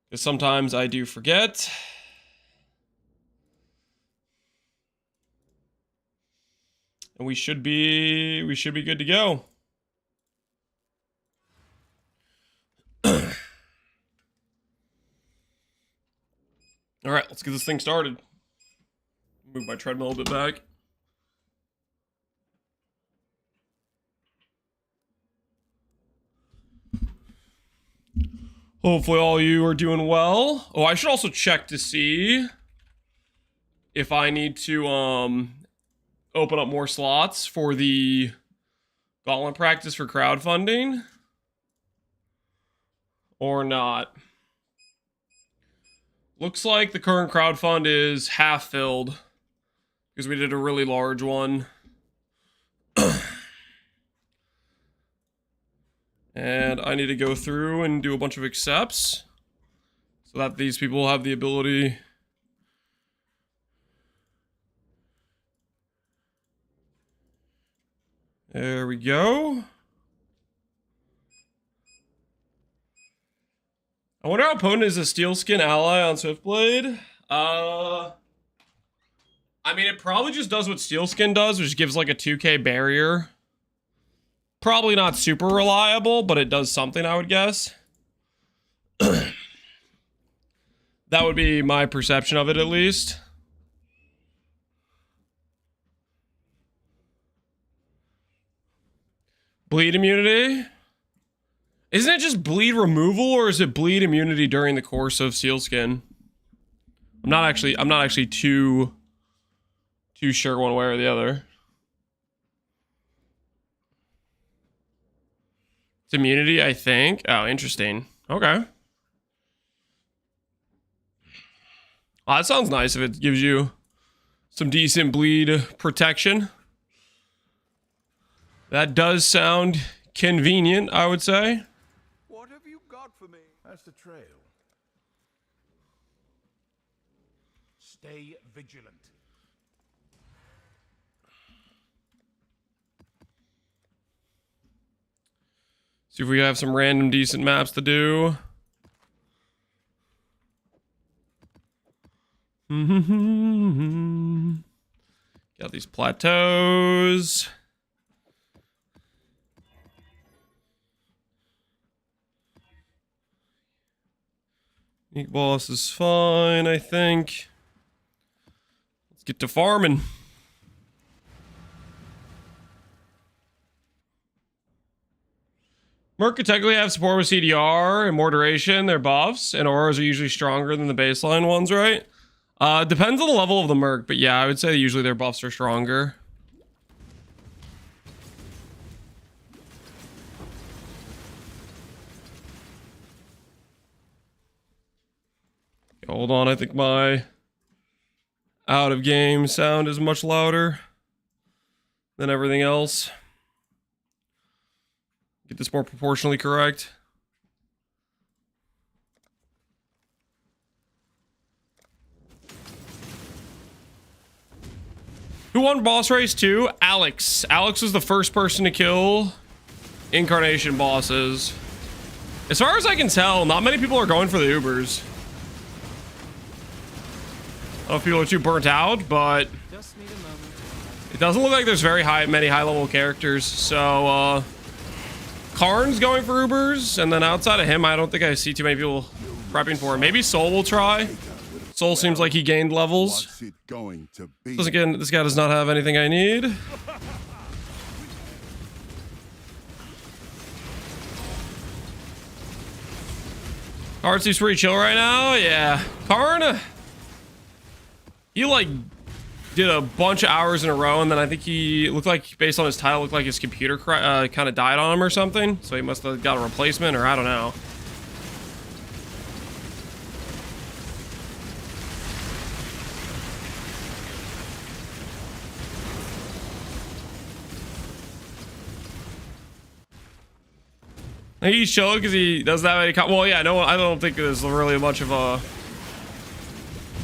Because sometimes I do forget. And we should be good to go. All right, let's get this thing started. Move my treadmill a bit back. Hopefully all you are doing well. Oh, I should also check to see if I need to open up more slots for the Gauntlet practice for crowdfunding or not. Looks like the current crowdfund is half filled because we did a really large one. And I need to go through and do a bunch of accepts so that these people have the ability. There we go. I wonder how potent is a steel skin ally on Swiftblade. I mean, it probably just does what steel skin does, which gives like a 2k barrier. Probably not super reliable, but it does something, I would guess. That would be my perception of it, at least. Bleed immunity? Isn't it just bleed removal, or is it bleed immunity during the course of sealskin? I'm not actually too sure one way or the other. It's immunity, I think. Oh, interesting. Okay. Well, that sounds nice if it gives you some decent bleed protection. That does sound convenient, I would say. What have you got for me? That's the trail. Stay vigilant. See if we have some random decent maps to do. Got these plateaus. Unique boss is fine, I think. Let's get to farming. Merc could technically have support with CDR and more duration, their buffs, and auras are usually stronger than the baseline ones, right? Depends on the level of the Merc, but yeah, I would say usually their buffs are stronger. Hold on, I think my out of game sound is much louder than everything else. Get this more proportionally correct. Who won boss race 2? Alex. Alex was the first person to kill incarnation bosses. As far as I can tell, not many people are going for the Ubers. I don't know if people are too burnt out, but it doesn't look like there's many high-level characters. So, Karn's going for Ubers, and then outside of him, I don't think I see too many people prepping for him. Maybe Soul will try. Soul seems like he gained levels. What's it going to be? This guy does not have anything I need. Karn seems pretty chill right now. Yeah, Karn. He like did a bunch of hours in a row, and then I think he looked like, based on his title, looked like his computer kind of died on him or something. So he must have got a replacement, or I don't know. I think he's chill because he doesn't have any. Well, yeah, no, I don't think there's really much of a.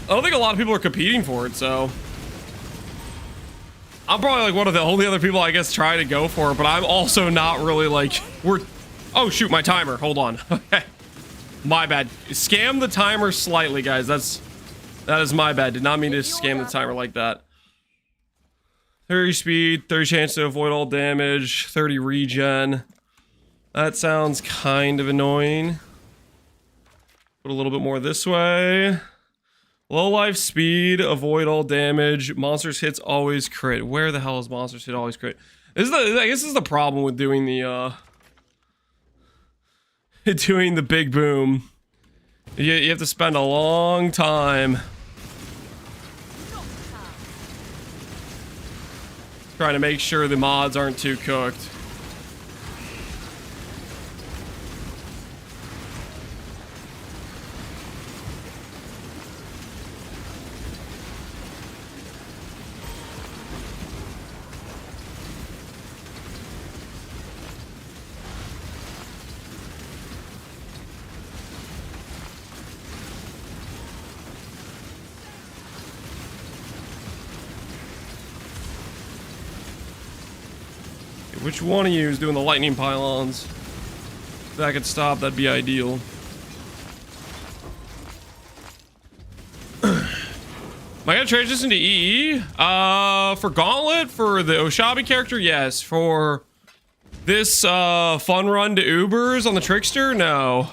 I don't think a lot of people are competing for it, so. I'm probably like one of the only other people I guess trying to go for it, but I'm also not really like, oh shoot, my timer, hold on. Okay. My bad. Scam the timer slightly, guys. That is my bad. Did not mean to scam the timer like that. 30 speed, 30 chance to avoid all damage, 30 regen. That sounds kind of annoying. Put a little bit more this way. Low life speed, avoid all damage. Monsters hits always crit. Where the hell is monsters hit always crit? I guess this is the problem with doing the doing the big boom. You have to spend a long time trying to make sure the mods aren't too cooked. Which one of you is doing the lightning pylons? If that could stop, that'd be ideal. Am I gonna transition to EE? For Gauntlet, for the Oshabi character, yes. For this fun run to Ubers on the Trickster, no.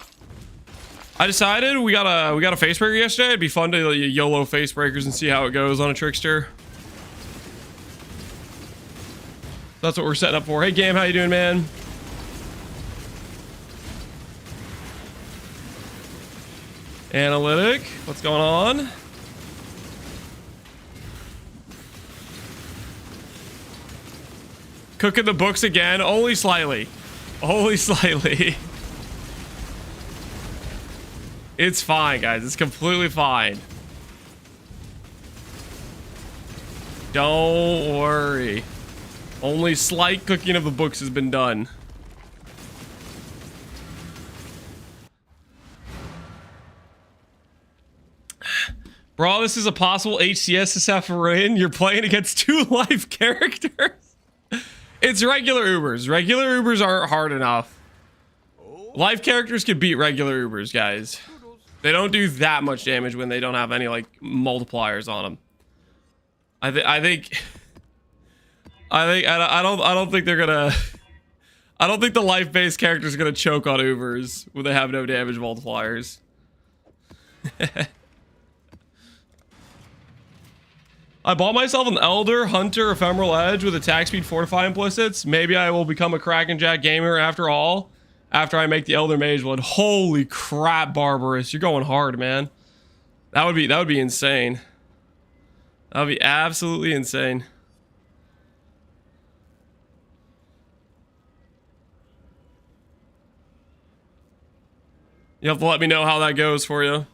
I decided we got a face breaker yesterday. It'd be fun to YOLO face breakers and see how it goes on a Trickster. That's what we're setting up for. Hey, Gam, how you doing, man? Analytic, what's going on? Cooking the books again, only slightly. Only slightly. It's fine, guys. It's completely fine. Don't worry. Only slight cooking of the books has been done. Bro, this is a possible HCS Sephiroth. You're playing against 2 live characters. It's regular Ubers. Regular Ubers aren't hard enough. Live characters can beat regular Ubers, guys. They don't do that much damage when they don't have any like multipliers on them. I don't think they're gonna. I don't think the life-based character is gonna choke on Ubers when they have no damage multipliers. I bought myself an Elder Hunter Ephemeral Edge with attack speed fortify implicits. Maybe I will become a Kraken Jack gamer after all. After I make the Elder Mage one. Holy crap, Barbarous! You're going hard, man. That would be insane. That would be absolutely insane. You have to let me know how that goes for you.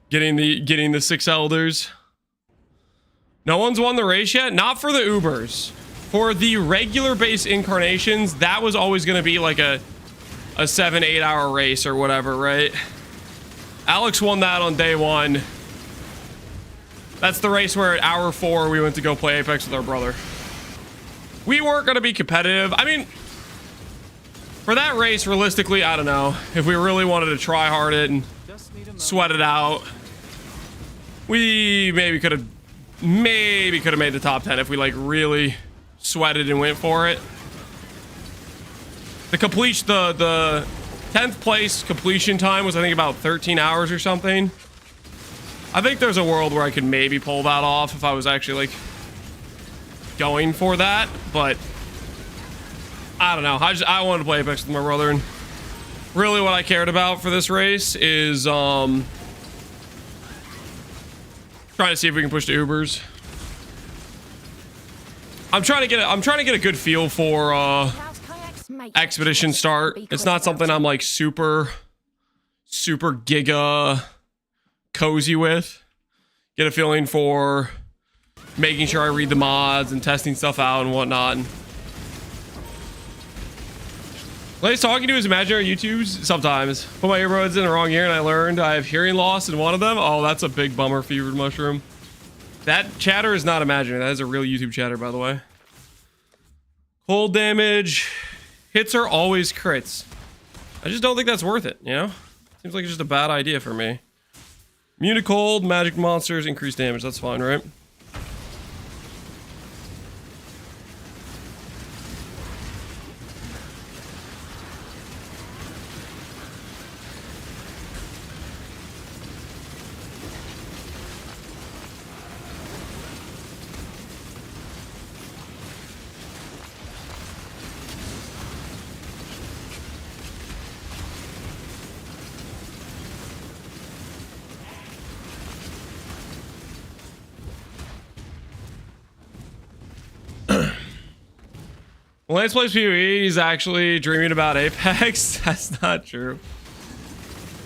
Getting the 6 elders. No one's won the race yet. Not for the Ubers. For the regular base incarnations, that was always going to be like a 7-8 hour race or whatever, right? Alex won that on day 1. That's the race where at hour 4 we went to go play Apex with our brother. We weren't going to be competitive. I mean, for that race, realistically, I don't know. If we really wanted to try hard it and sweat it out, we maybe could have made the top 10 if we like really sweated and went for it. The 10th place completion time was I think about 13 hours or something. I think there's a world where I could maybe pull that off if I was actually like going for that, but I don't know. I wanted to play Apex with my brother, and really what I cared about for this race is trying to see if we can push the Ubers. I'm trying to get a good feel for Expedition Start. It's not something I'm like super giga cozy with. Get a feeling for making sure I read the mods and testing stuff out and whatnot. Lay's talking to his imaginary YouTubes sometimes. Put my earbuds in the wrong ear and I learned I have hearing loss in one of them. Oh, that's a big bummer, Fevered Mushroom. That chatter is not imaginary. That is a real YouTube chatter, by the way. Cold damage. Hits are always crits. I just don't think that's worth it, you know? Seems like it's just a bad idea for me. Immune to cold, magic monsters, increase damage. That's fine, right? Lance plays PvE, he's actually dreaming about Apex. That's not true.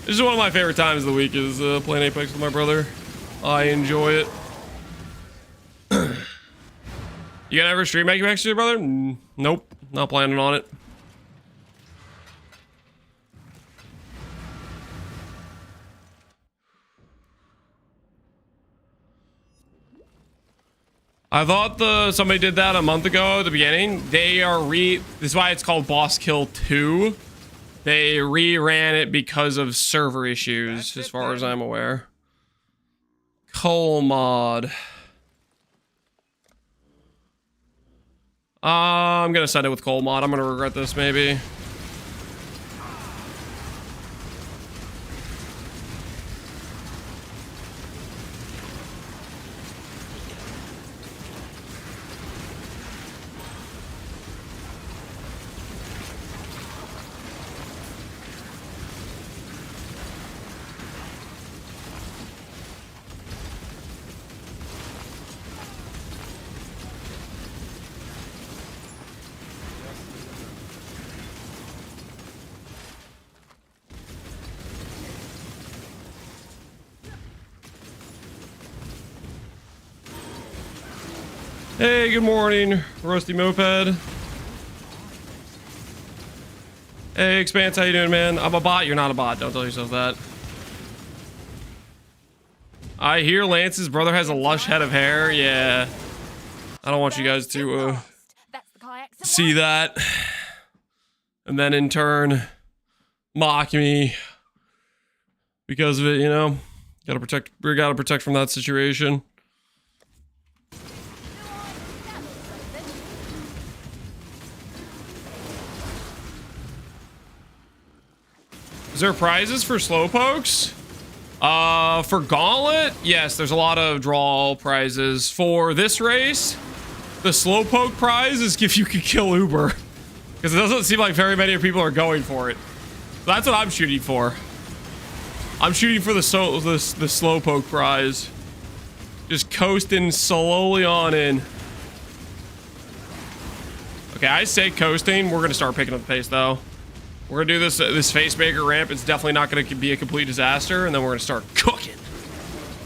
This is one of my favorite times of the week is playing Apex with my brother. I enjoy it. You gonna ever stream Apex with your brother? Nope, not planning on it. I thought somebody did that a month ago at the beginning. This is why it's called Boss Kill 2. They reran it because of server issues, as far as I'm aware. Coal mod. I'm gonna send it with coal mod. I'm gonna regret this maybe. Hey, good morning, Rusty Moped. Hey, Expanse, how you doing, man? I'm a bot. You're not a bot. Don't tell yourself that. I hear Lance's brother has a lush head of hair. Yeah. I don't want you guys to see that. And then in turn, mock me because of it, you know? We gotta protect from that situation. Is there prizes for slowpokes? For Gauntlet, yes, there's a lot of draw prizes. For this race, the slowpoke prize is if you can kill Uber. Because it doesn't seem like very many people are going for it. That's what I'm shooting for. I'm shooting for the slowpoke prize. Just coasting slowly on in. Okay, I say coasting. We're gonna start picking up the pace though. We're gonna do this Facebreaker ramp. It's definitely not gonna be a complete disaster, and then we're gonna start cooking.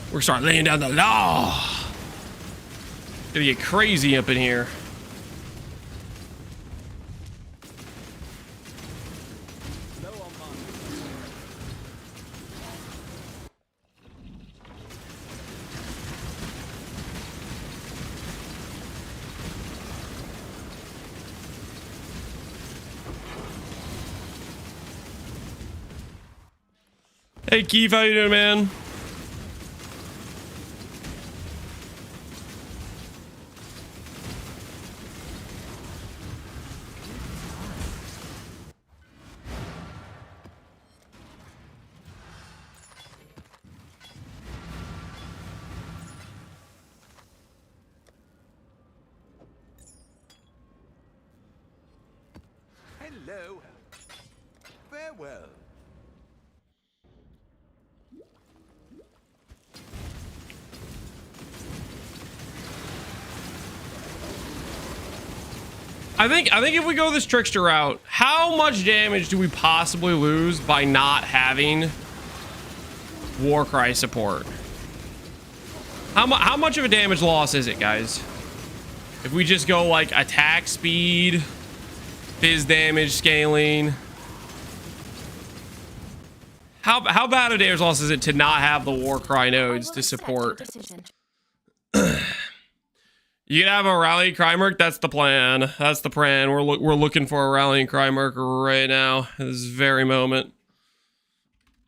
We're gonna start laying down the law. Gonna get crazy up in here. Hey Keith, how you doing, man? Hello. Farewell. I think if we go this Trickster route, how much damage do we possibly lose by not having Warcry support? How much of a damage loss is it, guys? If we just go like attack speed, fizz damage scaling, how bad a damage loss is it to not have the Warcry nodes to support? You can have a rallying cry merc. That's the plan. That's the plan. We're looking for a rallying cry merc right now. At this very moment.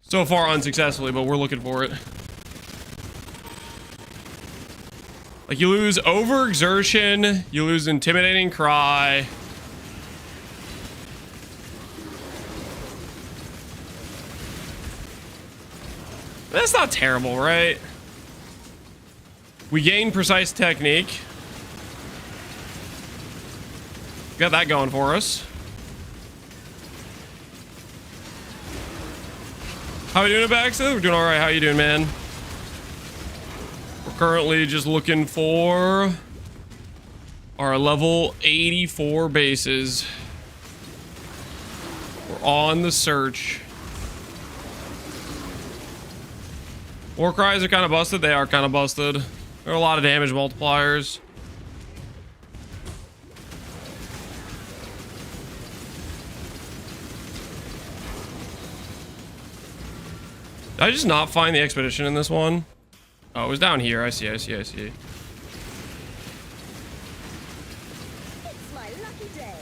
So far unsuccessfully, but we're looking for it. Like, you lose overexertion, you lose intimidating cry. That's not terrible, right? We gain precise technique. Got that going for us. How we doing at Baxter? We're doing all right. How you doing, man? We're currently just looking for our level 84 bases. We're on the search. War cries are kind of busted. They are kind of busted. There are a lot of damage multipliers. Did I just not find the expedition in this one? Oh, it was down here. I see. It's my lucky day.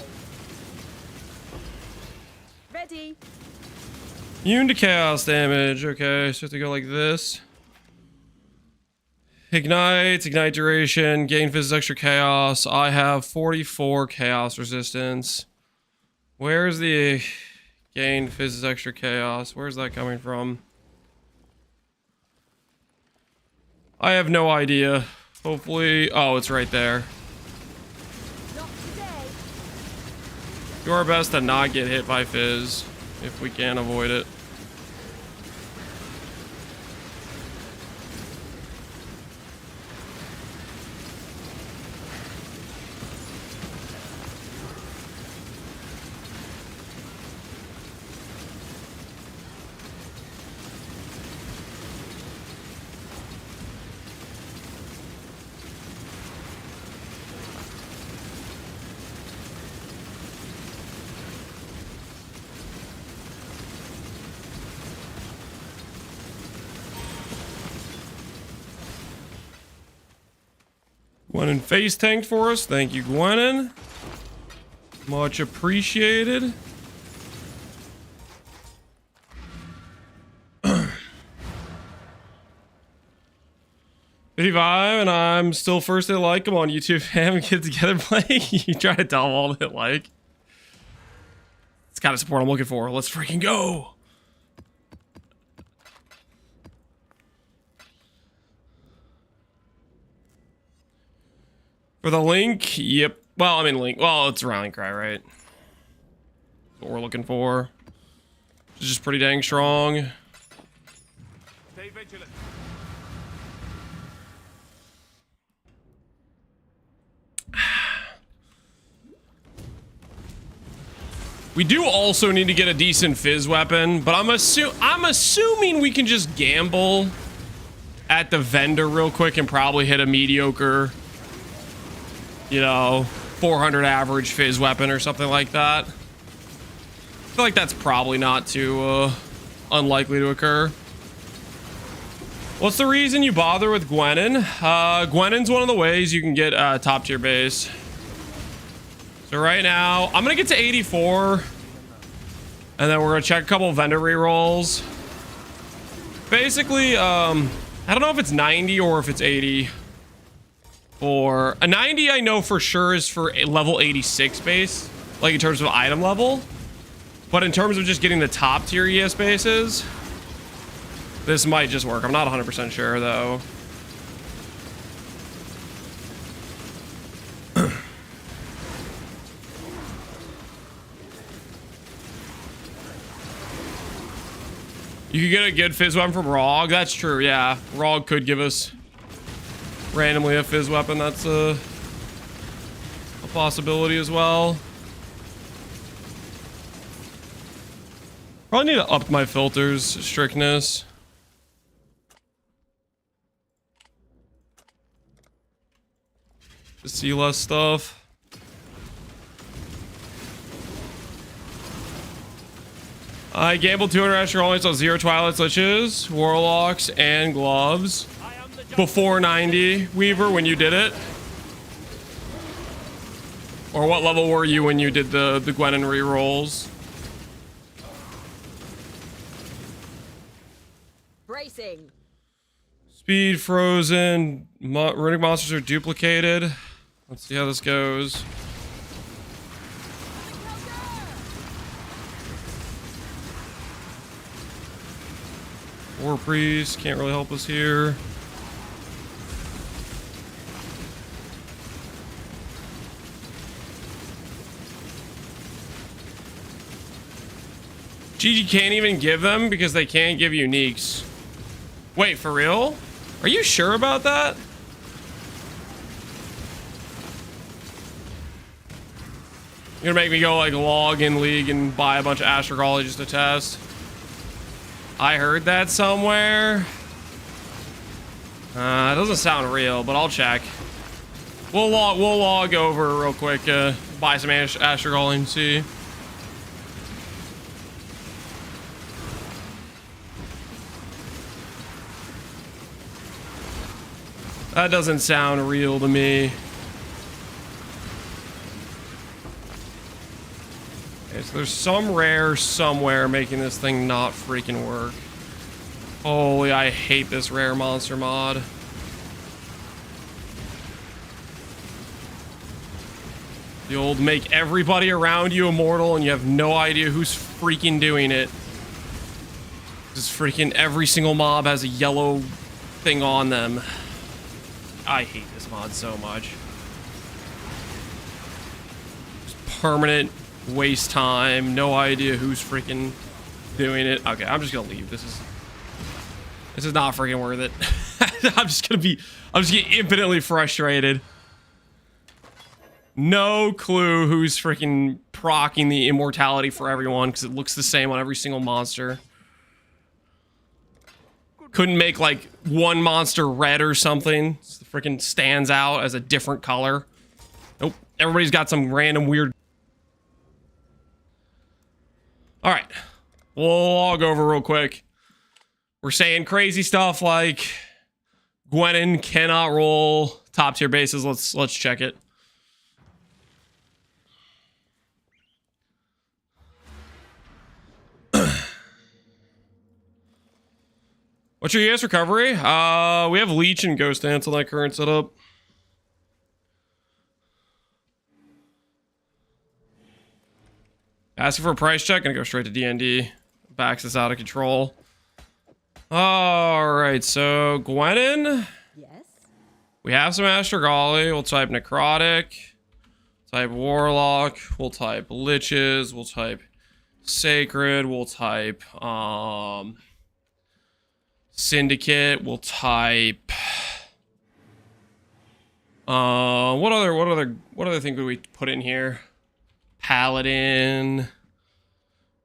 Ready. Immune to chaos damage. Okay, so we have to go like this. Ignite duration, gain physics extra chaos. I have 44 chaos resistance. Where's the gain physics extra chaos? Where's that coming from? I have no idea. Hopefully, oh, it's right there. Not today. Do our best to not get hit by fizz if we can avoid it. Gwenin face tanked for us. Thank you, Gwenin. Much appreciated. $55, and I'm still first at like. Come on, YouTube fam, get together playing. You try to tell them all that like. It's kind of support I'm looking for. Let's freaking go. For the link, yep. Well, I mean link. Well, it's a rallying cry, right? That's what we're looking for. It's just pretty dang strong. Stay vigilant. We do also need to get a decent fizz weapon, but I'm assuming we can just gamble at the vendor real quick and probably hit a mediocre, you know, 400 average fizz weapon or something like that. I feel like that's probably not too unlikely to occur. What's the reason you bother with Gwenin? Gwenin's one of the ways you can get top tier base. So right now, I'm gonna get to 84, and then we're gonna check a couple of vendor rerolls. Basically, I don't know if it's 90 or if it's 80. Or a 90, I know for sure is for a level 86 base, like in terms of item level. But in terms of just getting the top tier ES bases, this might just work. I'm not 100% sure though. You could get a good fizz weapon from Rog. That's true, yeah. Rog could give us randomly a fizz weapon. That's a possibility as well. Probably need to up my filters strictness. To see less stuff. I gambled 200 extra only, so 0 Twilight Liches, Warlocks, and Gloves. Before 90, Weaver, when you did it. Or what level were you when you did the Gwenin rerolls? Bracing. Speed frozen. Runic monsters are duplicated. Let's see how this goes. War Priest can't really help us here. GG can't even give them because they can't give uniques. Wait, for real? Are you sure about that? You're gonna make me go like log in League and buy a bunch of Astrogally just to test? I heard that somewhere. It doesn't sound real, but I'll check. We'll log over real quick, buy some Astrogally and see. That doesn't sound real to me. Okay, so there's some rare somewhere making this thing not freaking work. Holy, I hate this rare monster mod. The old make everybody around you immortal and you have no idea who's freaking doing it. This freaking every single mob has a yellow thing on them. I hate this mod so much. Just permanent waste time. No idea who's freaking doing it. Okay, I'm just gonna leave. This is not freaking worth it. I'm just getting infinitely frustrated. No clue who's freaking proccing the immortality for everyone because it looks the same on every single monster. Couldn't make like one monster red or something. So the freaking stands out as a different color. Nope. Everybody's got some random weird. All right. We'll log over real quick. We're saying crazy stuff like Gwenin cannot roll top tier bases. Let's check it. What's your ES recovery? We have Leech and Ghost Dance on that current setup. Asking for a price check, gonna go straight to DND. Backs us out of control. Alright, so Gwenin. Yes. We have some Astrogally. We'll type Necrotic. Type Warlock. We'll type Liches. We'll type Sacred. We'll type Syndicate. We'll type what other thing could we put in here? Paladin.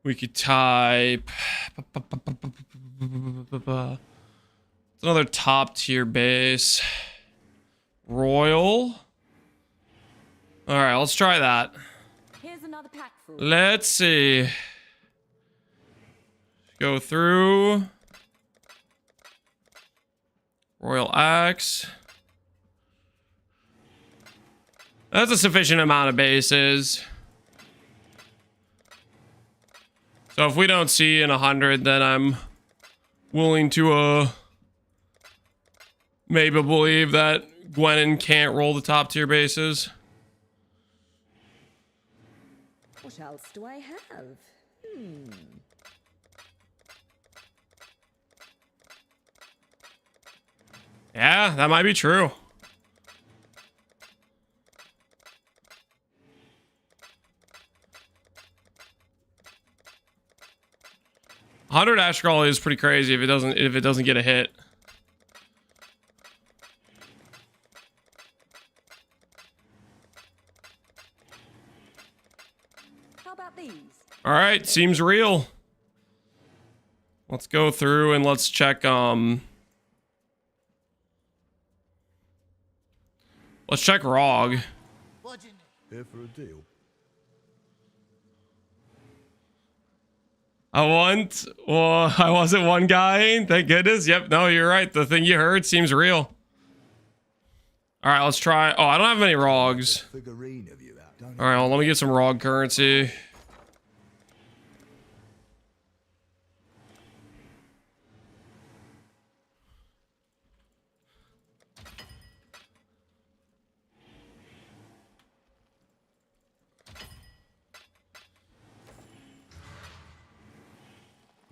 We could type it's another top tier base. Royal. All right, let's try that. Here's another pack full. Let's see. Go through. Royal Axe. That's a sufficient amount of bases. So if we don't see in 100, then I'm willing to maybe believe that Gwenin can't roll the top tier bases. What else do I have? Yeah, that might be true. $100 Astrogally is pretty crazy if it doesn't get a hit. How about these? All right, seems real. Let's go through and let's check let's check ROG. Here for a deal. I wasn't one guy. Thank goodness. Yep, no, you're right. The thing you heard seems real. All right, let's try. Oh, I don't have many ROGs. Figurine of you out. All right, well, let me get some ROG currency.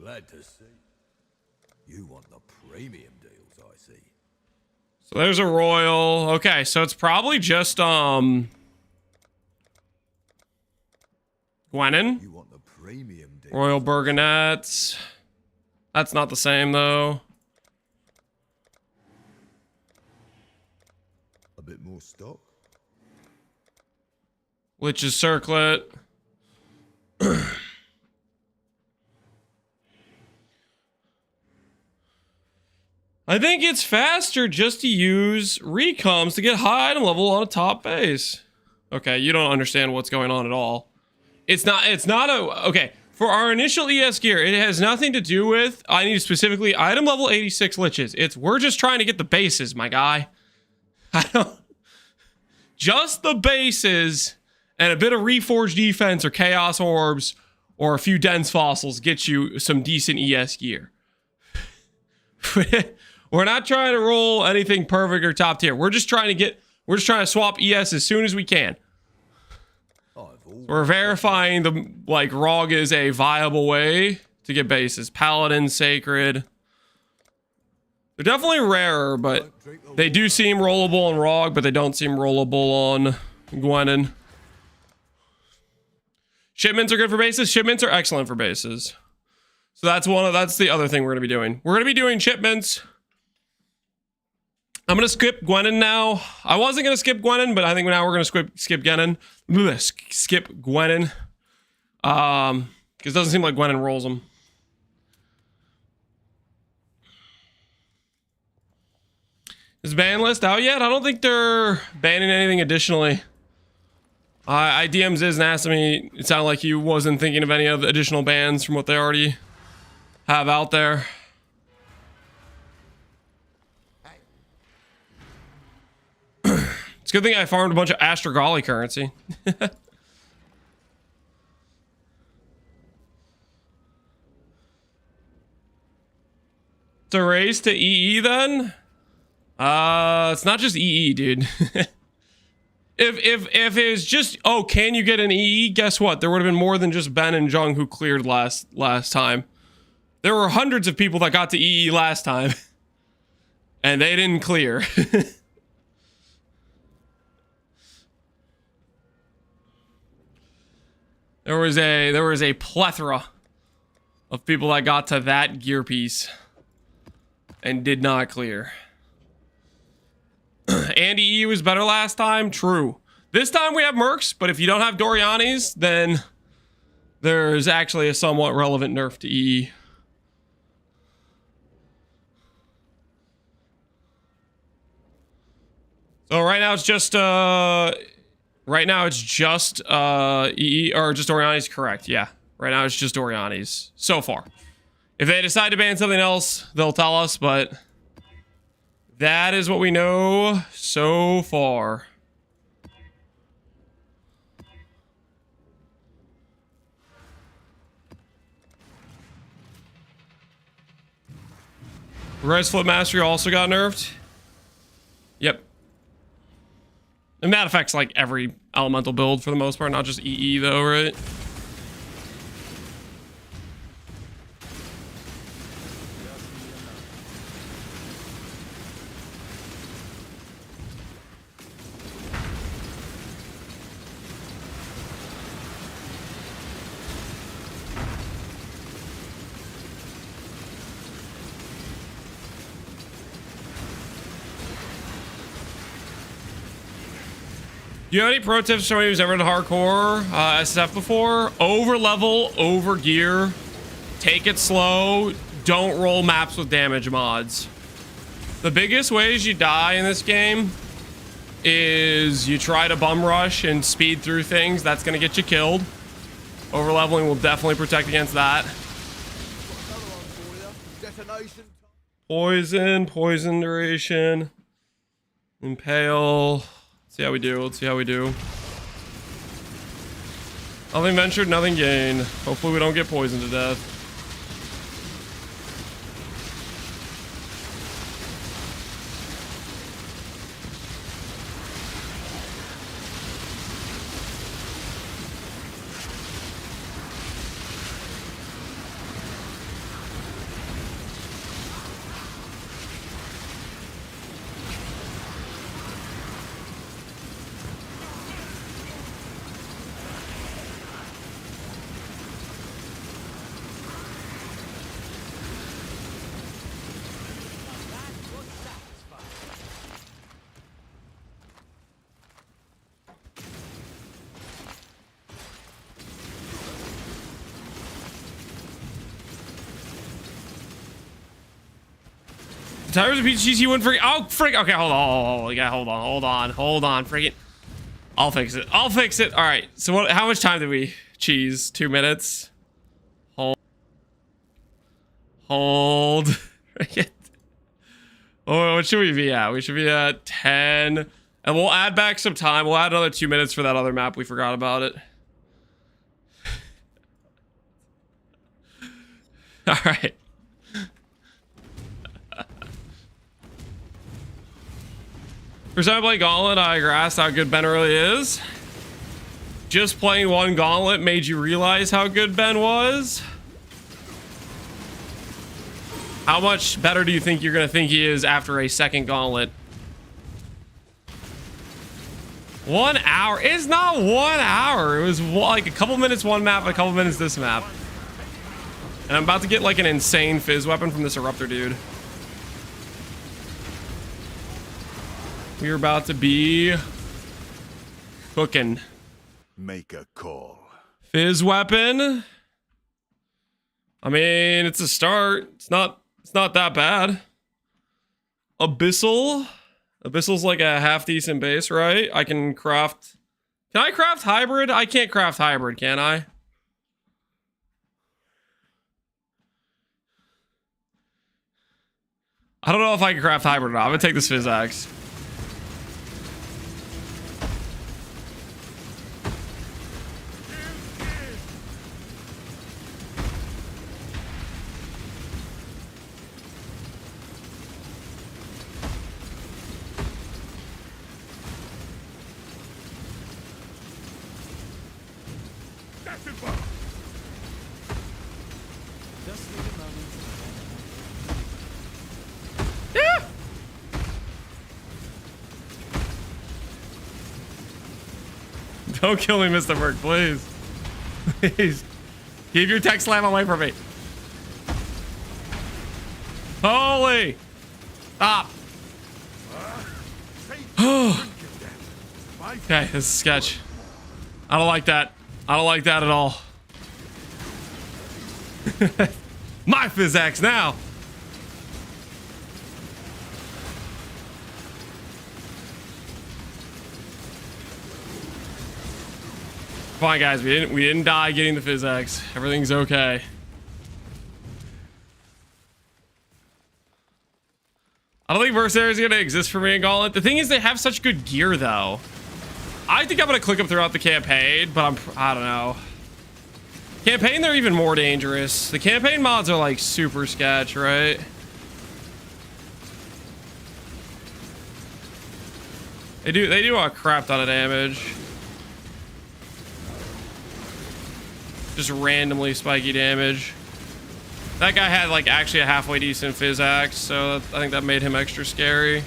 Glad to see. You want the premium deals, I see. So there's a royal. Okay, so it's probably just Gwenin. You want the premium deals. Royal Burgonets. That's not the same though. A bit more stock. Lich's Circlet. I think it's faster just to use recoms to get high item level on a top base. Okay, you don't understand what's going on at all. It's not okay. For our initial ES gear, it has nothing to do with, I need specifically item level 86 liches. We're just trying to get the bases, my guy. Just the bases and a bit of reforged defense or chaos orbs or a few dense fossils get you some decent ES gear. We're not trying to roll anything perfect or top tier. We're just trying to swap ES as soon as we can. We're verifying the ROG is a viable way to get bases. Paladin, Sacred. They're definitely rarer, but they do seem rollable on ROG, but they don't seem rollable on Gwenin. Shipments are good for bases. Shipments are excellent for bases. So that's the other thing we're gonna be doing. We're gonna be doing shipments. I'm gonna skip Gwenin now. I wasn't gonna skip Gwenin, but I think now we're gonna skip Gwenin. Skip Gwenin. Because it doesn't seem like Gwenin rolls them. Is ban list out yet? I don't think they're banning anything additionally. I DMs Iz and asked me. It sounded like he wasn't thinking of any of the additional bans from what they already have out there. It's a good thing I farmed a bunch of Astrogali currency. It's a race to EE then? It's not just EE, dude. If it's just, oh, can you get an EE? Guess what? There would have been more than just Ben and Jung who cleared last time. There were hundreds of people that got to EE last time. And they didn't clear. There was a plethora of people that got to that gear piece and did not clear. And EE was better last time, true. This time we have Mercs, but if you don't have Doriani's, then there's actually a somewhat relevant nerf to EE. So right now it's just EE or just Doriani's, correct? Yeah. Right now it's just Doriani's so far. If they decide to ban something else, they'll tell us, but that is what we know so far. Res Flip Mastery also got nerfed. Yep. And that affects like every elemental build for the most part, not just EE though, right? Do you have any pro tips for somebody who's ever done hardcore SF before? Over level, over gear, take it slow, don't roll maps with damage mods. The biggest ways you die in this game is you try to bum rush and speed through things. That's gonna get you killed. Over leveling will definitely protect against that. Poison duration, impale. See how we do. Let's see how we do. Nothing ventured, nothing gained. Hopefully we don't get poisoned to death. The tires of PGC went for. Oh, frick. Okay, hold on. Yeah, hold on. Friggin'. I'll fix it. All right. So what? How much time did we cheese? 2 minutes. Hold. Oh, what should we be at? We should be at 10. And we'll add back some time. We'll add another 2 minutes for that other map. We forgot about it. All right. First time I played Gauntlet, I grasped how good Ben really is. Just playing one Gauntlet made you realize how good Ben was. How much better do you think you're gonna think he is after a second Gauntlet? 1 hour? It's not 1 hour. It was like a couple minutes one map, a couple minutes this map. And I'm about to get like an insane fizz weapon from this eruptor dude. We're about to be cooking. Make a call. Fizz weapon. I mean, it's a start. It's not that bad. Abyssal. Abyssal's like a half decent base, right? I can craft. Can I craft hybrid? I can't craft hybrid, can I? I don't know if I can craft hybrid or not. I'm gonna take this Fizz Axe. Don't kill me, Mr. Merc, please. Please. Keep your tech slam away from me. Holy. Stop. Okay, this is sketch. I don't like that. I don't like that at all. My Fizz Axe now. Fine, guys. We didn't die getting the Fizz Axe. Everything's okay. I don't think Mercenary is gonna exist for me in Gauntlet. The thing is, they have such good gear, though. I think I'm gonna click them throughout the campaign, but I don't know. Campaign, they're even more dangerous. The campaign mods are like super sketch, right? They do a crap ton of damage. Just randomly spiky damage. That guy had like actually a halfway decent Fizz Axe, so I think that made him extra scary.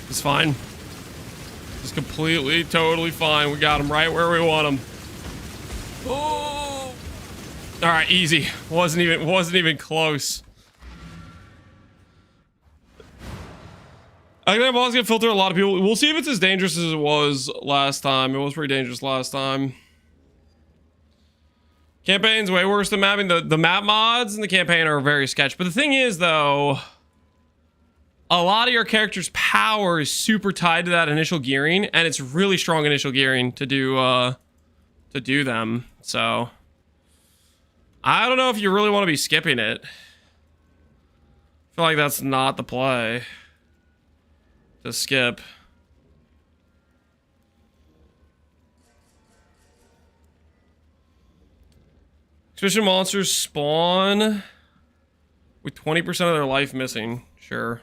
It's fine. It's completely, totally fine. We got him right where we want him. Oh! All right, easy. Wasn't even close. I think that boss gonna filter a lot of people. We'll see if it's as dangerous as it was last time. It was pretty dangerous last time. Campaign's way worse than mapping. The map mods in the campaign are very sketch. But the thing is, though, a lot of your character's power is super tied to that initial gearing, and it's really strong initial gearing to do them. So I don't know if you really want to be skipping it. I feel like that's not the play to skip. Expedition monsters spawn with 20% of their life missing. Sure.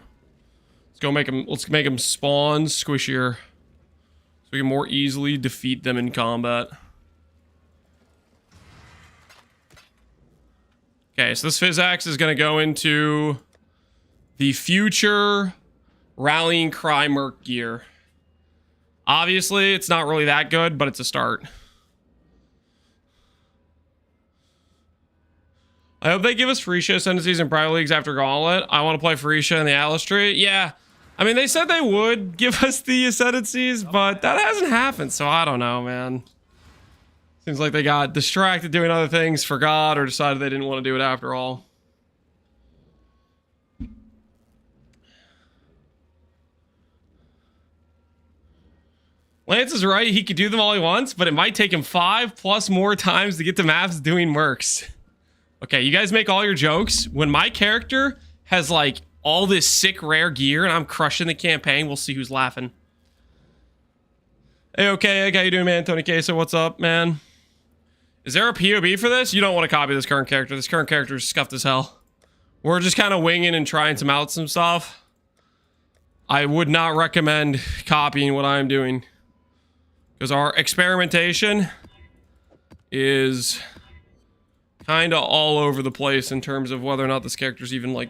Let's make them spawn squishier, so we can more easily defeat them in combat. Okay, so this Physax is going to go into the future Rallying Cry Merc gear. Obviously, it's not really that good, but it's a start. I hope they give us Freesia Ascendancies in private leagues after Gauntlet. I want to play Freesia in the Atlas tree. Yeah. I mean, they said they would give us the Ascendancies, but that hasn't happened, so I don't know, man. Seems like they got distracted doing other things, forgot, or decided they didn't want to do it after all. Lance is right, he could do them all he wants, but it might take him 5+ more times to get to maps doing mercs. Okay, you guys make all your jokes. When my character has like all this sick rare gear and I'm crushing the campaign, we'll see who's laughing. Hey, okay, how you doing, man? Tony Queso, what's up, man? Is there a POB for this? You don't want to copy this current character. This current character is scuffed as hell. We're just kind of winging and trying some stuff. I would not recommend copying what I'm doing, because our experimentation is kind of all over the place in terms of whether or not this character is even like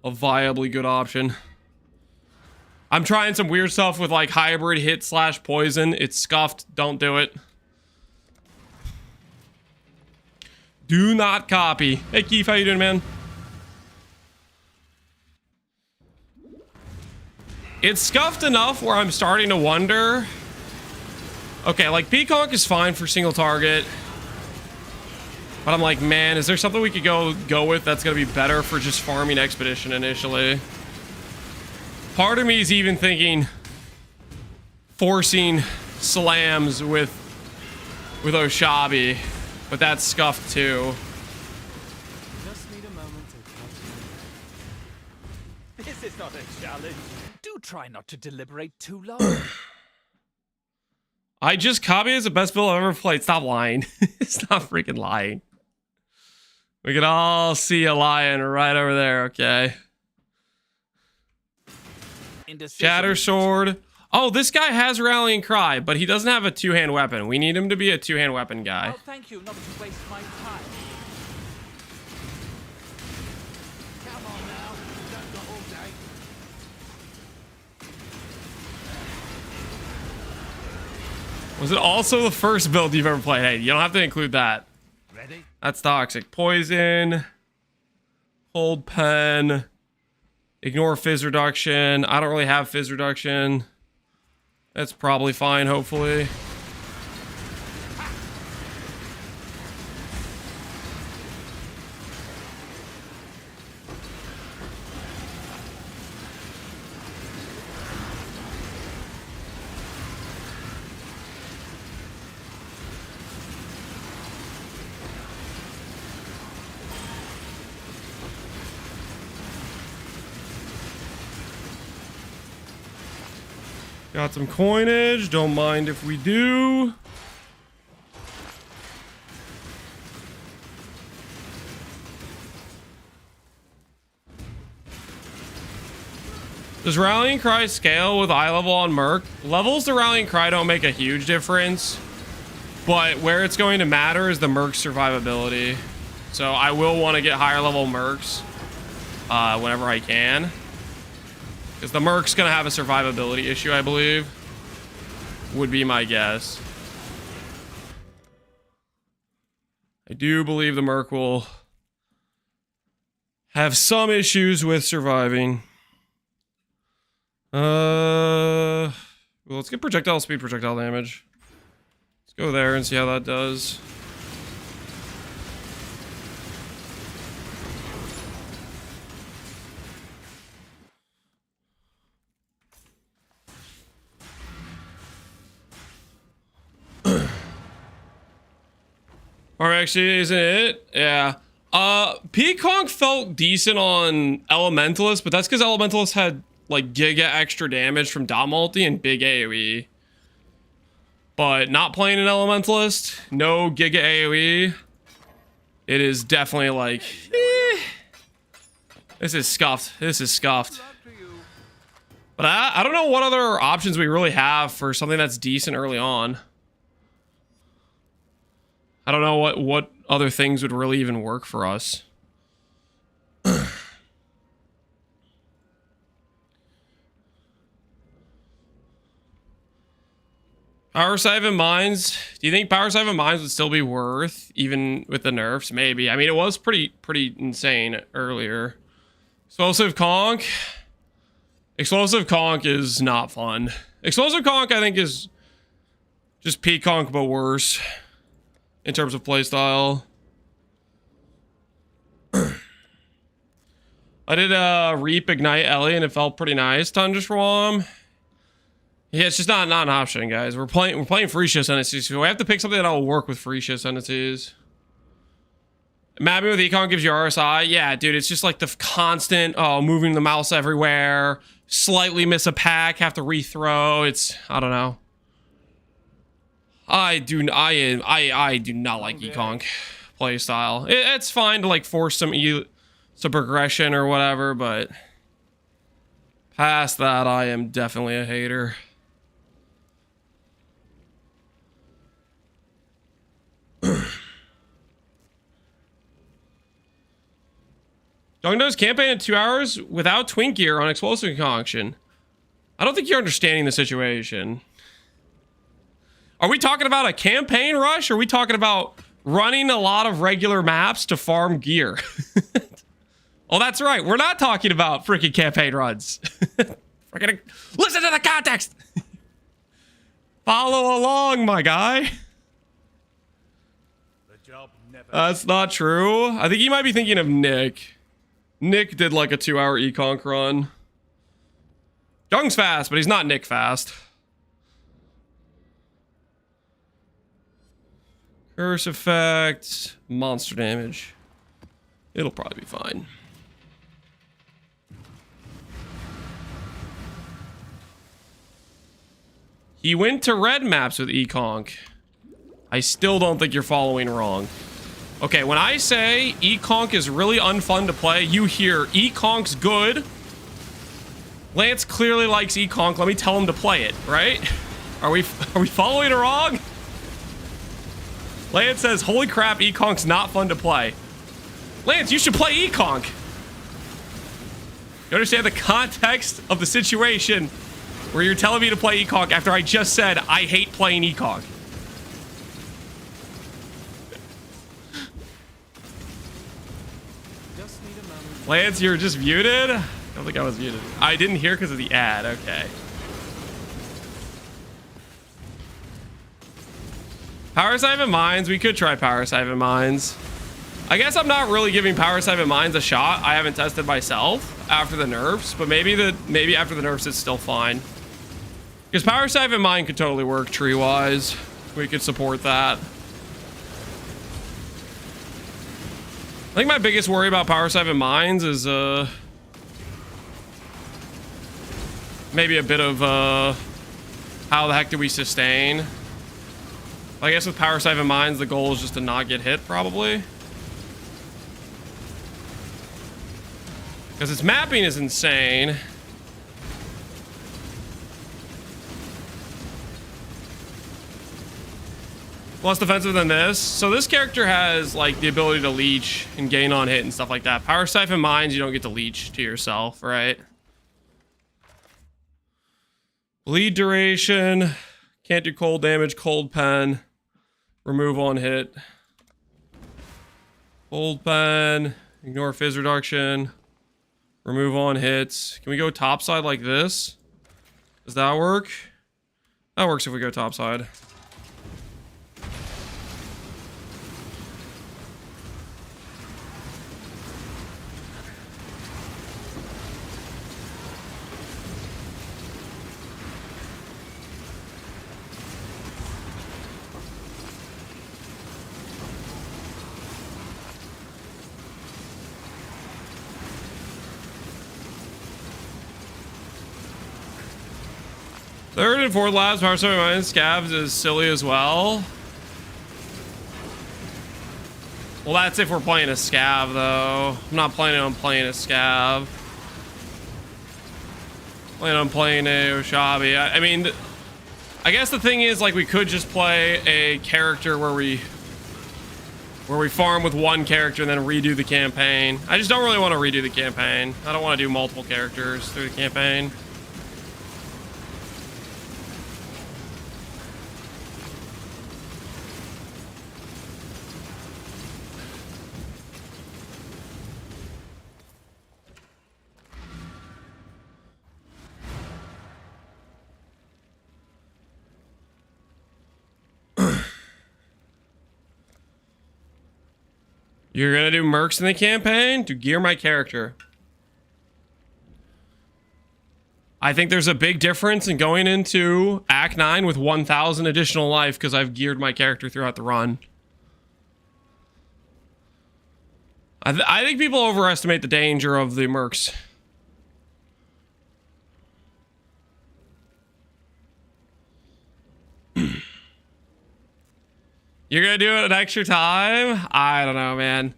a viably good option. I'm trying some weird stuff with like hybrid hit / poison. It's scuffed. Don't do it. Do not copy. Hey Keith, how you doing, man? It's scuffed enough where I'm starting to wonder. Okay, like Peacock is fine for single target. But I'm like, man, is there something we could go with that's gonna be better for just farming Expedition initially? Part of me is even thinking forcing slams with Oshabi, but that's scuffed too. Just need a moment to This is not a challenge. Do try not to deliberate too long. I just copy as the best build I've ever played. Stop lying. Stop freaking lying. We can all see a lion right over there, okay? Shatter Sword. Oh, this guy has Rallying Cry, but he doesn't have a two-hand weapon. We need him to be a two-hand weapon guy. Oh, thank you, not to waste my time. Come on now, done the whole day. Was it also the first build you've ever played? Hey, you don't have to include that. Ready? That's toxic. Poison. Hold pen. Ignore fizz reduction. I don't really have fizz reduction. That's probably fine, hopefully. Got some coinage. Don't mind if we do. Does Rallying Cry scale with eye level on Merc? Levels to Rallying Cry don't make a huge difference, but where it's going to matter is the Merc's survivability. So I will want to get higher level Mercs whenever I can. Because the Merc's going to have a survivability issue, I believe. Would be my guess. I do believe the Merc will have some issues with surviving. Well, let's get projectile speed, projectile damage. Let's go there and see how that does. Or actually, isn't it? Yeah. Peacock felt decent on Elementalist, but that's because Elementalist had like giga extra damage from dot multi and big AoE. But not playing an Elementalist, no giga AoE. It is definitely like, this is scuffed. This is scuffed. But I don't know what other options we really have for something that's decent early on. I don't know what other things would really even work for us. Power Siphon Mines. Do you think Power Siphon Mines would still be worth, even with the nerfs? Maybe. I mean, it was pretty insane earlier. Explosive Conk. Explosive Conk is not fun. Explosive Conk, I think, is just peak Conk, but worse in terms of playstyle. I did Reap, Ignite, Ellie, and it felt pretty nice. Tundra Swarm. Yeah, it's just not an option, guys. We're playing Freesia Ascendancies, so we have to pick something that will work with Freesia Ascendancies. Mapping with Econ gives you RSI. Yeah, dude, it's just like the constant moving the mouse everywhere. Slightly miss a pack, have to rethrow. It's, I don't know. I do not like Econk playstyle. It's fine to like force some progression or whatever, but past that, I am definitely a hater. Dongdo's campaign in 2 hours without twink gear on explosive concoction. I don't think you're understanding the situation. Are we talking about a campaign rush? Or are we talking about running a lot of regular maps to farm gear? Oh, that's right. We're not talking about freaking campaign runs. We're gonna listen to the context. Follow along, my guy. That's not true. I think you might be thinking of Nick. Nick did like a 2-hour Econk run. Jung's fast, but he's not Nick fast. Curse effect, monster damage. It'll probably be fine. He went to red maps with Econk. I still don't think you're following wrong. Okay, when I say Econk is really unfun to play, you hear Econk's good. Lance clearly likes Econk. Let me tell him to play it, right? Are we following it wrong? Lance says, holy crap, Econk's not fun to play. Lance, you should play Econk. You understand the context of the situation where you're telling me to play Econk after I just said I hate playing Econk. Lance, you're just muted? I don't think I was muted. I didn't hear because of the ad. Okay. Power Siphon Mines. We could try Power Siphon Mines. I guess I'm not really giving Power Siphon Mines a shot. I haven't tested myself after the nerfs, but maybe after the nerfs it's still fine. Because Power Siphon Mine could totally work tree-wise. We could support that. I think my biggest worry about Power Siphon Mines is maybe a bit of how the heck do we sustain? I guess with Power Siphon Mines the goal is just to not get hit probably. Because its mapping is insane. Less defensive than this. So this character has like the ability to leech and gain on hit and stuff like that. Power Siphon Mines, you don't get to leech to yourself, right? Bleed duration. Can't do cold damage, cold pen. Remove on hit. Cold pen. Ignore fizz reduction. Remove on hits. Can we go topside like this? Does that work? That works if we go topside. Third and fourth labs, Power Siphon Mines, Scavs is silly as well. Well, that's if we're playing a Scav, though. I'm not planning on playing a Scav. Planning on playing a Oshabi. I mean, I guess the thing is, like, we could just play a character where we farm with one character and then redo the campaign. I just don't really want to redo the campaign. I don't want to do multiple characters through the campaign. You're gonna do mercs in the campaign to gear my character. I think there's a big difference in going into Act 9 with 1,000 additional life because I've geared my character throughout the run. I think people overestimate the danger of the mercs. You're gonna do it an extra time? I don't know, man.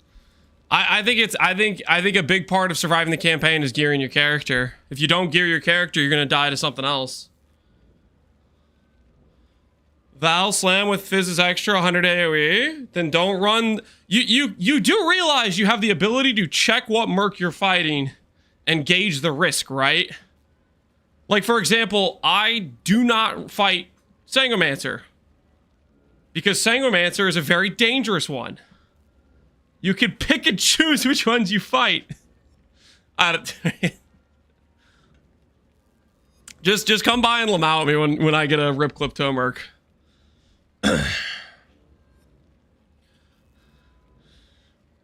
I think a big part of surviving the campaign is gearing your character. If you don't gear your character, you're gonna die to something else. Val slam with Fizz's extra 100 AoE, then don't run. You do realize you have the ability to check what merc you're fighting and gauge the risk, right? Like, for example, I do not fight Sangomancer because Sangomancer is a very dangerous one. You can pick and choose which ones you fight. Just come by and lamau at me when I get a rip clip to a merc.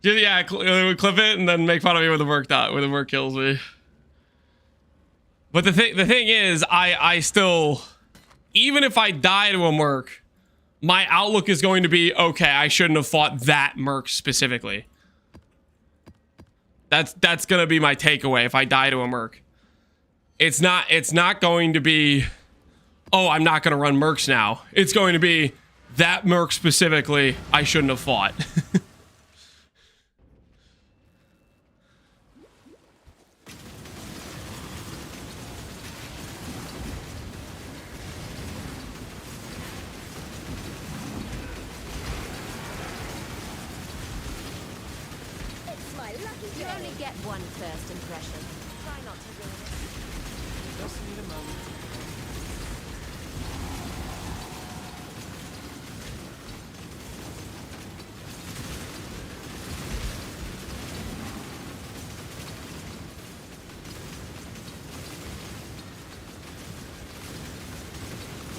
Yeah, clip it and then make fun of me when the merc kills me. But the thing is, I still, even if I die to a merc, my outlook is going to be, okay, I shouldn't have fought that merc specifically. That's gonna be my takeaway if I die to a merc. It's not going to be, oh, I'm not gonna run mercs now. It's going to be, that merc specifically, I shouldn't have fought. It's my lucky You day. only get one first impression. Try not to ruin it. Just need a moment.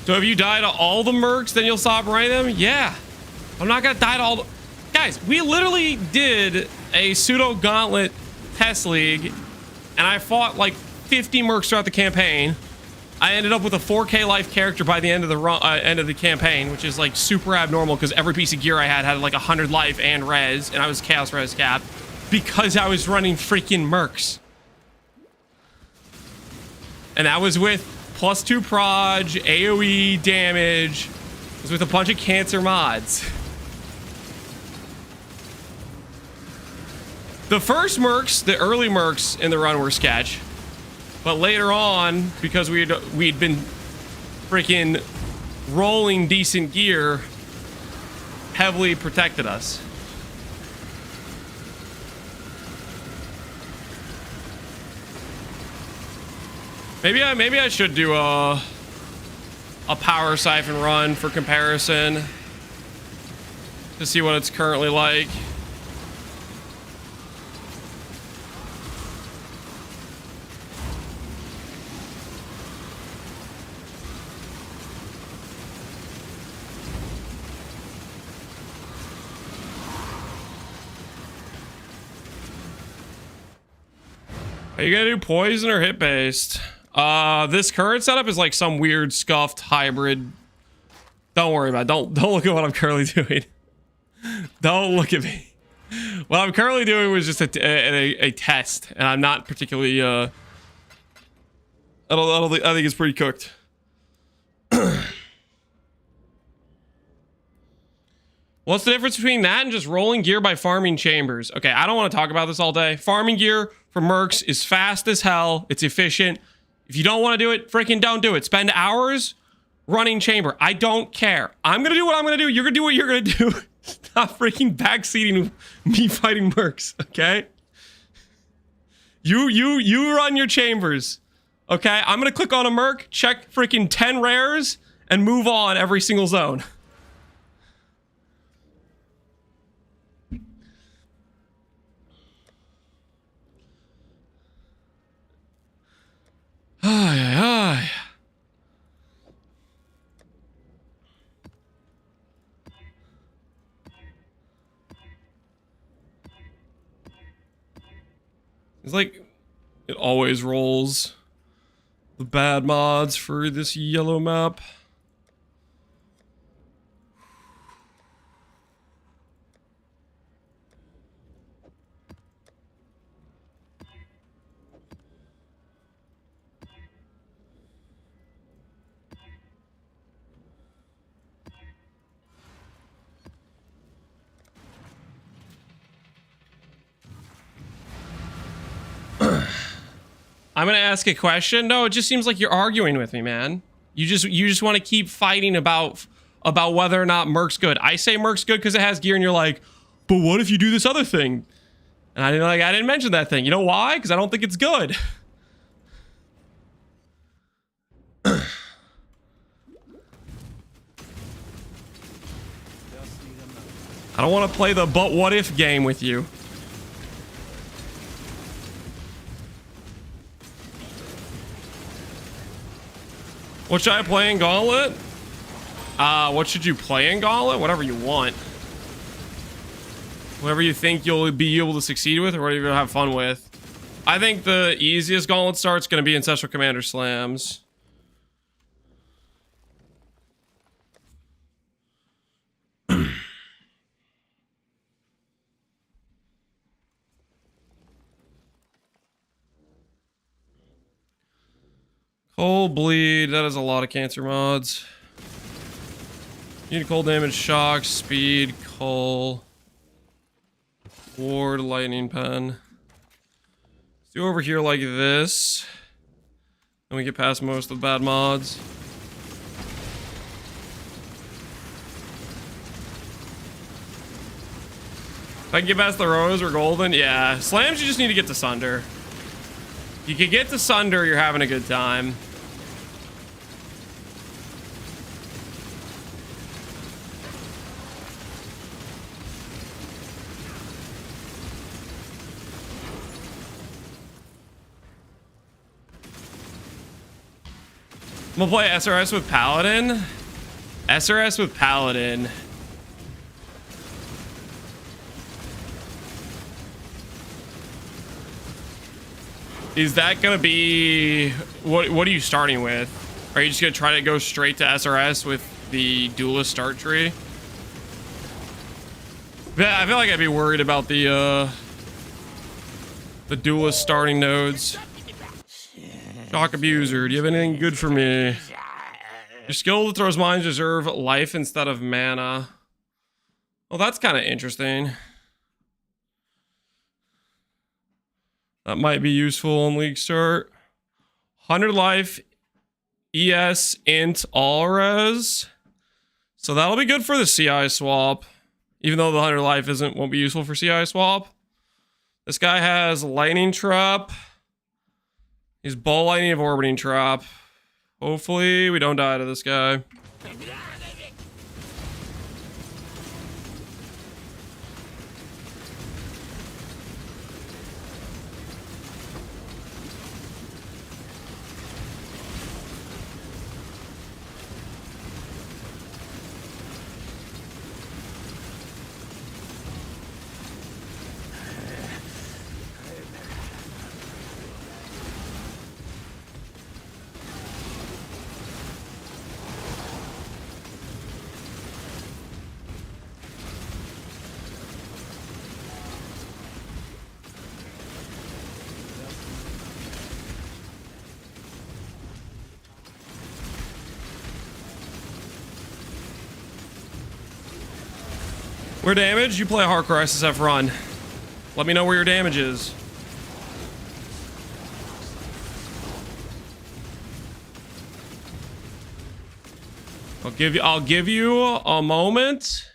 So if you die to all the mercs, then you'll stop running them? Yeah. I'm not gonna die to all the... Guys, we literally did a pseudo Gauntlet test league, and I fought like 50 mercs throughout the campaign. I ended up with a 4K life character by the end of the campaign, which is like super abnormal because every piece of gear I had like 100 life and res, and I was chaos res cap because I was running freaking mercs. And that was with +2 proj, AoE damage. It was with a bunch of cancer mods. The first mercs, the early mercs in the run were sketch. But later on, because we'd been freaking rolling decent gear, heavily protected us. Maybe I should do a power siphon run for comparison to see what it's currently like. Are you gonna do poison or hit based? This current setup is like some weird scuffed hybrid. Don't worry about it. Don't look at what I'm currently doing. Don't look at me. What I'm currently doing was just a test, and I'm not particularly I think it's pretty cooked. What's the difference between that and just rolling gear by farming chambers? Okay, I don't want to talk about this all day. Farming gear for mercs is fast as hell. It's efficient. If you don't want to do it, freaking don't do it. Spend hours running chamber. I don't care. I'm going to do what I'm going to do. You're going to do what you're going to do. Stop freaking backseating me fighting mercs, okay? You run your chambers, okay? I'm going to click on a merc, check freaking 10 rares, and move on every single zone. Ay, ay, ay. It's like it always rolls the bad mods for this yellow map. I'm gonna ask a question. No, it just seems like you're arguing with me, man. You just want to keep fighting about whether or not Merc's good. I say Merc's good because it has gear, and you're like, but what if you do this other thing? And I didn't mention that thing. You know why? Because I don't think it's good. I don't want to play the but what if game with you. What should I play in Gauntlet? What should you play in Gauntlet? Whatever you want. Whatever you think you'll be able to succeed with or whatever you'll have fun with. I think the easiest Gauntlet start's going to be Ancestral Commander Slams. Cold Bleed, that is a lot of cancer mods. You need cold damage, shock, speed, coal, ward, lightning pen. Let's do over here like this. Then we get past most of the bad mods. If I can get past the rose or golden, yeah. Slams, you just need to get to Sunder. You can get to Sunder, you're having a good time. I'm gonna play SRS with Paladin. SRS with Paladin. Is that gonna be what are you starting with? Are you just gonna try to go straight to SRS with the duelist start tree? Yeah, I feel like I'd be worried about the duelist starting nodes. Shock Abuser, do you have anything good for me? Your skill that throws mines reserve life instead of mana. Well, that's kind of interesting. That might be useful on League Start. 100 life, ES, Int, all res. So that'll be good for the CI swap. Even though the 100 life won't be useful for CI swap. This guy has Lightning Trap. He's Ball Lightning of Orbiting Trap. Hopefully we don't die to this guy. Where damage? You play a hardcore SSF run. Let me know where your damage is. I'll give you a moment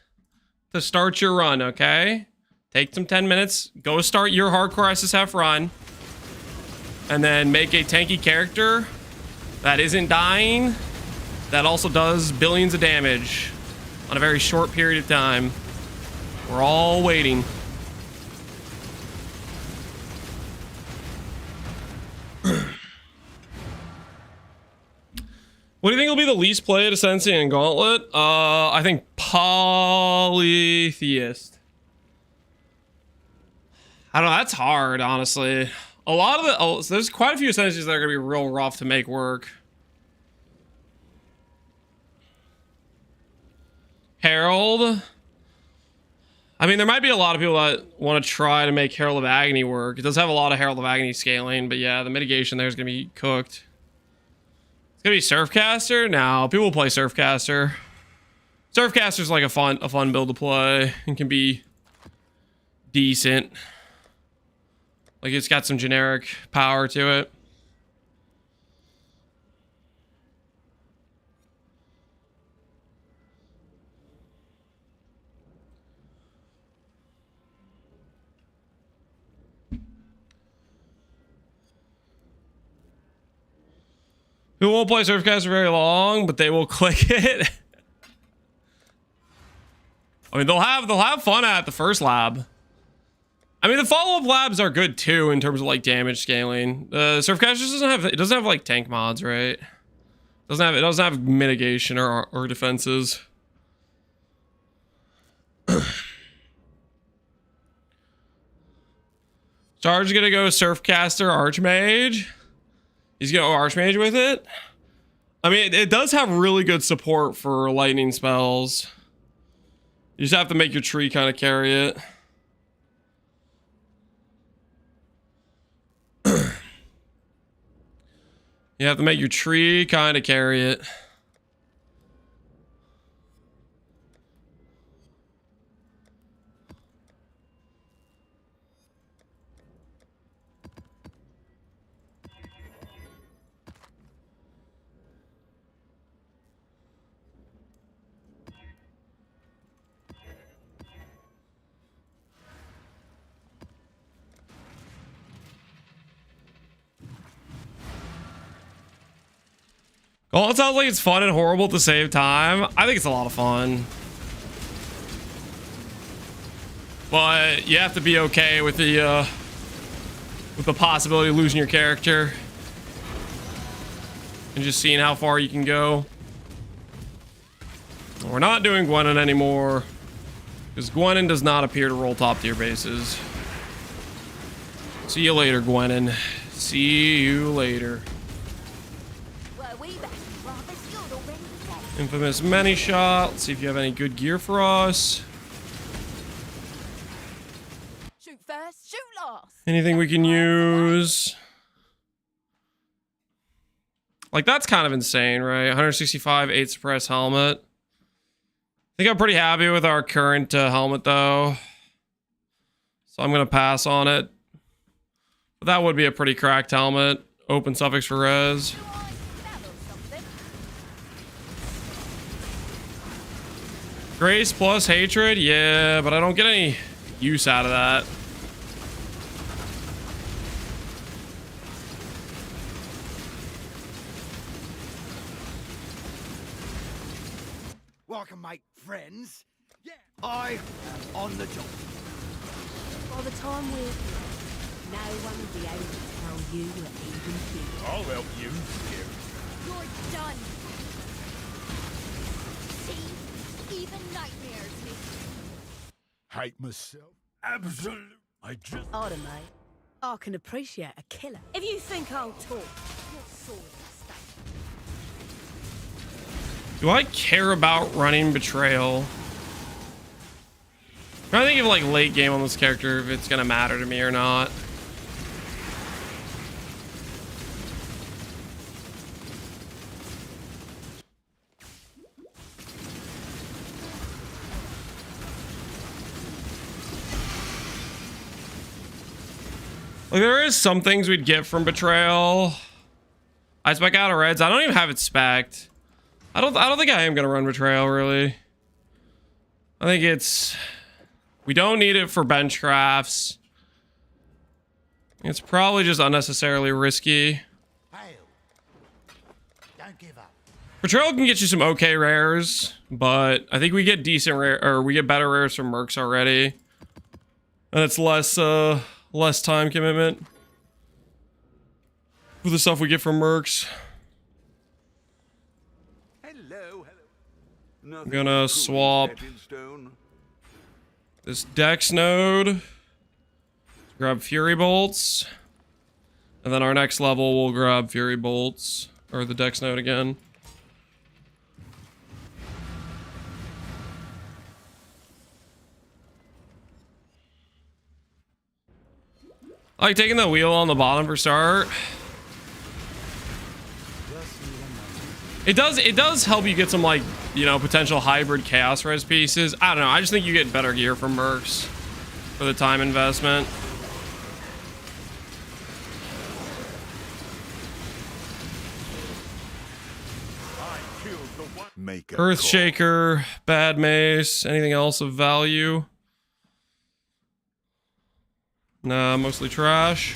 to start your run, okay? Take some 10 minutes. Go start your hardcore SSF run. And then make a tanky character that isn't dying. That also does billions of damage on a very short period of time. We're all waiting. What do you think will be the least played Ascendancy and Gauntlet? I think Polytheist. I don't know, that's hard, honestly. A lot of the so there's quite a few ascendancies that are gonna be real rough to make work. Herald. I mean, there might be a lot of people that want to try to make Herald of Agony work. It does have a lot of Herald of Agony scaling, but yeah, the mitigation there is gonna be cooked. It's gonna be Surfcaster. No, people will play Surfcaster. Surfcaster's like a fun build to play and can be decent. Like it's got some generic power to it. People won't play Surfcaster very long, but they will click it. I mean, they'll have fun at the first lab. I mean, the follow-up labs are good too in terms of like damage scaling. Surfcaster doesn't have like tank mods, right? It doesn't have mitigation or defenses. Charge gonna go Surfcaster Archmage. He's gonna go Archmage with it. I mean, it does have really good support for lightning spells. You just have to make your tree kind of carry it. You have to make your tree kind of carry it. Well, it sounds like it's fun and horrible at the same time. I think it's a lot of fun. But you have to be okay with the possibility of losing your character. And just seeing how far you can go. We're not doing Gwenin anymore. Because Gwenin does not appear to roll top tier bases. See you later, Gwenin. See you later. Infamous many shot. Let's see if you have any good gear for us. Shoot first, shoot last. Anything we can use? Like, that's kind of insane, right? 165, 8 suppress helmet. I think I'm pretty happy with our current helmet, though. So I'm going to pass on it. But that would be a pretty cracked helmet. Open suffix for res. Grace plus hatred? Yeah, but I don't get any use out of that. Welcome, mate, friends. Yeah, I am on the job. By the time we're here, no one will be able to tell you you're even here. I'll help you, Scary. You're done. See? Even nightmares me. Hate myself. Absolute. I just. Harder, mate. I can appreciate a killer. If you think I'll talk, your sword will stay. Do I care about running Betrayal? I'm trying to think of like late game on this character if it's gonna matter to me or not. Like, there is some things we'd get from Betrayal. I spec out of reds. I don't even have it spec'd. I don't think I am gonna run Betrayal, really. I think it's... We don't need it for bench crafts. It's probably just unnecessarily risky. Hail. Don't give up. Betrayal can get you some okay rares, but I think we get decent rare, or we get better rares from Mercs already. And it's less time commitment for the stuff we get from Mercs. Hello, hello. I'm gonna swap this Dex node. Grab Fury Bolts. And then our next level, we'll grab Fury Bolts, or the Dex Note again. I like taking the wheel on the bottom for start. It does help you get some, like, you know, potential hybrid chaos res pieces. I don't know, I just think you get better gear from Mercs for the time investment. Earthshaker, bad mace, anything else of value? Nah, mostly trash.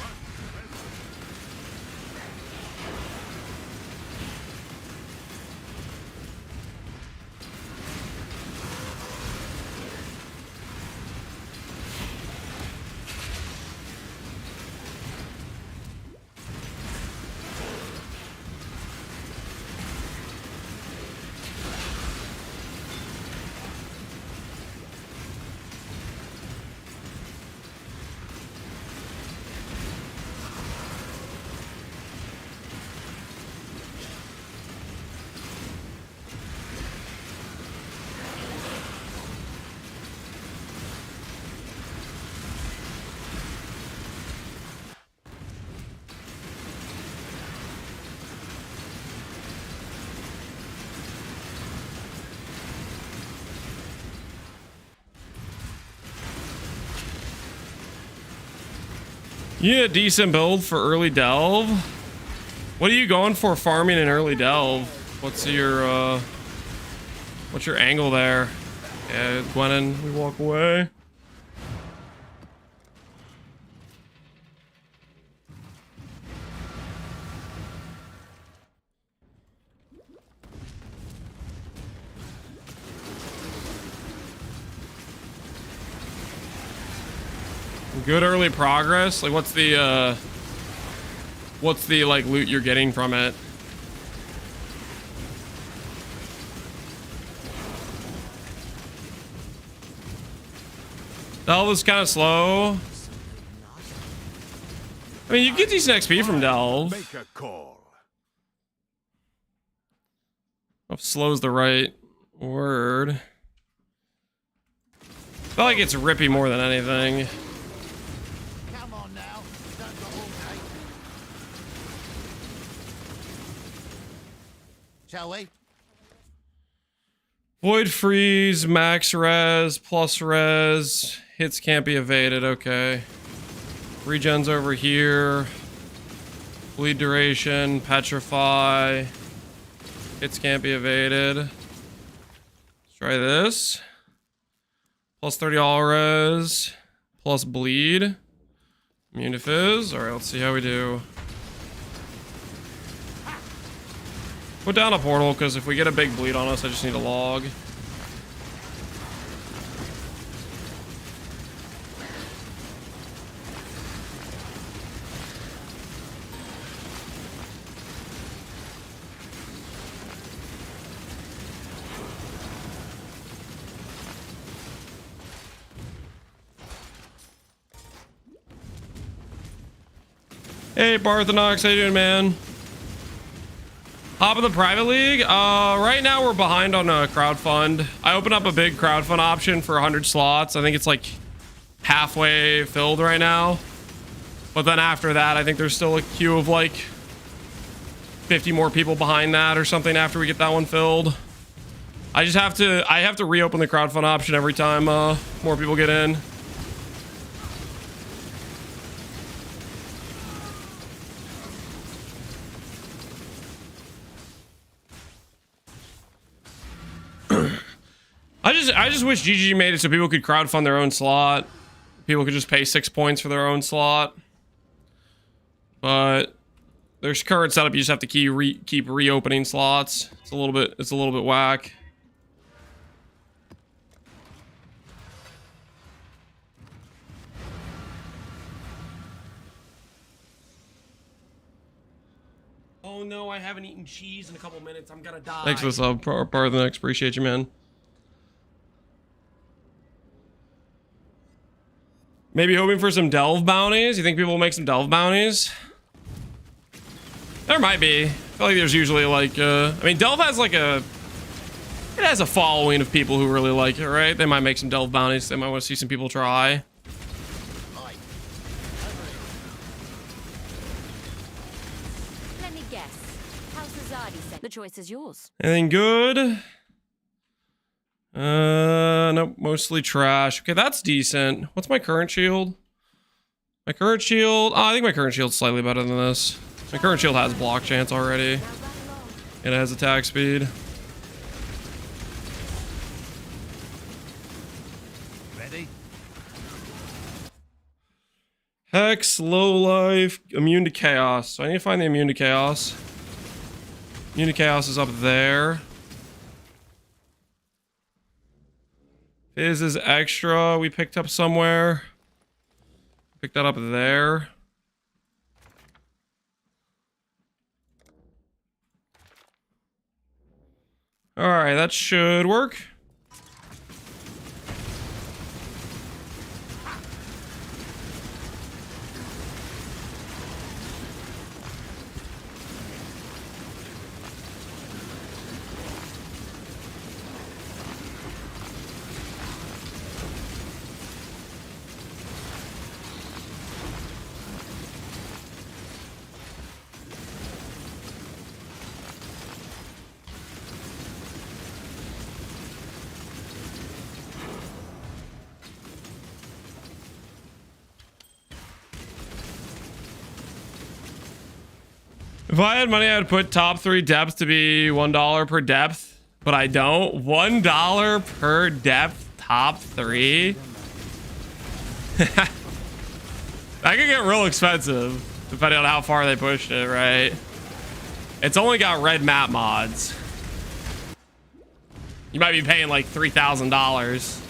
Yeah, decent build for early delve. What are you going for farming in early delve? What's your angle there? Yeah, Gwennon, we walk away. Good early progress. Like, what's the like loot you're getting from it? Delve is kind of slow. I mean, you get decent XP from Delve. Make a call. If slow's the right word. I feel like it's rippy more than anything. Come on now. Don't go all day. Shall we? Void freeze, max res, plus res. Hits can't be evaded. Okay. Regen's over here. Bleed duration, petrify. Hits can't be evaded. Let's try this. Plus 30 all res. Plus bleed. Immune to fizz. Alright, let's see how we do. Put down a portal, because if we get a big bleed on us, I just need a log. Hey, Parthenox, how you doing, man? Hop in the private league? Right now we're behind on a crowdfund. I opened up a big crowdfund option for 100 slots. I think it's like halfway filled right now. But then after that, I think there's still a queue of like 50 more people behind that or something after we get that one filled. I have to reopen the crowdfund option every time more people get in. I just wish GG made it so people could crowdfund their own slot. People could just pay 6 points for their own slot. But there's current setup, you just have to keep reopening slots. It's a little bit whack. Oh no, I haven't eaten cheese in a couple minutes. I'm gonna die. Thanks for the sub, Parthenox. Appreciate you, man. Maybe hoping for some delve bounties. You think people will make some delve bounties? There might be. I feel like there's usually like, I mean, Delve has like it has a following of people who really like it, right? They might make some Delve bounties. They might want to see some people try. Let me guess. How's Azadi set? The choice is yours. Anything good? Nope, mostly trash. Okay, that's decent. What's my current shield? My current shield, I think my current shield's slightly better than this. My current shield has block chance already. It has attack speed. Ready? Hex, low life, immune to chaos. So I need to find the immune to chaos. Immune to chaos is up there. Fizz is extra. We picked up somewhere. Pick that up there. All right, that should work. If I had money, I would put top 3 depth to be $1 per depth, but I don't. $1 per depth, top 3. That could get real expensive, depending on how far they pushed it, right? It's only got red map mods. You might be paying like $3,000.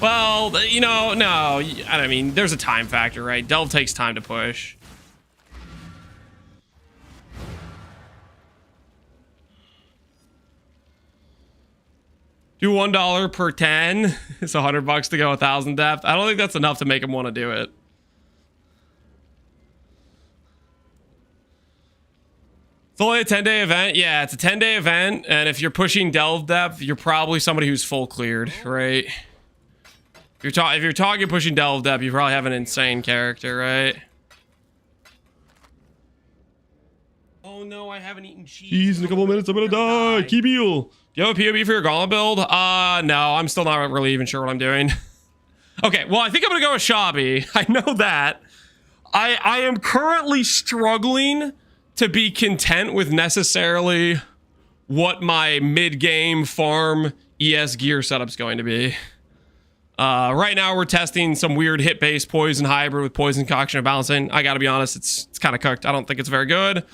Well, you know, no, I mean, there's a time factor, right? Delve takes time to push. Do $1 per 10. It's $100 to go 1,000 depth. I don't think that's enough to make him want to do it. It's only a 10-day event. Yeah, it's a 10-day event. And if you're pushing Delve depth, you're probably somebody who's full cleared, right? If you're talking pushing Delve depth, you probably have an insane character, right? Oh no, I haven't eaten cheese. In a couple of minutes, I'm gonna die. Keep heal. Do you have a POB for your Gauntlet build? No, I'm still not really even sure what I'm doing. Okay, well, I think I'm gonna go with Shabby. I know that. I am currently struggling to be content with necessarily what my mid-game farm ES gear setup's going to be. Right now we're testing some weird hit-based poison hybrid with poison concoction and balancing. I gotta be honest, it's kind of cooked. I don't think it's very good.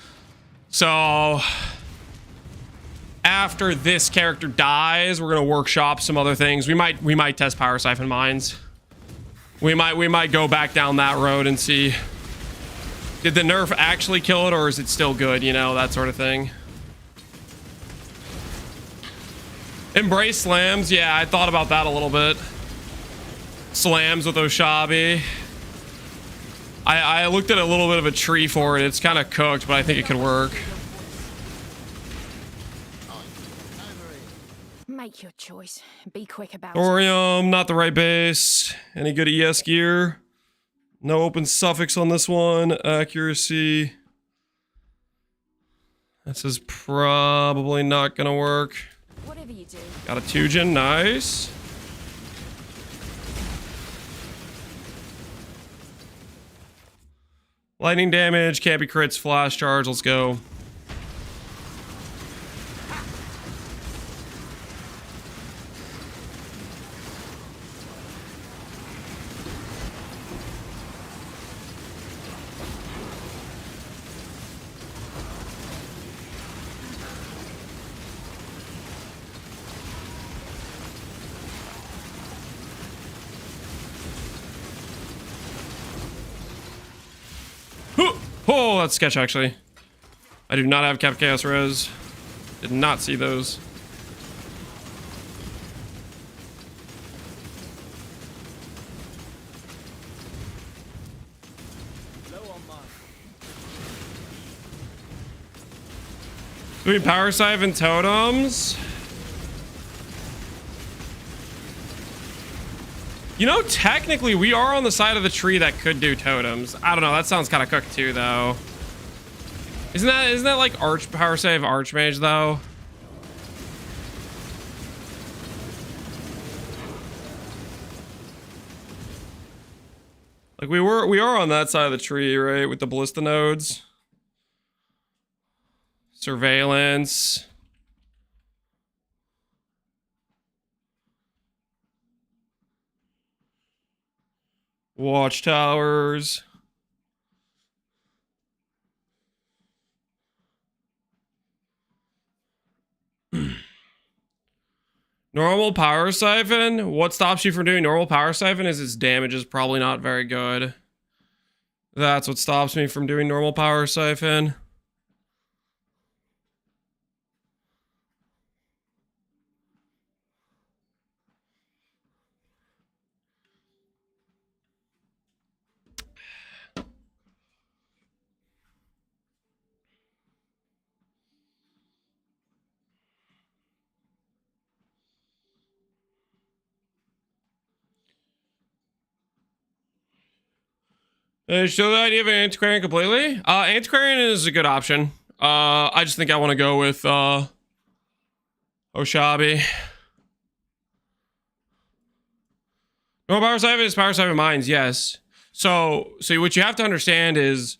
So after this character dies, we're gonna workshop some other things. We might test power siphon mines. We might go back down that road and see, did the nerf actually kill it, or is it still good? You know, that sort of thing. Embrace slams. Yeah, I thought about that a little bit. Slams with Oshabi. I looked at a little bit of a tree for it. It's kind of cooked, but I think it could work. Make your choice. Be quick about Thorium, not the right base. Any good ES gear? No open suffix on this one. Accuracy. This is probably not gonna work. Whatever you do. Got a 2-gen, nice. Lightning damage, can't be crits, flash charge, let's go. Oh, that's sketch, actually. I do not have Cap Chaos Res. Did not see those. Low on mine. Between Power Siphon totems. You know, technically, we are on the side of the tree that could do totems. I don't know. That sounds kind of cooked too, though. Isn't that like Power Save Archmage though? Like we are on that side of the tree, right? With the ballista nodes. Surveillance. Watchtowers. Normal Power Siphon? What stops you from doing normal Power Siphon is its damage is probably not very good. That's what stops me from doing normal Power Siphon. Show the idea of an Antiquarian completely? Antiquarian is a good option. I just think I want to go with Oshabi. No Power Siphon is Power Siphon Mines, yes. So what you have to understand is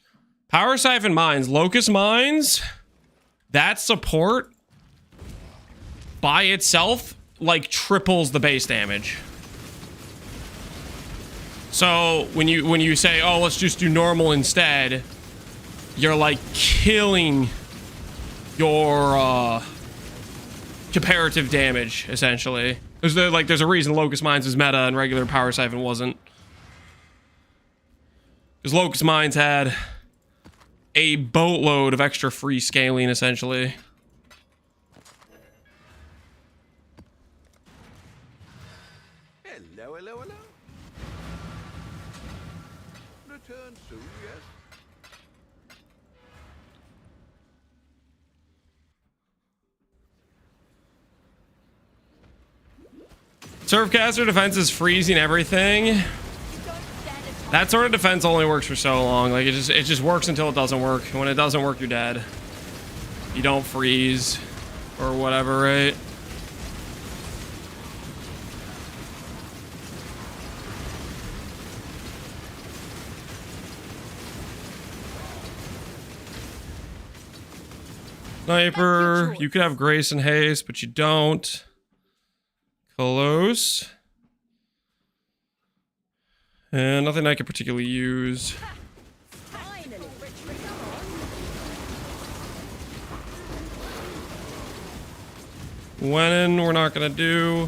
Power Siphon Mines, Locust Mines, that support by itself like triples the base damage. So when you say, oh, let's just do normal instead, you're like killing your comparative damage essentially. There's a reason Locust Mines is meta and regular Power Siphon wasn't. Because Locust Mines had a boatload of extra free scaling essentially. Hello, hello, hello. Return soon, yes? Surfcaster defense is freezing everything. That sort of defense only works for so long. Like it just works until it doesn't work. When it doesn't work, you're dead. You don't freeze or whatever, right? Sniper, you could have Grace and Haste, but you don't. Close. And nothing I could particularly use. Wenin, we're not gonna do.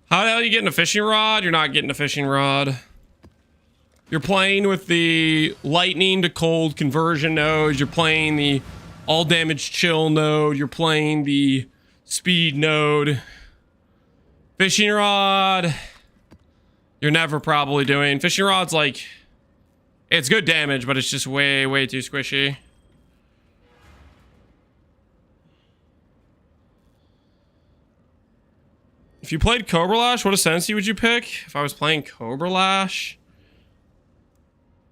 How the hell are you getting a fishing rod? You're not getting a fishing rod. You're playing with the lightning to cold conversion node. You're playing the all damage chill node. You're playing the speed node. Fishing rod. You're never probably doing. Fishing rod's like, it's good damage, but it's just way, way too squishy. If you played Cobra Lash, what Ascendancy would you pick? If I was playing Cobra Lash?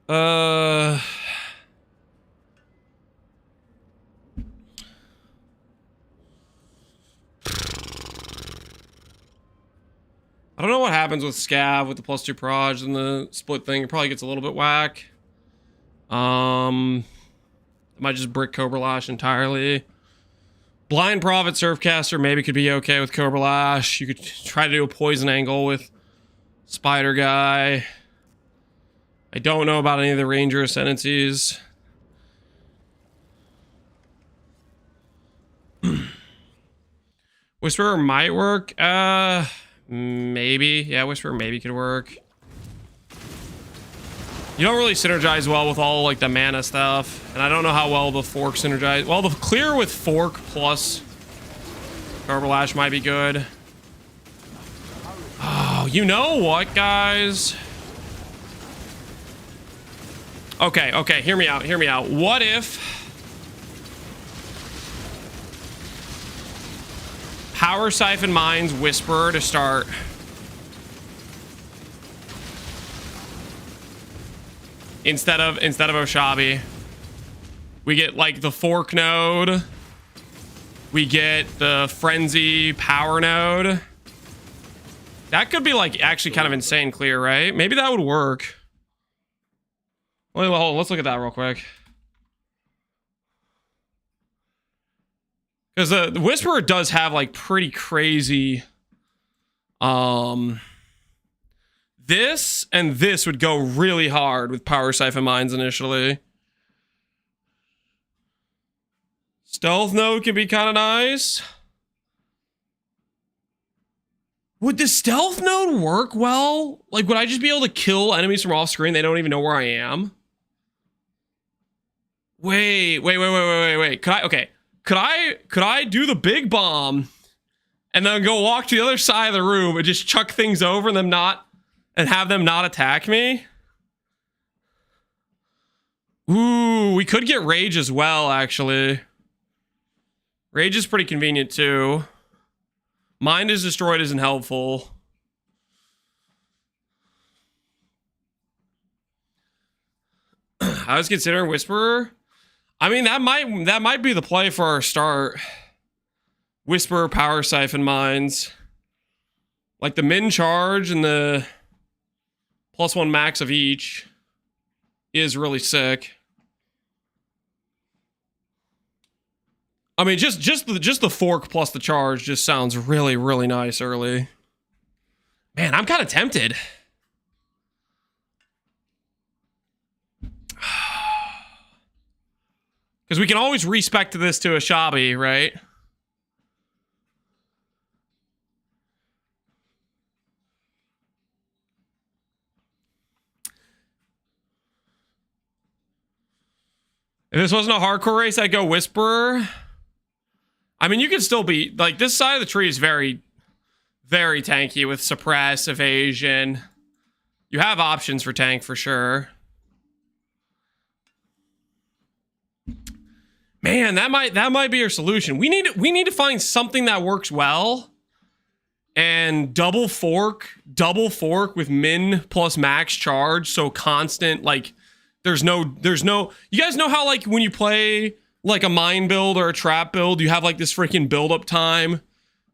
I don't know what happens with Scav with the +2 proj and the split thing. It probably gets a little bit whack. I might just brick Cobra Lash entirely. Blind Prophet Surfcaster maybe could be okay with Cobra Lash. You could try to do a poison angle with Spider Guy. I don't know about any of the Ranger Ascendancies. Whisperer might work. maybe. Yeah, Whisper maybe could work. You don't really synergize well with all like the mana stuff, and I don't know how well the fork synergize. Well, the clear with fork plus Carbolash might be good. Oh, you know what, guys? Okay, okay, hear me out, hear me out. What if Power Siphon Mines Whisperer to start? Instead of Oshabi. We get like the fork node. We get the frenzy power node. That could be like actually kind of insane clear, right? Maybe that would work. Wait, hold on, let's look at that real quick. Because the Whisperer does have like pretty crazy this and this would go really hard with Power Siphon Mines initially. Stealth node can be kind of nice. Would the stealth node work well? Like, would I just be able to kill enemies from off screen? They don't even know where I am. Wait. Could I do the big bomb and then go walk to the other side of the room and just chuck things over and have them not attack me? Ooh, we could get Rage as well, actually. Rage is pretty convenient, too. Mind is Destroyed isn't helpful. I was considering Whisperer. I mean, that might be the play for our start. Whisperer, Power Siphon Mines. Like the min charge and the +1 max of each is really sick. I mean, just the fork plus the charge just sounds really, really nice early. Man, I'm kind of tempted. Because we can always respec this to Oshabi, right? If this wasn't a hardcore race, I'd go Whisperer. I mean, you can still be, like, this side of the tree is very, very tanky with suppress, evasion. You have options for tank for sure. Man, that might be your solution. We need to find something that works well. And double fork with min plus max charge, so constant, like there's no you guys know how like when you play like a mine build or a trap build, you have like this freaking build up time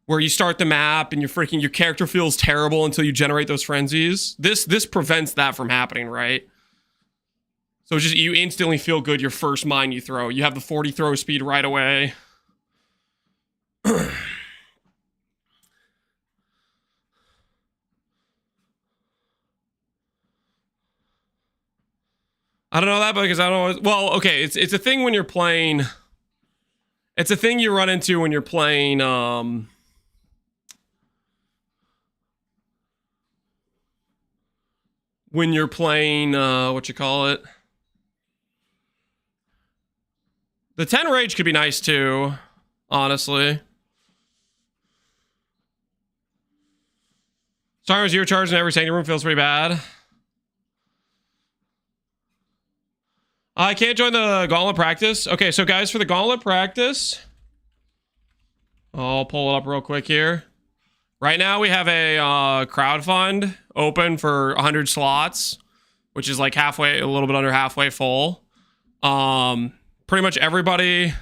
where you start the map and your character feels terrible until you generate those frenzies. This prevents that from happening, right? So it's just you instantly feel good your first mine you throw. You have the 40 throw speed right away. I don't know that because I don't. Well, okay, it's a thing when you're playing. It's a thing you run into when you're playing. When you're playing, what you call it? The 10 rage could be nice too, honestly. Sorry, zero charge in every sanctum room feels pretty bad. I can't join the Gauntlet practice. Okay, so guys, for the Gauntlet practice, I'll pull it up real quick here. Right now we have a crowdfund open for 100 slots, which is like halfway, a little bit under halfway full. Pretty much everybody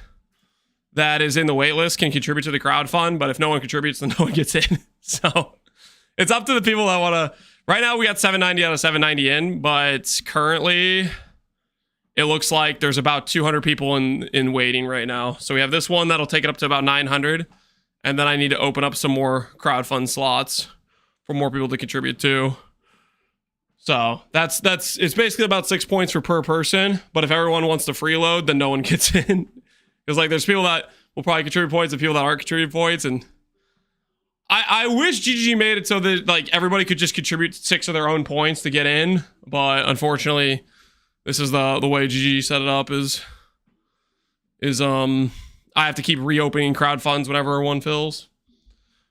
that is in the waitlist can contribute to the crowdfund, but if no one contributes, then no one gets in. So it's up to the people that want to. Right now we got 790 out of 790 in, but currently it looks like there's about 200 people in waiting right now. So we have this one that'll take it up to about 900. And then I need to open up some more crowdfund slots for more people to contribute to. So that's it's basically about 6 points for per person. But if everyone wants to freeload, then no one gets in. Because like there's people that will probably contribute points and people that aren't contributing points. And I wish GGG made it so that like everybody could just contribute 6 of their own points to get in, but unfortunately, this is the way GGG set it up is I have to keep reopening crowd funds whenever one fills.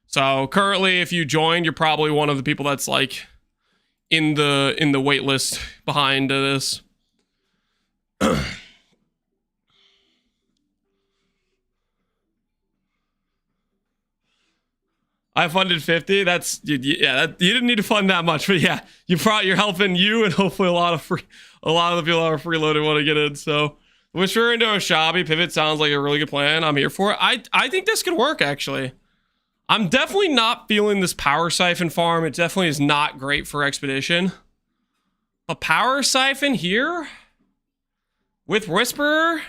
So currently, if you joined, you're probably one of the people that's like in the wait list behind this. I funded 50. That's yeah. You didn't need to fund that much, but yeah, you're helping you and hopefully a lot of the people that are freeloaded want to get in. So, wish we're into a shabby pivot sounds like a really good plan. I'm here for it. I think this could work actually. I'm definitely not feeling this power siphon farm. It definitely is not great for expedition. A power siphon here with Whisperer,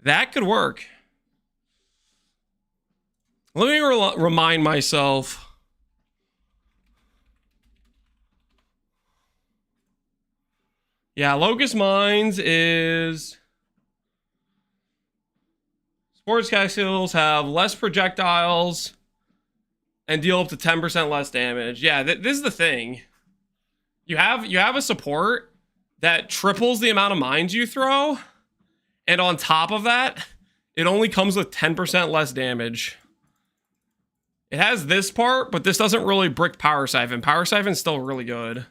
that could work. Let me remind myself. Yeah, Locust Mines is... Sports castles have less projectiles and deal up to 10% less damage. Yeah, this is the thing. You have a support that triples the amount of mines you throw, and on top of that, it only comes with 10% less damage. It has this part, but this doesn't really brick Power Siphon. Power Siphon's still really good.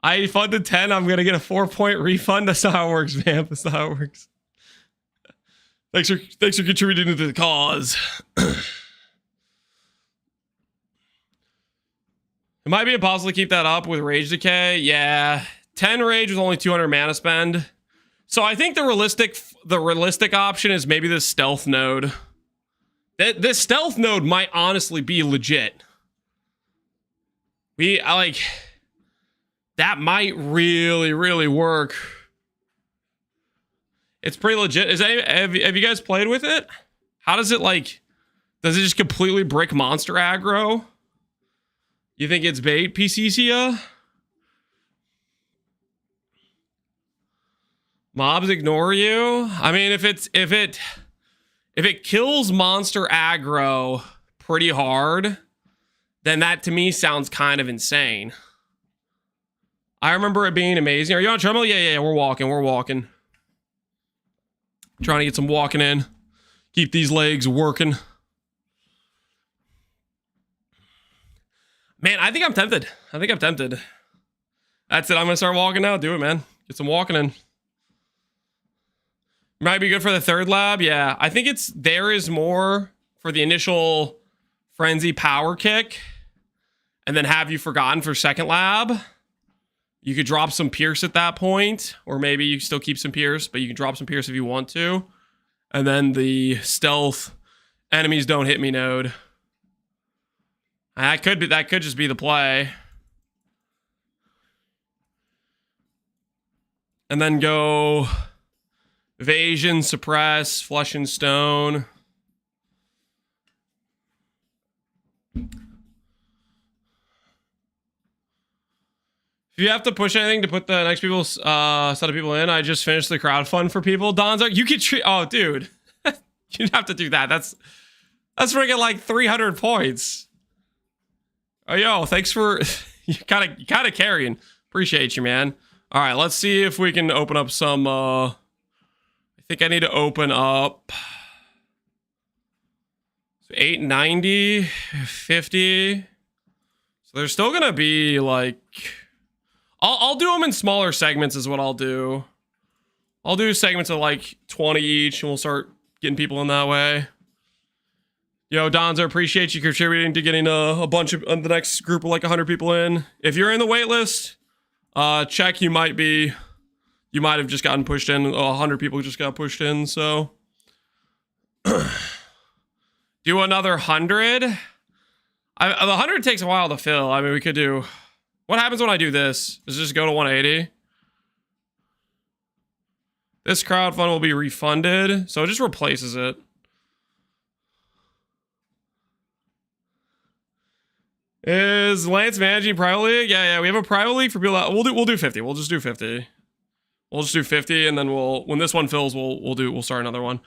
I funded 10, I'm gonna get a 4-point refund. That's not how it works, man. That's not how it works. Thanks for contributing to the cause. It might be impossible to keep that up with Rage Decay. Yeah. 10 Rage with only 200 mana spend. So I think the realistic option is maybe this stealth node. This stealth node might honestly be legit. That might really work. It's pretty legit. Have you guys played with it? How does it like? Does it just completely brick monster aggro? You think it's bait, PCCA? Mobs ignore you? I mean, if it kills monster aggro pretty hard, then that to me sounds kind of insane. I remember it being amazing. Are you on treadmill? Yeah, we're walking. Trying to get some walking in. Keep these legs working. Man, I think I'm tempted. That's it. I'm going to start walking now. Do it, man. Get some walking in. Might be good for the third lab. Yeah, I think there is more for the initial frenzy power kick. And then have you forgotten for second lab. You could drop some Pierce at that point. Or maybe you still keep some Pierce, but you can drop some Pierce if you want to. And then the stealth enemies don't hit me node. That could just be the play. And then go evasion, suppress, flush and stone. If you have to push anything to put the next people's set of people in, I just finished the crowdfund for people. Don's like, you could treat. Oh, dude, you'd have to do that. That's freaking like 300 points. Oh, yo, thanks for you kind of carrying. Appreciate you, man. All right, let's see if we can open up some. I think I need to open up 890, 50. So there's still gonna be like. I'll do them in smaller segments is what I'll do. I'll do segments of like 20 each and we'll start getting people in that way. Yo, Donza, appreciate you contributing to getting a bunch of the next group of like 100 people in. If you're in the wait list, check you might have just gotten pushed in. 100 people just got pushed in, so. Do another 100. The 100 takes a while to fill. I mean, we could do. What happens when I do this? Does it just go to 180? This crowdfund will be refunded, so it just replaces it. Is Lance managing private league? Yeah, we have a private league for people that we'll do 50. We'll just do 50. We'll just do 50, and then when this one fills, we'll start another one.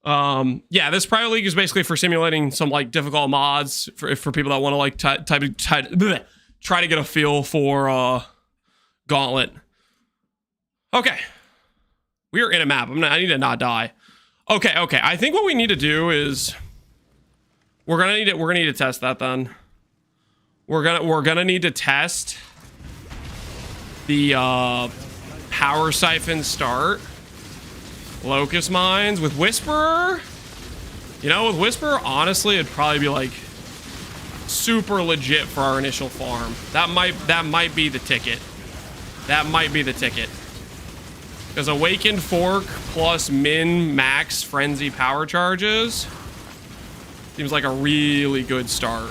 Yeah, this private league is basically for simulating some like difficult mods for people that want to like try to get a feel for Gauntlet. Okay, we are in a map. I need to not die. Okay. I think what we need to do is we're gonna need to test that then. We're gonna need to test the power siphon start. Locust mines with Whisperer. You know, with Whisperer, honestly, it'd probably be like super legit for our initial farm. That might be the ticket. That might be the ticket. Because Awakened Fork plus min max frenzy power charges seems like a really good start.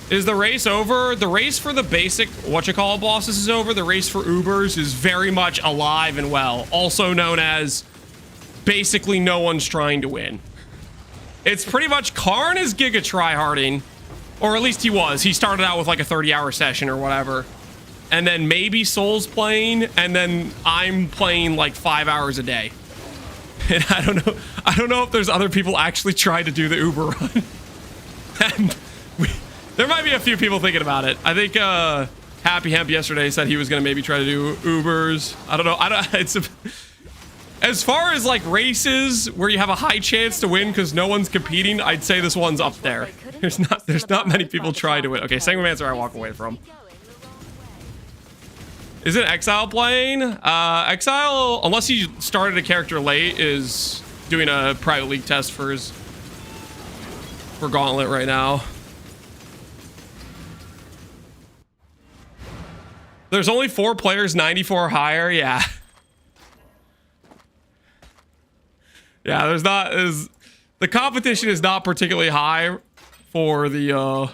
Is the race over? The race for the basic whatchamacallit bosses is over. The race for Ubers is very much alive and well. Also known as basically no one's trying to win. It's pretty much Karn is giga tryharding, or at least he was. He started out with like a 30-hour session or whatever. And then maybe Soul's playing, and then I'm playing like 5 hours a day. And I don't know if there's other people actually trying to do the Uber run. And there might be a few people thinking about it. I think Happy Hemp yesterday said he was gonna maybe try to do Ubers. I don't know. It's as far as like races where you have a high chance to win because no one's competing, I'd say this one's up there. There's not many people trying to win. Okay, Sanguimancer I walk away from. Is it Exile playing? Exile, unless he started a character late, is doing a private league test for Gauntlet right now. There's only 4 players, 94 or higher. Yeah. Yeah, the competition is not particularly high for the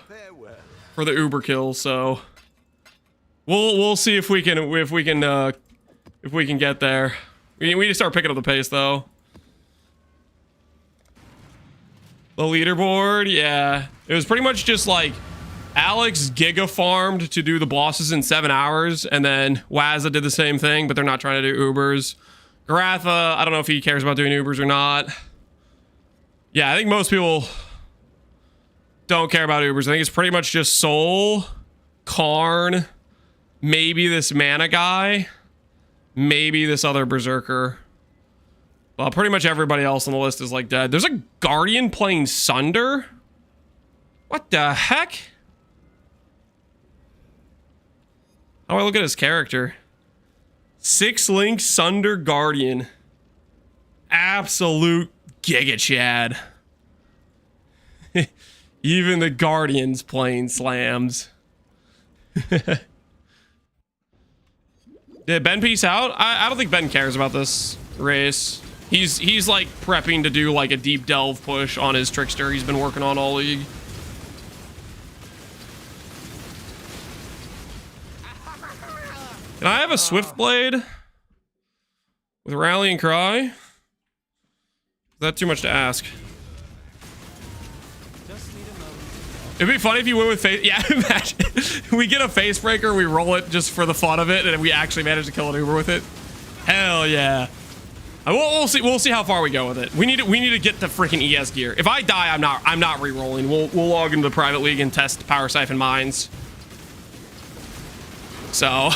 Uber kills, so we'll see if we can get there. We need to start picking up the pace though. The leaderboard, yeah. It was pretty much just like Alex giga farmed to do the bosses in 7 hours, and then Wazza did the same thing, but they're not trying to do Ubers. Garatha, I don't know if he cares about doing Ubers or not. Yeah, I think most people don't care about Ubers. I think it's pretty much just Soul, Karn, maybe this mana guy, maybe this other Berserker. Well, pretty much everybody else on the list is like dead. There's a Guardian playing Sunder? What the heck? How do I look at his character? 6-link Sunder Guardian. Absolute Giga Chad. Even the Guardian's playing slams. Did Ben peace out? I don't think Ben cares about this race. He's like prepping to do like a deep delve push on his Trickster he's been working on all league. Can I have a Swift Blade with Rallying Cry? Is that too much to ask? It'd be funny if you went with face. Yeah, imagine we get a face breaker, we roll it just for the fun of it, and we actually manage to kill an Uber with it. Hell yeah! We'll see how far we go with it. We need to get the freaking ES gear. If I die, I'm not re-rolling. We'll log into the private league and test power siphon mines. So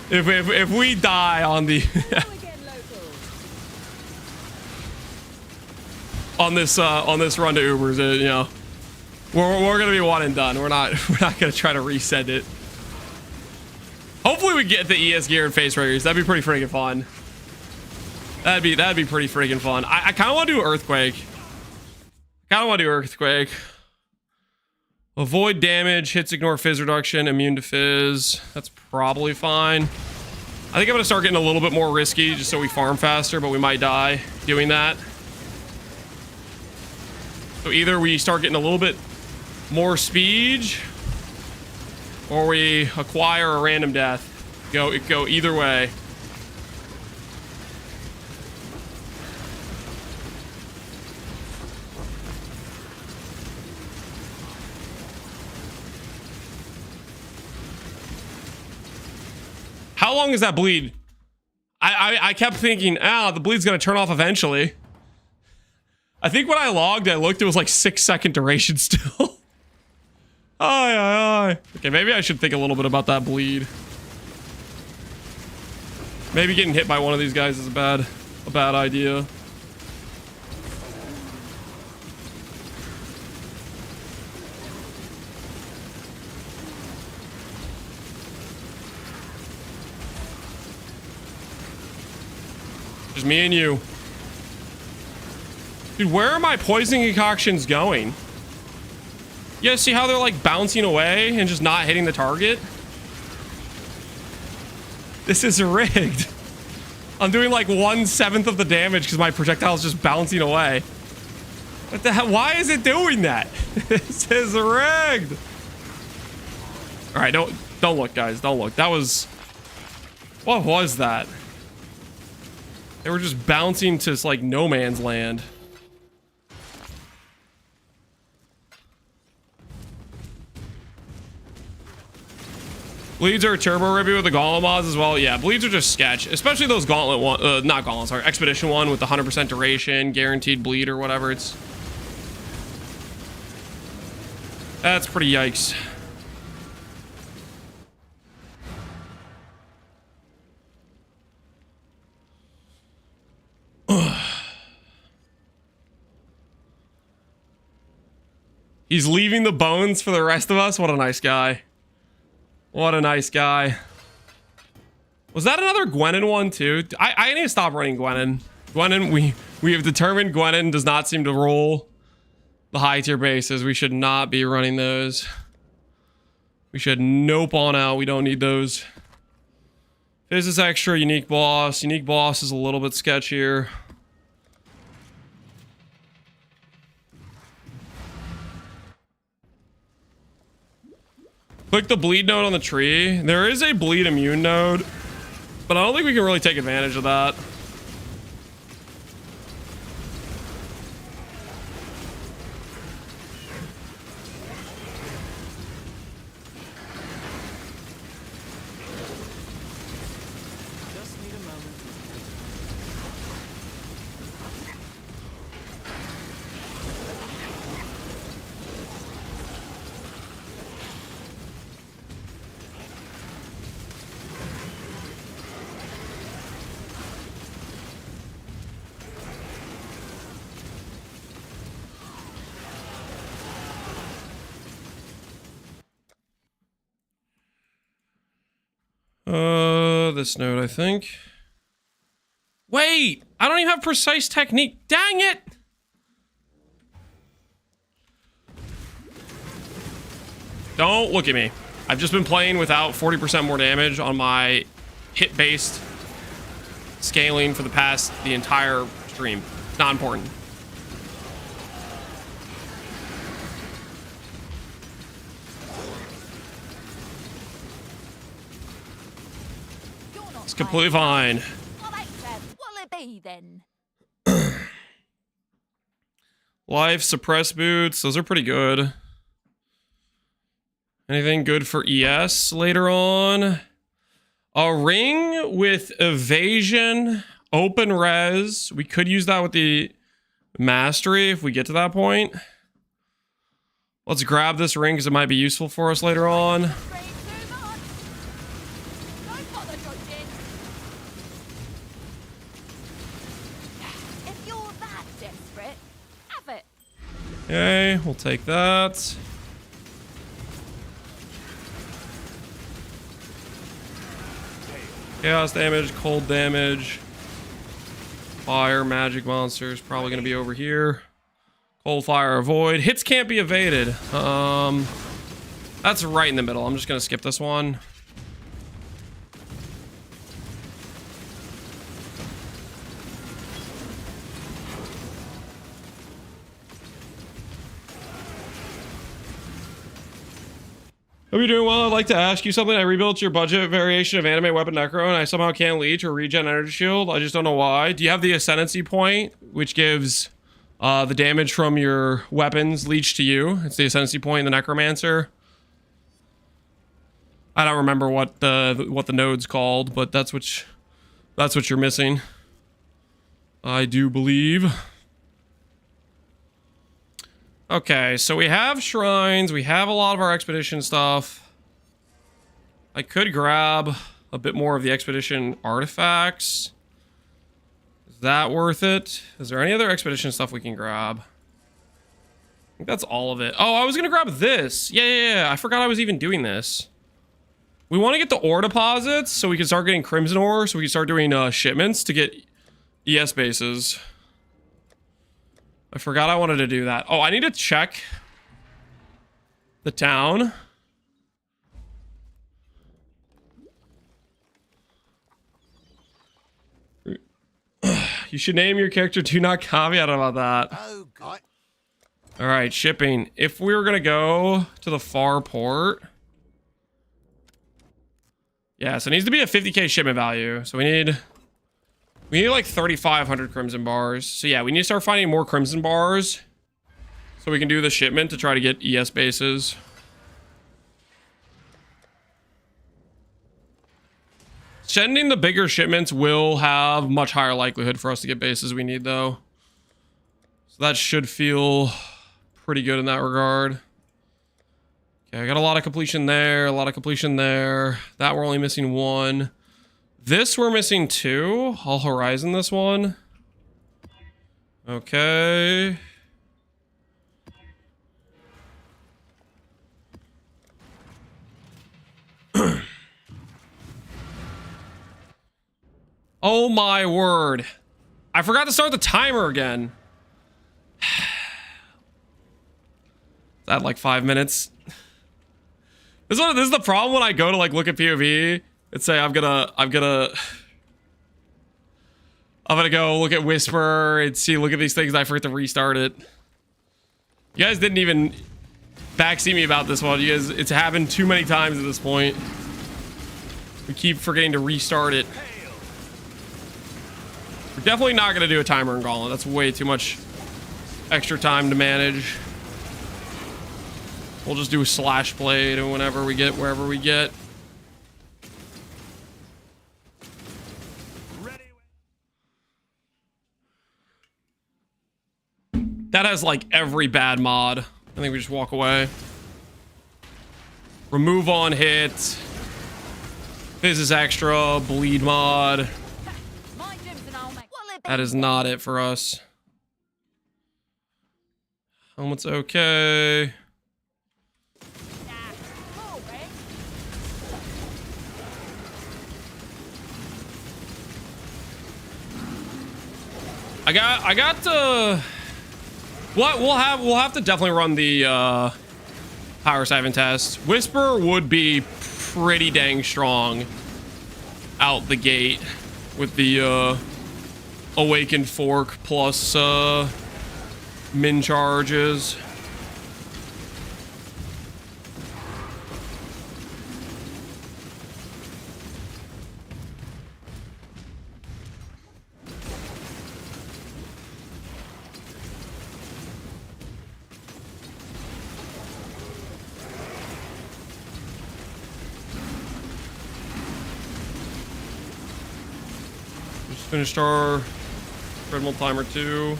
if we die on the on this run to Ubers, you know, we're gonna be one and done. We're not gonna try to reset it. Hopefully we get the ES gear and face breakers. That'd be pretty freaking fun. That'd be pretty freaking fun. I kind of want to do Earthquake. Avoid damage, hits ignore fizz reduction, immune to fizz. That's probably fine. I think I'm gonna start getting a little bit more risky just so we farm faster, but we might die doing that. So either we start getting a little bit more speed, or we acquire a random death. Go either way. long is that bleed? I kept thinking, the bleed's gonna turn off eventually. I think when I logged, I looked, it was like 6-second duration still. Okay, maybe I should think a little bit about that bleed. Maybe getting hit by one of these guys is a bad idea. Just me and you. Dude, where are my poison concoctions going? You guys see how they're like bouncing away and just not hitting the target? This is rigged. I'm doing like 1/7 of the damage because my projectile is just bouncing away. What the hell? Why is it doing that? This is rigged. All right, don't look, guys. Don't look. That was... What was that? They were just bouncing to like no man's land. Bleeds are turbo review with the Gauntlet mods as well. Yeah, bleeds are just sketch, especially those Gauntlet one, not Gauntlet, sorry, Expedition one with the 100% duration, guaranteed bleed or whatever. That's pretty yikes. He's leaving the bones for the rest of us. What a nice guy. What a nice guy. Was that another Gwenin one too? I need to stop running Gwenin. Gwenin, we have determined Gwenin does not seem to roll the high tier bases. We should not be running those. We should nope on out. We don't need those. There's this extra unique boss. Unique boss is a little bit sketchier. Click the bleed node on the tree. There is a bleed immune node, but I don't think we can really take advantage of that. Just need a moment. This node, I think. Wait, I don't even have precise technique. Dang it! Don't look at me. I've just been playing without 40% more damage on my hit-based scaling for the entire stream. It's not important. It's completely fine. What will it be then? Life, suppress boots, those are pretty good. Anything good for ES later on? A ring with evasion, open res. We could use that with the mastery if we get to that point. Let's grab this ring because it might be useful for us later on. Okay, we'll take that. Chaos damage, cold damage. Fire, magic monsters, probably gonna be over here. Cold, fire, avoid. Hits can't be evaded. That's right in the middle. I'm just gonna skip this one. Hope you're doing well. I'd like to ask you something. I rebuilt your budget variation of Animate Weapon Necro, and I somehow can't leech or regen energy shield. I just don't know why. Do you have the Ascendancy point, which gives the damage from your weapons leech to you? It's the Ascendancy point in the Necromancer. I don't remember what the node's called, but that's what you're missing. I do believe. Okay, so we have shrines. We have a lot of our expedition stuff. I could grab a bit more of the expedition artifacts. Is that worth it? Is there any other expedition stuff we can grab? I think that's all of it. Oh, I was gonna grab this. Yeah. I forgot I was even doing this. We want to get the ore deposits so we can start getting crimson ore, so we can start doing shipments to get ES bases. I forgot I wanted to do that. Oh, I need to check the town. You should name your character Do Not Caveat about that. Oh, God. All right, shipping. If we were going to go to the far port... Yeah, so it needs to be a 50k shipment value. So we need like 3,500 crimson bars. So yeah, we need to start finding more crimson bars so we can do the shipment to try to get ES bases. Sending the bigger shipments will have much higher likelihood for us to get bases we need, though. So that should feel pretty good in that regard. Okay, I got a lot of completion there, a lot of completion there. That we're only missing one. This we're missing two. I'll horizon this one. Okay. Oh my word. I forgot to start the timer again. Is that like 5 minutes? This is the problem when I go to like look at POV and say I'm gonna go look at Whisper and see, look at these things, and I forget to restart it. You guys didn't even backseat me about this one. You guys, it's happened too many times at this point. We keep forgetting to restart it. We're definitely not gonna do a timer in Gauntlet. That's way too much extra time to manage. We'll just do a slash blade and whenever we get, wherever we get. That has like every bad mod. I think we just walk away. Remove on hit. Fizz is extra. Bleed mod. That is not it for us. Helmet's okay. I got what we'll have to definitely run the power siphon test. Whisper would be pretty dang strong out the gate with the awakened fork plus min charges. Finished our treadmill timer 2.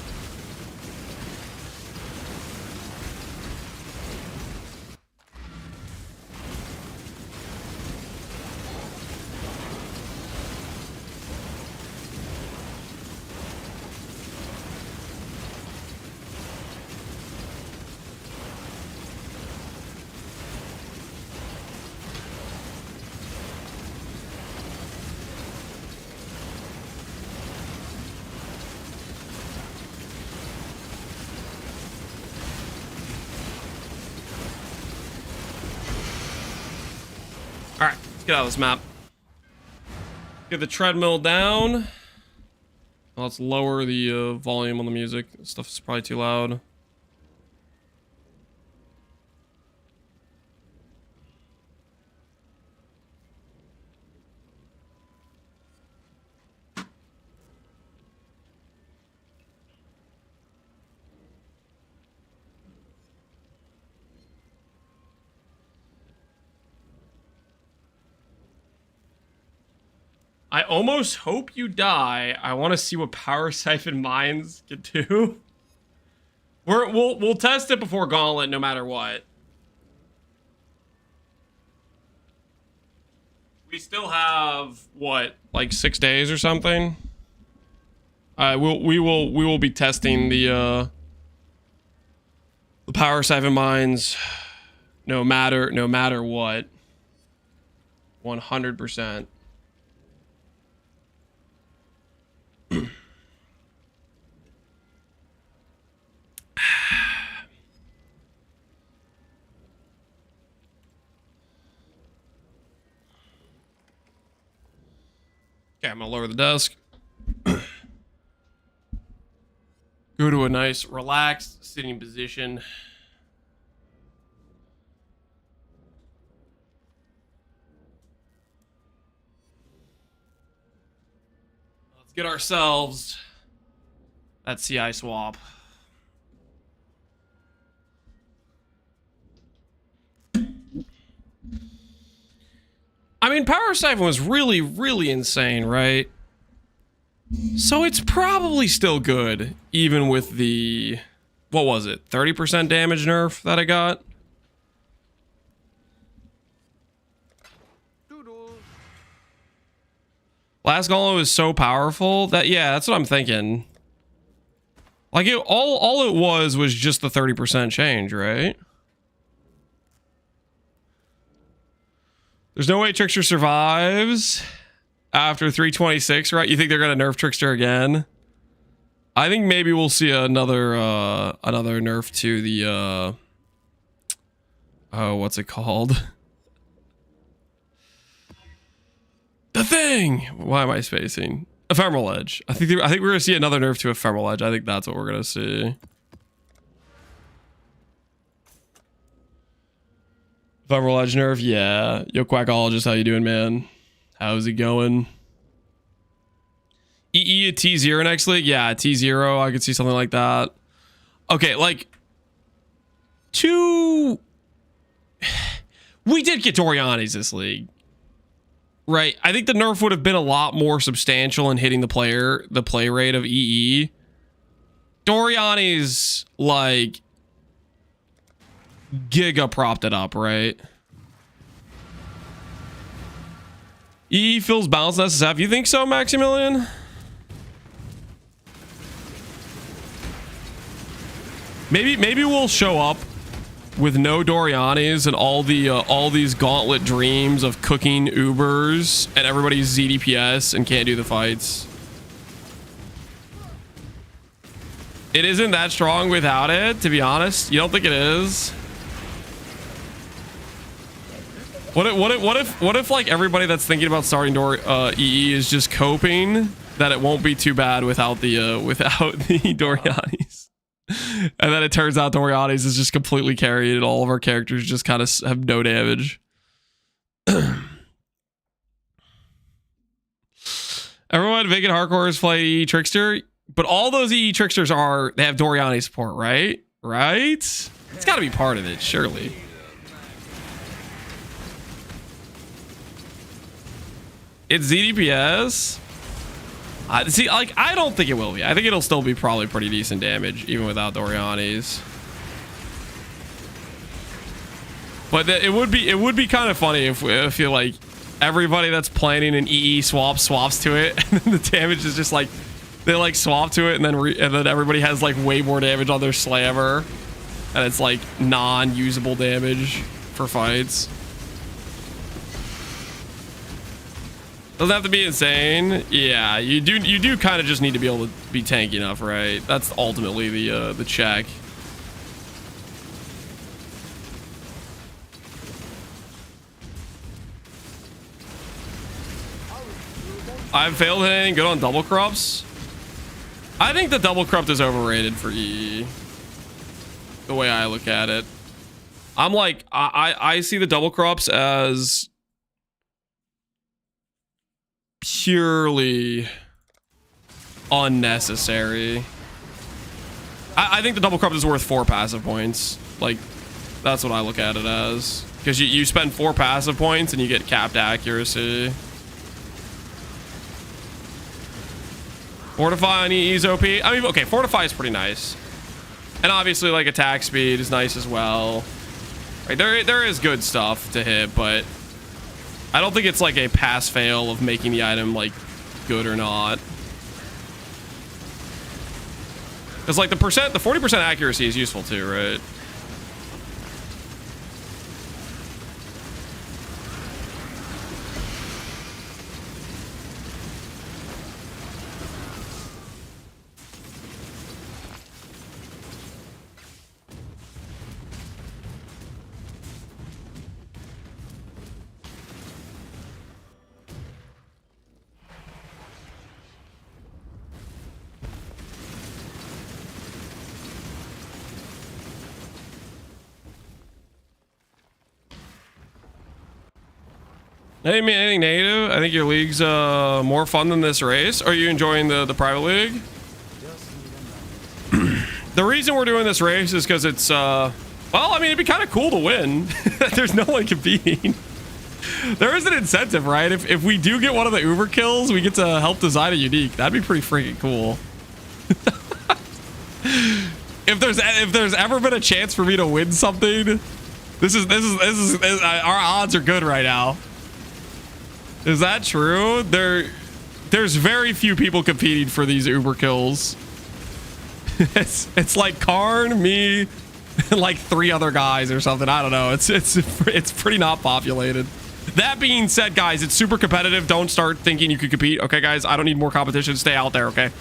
Alright, let's get out of this map. Get the treadmill down. Let's lower the volume on the music. This stuff is probably too loud. I almost hope you die. I want to see what Power Siphon Mines can do. We'll test it before Gauntlet no matter what. We still have what, like 6 days or something? We will be testing the Power Siphon Mines no matter what. 100%. Okay, I'm gonna lower the desk. Go to a nice, relaxed sitting position. Let's get ourselves that CI swap. I mean, Power Siphon was really, really insane, right? So it's probably still good, even with the, what was it, 30% damage nerf that I got? Doodles. Last Gauntlet was so powerful that, yeah, that's what I'm thinking. Like, all it was just the 30% change, right? There's no way Trickster survives after 326, right? You think they're gonna nerf Trickster again? I think maybe we'll see another nerf to the oh, what's it called? The thing. Why am I spacing? Ephemeral Edge. I think we're gonna see another nerf to Ephemeral Edge. I think that's what we're gonna see. Ephemeral Edge nerf, yeah. Yo, Quackologist, how you doing, man? How's it going? EE at T0 next league? Yeah, T0, I could see something like that. Okay, like... We did get Doriani's this league. Right, I think the nerf would have been a lot more substantial in hitting the play rate of EE. Doriani's, like... Giga propped it up, right? EE feels balanced in SSF. You think so, Maximilian? Maybe we'll show up with no Doriani's and all these Gauntlet dreams of cooking Ubers and everybody's ZDPS and can't do the fights. It isn't that strong without it, to be honest. You don't think it is? What if like everybody that's thinking about starting EE is just coping that it won't be too bad without the Doriani's, and then it turns out Doriani's is just completely carried and all of our characters just kind of have no damage. Everyone Vacant Hardcores play EE Trickster, but all those EE Tricksters they have Doriani support, right? Right? It's got to be part of it, surely. It's ZDPS. See, like, I don't think it will be. I think it'll still be probably pretty decent damage, even without Doriani's. But it would be kind of funny if I feel like everybody that's planning an EE swaps to it, and then the damage is just like they like swap to it, and then everybody has like way more damage on their slammer, and it's like non-usable damage for fights. Doesn't have to be insane. Yeah, you do kind of just need to be able to be tanky enough, right? That's ultimately the check. I've failed hitting good on double corrupts. I think the double corrupt is overrated for EE. The way I look at it. I'm like, I see the double corrupts as purely unnecessary. I think the double corrupt is worth 4 passive points. Like, that's what I look at it as. Because you spend 4 passive points and you get capped accuracy. Fortify on EE's OP. I mean, okay, Fortify is pretty nice. And obviously, like, attack speed is nice as well. Like, there is good stuff to hit, but I don't think it's like a pass-fail of making the item, like, good or not. Because, like, the 40% accuracy is useful too, right? Hey, man, anything negative? I think your league's more fun than this race. Are you enjoying the private league? The reason we're doing this race is because it's, well, I mean, it'd be kind of cool to win. There's no one competing. There is an incentive, right? If we do get one of the Uber kills, we get to help design a unique. That'd be pretty freaking cool. If there's ever been a chance for me to win something, this is our odds are good right now. Is that true? There's very few people competing for these Uber kills. It's like Karn, me, and like 3 other guys or something. I don't know. It's pretty not populated. That being said, guys, it's super competitive. Don't start thinking you could compete. Okay, guys, I don't need more competition. Stay out there, okay?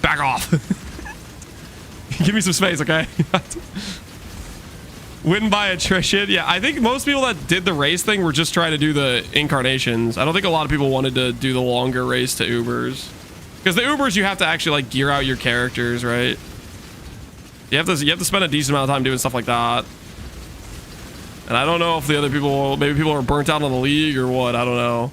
Back off. Give me some space, okay? Win by attrition. Yeah, I think most people that did the race thing were just trying to do the incarnations. I don't think a lot of people wanted to do the longer race to Ubers. Because the Ubers, you have to actually like gear out your characters, right? You have to spend a decent amount of time doing stuff like that. And I don't know if the other people, maybe people are burnt out on the league or what. I don't know.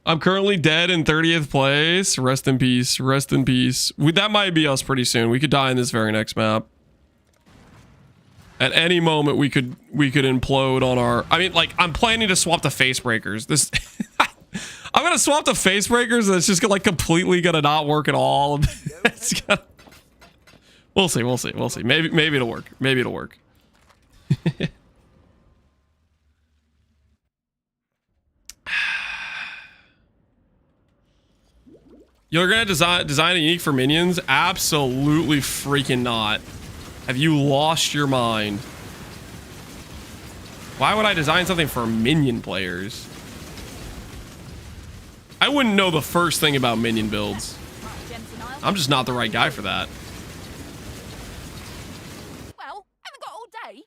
I'm currently dead in 30th place. Rest in peace. Rest in peace. That might be us pretty soon. We could die in this very next map. At any moment, we could implode on our... I mean, like, I'm planning to swap to Facebreakers. This... I'm going to swap to Facebreakers and it's just like completely going to not work at all. It's gonna... We'll see. We'll see. We'll see. Maybe it'll work. Maybe it'll work. You're gonna design a unique for minions? Absolutely freaking not. Have you lost your mind? Why would I design something for minion players? I wouldn't know the first thing about minion builds. I'm just not the right guy for that. Well, haven't got all day.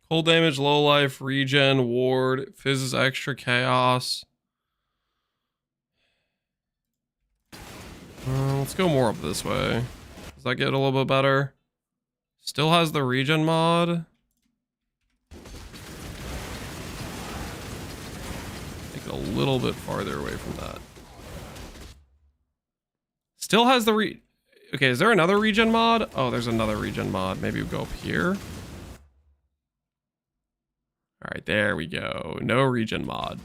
Cold damage, low life, regen, ward, fizz is extra, chaos. Let's go more up this way. Does that get a little bit better? Still has the regen mod. Take it a little bit farther away from that. Still has the okay, is there another regen mod? Oh, there's another regen mod. Maybe we go up here. All right, there we go. No regen mod.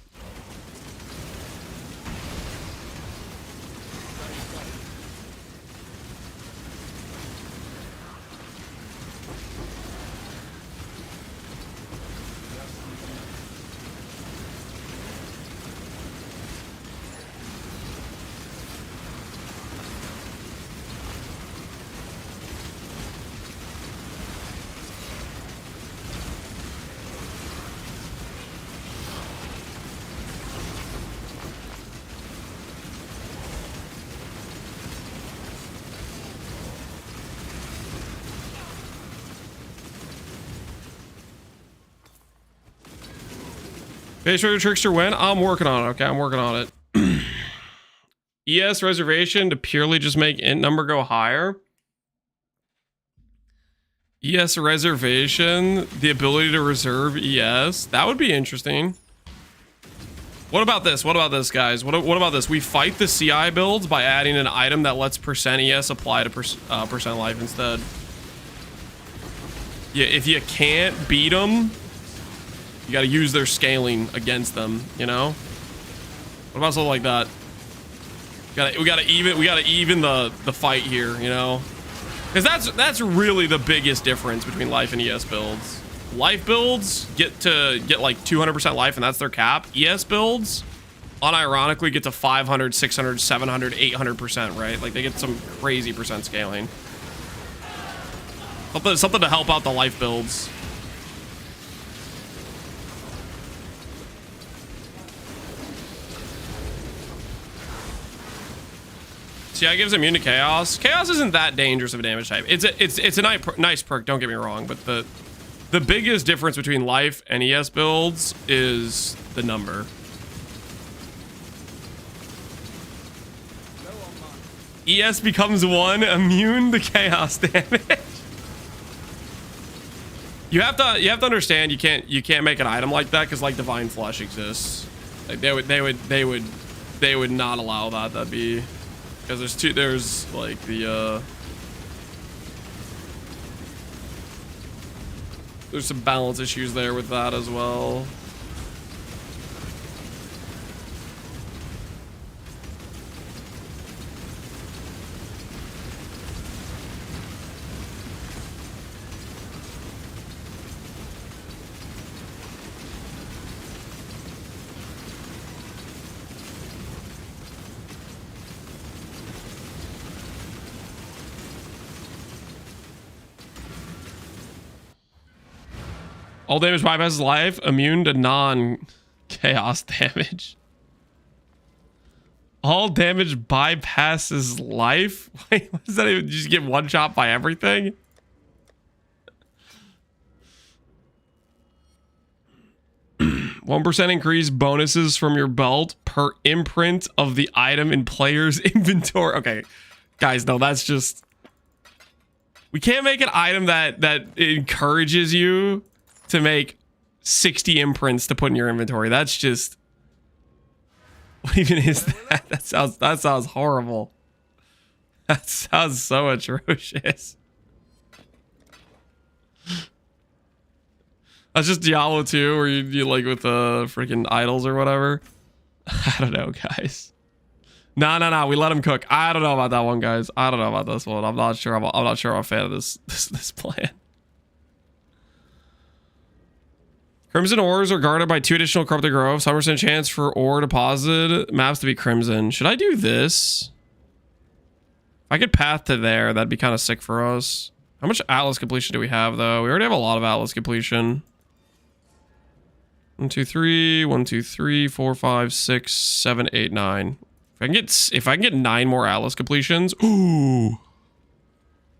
Face Raider Trickster win? I'm working on it, okay? I'm working on it. ES reservation to purely just make int number go higher. ES reservation, the ability to reserve ES. That would be interesting. What about this? What about this, guys? What about this? We fight the CI builds by adding an item that lets percent ES apply to percent life instead. Yeah, if you can't beat them, you gotta use their scaling against them, you know? What about something like that? We gotta even the fight here, you know? Because that's really the biggest difference between life and ES builds. Life builds get like 200% life and that's their cap. ES builds unironically get to 500, 600, 700, 800%, right? Like they get some crazy percent scaling. Something to help out the life builds. CI gives immune to chaos. Chaos isn't that dangerous of a damage type. It's a nice perk, don't get me wrong, but the biggest difference between life and ES builds is the number. ES becomes 1 immune to chaos damage. You have to understand you can't make an item like that because like Divine Flesh exists. Like they would not allow that. That'd be because there's like the there's some balance issues there with that as well. All damage bypasses life, immune to non-chaos damage. All damage bypasses life? Wait, what does that even? You just get one shot by everything? %1 increase bonuses from your belt per imprint of the item in player's inventory. Okay, guys, no, that's just... We can't make an item that encourages you to make 60 imprints to put in your inventory. That's just... What even is that? That sounds horrible. That sounds so atrocious. That's just Diablo 2 where you like with the freaking idols or whatever. I don't know, guys. No. We let him cook. I don't know about that one, guys. I don't know about this one. I'm not sure. I'm not sure I'm a fan of this plan. Crimson ores are guarded by 2 additional corrupted groves. 100% chance for ore deposited maps to be crimson. Should I do this? If I could path to there, that'd be kind of sick for us. How much Atlas completion do we have, though? We already have a lot of Atlas completion. 1, 2, 3, 1, 2, 3, 4, 5, 6, 7, 8, 9. If I can get 9 more Atlas completions, ooh,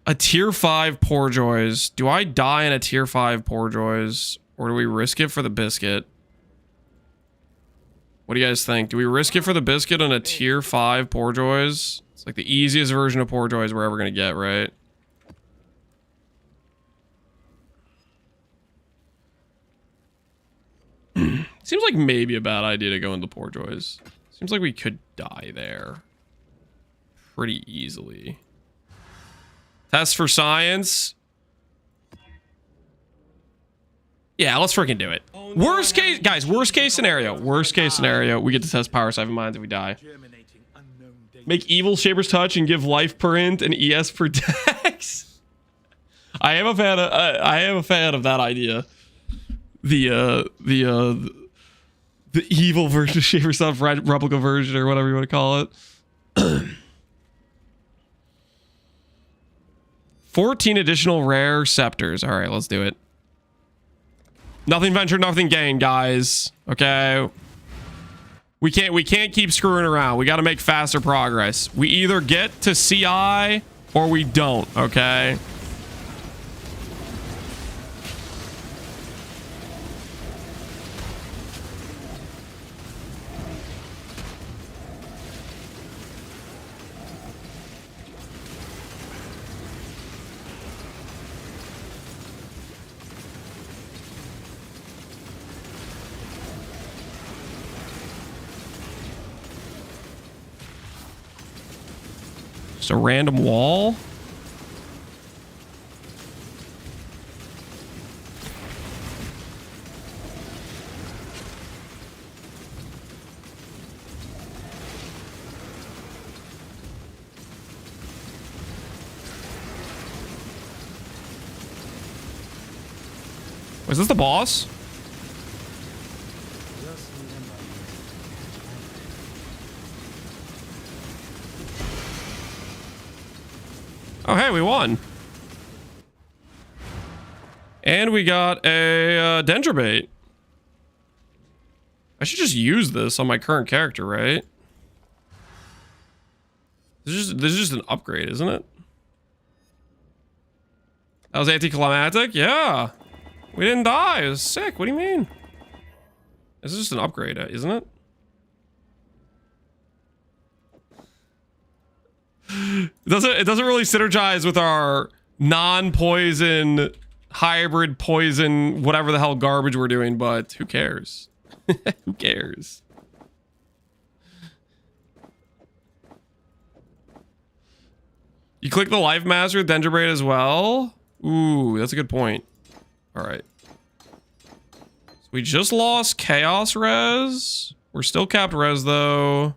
a tier 5 Poor Joys. Do I die in a tier 5 Poor Joys? Or do we risk it for the biscuit? What do you guys think? Do we risk it for the biscuit on a tier 5 Poor Joys? It's like the easiest version of Poor Joys we're ever going to get, right? Seems like maybe a bad idea to go into Poor Joys. Seems like we could die there pretty easily. Test for science. Yeah, let's freaking do it. Worst case, guys, worst case scenario. Worst case scenario, we get to test Power 7 Minds if we die. Make Evil Shaper's Touch and give life per int and ES per dex. I am a fan of that idea. The evil version of Shaper's Touch, replica version, or whatever you want to call it. 14 additional rare scepters. All right, let's do it. Nothing ventured, nothing gained, guys. Okay. We can't keep screwing around. We got to make faster progress. We either get to CI or we don't, okay? Just a random wall. Is this the boss? Oh, hey, we won. And we got a Dendrobate. I should just use this on my current character, right? This is just an upgrade, isn't it? That was anticlimactic? Yeah. We didn't die. It was sick. What do you mean? This is just an upgrade, isn't it? It doesn't really synergize with our non-poison, hybrid poison, whatever the hell garbage we're doing, but who cares? Who cares? You click the Life Master Dendrobate as well? Ooh, that's a good point. All right. So we just lost Chaos Res. We're still capped Res, though.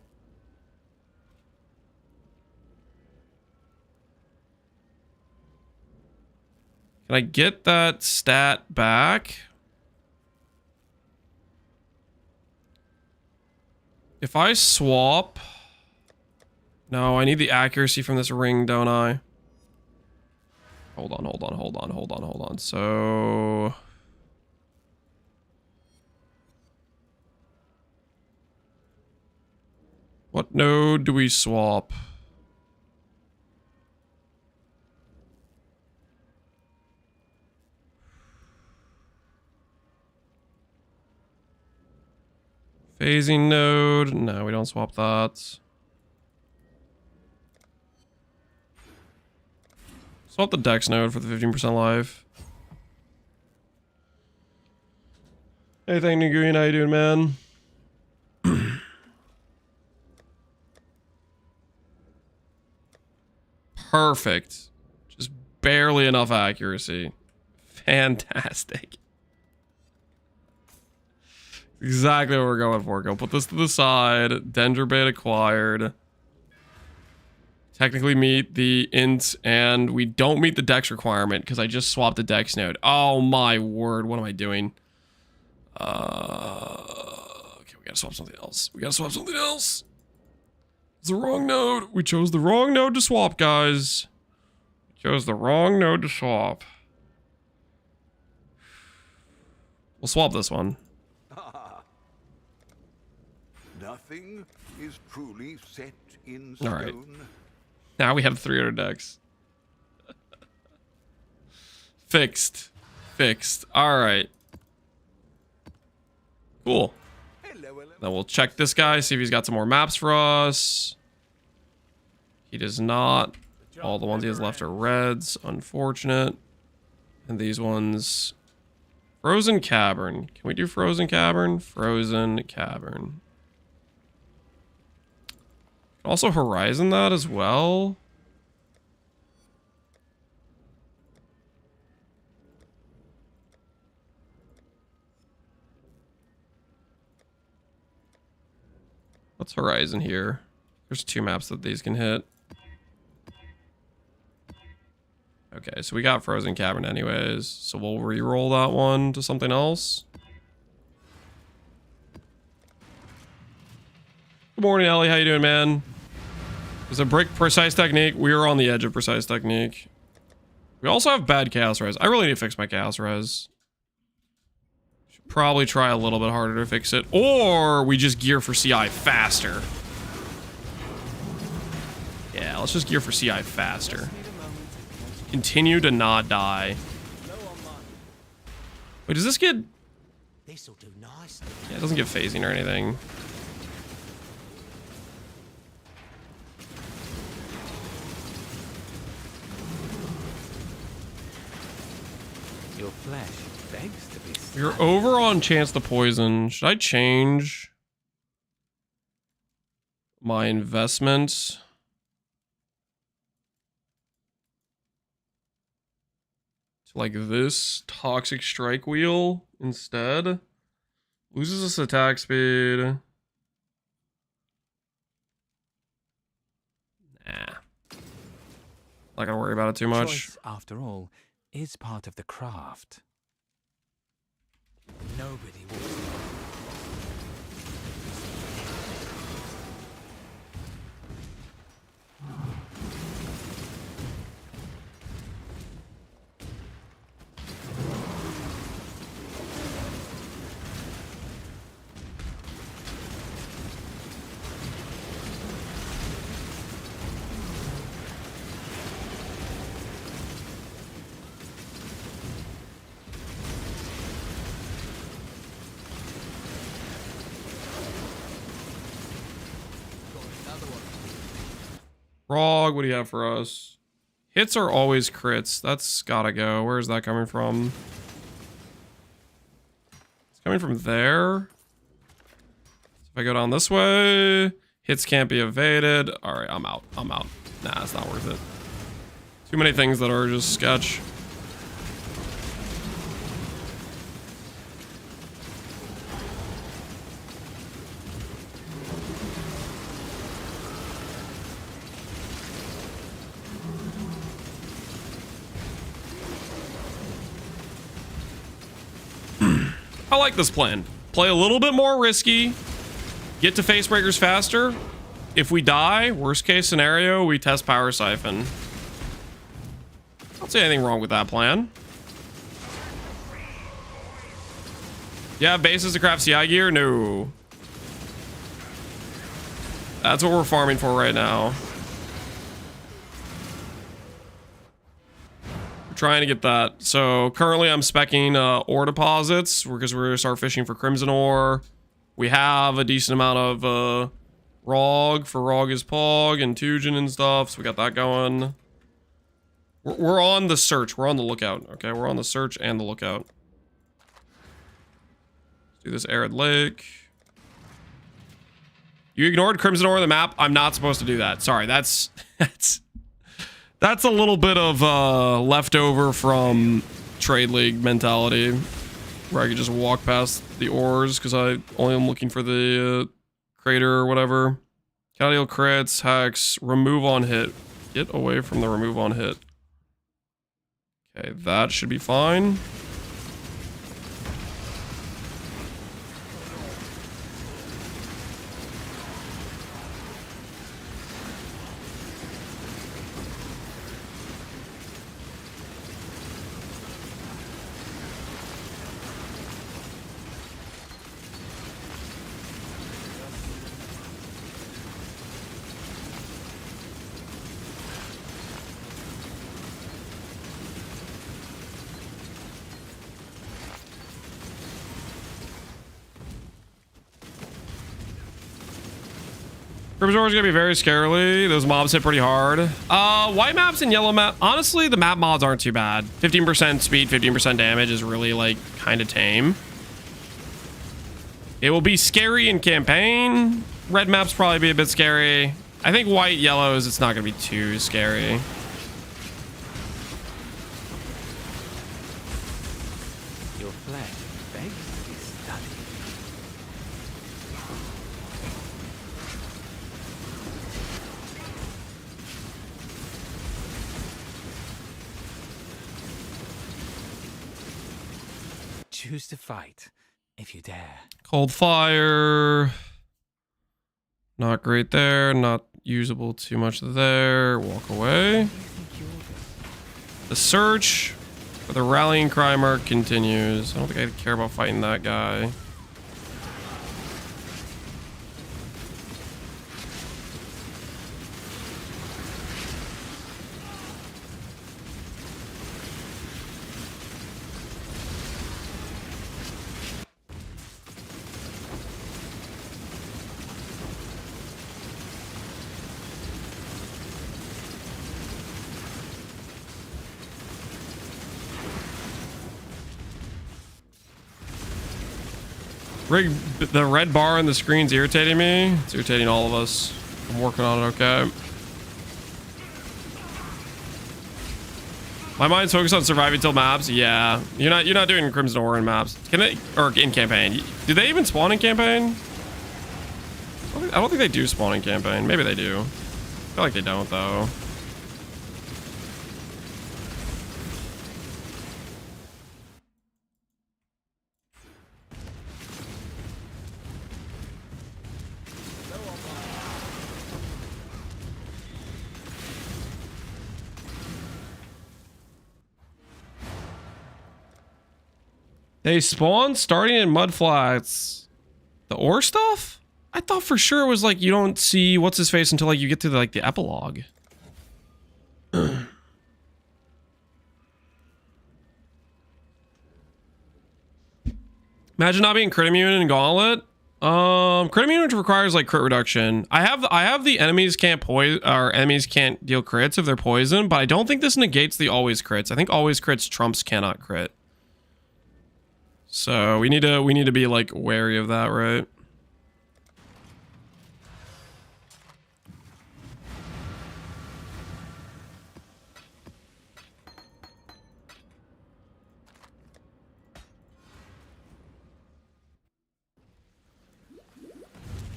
Can I get that stat back? If I swap... No, I need the accuracy from this ring, don't I? Hold on. So... what node do we swap? Phasing node. No, we don't swap that. Swap the Dex node for the 15% life. Hey, thank you, Green. How you doing, man? Perfect. Just barely enough accuracy. Fantastic. Exactly what we're going for. Go put this to the side. Dendrobate acquired. Technically meet the int, and we don't meet the dex requirement because I just swapped the dex node. Oh my word, what am I doing? Okay, we gotta swap something else. It's the wrong node. We chose the wrong node to swap, guys. We'll swap this one. Nothing is truly set in All stone. right. Now we have 300 decks. Fixed. All right. Cool. Then we'll check this guy, see if he's got some more maps for us. He does not. All the ones he has left are reds. Unfortunate. And these ones... Frozen Cavern. Can we do Frozen Cavern? Frozen Cavern. Also Horizon that as well. What's Horizon here? There's 2 maps that these can hit. Okay, so we got Frozen Cavern anyways, so we'll re-roll that one to something else. Good morning, Ellie. How you doing, man? There's a brick precise technique. We are on the edge of precise technique. We also have bad chaos res. I really need to fix my chaos res. Should probably try a little bit harder to fix it. Or we just gear for CI faster. Yeah, let's just gear for CI faster. Continue to not die. Wait, does this get... This'll do nice. Yeah, it doesn't get phasing or anything. Your flesh begs to be We're over on chance to poison. Should I change my investment? like this toxic strike wheel instead. Loses us attack speed. Nah. Not gonna worry about it too much. Choice, after all, is part of the craft. Nobody will. Rog, what do you have for us? Hits are always crits. That's gotta go. Where is that coming from? It's coming from there. If I go down this way, hits can't be evaded. All right, I'm out. I'm out. Nah, it's not worth it. Too many things that are just sketch. I like this plan. Play a little bit more risky. Get to Facebreakers faster. If we die, worst case scenario, we test Power Siphon. I don't see anything wrong with that plan. Yeah, bases to craft CI gear? No. That's what we're farming for right now. Trying to get that. So currently I'm speccing ore deposits because we're gonna start fishing for crimson ore. We have a decent amount of Rog for Rog is Pog and Tujin and stuff, so we got that going. We're on the search. We're on the lookout. Okay, we're on the search and the lookout. Let's do this arid lake. You ignored crimson ore on the map. I'm not supposed to do that. Sorry, that's a little bit of leftover from Trade League mentality, where I could just walk past the ores because I only am looking for the crater or whatever. Cadial crits, hex, remove on hit. Get away from the remove on hit. Okay, that should be fine. Crimson ore is gonna be very scarily. Those mobs hit pretty hard. White maps and yellow map. Honestly, the map mods aren't too bad. 15% speed, 15% damage is really like kind of tame. It will be scary in campaign. Red maps probably be a bit scary. I think white, yellows, it's not gonna be too scary. Your flesh begs to be studied. Choose to fight, if you dare. Cold fire. Not great there. Not usable too much there. Walk away. The search for the rallying cry mark continues. I don't think I care about fighting that guy. The red bar on the screen's irritating me. It's irritating all of us. I'm working on it, okay? My mind's focused on surviving till maps. Yeah, you're not doing Crimson War in maps. Can it, or in campaign? Do they even spawn in campaign? I don't think they do spawn in campaign. Maybe they do. I feel like they don't though. They spawn starting in mudflats. The ore stuff? I thought for sure it was like you don't see what's his face until like you get to like the epilogue. Imagine not being crit immune in Gauntlet. Crit immune requires like crit reduction. I have the enemies can't poison, or enemies can't deal crits if they're poisoned, but I don't think this negates the always crits. I think always crits trumps cannot crit. So we need to be like wary of that, right?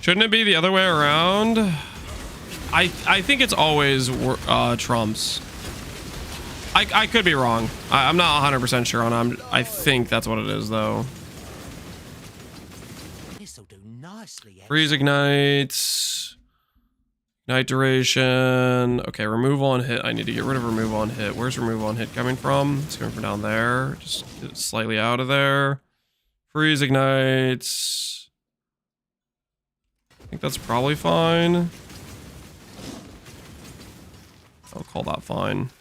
Shouldn't it be the other way around? I think it's always trumps. I could be wrong. I'm not 100% sure on it. I think that's what it is though. This'll do nicely. Freeze ignites. Ignite duration. Okay, remove on hit. I need to get rid of remove on hit. Where's remove on hit coming from? It's coming from down there. Just get it slightly out of there. Freeze ignites. I think that's probably fine. I'll call that fine.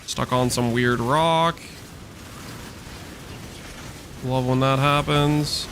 Stuck on some weird rock. Love when that happens.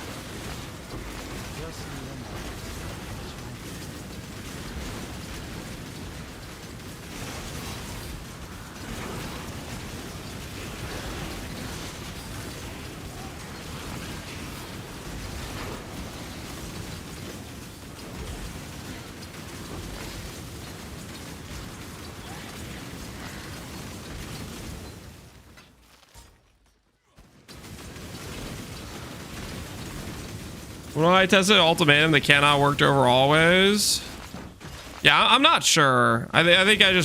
When I tested ultimatum, they cannot work over always. Yeah, I'm not sure. I think I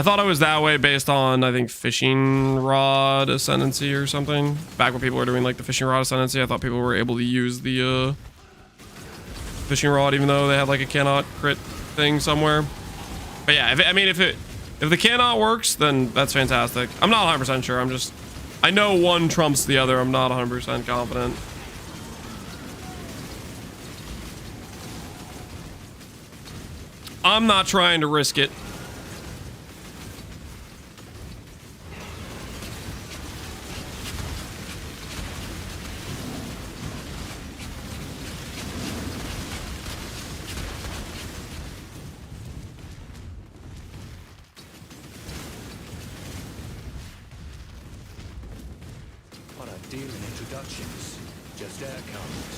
thought it was that way based on, I think, fishing rod ascendancy or something. Back when people were doing like the fishing rod ascendancy, I thought people were able to use the fishing rod even though they had like a cannot crit thing somewhere. But yeah, if the cannot works, then that's fantastic. I'm not 100% sure. I know one trumps the other. I'm not 100% confident. I'm not trying to risk it. What a deal in introductions. Just outcomes.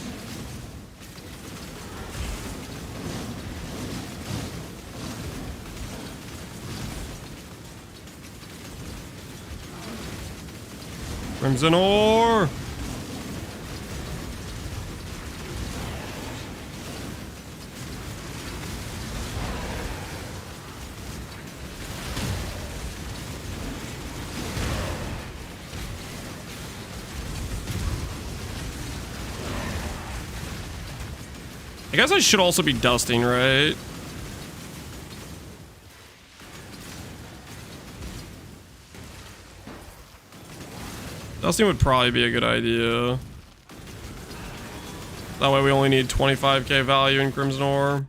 Crimson ore. I guess I should also be dusting, right? Dusting would probably be a good idea. That way we only need 25k value in Crimson ore.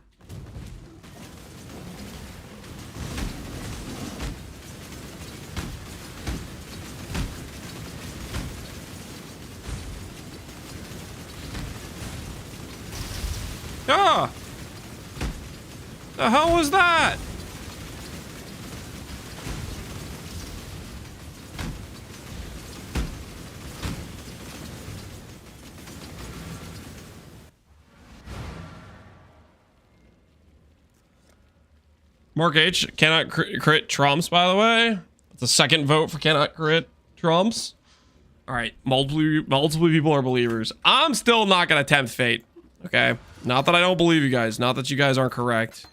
Ah! The hell was that? Mark H cannot crit trumps, by the way. It's a second vote for cannot crit trumps. All right, multiple people are believers. I'm still not gonna tempt fate. Okay, not that I don't believe you guys, not that you guys aren't correct.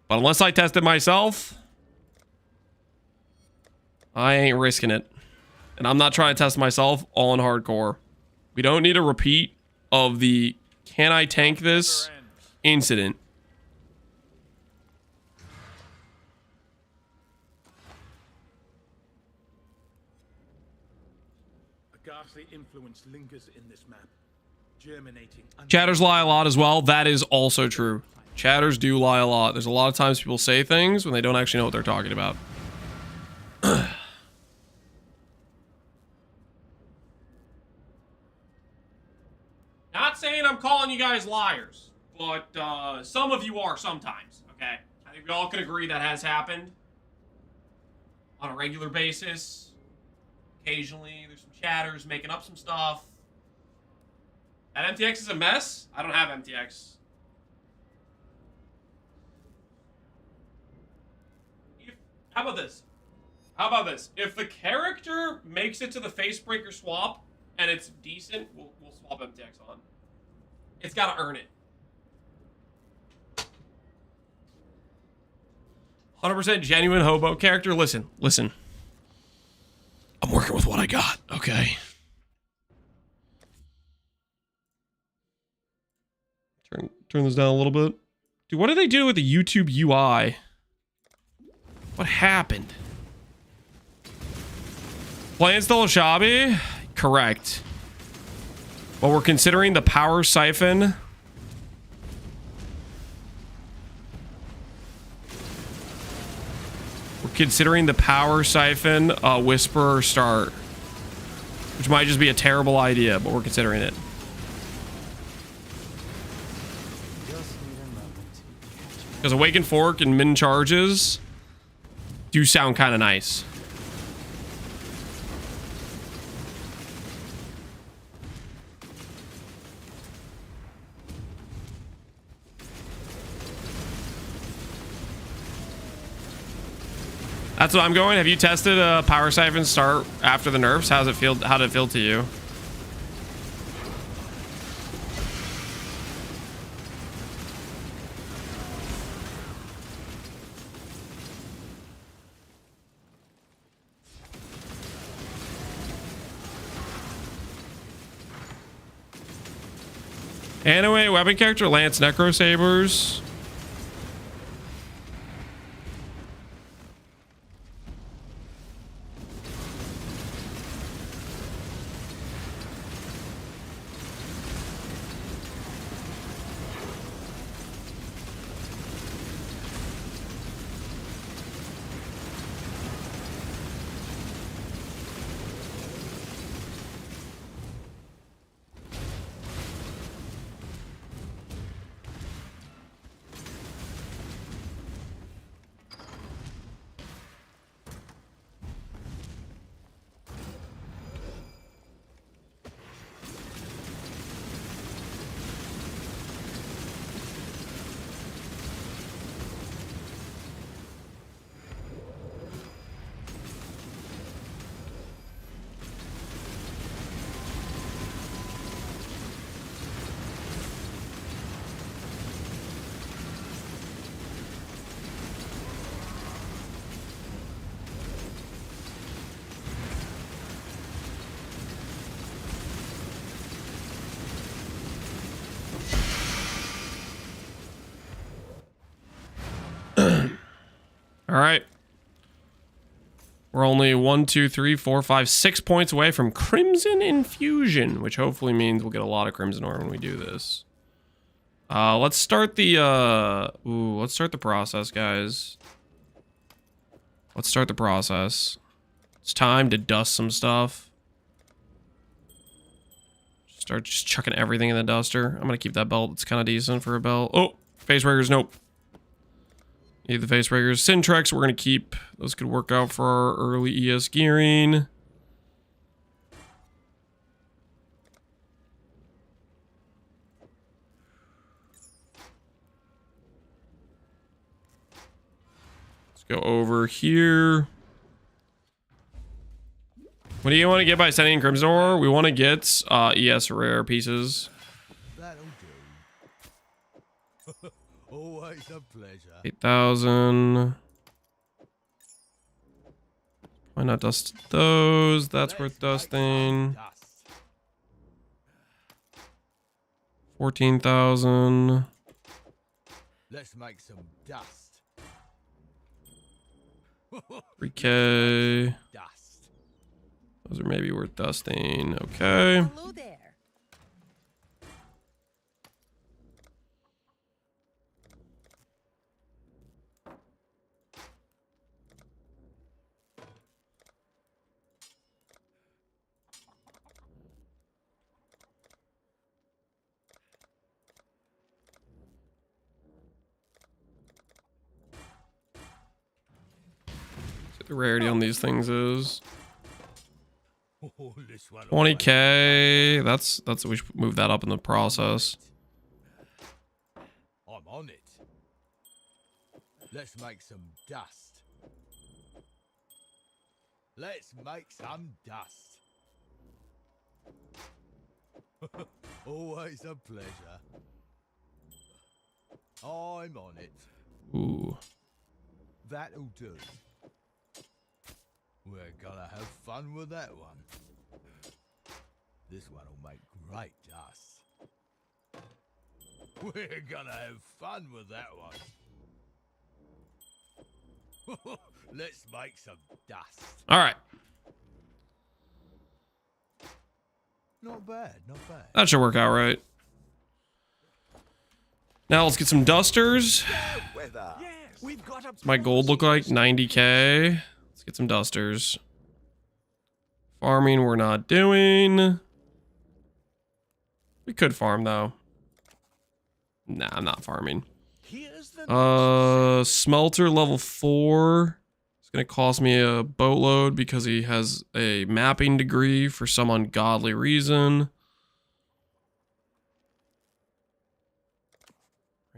But unless I test it myself, I ain't risking it. And I'm not trying to test myself all in hardcore. We don't need a repeat of the can I tank this incident. A ghastly influence lingers in this map, germinating. Chatters lie a lot as well. That is also true. Chatters do lie a lot. There's a lot of times people say things when they don't actually know what they're talking about. Not saying I'm calling you guys liars, but some of you are sometimes, okay? I think we all can agree that has happened on a regular basis. Occasionally, there's some chatters making up some stuff. That MTX is a mess? I don't have MTX. How about this? How about this? If the character makes it to the Facebreaker swap and it's decent, we'll swap MTX on. It's got to earn it. 100% genuine hobo character. Listen. I'm working with what I got, okay? Turn this down a little bit. Dude, what did they do with the YouTube UI? What happened? Playing still a Shabby? Correct. But we're considering the power siphon. We're considering the power siphon whisperer start. Which might just be a terrible idea, but we're considering it. Because Awakened Fork and min charges do sound kind of nice. That's what I'm going. Have you tested a power siphon start after the nerfs? How's it feel? How did it feel to you? Anyway, weapon character Lance Necro Sabers. All right. We're only 1, 2, 3, 4, 5, 6 points away from Crimson Infusion, which hopefully means we'll get a lot of Crimson ore when we do this. Let's start the let's start the process, guys. Let's start the process. It's time to dust some stuff. Start just chucking everything in the duster. I'm gonna keep that belt. It's kind of decent for a belt. Oh, Facebreakers, nope. Need the Facebreakers. Syntrex, we're gonna keep. Those could work out for our early ES gearing. Go over here. What do you want to get by sending Crimson Ore? We want to get ES rare pieces. That'll do. Always a pleasure. 8,000. Why not dust those? That's worth dusting. 14,000. Let's make some dust. 3K. Dust. Those are maybe worth dusting. Okay. Hello there. The rarity on these things is Oh, this one 20K. That's we should move that up in the process. I'm on it. Let's make some dust. Let's make some dust. Always a pleasure. I'm on it. Ooh. That'll do. We're gonna have fun with that one. This one'll make great dust. We're gonna have fun with that one. Let's make some dust. All right. Not bad, not bad. That should work out right. Now let's get some dusters. Weather. We've got a What's my gold look like? 90K. Let's get some dusters. Farming we're not doing. We could farm though. Nah, I'm not farming. Here's the Smelter level 4. It's gonna cost me a boatload because he has a mapping degree for some ungodly reason.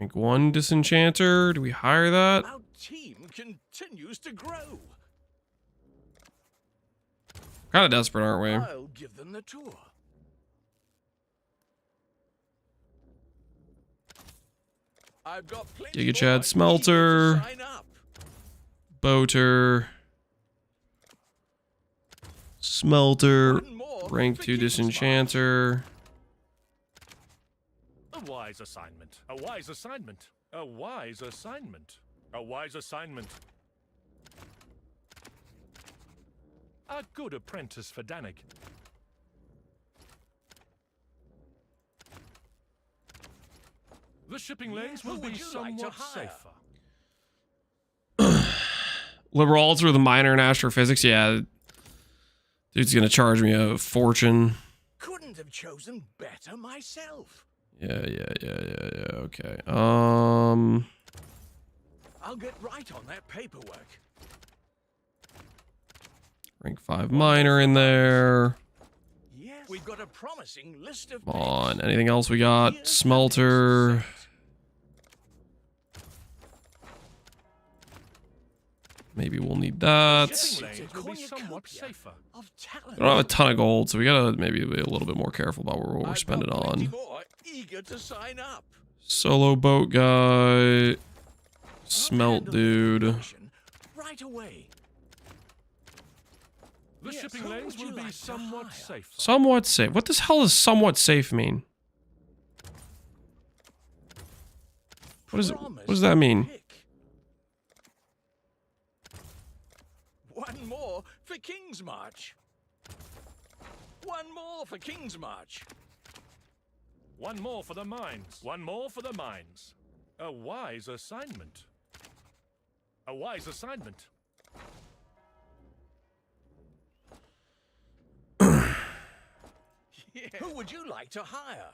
Rank 1 disenchanter. Do we hire that? Our team continues to grow. Kind of desperate, aren't we? I'll give them the tour. I've got plenty Giga Chad more Smelter. eager to sign up. Boater. Smelter. One more Rank for 2 King's disenchanter. A wise assignment. A wise assignment. A wise assignment. A wise assignment. A good apprentice for Danik. The shipping lanes Who will be would you like to somewhat hire? safer. Liberal alts with a minor in astrophysics. Yeah. Dude's gonna charge me a fortune. Couldn't have chosen better myself. Yeah. Okay. I'll get right on that paperwork. Rank 5 minor in there. Yes. We've got a promising list of Come on. Anything else we got? Smelter. Maybe we'll need that. Shipping lanes will be somewhat safer. Of talent. I don't have a ton of gold, so we gotta maybe be a little bit more careful about what we're spending I've got plenty on. more eager to sign up. Solo boat guy. Smelt dude. Right away. The Yes, shipping who lanes would you will be like to somewhat hire? safer. Somewhat safe. What the hell does somewhat safe mean? What does that mean? Pick. One more for King's March. One more for King's March. One more for the mines. One more for the mines. A wise assignment. A wise assignment. Yeah. Who would you like to hire?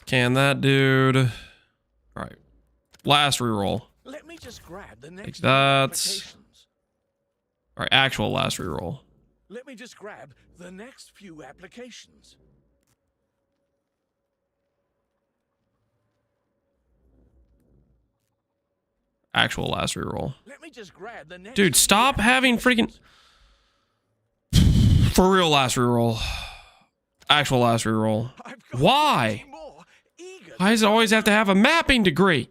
Can that dude. Alright. Last reroll. Let me just grab the next Take few that. applications. Alright, actual last reroll. Let me just grab the next few applications. Actual last reroll. Let me just grab the next. Dude, stop having freaking... For real last reroll. Actual last reroll. Why? Why does it always have to have a mapping degree?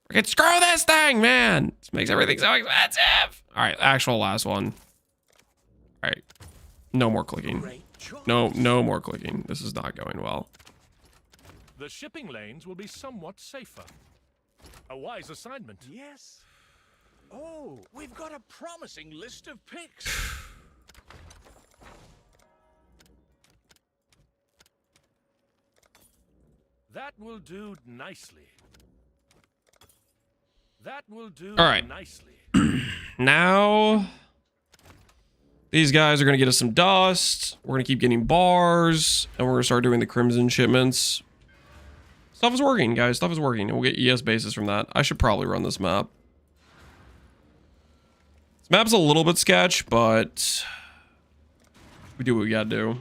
Freaking screw this thing, man. This makes everything so expensive. All right, actual last one. All right. No more clicking. No more clicking. This is not going well. The shipping lanes will be somewhat safer. A wise assignment. Yes. Oh, we've got a promising list of picks. That will do nicely. That will do All right. nicely. Now, these guys are going to get us some dust. We're going to keep getting bars. And we're going to start doing the crimson shipments. Stuff is working, guys. Stuff is working. And we'll get ES bases from that. I should probably run this map. This map's a little bit sketch, but we do what we got to do.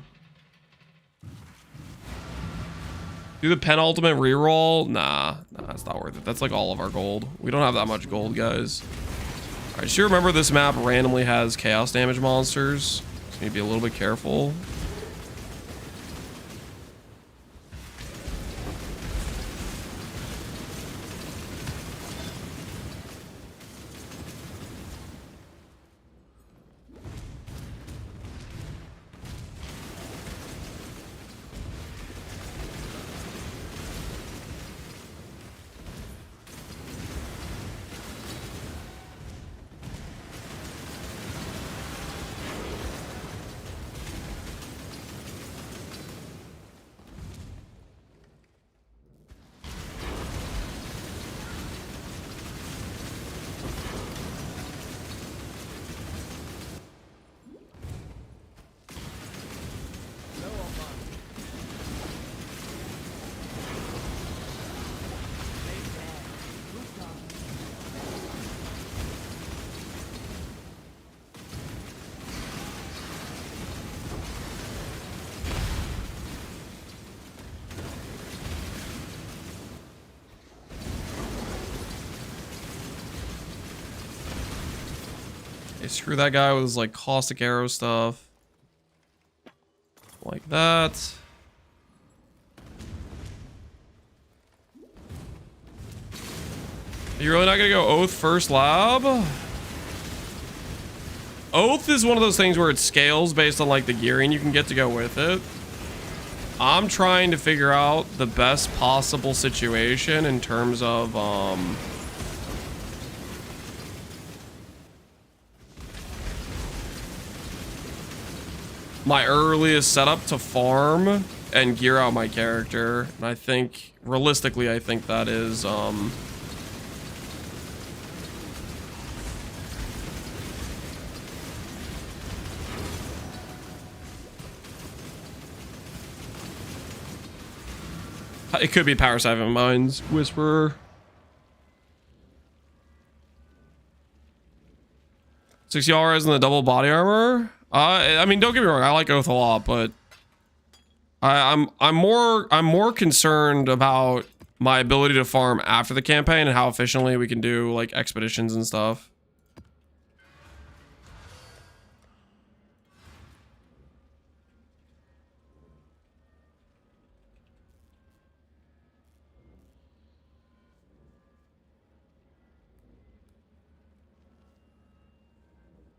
Do the penultimate reroll? Nah, it's not worth it. That's like all of our gold. We don't have that much gold, guys. All right, just remember this map randomly has chaos damage monsters. So you need to be a little bit careful. Hey, screw that guy with his like caustic arrow stuff. Like that. You're really not gonna go Oath first lab? Oath is one of those things where it scales based on like the gearing you can get to go with it. I'm trying to figure out the best possible situation in terms of my earliest setup to farm and gear out my character. And I think realistically, I think that is it could be Power 7 Mines Whisperer. 60 RS and the double body armor. I mean, don't get me wrong, I like Oath a lot, but I'm more concerned about my ability to farm after the campaign and how efficiently we can do like expeditions and stuff.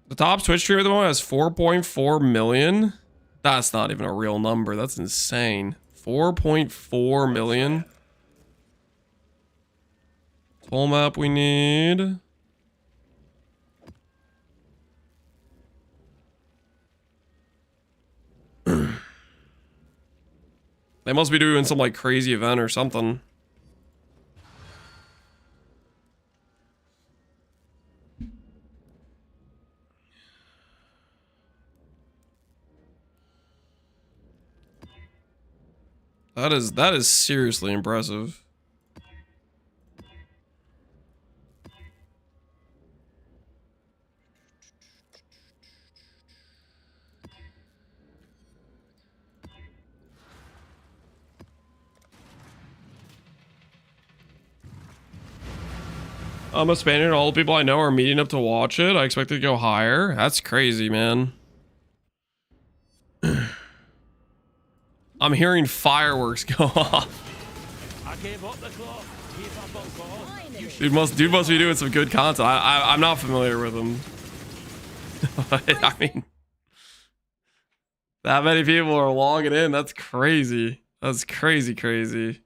The top Twitch streamer at the moment has 4.4 million. That's not even a real number. That's insane. 4.4 million. Toll map we need. They must be doing some like crazy event or something. That is seriously impressive. I'm a Spaniard. All the people I know are meeting up to watch it. I expect it to go higher. That's crazy, man. I'm hearing fireworks go off. I gave up the clock. Give up on God. You should Dude must be doing some good content. I'm not familiar with him. I mean, that many people are logging in. That's crazy. That's crazy, crazy.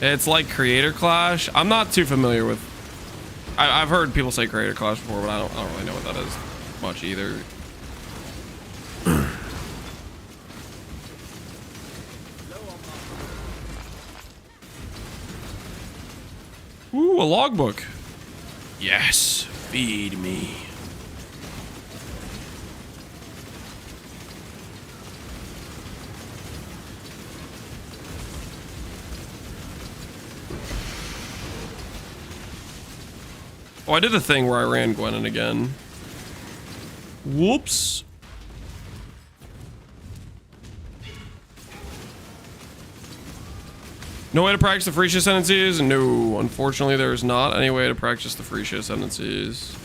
It's like Creator Clash. I'm not too familiar with. I've heard people say Creator Clash before, but I don't really know what that is much either. Ooh, a logbook. Yes, feed me. Oh, I did the thing where I ran Gwennon again. Whoops. No way to practice the Freesia Ascendancies? No, unfortunately there's not any way to practice the Freesia Ascendancies.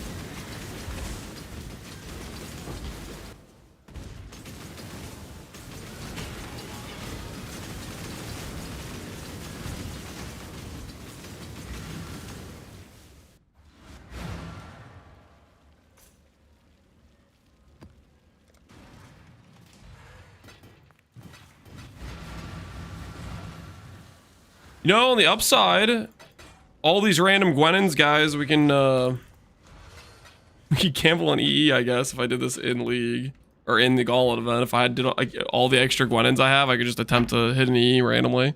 You know, on the upside, all these random Gwennons, guys, we can gamble on EE, I guess, if I did this in League. Or in the Gauntlet event. If I did like, all the extra Gwennons I have, I could just attempt to hit an EE randomly.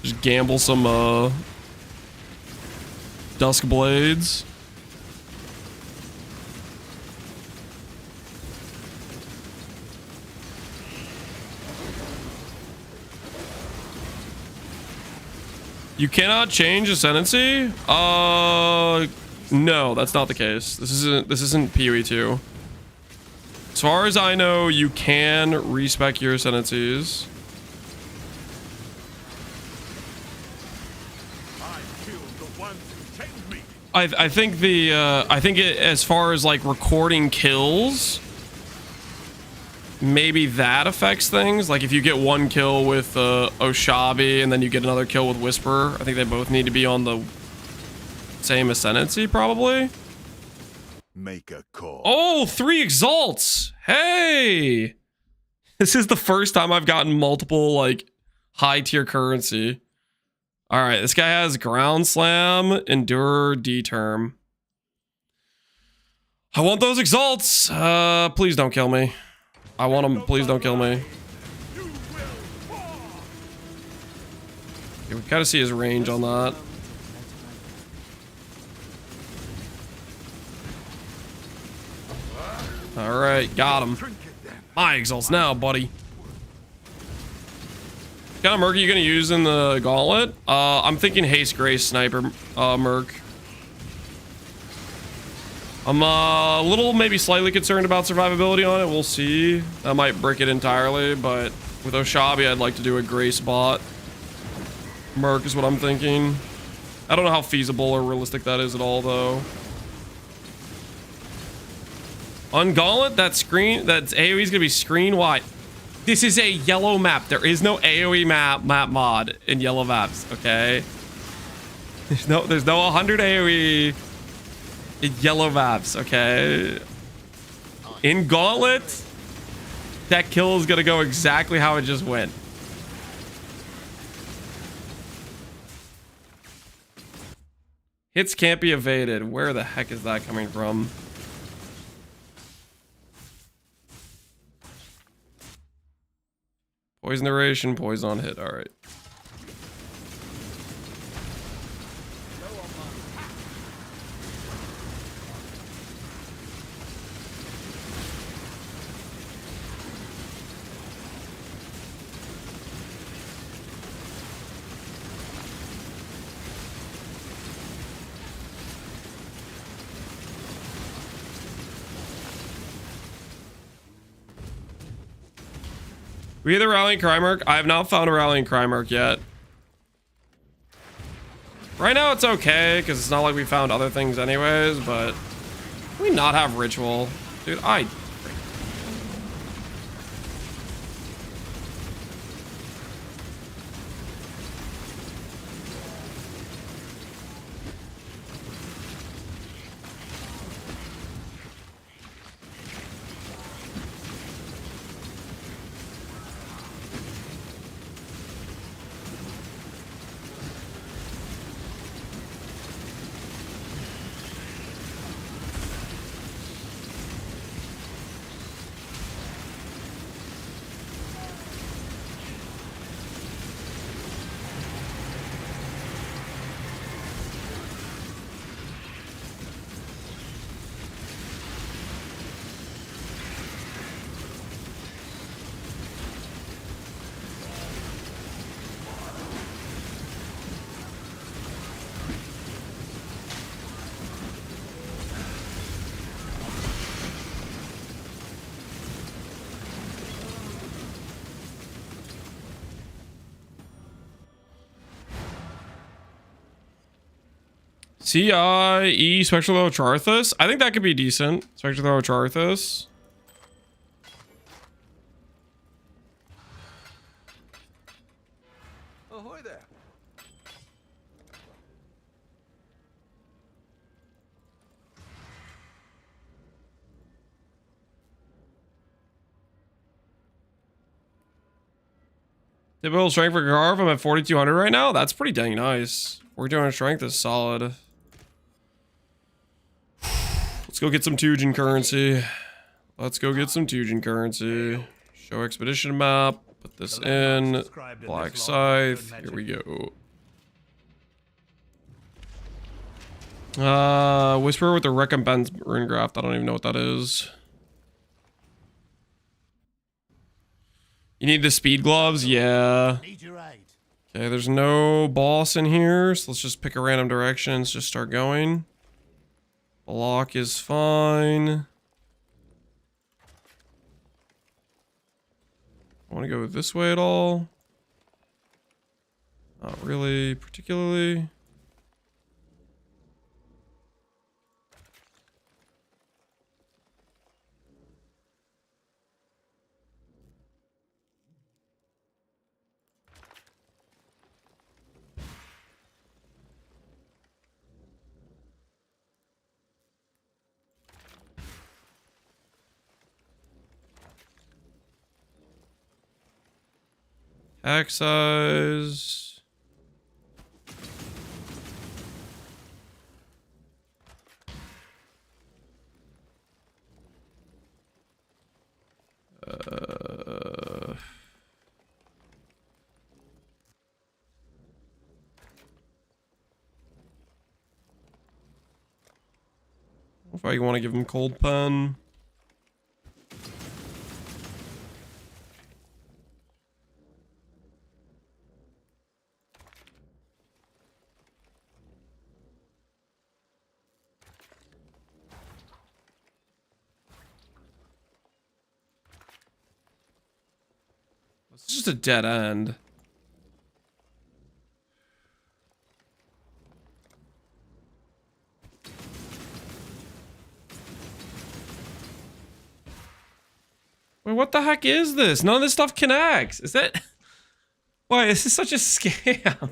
Just gamble some, Dusk Blades. You cannot change Ascendancy? No, that's not the case. This isn't PoE 2. As far as I know, you can respec your Ascendancies. I think as far as like recording kills, maybe that affects things. Like if you get one kill with Oshabi and then you get another kill with Whisper, I think they both need to be on the same Ascendancy probably. Make a call. Oh, 3 Exalts. Hey, this is the first time I've gotten multiple like high tier currency. All right, this guy has Ground Slam, Endure, D-Term. I want those Exalts. Please don't kill me. I want them. Please don't kill me. Okay, we gotta see his range on that. All right, got him. My Exalts now, buddy. What kind of Merc are you gonna use in the Gauntlet? I'm thinking Haste Grace Sniper Merc. I'm a little, maybe slightly concerned about survivability on it. We'll see. That might brick it entirely, but with Oshabi, I'd like to do a Grace bot. Merc is what I'm thinking. I don't know how feasible or realistic that is at all, though. On Gauntlet, that's AoE is gonna be screen wide. This is a yellow map. There is no AoE map mod in yellow maps. Okay. There's no 100 AoE in yellow maps. Okay. In Gauntlet, that kill is gonna go exactly how it just went. Hits can't be evaded. Where the heck is that coming from? Poison duration, poison on hit. All right. We get the rallying cry mark. I have not found a rallying cry mark yet. Right now it's okay, because it's not like we found other things anyways, but can we not have ritual? Dude, CIE Spectral Charthus. I think that could be decent. Spectral Charthus. Ahoy there. Typical strength for Garv. I'm at 4,200 right now. That's pretty dang nice. 4,200 strength is solid. Let's go get some Tujin currency. Let's go get some Tujin currency. Show expedition map. Put this in. Black Scythe. Here we go. Whisper with the recompense rune graft. I don't even know what that is. You need the speed gloves? Yeah. Okay, there's no boss in here, so let's just pick a random direction. Let's just start going. Block is fine. I want to go this way at all? Not really, particularly. Excise. If I want to give him cold pen. It's just a dead end. Wait, what the heck is this? None of this stuff connects. Is that... Why, this is such a scam.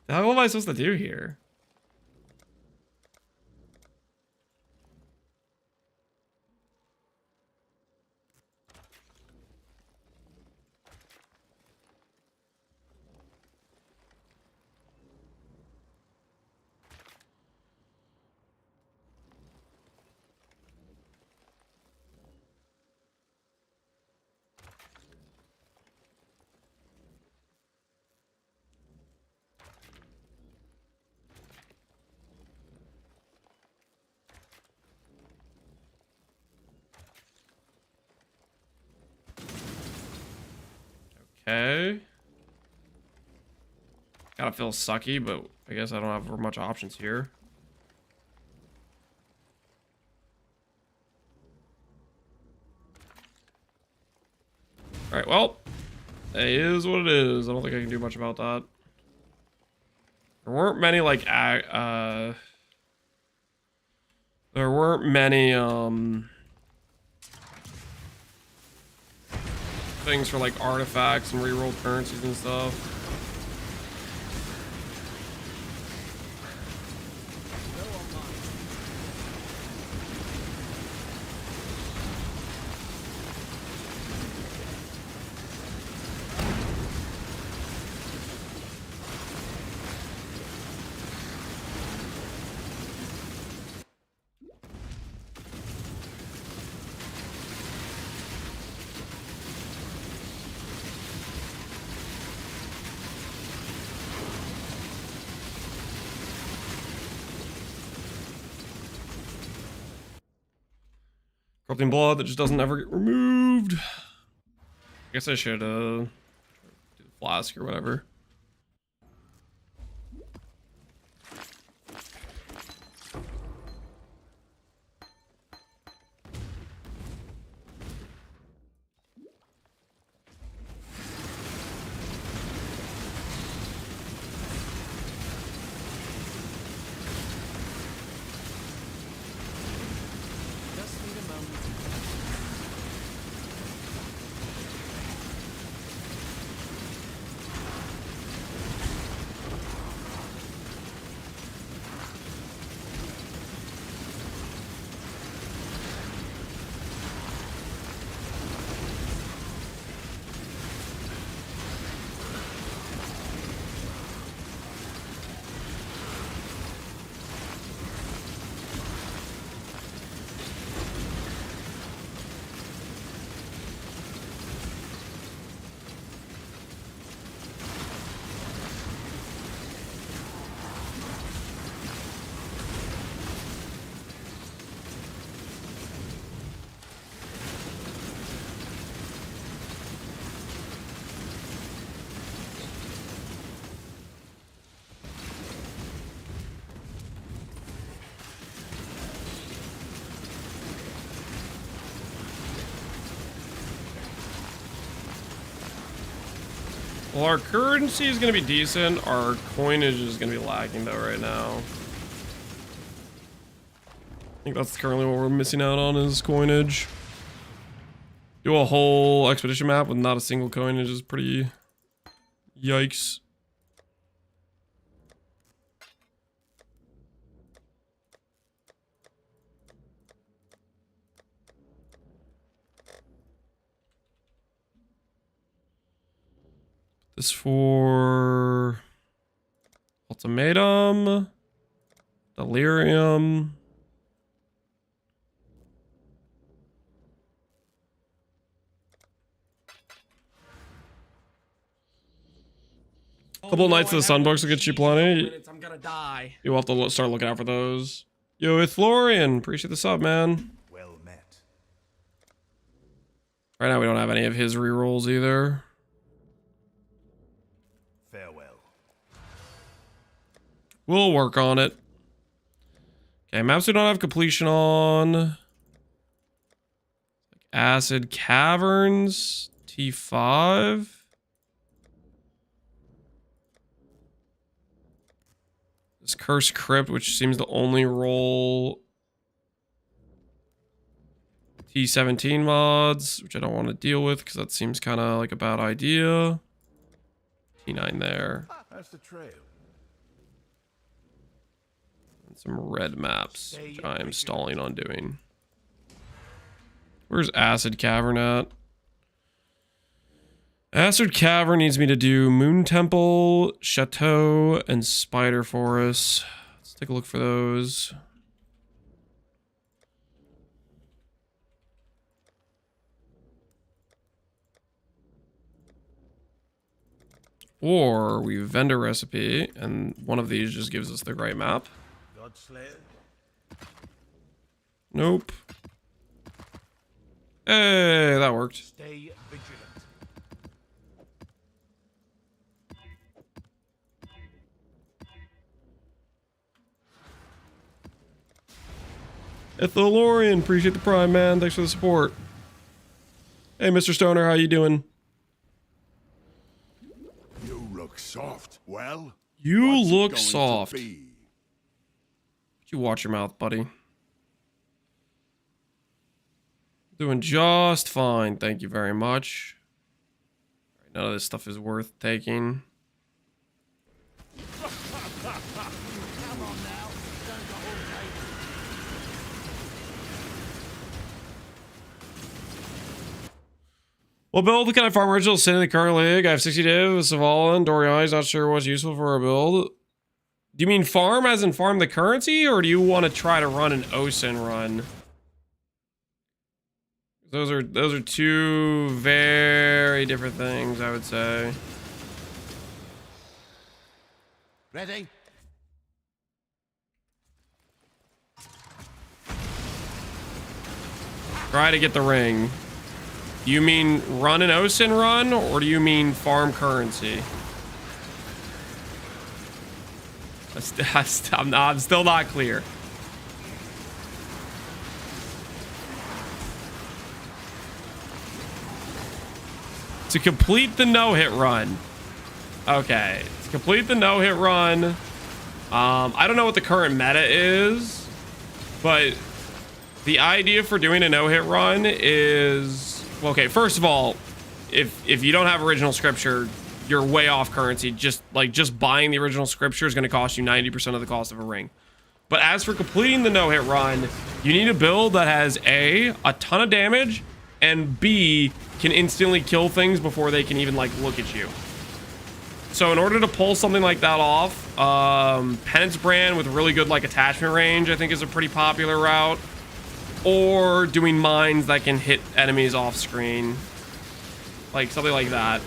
The hell am I supposed to do here? Okay. Gotta feel sucky, but I guess I don't have much options here. Alright, well. It is what it is. I don't think I can do much about that. There weren't many, like, there weren't many, things for, like, artifacts and reroll currencies and stuff. Corrupting blood that just doesn't ever get removed. I guess I should do the flask or whatever. Just need a moment. Well, our currency is going to be decent. Our coinage is going to be lagging though right now. I think that's currently what we're missing out on is coinage. Do a whole expedition map with not a single coinage is pretty yikes. This for ultimatum, delirium. Couple Knights of the Sun books will get you plenty. I'm gonna die. You'll have to start looking out for those. Yo, it's Florian. Appreciate the sub, man. Well met. Right now, we don't have any of his rerolls either. Farewell. We'll work on it. Okay, maps we don't have completion on. Acid Caverns, T5. This Cursed Crypt, which seems to only roll T17 mods, which I don't want to deal with because that seems kind of like a bad idea. T9 there. That's the trail. And some red maps, which I am stalling on doing. Where's Acid Cavern at? Acid Cavern needs me to do Moon Temple, Chateau, and Spider Forest. Let's take a look for those. Or we vendor recipe, and one of these just gives us the right map. Godslayer. Nope. Hey, that worked. Stay vigilant. Ethelorian, appreciate the prime, man. Thanks for the support. Hey, Mr. Stoner, how you doing? soft. Well, You what's it look going to soft. be? You watch your mouth, buddy. Doing just fine. Thank you very much. None of this stuff is worth taking. What build can I farm original sin in the current league? I have 60 divs, Savala, Doriani's not sure what's useful for a build. Do you mean farm as in farm the currency, or do you want to try to run an OSIN run? Those are two very different things, I would say. Ready? Try to get the ring. Do you mean run an OSIN run, or do you mean farm currency? I'm still not clear. To complete the no-hit run. Okay. To complete the no-hit run. I don't know what the current meta is, but the idea for doing a no-hit run is... Okay, first of all, if you don't have original scripture, you're way off currency. Just buying the original scripture is going to cost you 90% of the cost of a ring. But as for completing the no-hit run, you need a build that has a ton of damage, and B, can instantly kill things before they can even like look at you. So in order to pull something like that off, Penance Brand with really good like attachment range, I think is a pretty popular route. Or doing mines that can hit enemies off screen. Like something like that.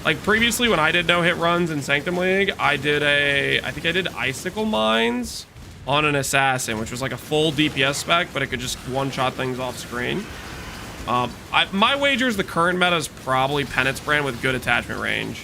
Like previously when I did no-hit runs in Sanctum League, I think I did Icicle Mines on an Assassin, which was like a full DPS spec, but it could just one-shot things off screen. My wager is the current meta is probably Penance Brand with good attachment range.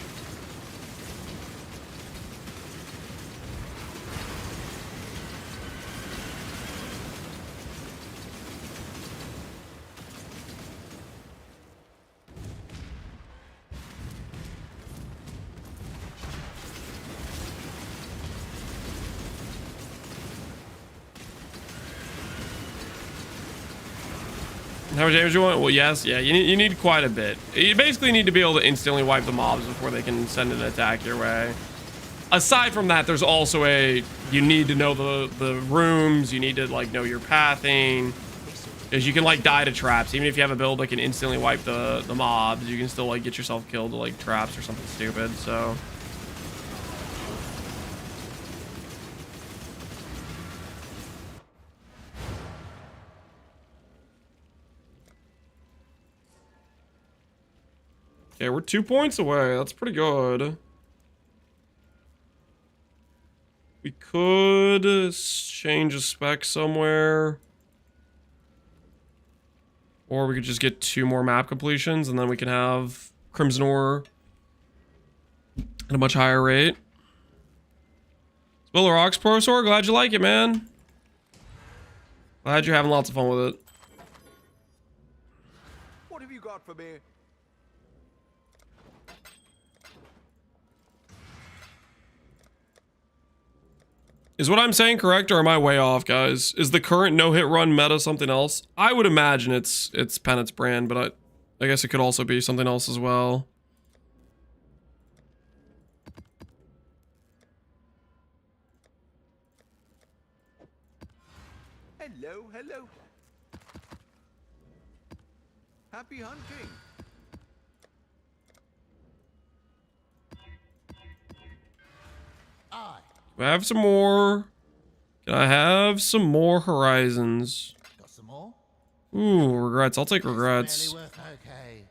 How much damage do you want? Well, yes, yeah, you need quite a bit. You basically need to be able to instantly wipe the mobs before they can send an attack your way. Aside from that, there's also you need to know the rooms, you need to like know your pathing, because you can like die to traps. Even if you have a build that can instantly wipe the mobs, you can still like get yourself killed to like traps or something stupid, so... Okay, we're 2 points away. That's pretty good. We could change a spec somewhere. Or we could just get 2 more map completions, and then we can have Crimson Ore at a much higher rate. Spiller Rocks Pro Sword, glad you like it, man. Glad you're having lots of fun with it. What have you got for me? Is what I'm saying correct, or am I way off, guys? Is the current no-hit run meta something else? I would imagine it's Penance Brand, but I guess it could also be something else as well. Hello, hello. Happy hunting. Do I have some more? Can I have some more Horizons? Got some more? Ooh, regrets. I'll take regrets. Okay.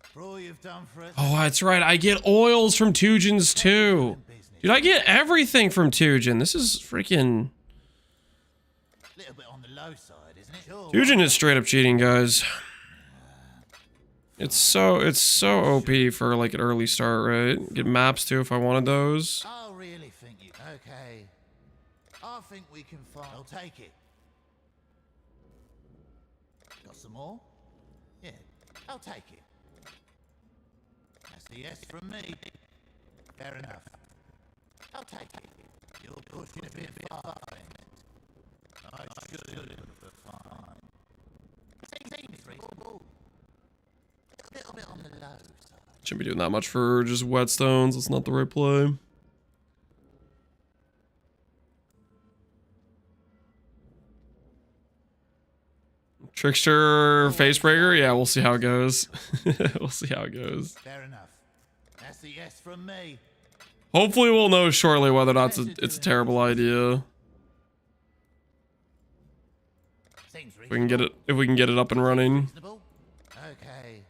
For all you've done for us. Oh, that's right. I get oils from Tujin's too. Dude, I get everything from Tujin. This is freaking... Little bit on the low side, isn't it? Sure. Tujin is straight up cheating, guys. It's so OP for like an early start, right? Get maps too if I wanted those. I really think you. Okay. I think we can find. I'll take it. Got some more? Yeah, I'll take it. That's a yes from me. Fair enough. I'll take it. You're pushing a bit far, friend. I should have fine. Seems reasonable. A little bit on the low side. Shouldn't be doing that much for just whetstones. It's not the right play. Trickster Facebreaker? Yeah, we'll see how it goes. We'll see how it goes. Fair enough. That's a yes from me. Hopefully we'll know shortly whether or not it's a terrible idea. Seems If we can get it up and running. reasonable. Okay.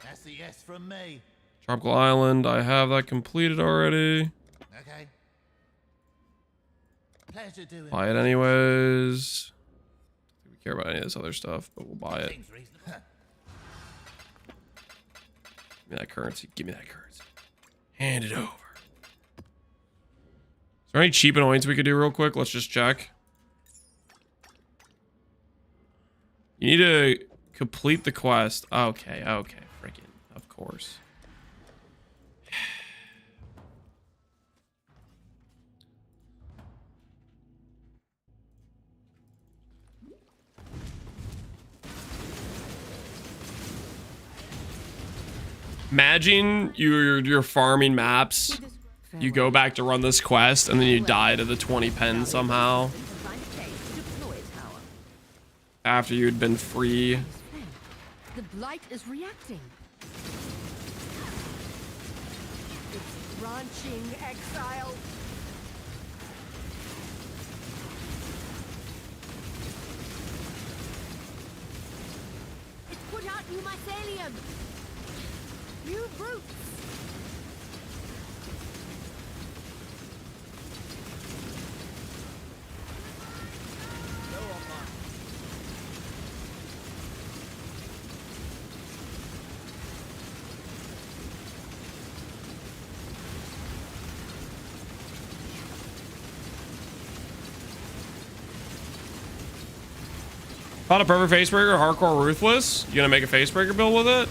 That's a yes from me. Tropical Island, I have that completed already. Okay. Pleasure doing Buy it anyways. We care about any of this other stuff, but we'll buy it. Seems reasonable. Give me that currency. Give me that currency. Hand it over. Is there any cheap annoyance we could do real quick? Let's just check. You need to complete the quest. Okay, okay. Freaking, of course. Imagine you're farming maps. You go back to run this quest, and then you die to the 20 pen somehow. After you'd been free. The blight is reacting. It's branching, Exile. It's put out new mycelium. New roots. Found a perfect Facebreaker, hardcore ruthless. You gonna make a Facebreaker build with it?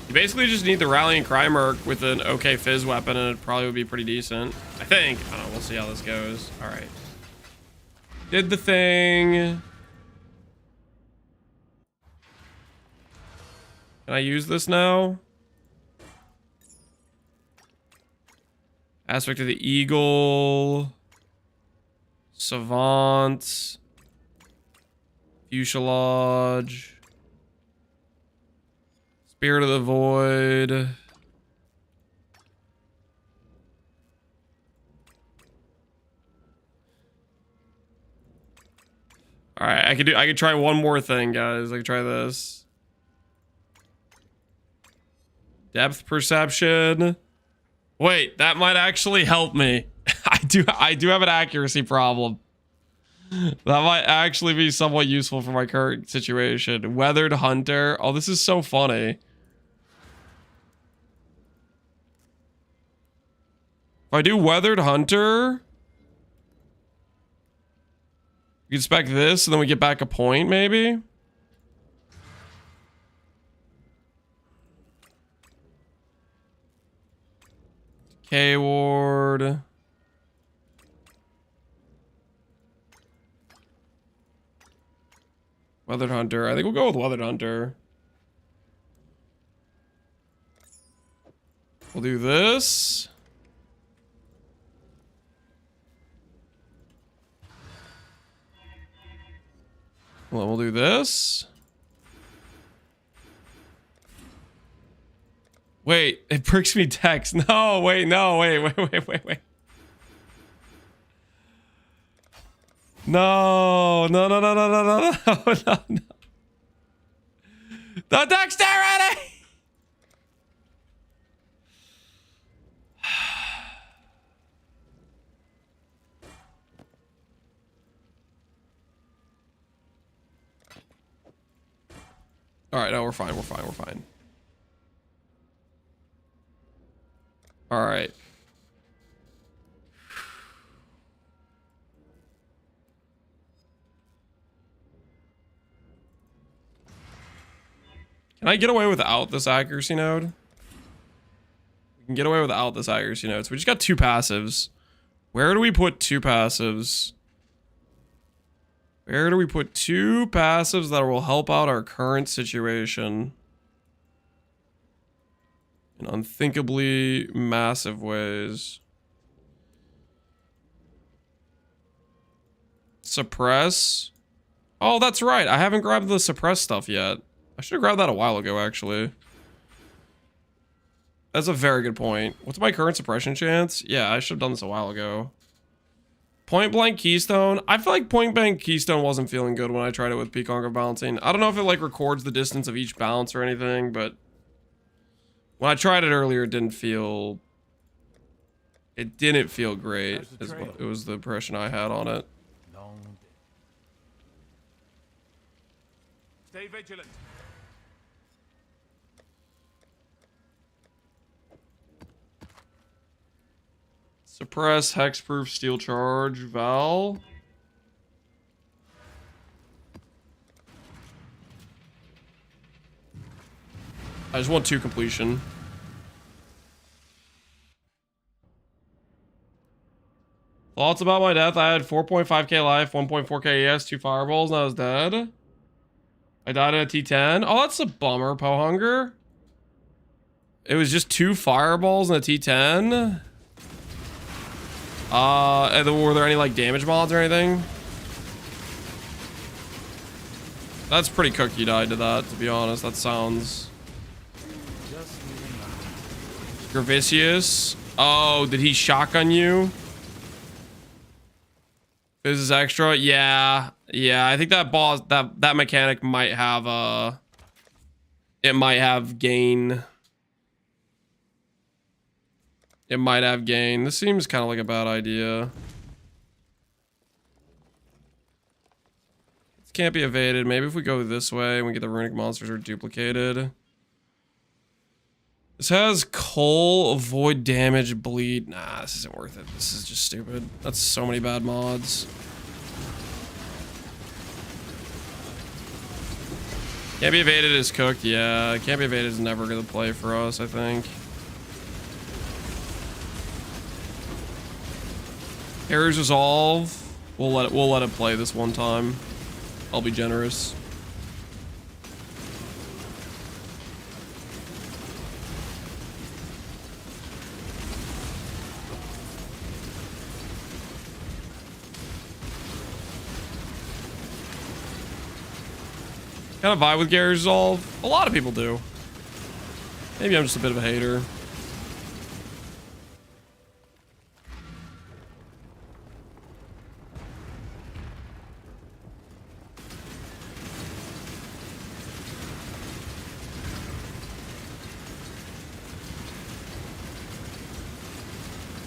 You basically just need the rallying cry merc with an okay fizz weapon, and it probably would be pretty decent. I think. I don't know. We'll see how this goes. All right. Did the thing. Can I use this now? Aspect of the Eagle. Savant. Fuselage. Spirit of the Void. All right, I could try one more thing, guys. I could try this. Depth perception. Wait, that might actually help me. I do have an accuracy problem. That might actually be somewhat useful for my current situation. Weathered Hunter. Oh, this is so funny. If I do Weathered Hunter, you can spec this and then we get back a point, maybe? K-Ward. Weathered Hunter. I think we'll go with Weathered Hunter. We'll do this. Well, we'll do this. Wait, it brings me text. No, wait, no, wait. No. The dexterity! All right, no, we're fine. All right. Can I get away without this accuracy node? We can get away without this accuracy notes. We just got 2 passives. Where do we put 2 passives? Where do we put 2 passives that will help out our current situation? In unthinkably massive ways. Suppress. Oh, that's right. I haven't grabbed the suppress stuff yet. I should have grabbed that a while ago, actually. That's a very good point. What's my current suppression chance? Yeah, I should have done this a while ago. Point blank keystone. I feel like point blank keystone wasn't feeling good when I tried it with peacock of bouncing. I don't know if it like records the distance of each bounce or anything, but when I tried it earlier, it didn't feel great. Is what, it was the impression I had on it. Long Stay vigilant. Suppress, hexproof, steel charge, Val. I just want 2 completion. Thoughts about my death? I had 4.5k life, 1.4k ES, 2 fireballs, and I was dead. I died at a T10. Oh, that's a bummer, Pohunger. It was just 2 fireballs and a T10. And then were there any like damage mods or anything? That's pretty cooked you died to that, to be honest. That sounds Gravicious. Oh, did he shotgun you? This is extra. Yeah, I think that boss, that mechanic might have it might have gain. It might have gain. This seems kind of like a bad idea. This can't be evaded. Maybe if we go this way and we get the runic monsters are duplicated. This has coal, avoid damage, bleed. Nah, this isn't worth it. This is just stupid. That's so many bad mods. Can't be evaded is cooked. Yeah, can't be evaded is never gonna play for us, I think. Errors resolve. We'll let it play this one time. I'll be generous. Kind of vibe with Gary's resolve. A lot of people do. Maybe I'm just a bit of a hater.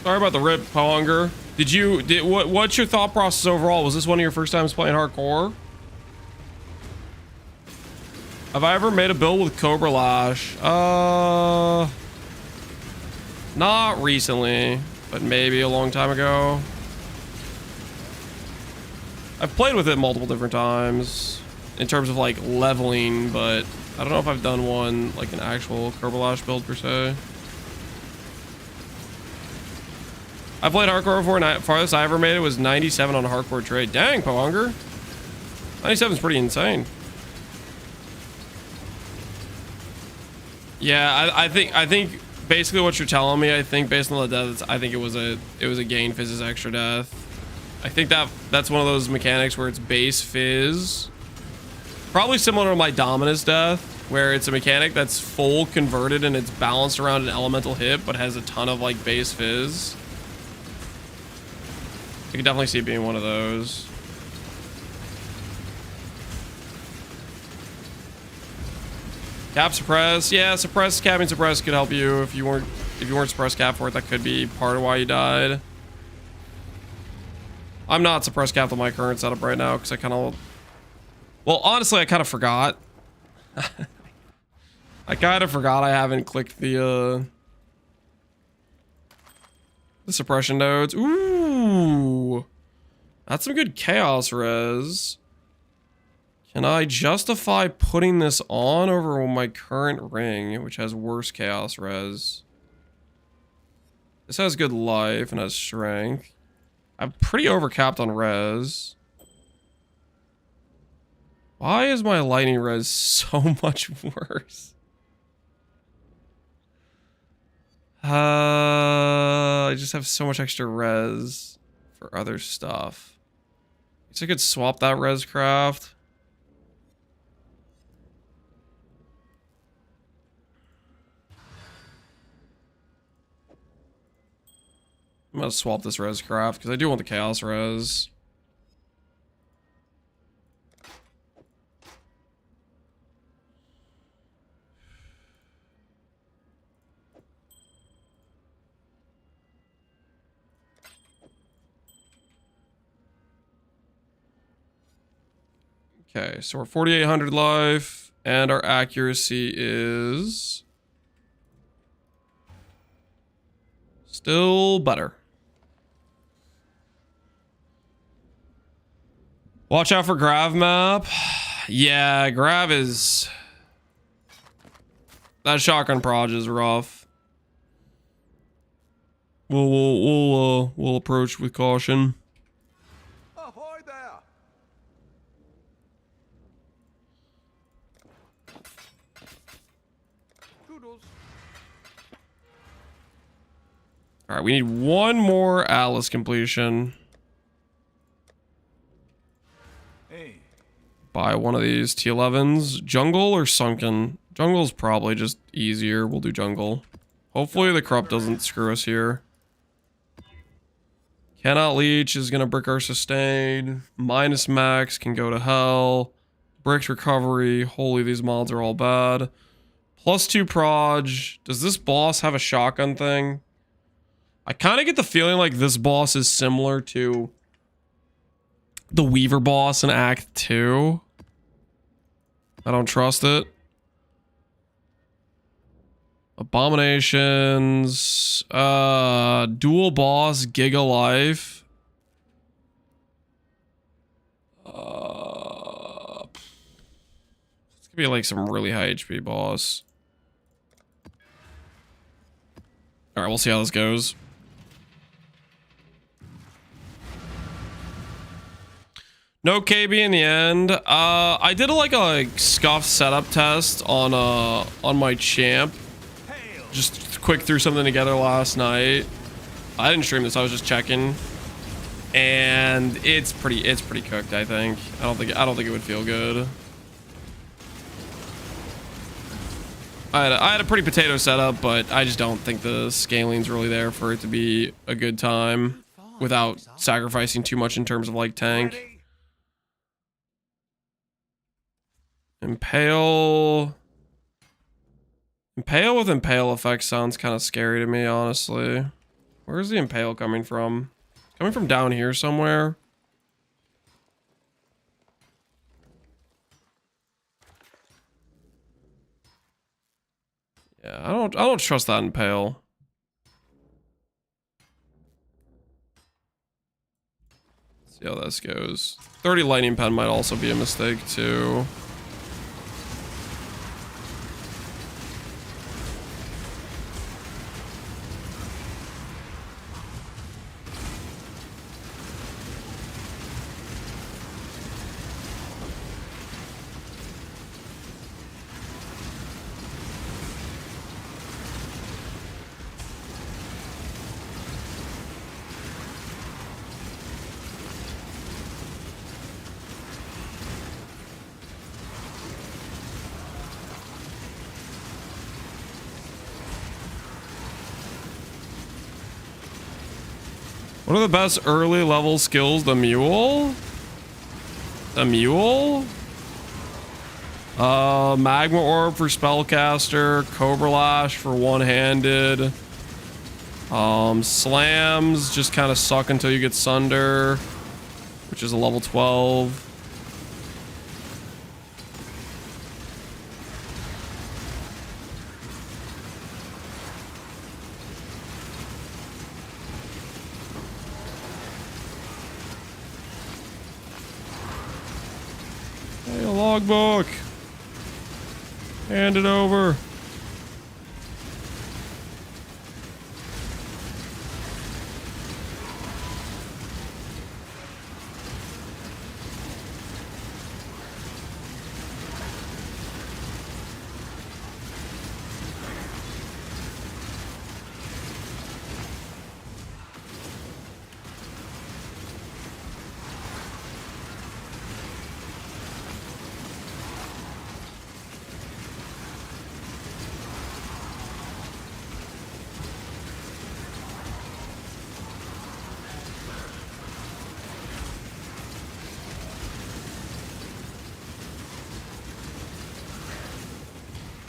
Sorry about the rip, Pohunger. What's your thought process overall? Was this one of your first times playing hardcore? Have I ever made a build with Cobra Lash? Not recently, but maybe a long time ago. I've played with it multiple different times in terms of like leveling, but I don't know if I've done one like an actual Cobra Lash build per se. I played hardcore before, and farthest I ever made it was 97 on a hardcore trade. Dang, Pohunger. 97 is pretty insane. Yeah, I think basically what you're telling me, I think based on the deaths, I think it was a gain fizz extra death. I think that's one of those mechanics where it's base fizz. Probably similar to my Dominus death, where it's a mechanic that's full converted and it's balanced around an elemental hit, but has a ton of like base fizz. I can definitely see it being one of those. Cap suppress, yeah, suppress, capping suppress could help you if you weren't suppress cap for it. That could be part of why you died. I'm not suppress capped on my current setup right now because I kind of, well, honestly, I kind of forgot. I kind of forgot I haven't clicked the suppression nodes. Ooh, that's some good chaos res. Can I justify putting this on over my current ring, which has worse chaos res? This has good life and has strength. I'm pretty overcapped on res. Why is my lightning res so much worse? I just have so much extra res for other stuff. Guess I could swap that res craft. I'm gonna swap this res craft because I do want the chaos res. Okay, so we're 4,800 life, and our accuracy is still better. Watch out for Grav map. Yeah, Grav is... That shotgun proj is rough. We'll approach with caution. Ahoy there! Doodles. All right, we need one more Atlas completion. Hey. Buy one of these T11s. Jungle or Sunken? Jungle's probably just easier. We'll do jungle. Hopefully the corrupt doesn't screw us here. Cannot leech is gonna brick our sustain. Minus max can go to hell. Bricks recovery. Holy, these mods are all bad. +2 proj. Does this boss have a shotgun thing? I kind of get the feeling like this boss is similar to the Weaver boss in Act 2. I don't trust it. Abominations. Dual boss, Giga Life. It's gonna be like some really high HP boss. Alright, we'll see how this goes. No KB in the end. I did a scuff setup test on my champ. Just quick threw something together last night. I didn't stream this. I was just checking, and it's pretty cooked. I think. I don't think it would feel good. I had a pretty potato setup, but I just don't think the scaling's really there for it to be a good time without sacrificing too much in terms of like tank. Impale with impale effect sounds kind of scary to me, honestly. Where's the impale coming from? Coming from down here somewhere. Yeah, I don't trust that impale. Let's see how this goes. 30 lightning pen might also be a mistake too. What are the best early level skills? The mule? The mule? Magma Orb for Spellcaster, Cobra Lash for one-handed. Slams just kind of suck until you get Sunder, which is a level 12. Logbook. Hand it over.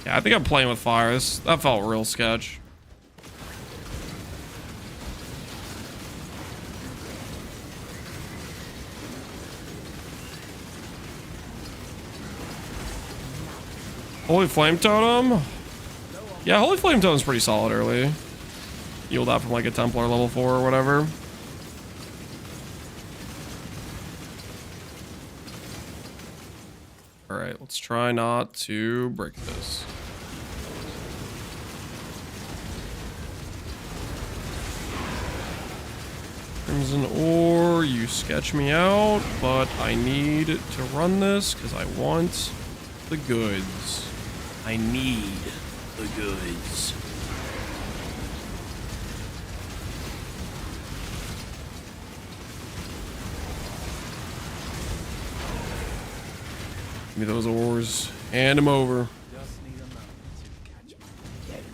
Yeah, I think I'm playing with fire. That felt real sketch. Holy Flame Totem? Yeah, Holy Flame Totem's pretty solid early. Yield out from like a Templar level 4 or whatever. Alright, let's try not to break this. Crimson Ore, you sketch me out, but I need to run this because I want the goods. I need the goods. Give me those ores. Hand them over. Just need a moment to catch my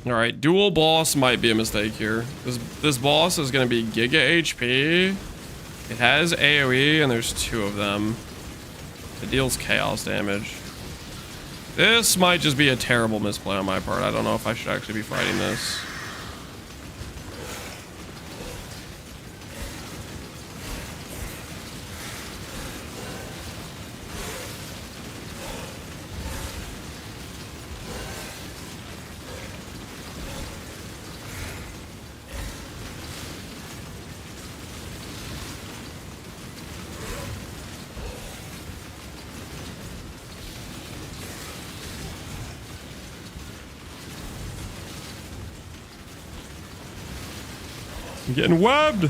All right, dual boss might be a mistake here. This boss is going to be Giga HP. It has AoE, and there's 2 of them. It deals chaos damage. This might just be a terrible misplay on my part. I don't know if I should actually be fighting this. I'm getting webbed.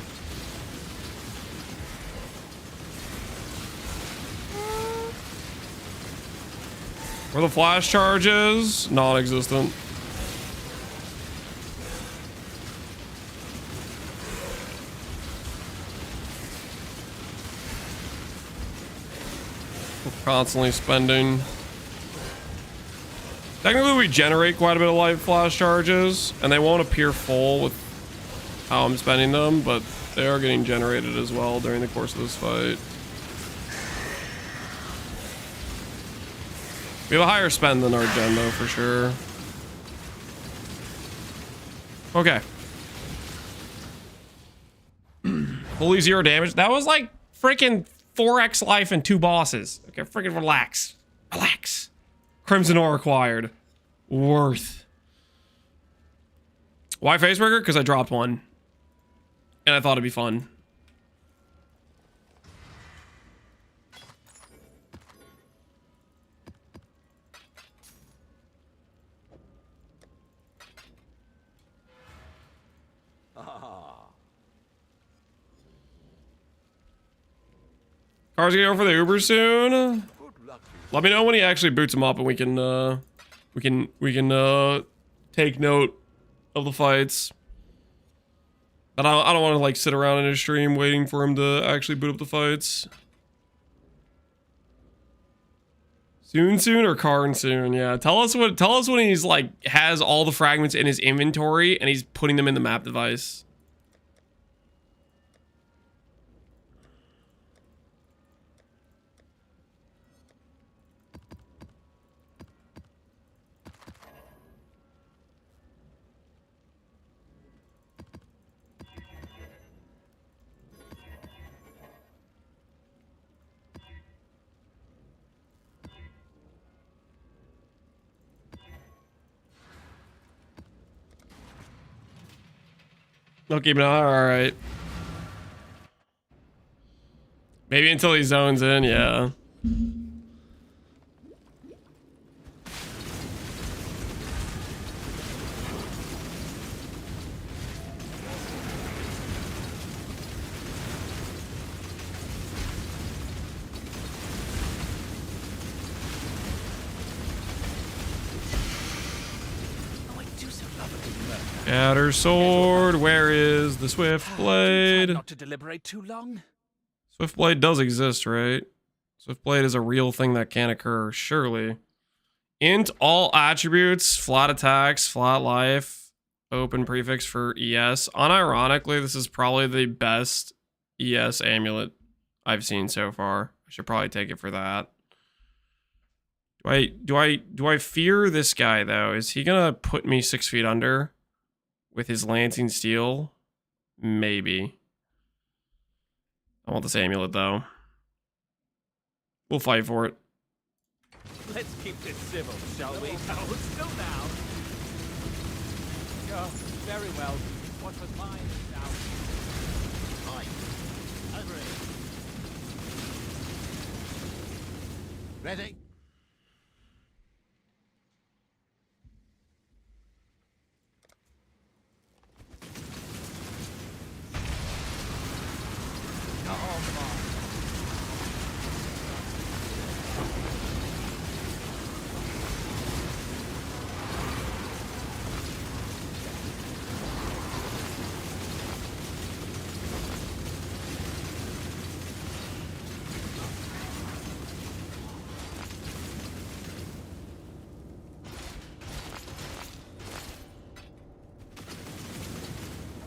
Where the flash charges? Non-existent. We're constantly spending. Technically, we generate quite a bit of light flash charges, and they won't appear full with how I'm spending them, but they are getting generated as well during the course of this fight. We have a higher spend than our gen though, for sure. Okay. Fully 0 damage. That was like freaking 4x life and 2 bosses. Okay, freaking relax. Relax. Crimson Ore acquired. Worth. Why Facebreaker? Because I dropped one. And I thought it'd be fun. Car's gonna go for the Uber soon. Let me know when he actually boots him up, and we can take note of the fights. But I don't want to like sit around in his stream waiting for him to actually boot up the fights. Soon or Karn soon? Yeah. Tell us when he's like has all the fragments in his inventory and he's putting them in the map device. Okay, but all right. Maybe until he zones in, yeah. Shatter sword. Where is the swift blade? Not to deliberate too long. Swift blade does exist, right? Swiftblade is a real thing that can occur, surely. Int all attributes, flat attacks, flat life, open prefix for ES. Unironically, this is probably the best ES amulet I've seen so far. I should probably take it for that. Do I fear this guy though? Is he gonna put me 6 feet under with his lancing steel? Maybe. I want this amulet though. We'll fight for it. Let's keep this civil, shall we? Hold still now. Oh, very well. What was mine is now. Right. Over here. Ready? Not on mine.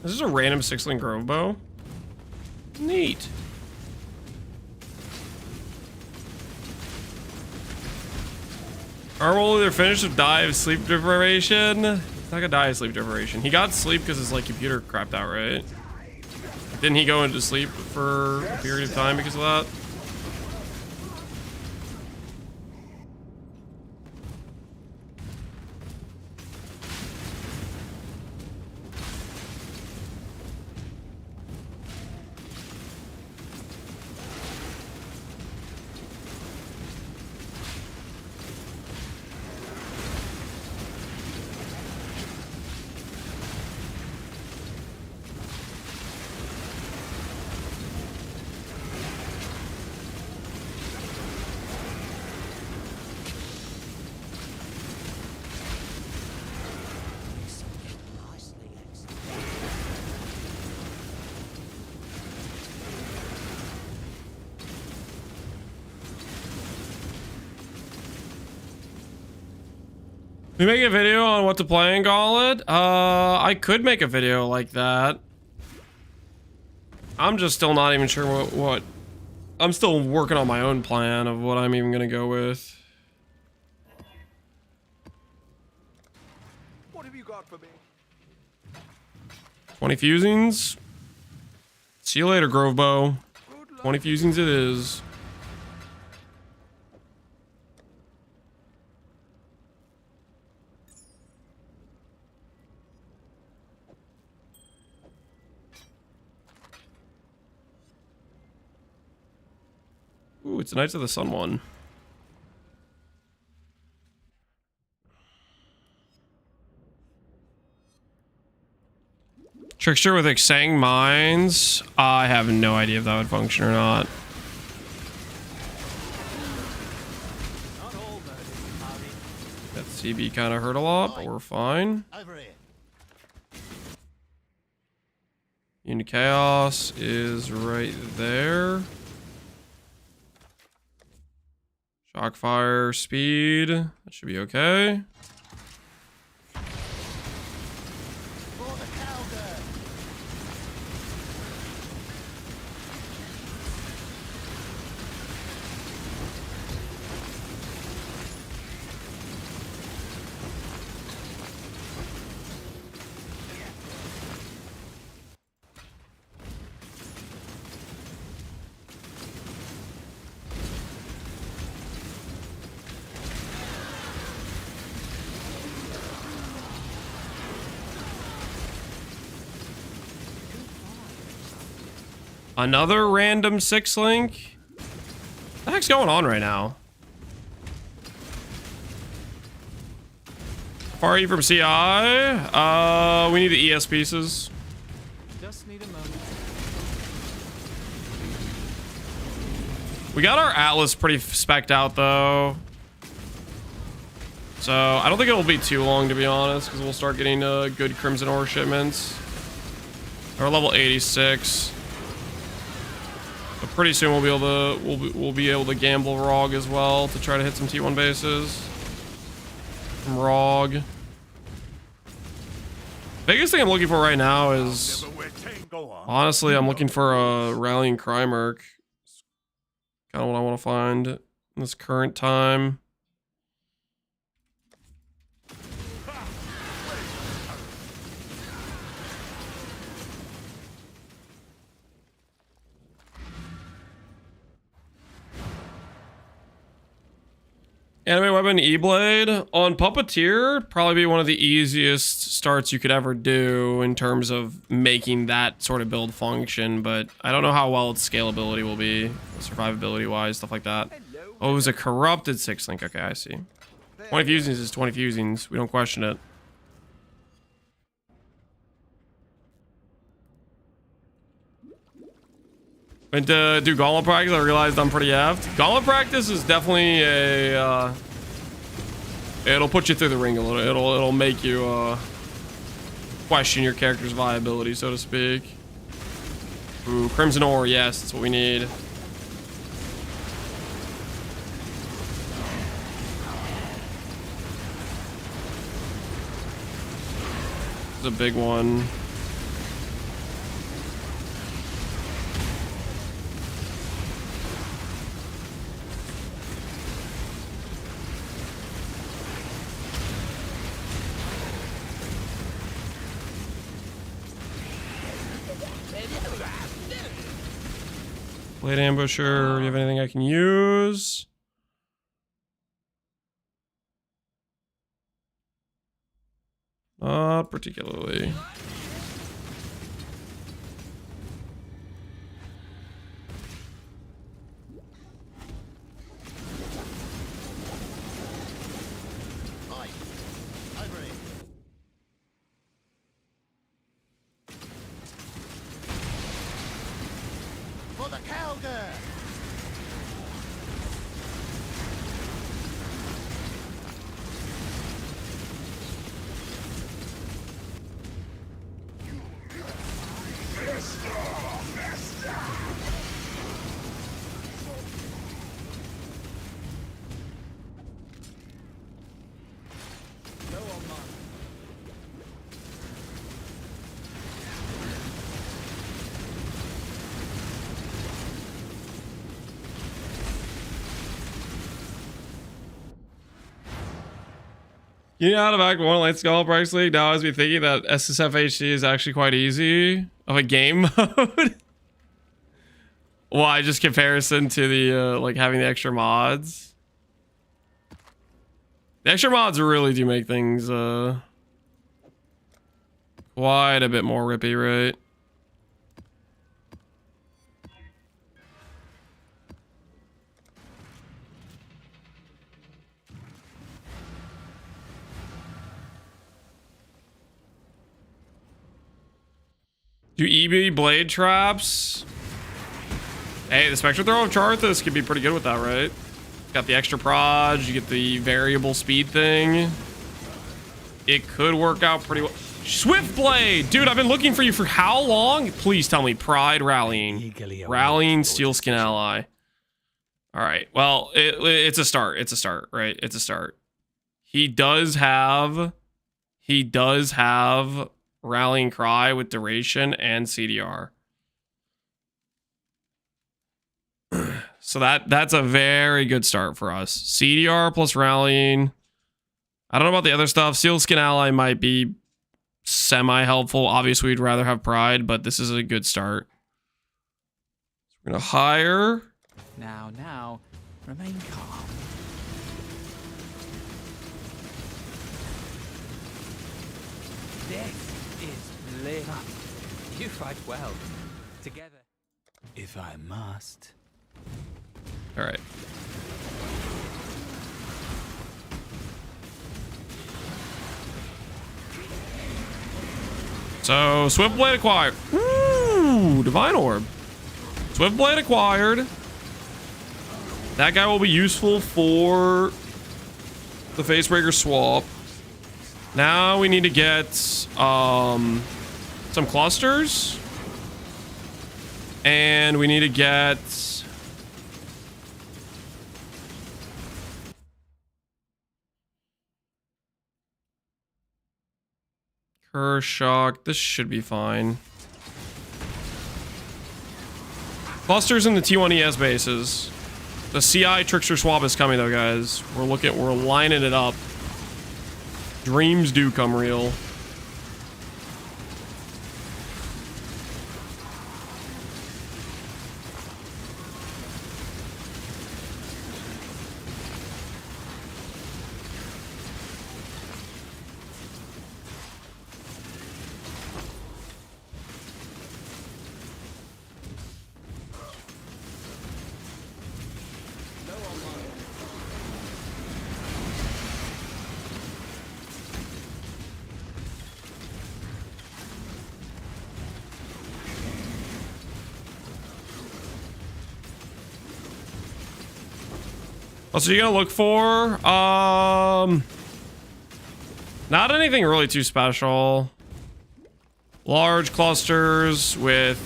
This is a random 6-link Grove bow. Neat. Our will either finish or die of sleep deprivation. He's not gonna die of sleep deprivation. He got sleep because his like computer crapped out, right? Didn't he go into sleep for a period of time because of that? We make a video on what to play in Gauntlet? I could make a video like that. I'm just still not even sure what I'm still working on my own plan of what I'm even gonna go with. What have you got for me? 20 fusings. See you later, Grove Bow. Good luck. 20 fusings it is. Ooh, it's the Knights of the Sun one. Trickster with Exang Mines. I have no idea if that would function or not. Not all murders, Harry. That CB kind of hurt a lot, but we're fine. Over here. Unit Chaos is right there. Shockfire speed. That should be okay. For the cowgirl. Another random 6-link? What the heck's going on right now? Far are you from CI? We need the ES pieces. Just need a moment. We got our Atlas pretty spec'd out though. So I don't think it'll be too long to be honest, because we'll start getting good Crimson Ore shipments. We're level 86. So pretty soon we'll be able to we'll be able to gamble Rog as well to try to hit some T1 bases from Rog. Biggest thing I'm looking for right now is, honestly, I'm looking for a Rallying Cry Merc. Kind of what I want to find in this current time. Anime Weapon E-Blade on Puppeteer, probably be one of the easiest starts you could ever do in terms of making that sort of build function, but I don't know how well its scalability will be, survivability wise, stuff like that. Oh, it was a corrupted 6 link. Okay, I see. 20 fusings is 20 fusings. We don't question it. Went to do Gauntlet practice. I realized I'm pretty effed. Gauntlet practice is definitely a it'll put you through the ring a little. It'll make you question your character's viability, so to speak. Ooh, Crimson Ore, yes, that's what we need. This is a big one. Blade Ambusher, do you have anything I can use? Not particularly. For the cowgirl! You know how to back one Light Skull Price League? Now I was be thinking that SSFHD is actually quite easy of a game mode. Why, just comparison to the like having the extra mods. The extra mods really do make things quite a bit more rippy, right? Do EB blade traps? Hey, the Spectre Throw of Charthus could be pretty good with that, right? Got the extra proj, you get the variable speed thing. It could work out pretty well. Swift Blade! Dude, I've been looking for you for how long? Please tell me. Pride Rallying. Rallying Steelskin Ally. Alright, well, it's a start. It's a start, right? It's a start. He does have Rallying Cry with duration and CDR. So that's a very good start for us. CDR plus Rallying. I don't know about the other stuff. Sealskin Ally might be semi-helpful. Obviously, we'd rather have Pride, but this is a good start. We're going to hire. Now, remain calm. This is lit up. You fight well. Together. If I must. All right. So, Swiftblade acquired. Ooh, Divine Orb. Swiftblade acquired. That guy will be useful for the Facebreaker Swap. Now we need to get some clusters. And we need to get... Kershock. This should be fine. Clusters in the T1ES bases. The CI Trickster Swap is coming though, guys. We're lining it up. Dreams do come real. So you're gonna look for not anything really too special. Large clusters with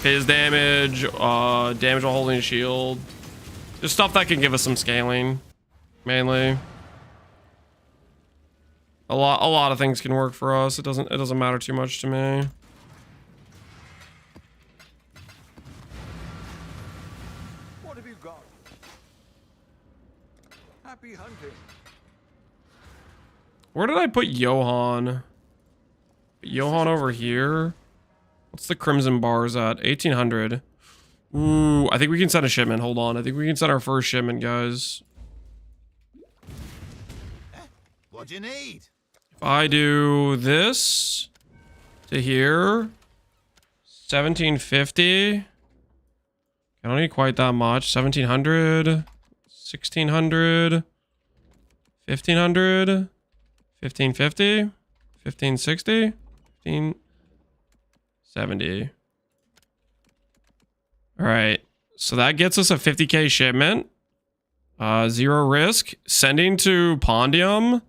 phase damage, damage while holding a shield. Just stuff that can give us some scaling, mainly. A lot of things can work for us. It doesn't matter too much to me. Happy hunting. Where did I put Johan? Johan over here. What's the crimson bars at? 1800. Ooh, I think we can send a shipment. Hold on. I think we can send our first shipment, guys. What do you need? If I do this to here, 1750. I don't need quite that much. 1700, 1600, 1500, 1550, 1560, 1570. All right. So that gets us a 50K shipment. 0 risk. Sending to Pondium.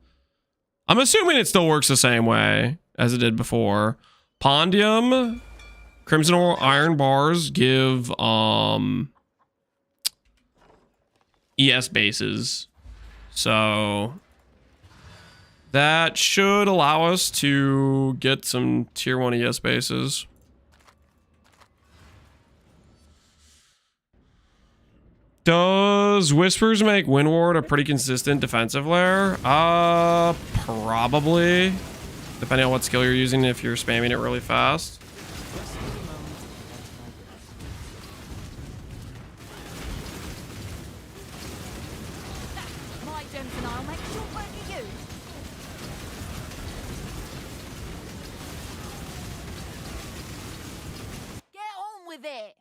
I'm assuming it still works the same way as it did before. Pondium, Crimson or Iron bars give ES bases. So that should allow us to get some tier 1 ES bases. Does Whispers make Windward a pretty consistent defensive lair? Probably. Depending on what skill you're using, if you're spamming it really fast. My gems and I'll make short work of you. Get on with it.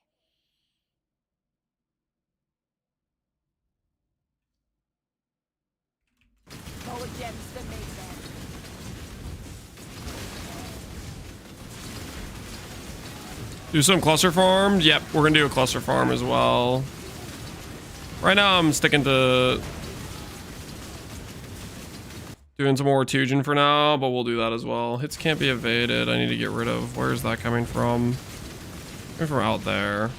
More gems for me then. Do some cluster farms. Yep, we're gonna do a cluster farm as well. Right now I'm sticking to doing some more Tujin for now, but we'll do that as well. Hits can't be evaded. I need to get rid of. Where's that coming from? Coming from out there.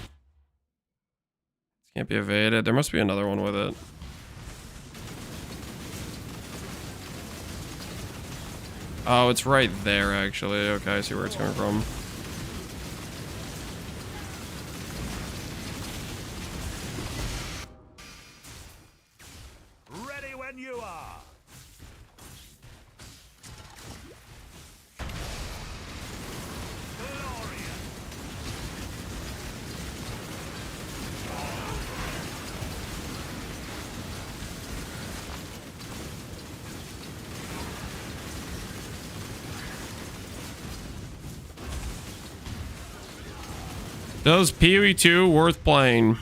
Can't be evaded. There must be another one with it. Oh, it's right there actually. Okay, I see where it's coming from. Ready when you are. Glorious. Does PoE 2 worth playing?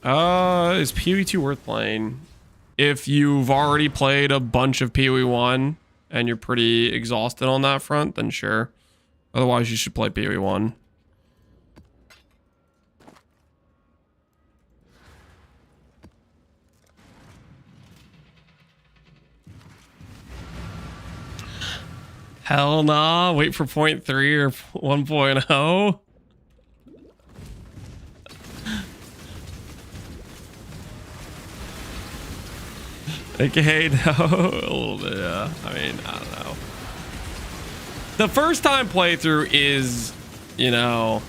Is PoE 2 worth playing? If you've already played a bunch of PoE 1 and you're pretty exhausted on that front, then sure. Otherwise, you should play PoE 1. Hell nah. Wait for 0.3 or 1.0. AKA, no. A little bit, yeah. I mean, I don't know. The first time playthrough is, you know,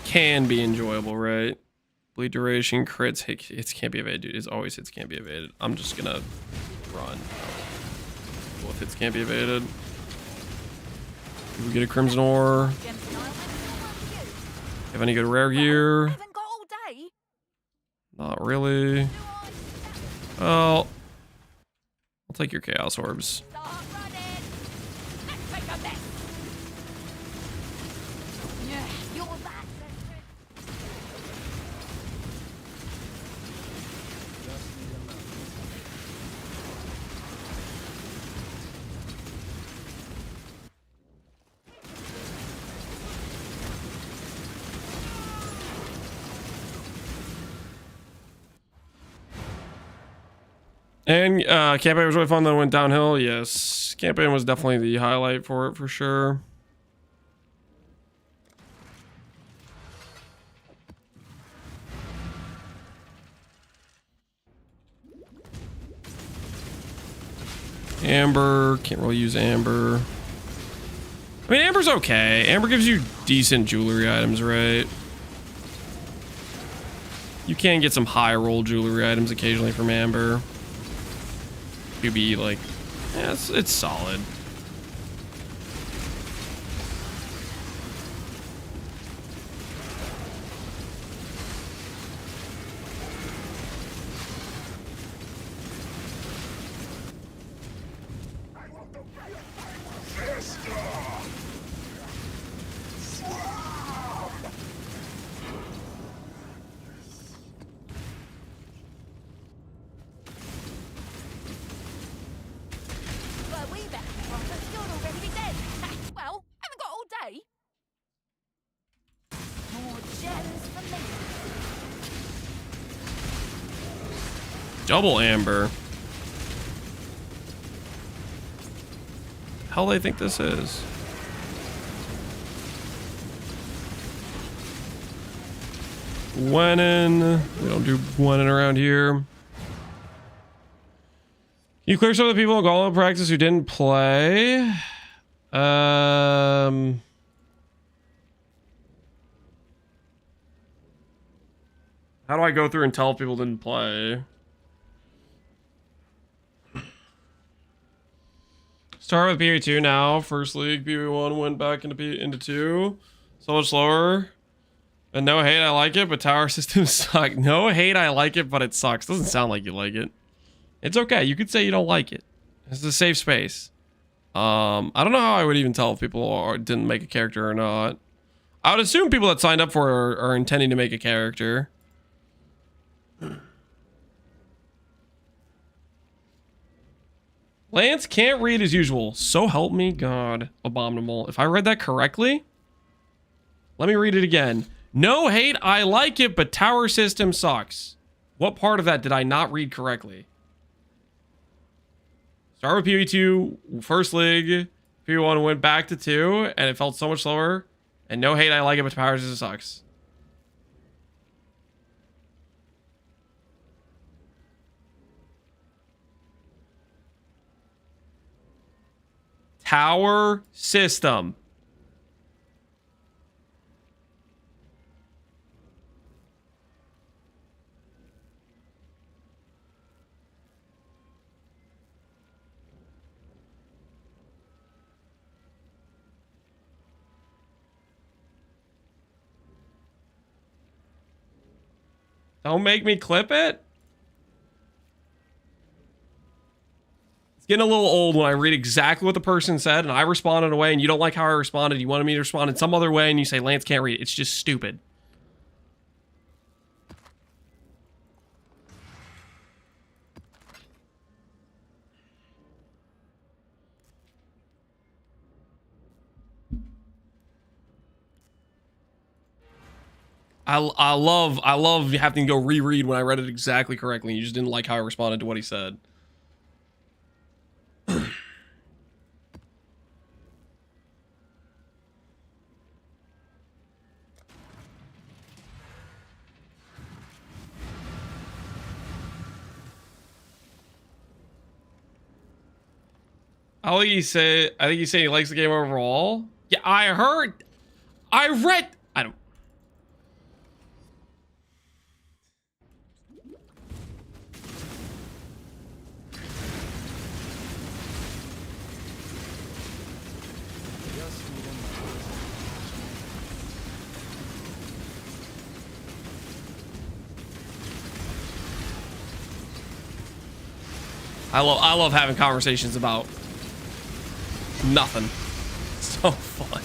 can be enjoyable, right? Bleed duration, crits, hits can't be evaded, dude. It's always hits can't be evaded. I'm just gonna run. Both hits can't be evaded. Did we get a crimson ore? Have any good rare gear? Not really. Well, I'll take your chaos orbs. And campaign was really fun, then went downhill. Yes, campaign was definitely the highlight for it, for sure. Amber, can't really use Amber. I mean, Amber's okay. Amber gives you decent jewelry items, right? You can get some high roll jewelry items occasionally from Amber. To be like, yeah, it's solid. Double Amber. Hell, they think this is. Gwenin. We don't do Gwenin around here. You clear some of the people in Gauntlet practice who didn't play. How do I go through and tell if people didn't play? Start with PV2 now. First league, PV1 went back into 2. So much slower. And no hate, I like it, but tower systems suck. No hate, I like it, but it sucks. Doesn't sound like you like it. It's okay. You could say you don't like it. It's a safe space. I don't know how I would even tell if people didn't make a character or not. I would assume people that signed up for it are intending to make a character. Lance can't read as usual. So help me God. Abominable. If I read that correctly, let me read it again. No hate, I like it, but tower system sucks. What part of that did I not read correctly? Start with PV2, first league. PV1 went back to 2, and it felt so much slower. And no hate, I like it, but tower system sucks. Tower system. Don't make me clip it. Getting a little old when I read exactly what the person said and I respond in a way and you don't like how I responded. You wanted me to respond in some other way and you say Lance can't read it. It's just stupid. I love having to go reread when I read it exactly correctly. You just didn't like how I responded to what he said. I think he said he likes the game overall. Yeah, I read. I don't. I love having conversations about nothing. So fun.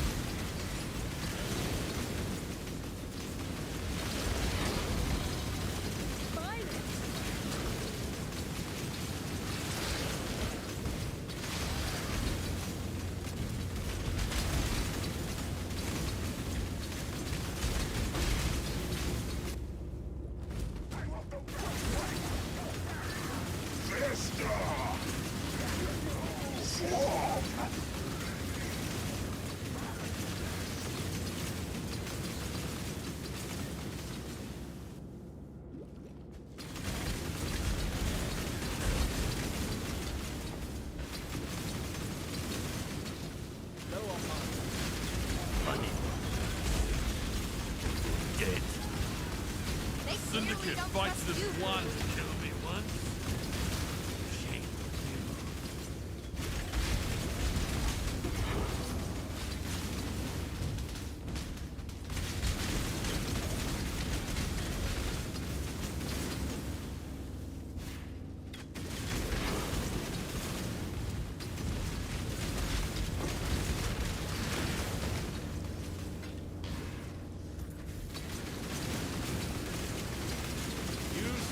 Syndicate fights this one. Kill me once. Shame.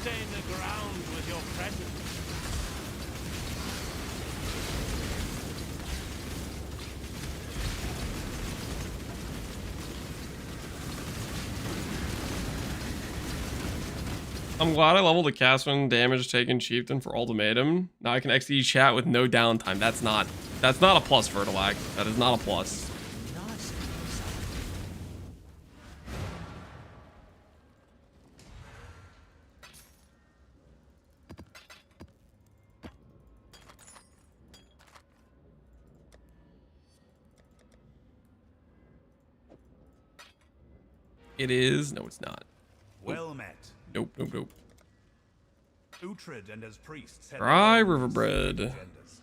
Stain the ground with your presence. I'm glad I leveled the cast when damage taken chieftain for ultimatum. Now I can XD chat with no downtime. That's not a plus, Vertilac. That is not a plus. It is. No, it's not. Well met. Nope, nope, nope. Uhtred and his priests had Dry their own riverbed. agendas.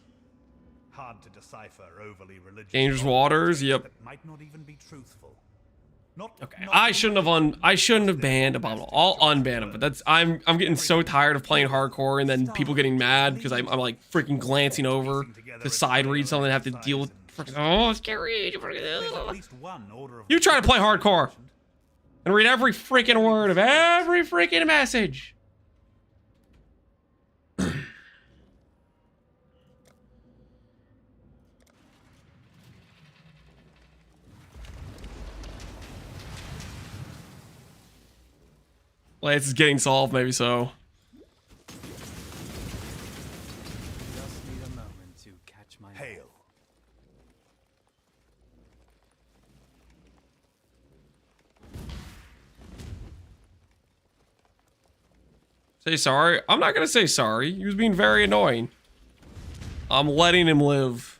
Hard to decipher overly religious. Dangerous doctrines waters. Yep. That might not even be truthful. Okay. I shouldn't have banned Abominable. I'll unban him, but that's I'm getting so tired of playing hardcore and then people getting mad because I'm like freaking glancing over to side read something and have to deal with freaking, oh, it's scary. You try to play hardcore and read every freaking word of every freaking message. Lance is getting solved, maybe so. Just need a moment to catch my Hail. Say sorry. I'm not gonna say sorry. He was being very annoying. I'm letting him live.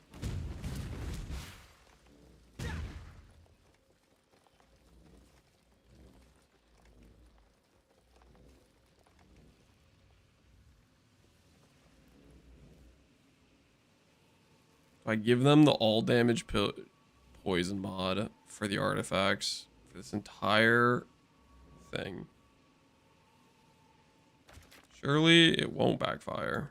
I give them the all damage poison mod for the artifacts for this entire thing. Surely it won't backfire.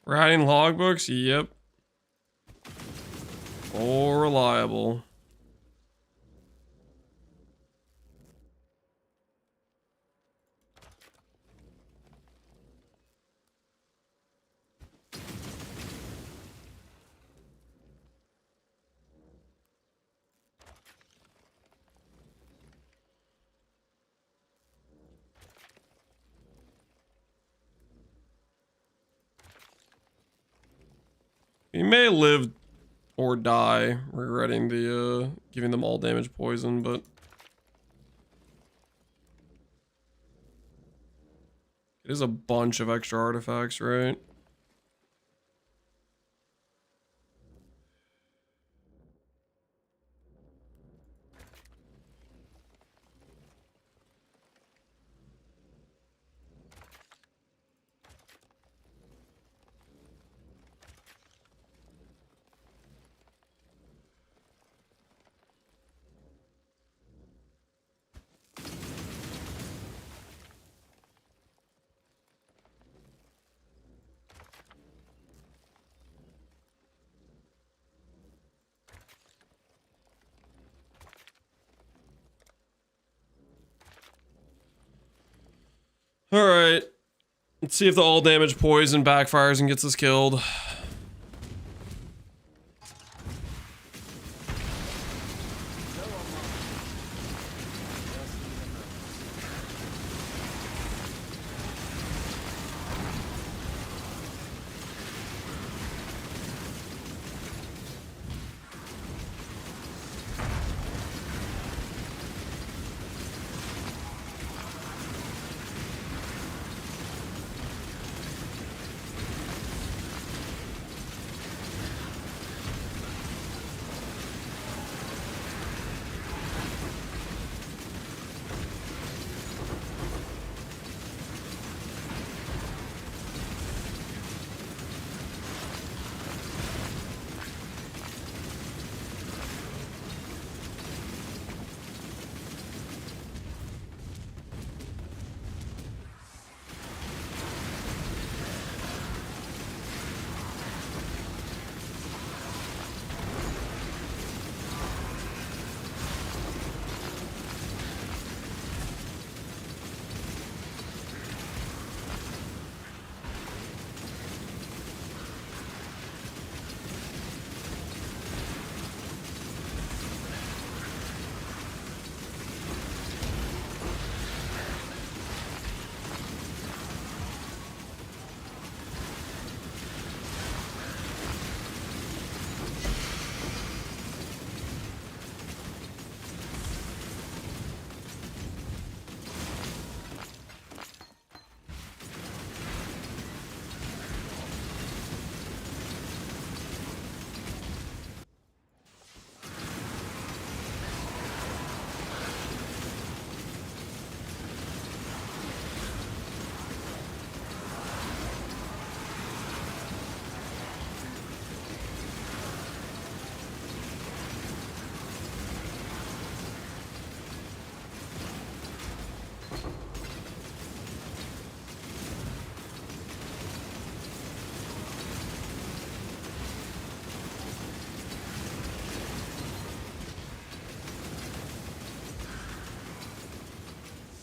We're adding logbooks? Yep. All reliable. He may live or die, regretting the giving them all damage poison, but it is a bunch of extra artifacts, right? Alright. Let's see if the all damage poison backfires and gets us killed.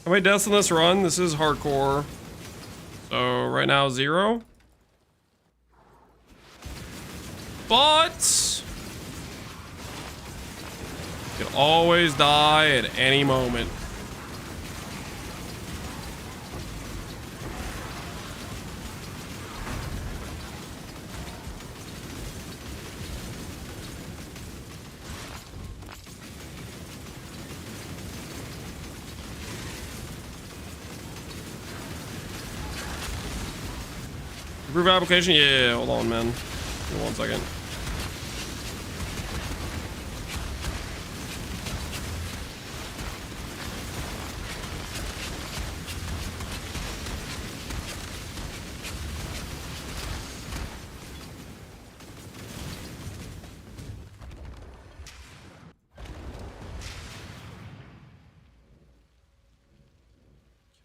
How many deaths in this run? This is hardcore. So right now 0. But you can always die at any moment. Approve application? Yeah, hold on, man. Give me 1 second.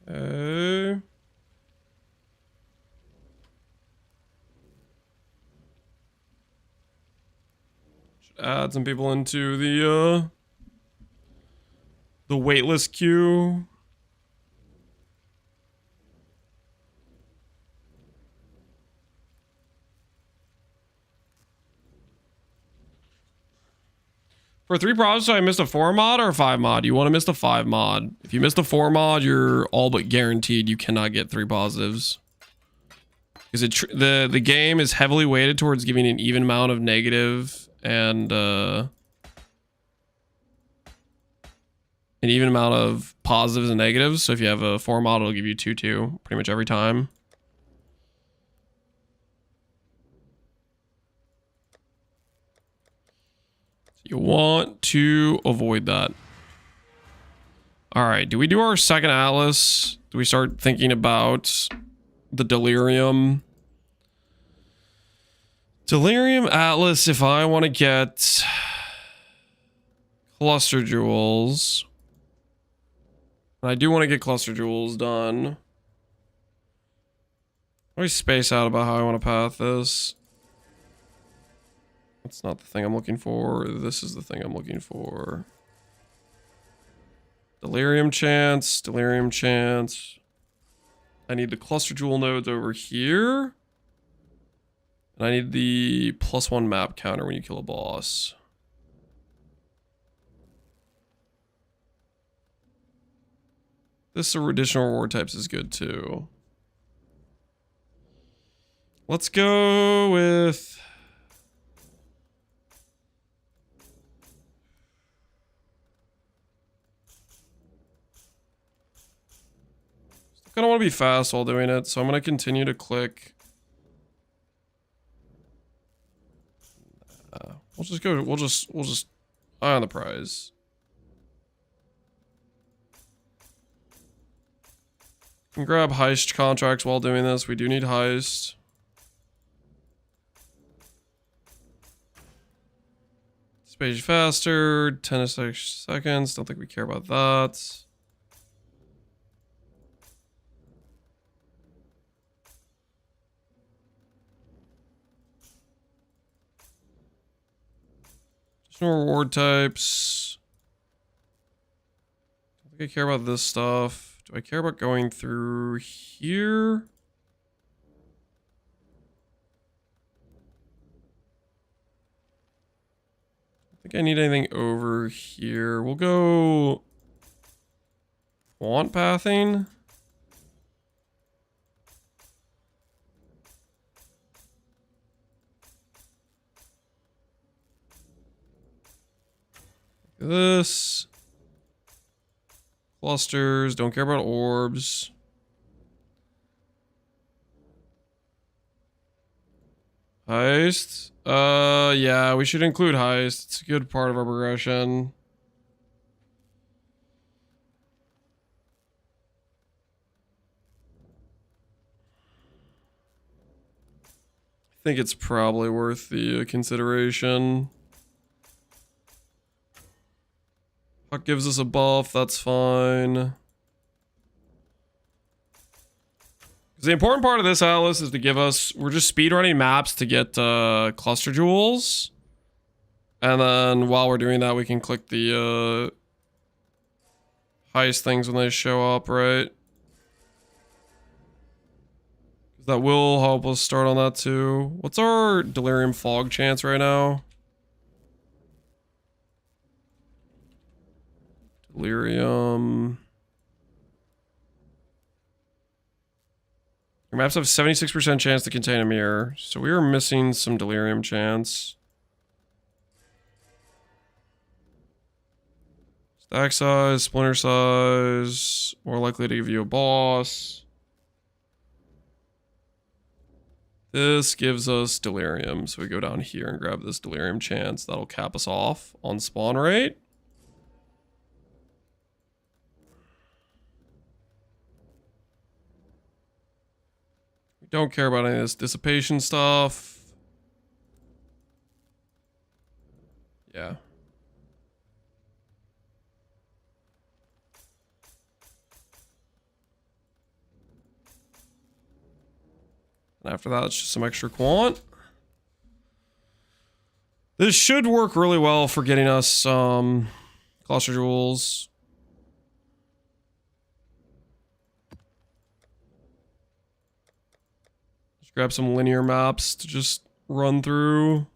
Okay. add some people into the waitlist queue. For 3 projects, I missed a 4 mod or a 5 mod. You want to miss the 5 mod. If you miss the 4 mod, you're all but guaranteed you cannot get 3 positives. Because the game is heavily weighted towards giving an even amount of negative and an even amount of positives and negatives. So if you have a 4 mod, it'll give you 2-2 pretty much every time. You want to avoid that. All right, do we do our second Atlas? Do we start thinking about the Delirium? Delirium Atlas, if I want to get Cluster Jewels. I do want to get Cluster Jewels done. Let me space out about how I want to path this. That's not the thing I'm looking for. This is the thing I'm looking for. Delirium chance, Delirium chance. I need the Cluster Jewel nodes over here. And I need the +1 map counter when you kill a boss. This additional reward types is good too. Let's go with... I don't want to be fast while doing it, so I'm going to continue to click. We'll just eye on the prize. Can grab heist contracts while doing this. We do need heist. Space faster, 10 seconds. Don't think we care about that. No reward types. I think I care about this stuff. Do I care about going through here? I think I need anything over here. We'll go want pathing. This. Clusters. Don't care about orbs. Heist. Yeah, we should include heist. It's a good part of our progression. I think it's probably worth the consideration. Puck gives us a buff, that's fine. The important part of this Atlas is to give us, we're just speedrunning maps to get cluster jewels. And then while we're doing that, we can click the heist things when they show up, right? That will help us start on that too. What's our Delirium Fog chance right now? Delirium. Your maps have 76% chance to contain a mirror, so we are missing some Delirium chance. Stack size, splinter size, more likely to give you a boss. This gives us Delirium, so we go down here and grab this Delirium chance. That'll cap us off on spawn rate. Don't care about any of this dissipation stuff. Yeah. And after that, it's just some extra quant. This should work really well for getting us cluster jewels. Just grab some linear maps to just run through.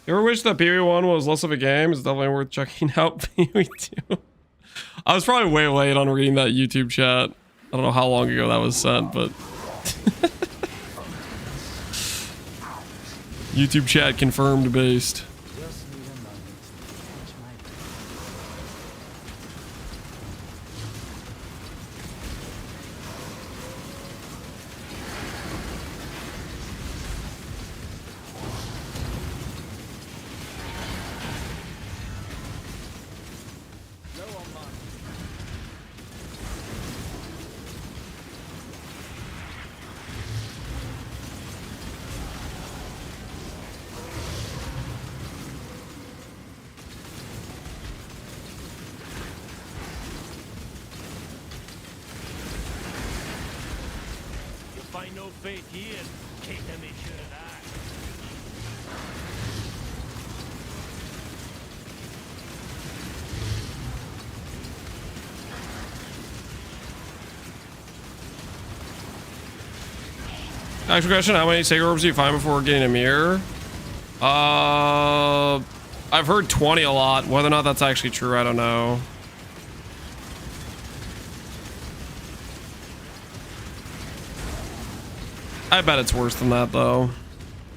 You ever wish that PoE1 was less of a game? It's definitely worth checking out PoE2. I was probably way late on reading that YouTube chat. I don't know how long ago that was sent, but... YouTube chat confirmed based. Find no faith here, can't make sure of that. Actual question, how many sacred orbs do you find before getting a mirror? I've heard 20 a lot. Whether or not that's actually true, I don't know. I bet it's worse than that, though.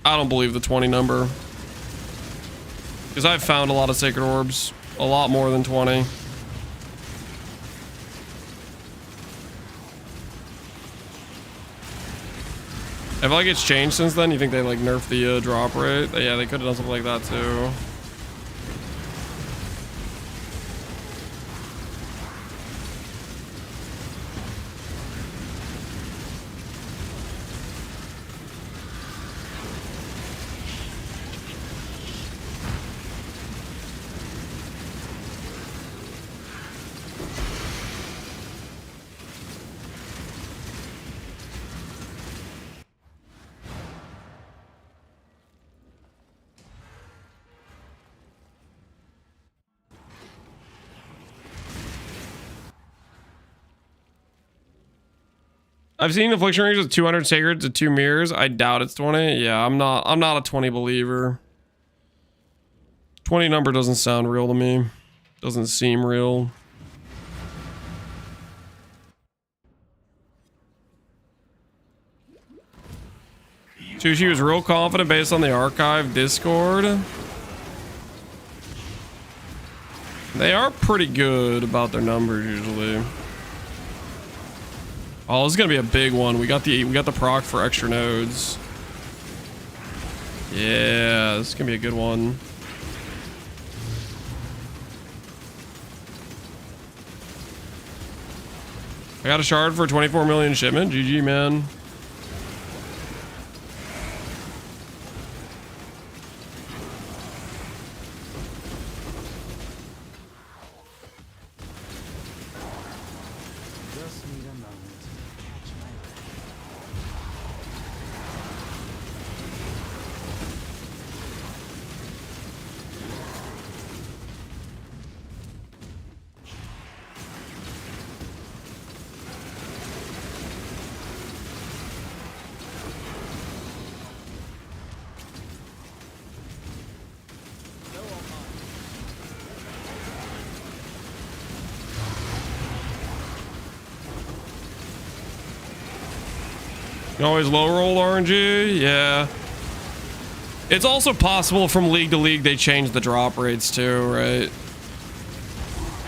I don't believe the 20 number. Because I've found a lot of sacred orbs. A lot more than 20. I feel like it's changed since then. You think they, like, nerfed the drop rate? Yeah, they could have done something like that, too. I've seen affliction rings with 200 sacreds to 2 mirrors. I doubt it's 20. Yeah, I'm not a 20 believer. 20 number doesn't sound real to me. Doesn't seem real. Sushi was real confident based on the archive Discord. They are pretty good about their numbers usually. Oh, this is gonna be a big one. We got the proc for extra nodes. Yeah, this is gonna be a good one. I got a shard for 24 million shipment. GG, man. You can always low roll RNG, yeah. It's also possible from league to league they change the drop rates too, right?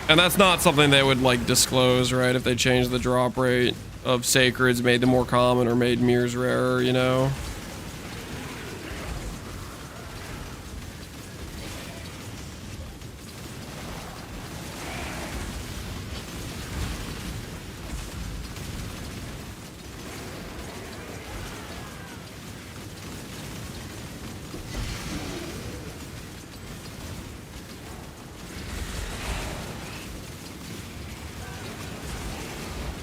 And that's not something they would like disclose, right? If they change the drop rate of sacreds, made them more common or made mirrors rarer, you know?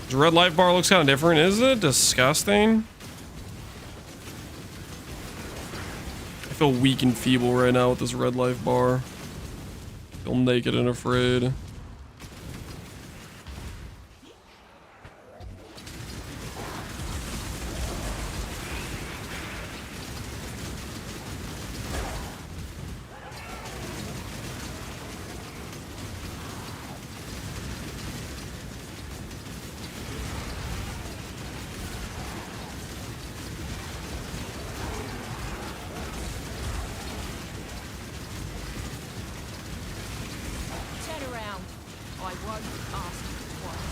The red life bar looks kind of different. Is it disgusting? I feel weak and feeble right now with this red life bar. I feel naked and afraid. Turn around. I won't ask twice.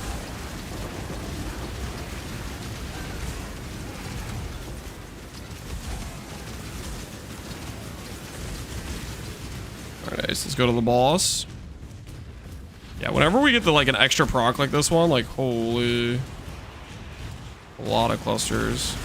Alright, so let's go to the boss. Yeah, whenever we get the like an extra proc like this one, like holy, a lot of clusters.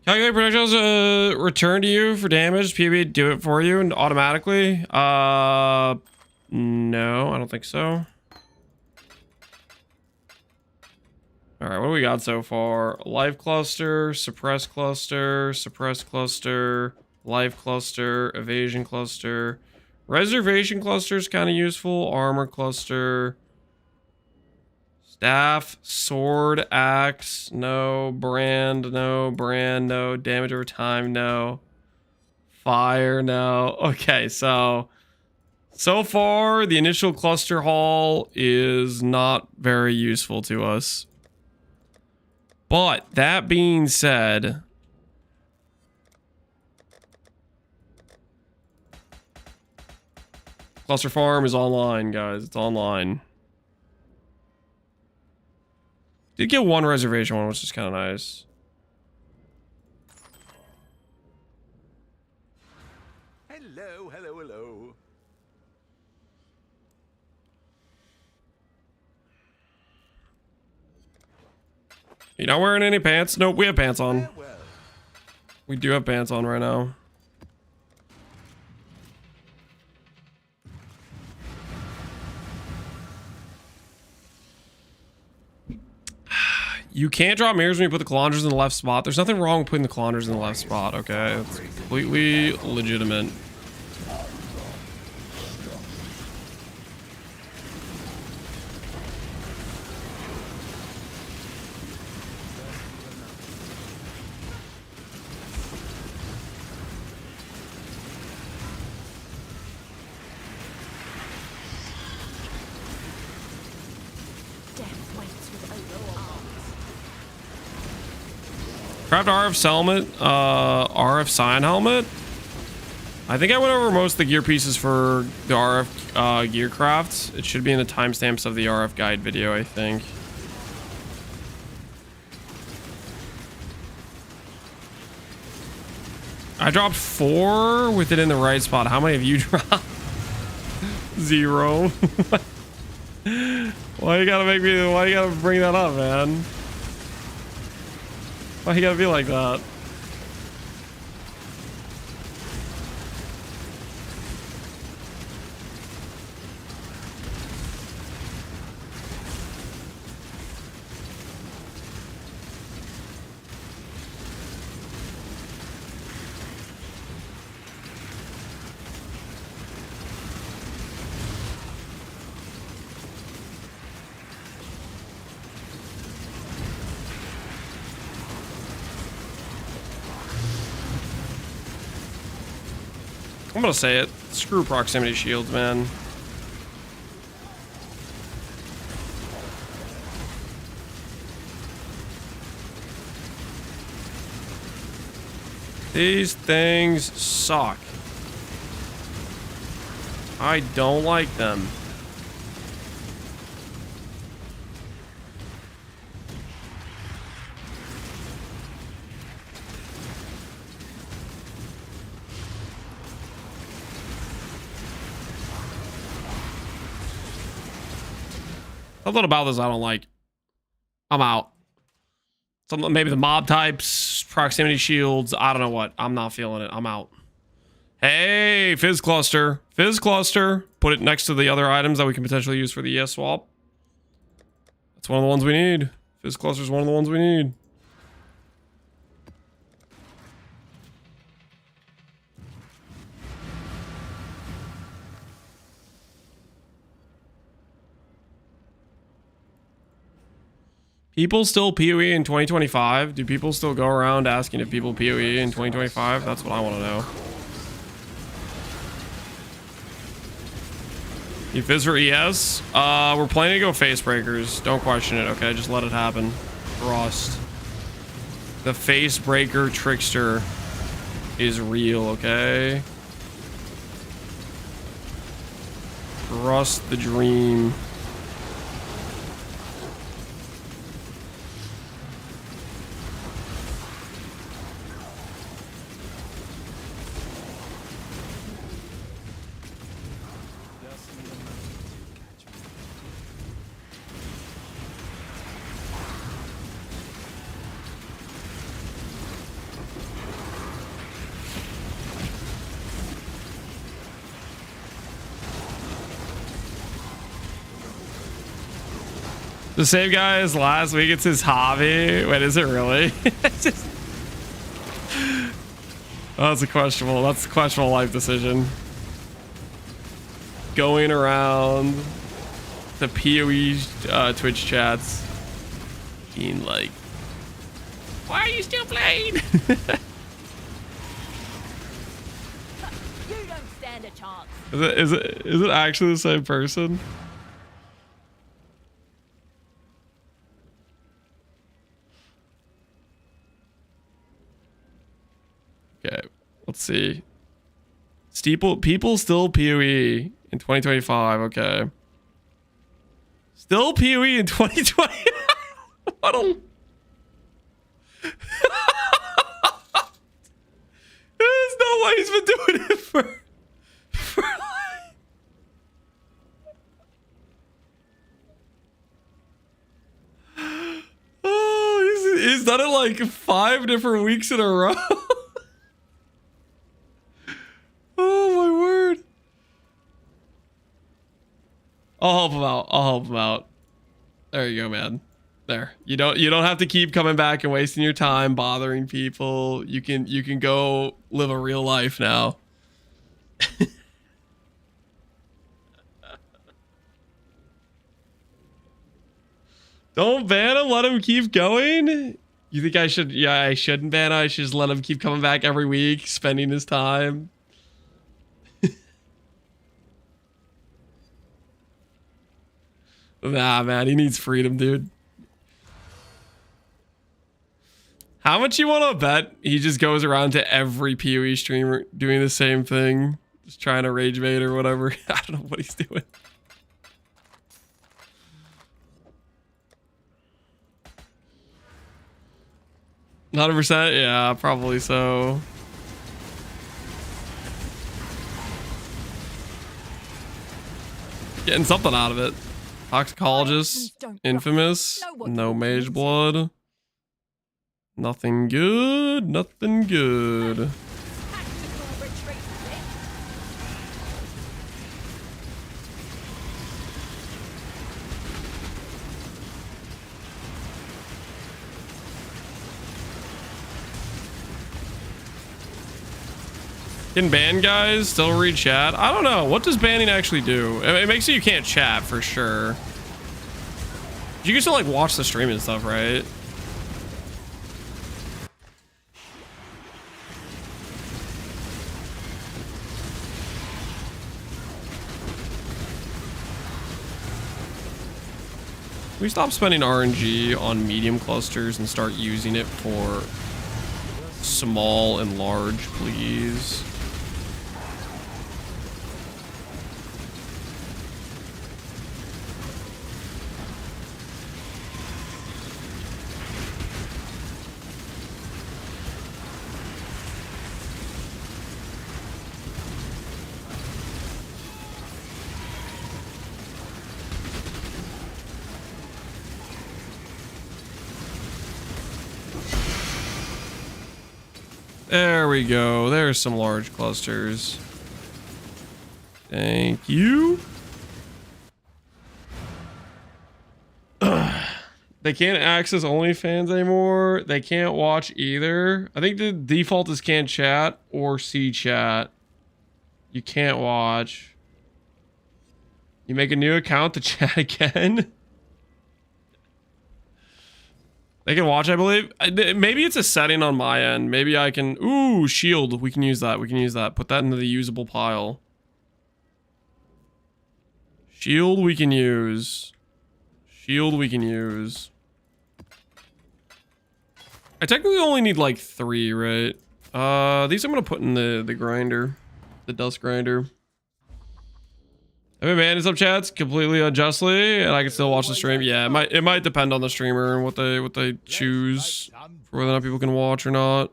Calculate projectiles return to you for damage. PB do it for you and automatically. No, I don't think so. Alright, what do we got so far? Life cluster, suppress cluster, life cluster, evasion cluster. Reservation cluster is kind of useful. Armor cluster. Staff, sword, axe, no. Brand, no. Brand, no. Damage over time, no. Fire, no. Okay, so far, the initial cluster haul is not very useful to us. But, that being said... Cluster farm is online, guys. It's online. Did get one reservation one, which is kind of nice. Hello, hello, hello. You not wearing any pants? Nope, we have pants on. Well, We do have pants on right now. You can't drop mirrors when you put the calandras in the left spot. There's nothing wrong with putting the calandras in the left spot, okay? It's completely legitimate. Death waits with open arms. Craft RF helmet, RF sign helmet. I think I went over most of the gear pieces for the RF gear crafts. It should be in the timestamps of the RF guide video, I think. I dropped 4 with it in the right spot. How many have you dropped? 0. Why you gotta bring that up, man? Why you gotta be like that? I'm gonna say it. Screw proximity shields, man. These things suck. I don't like them. Something about this I don't like. I'm out. Something, maybe the mob types, proximity shields. I don't know what. I'm not feeling it. I'm out. Hey, Fizz Cluster. Fizz Cluster. Put it next to the other items that we can potentially use for the ES swap. That's one of the ones we need. Fizz Cluster is one of the ones we need. People still PoE in 2025? Do people still go around asking if people PoE in 2025? That's what I want to know. You fizz for ES? We're planning to go face breakers. Don't question it, okay? Just let it happen. Trust. The face breaker trickster is real, okay? Trust the dream. The same guy as last week, it's his hobby. Wait, is it really? Just... Oh, that's a questionable life decision. Going around the PoE Twitch chats being like, why are you still playing? You don't stand a chance. Is it actually the same person? Okay, let's see. People still PoE in 2025. Okay. Still PoE in 2020. What a... There's no way he's been doing it for Oh, he's done it like 5 different weeks in a row. Oh my word. I'll help him out. I'll help him out. There you go, man. There. You don't have to keep coming back and wasting your time bothering people. You can go live a real life now. Don't ban him, let him keep going. You think I should? Yeah, I shouldn't ban him. I should just let him keep coming back every week, spending his time. Nah, man, he needs freedom, dude. How much you want to bet he just goes around to every PoE streamer doing the same thing, just trying to rage bait or whatever? I don't know what he's doing. %? Yeah, probably so. Getting something out of it. Toxicologist, infamous, no mage blood. Nothing good, nothing good. Can ban guys still read chat? I don't know. What does banning actually do? It makes you can't chat for sure. You can still like watch the stream and stuff, right? We stop spending RNG on medium clusters and start using it for small and large, please. There we go. There's some large clusters. Thank you. They can't access OnlyFans anymore. They can't watch either. I think the default is can't chat or see chat. You can't watch. You make a new account to chat again. They can watch, I believe. Maybe it's a setting on my end. Maybe I can... Ooh, shield. We can use that. We can use that. Put that into the usable pile. Shield we can use. Shield we can use. I technically only need like 3, right? These I'm going to put in the grinder. The dust grinder. I mean, man, up chats completely unjustly, and I can still watch the stream. Yeah, it might depend on the streamer and what they choose for whether or not people can watch or not.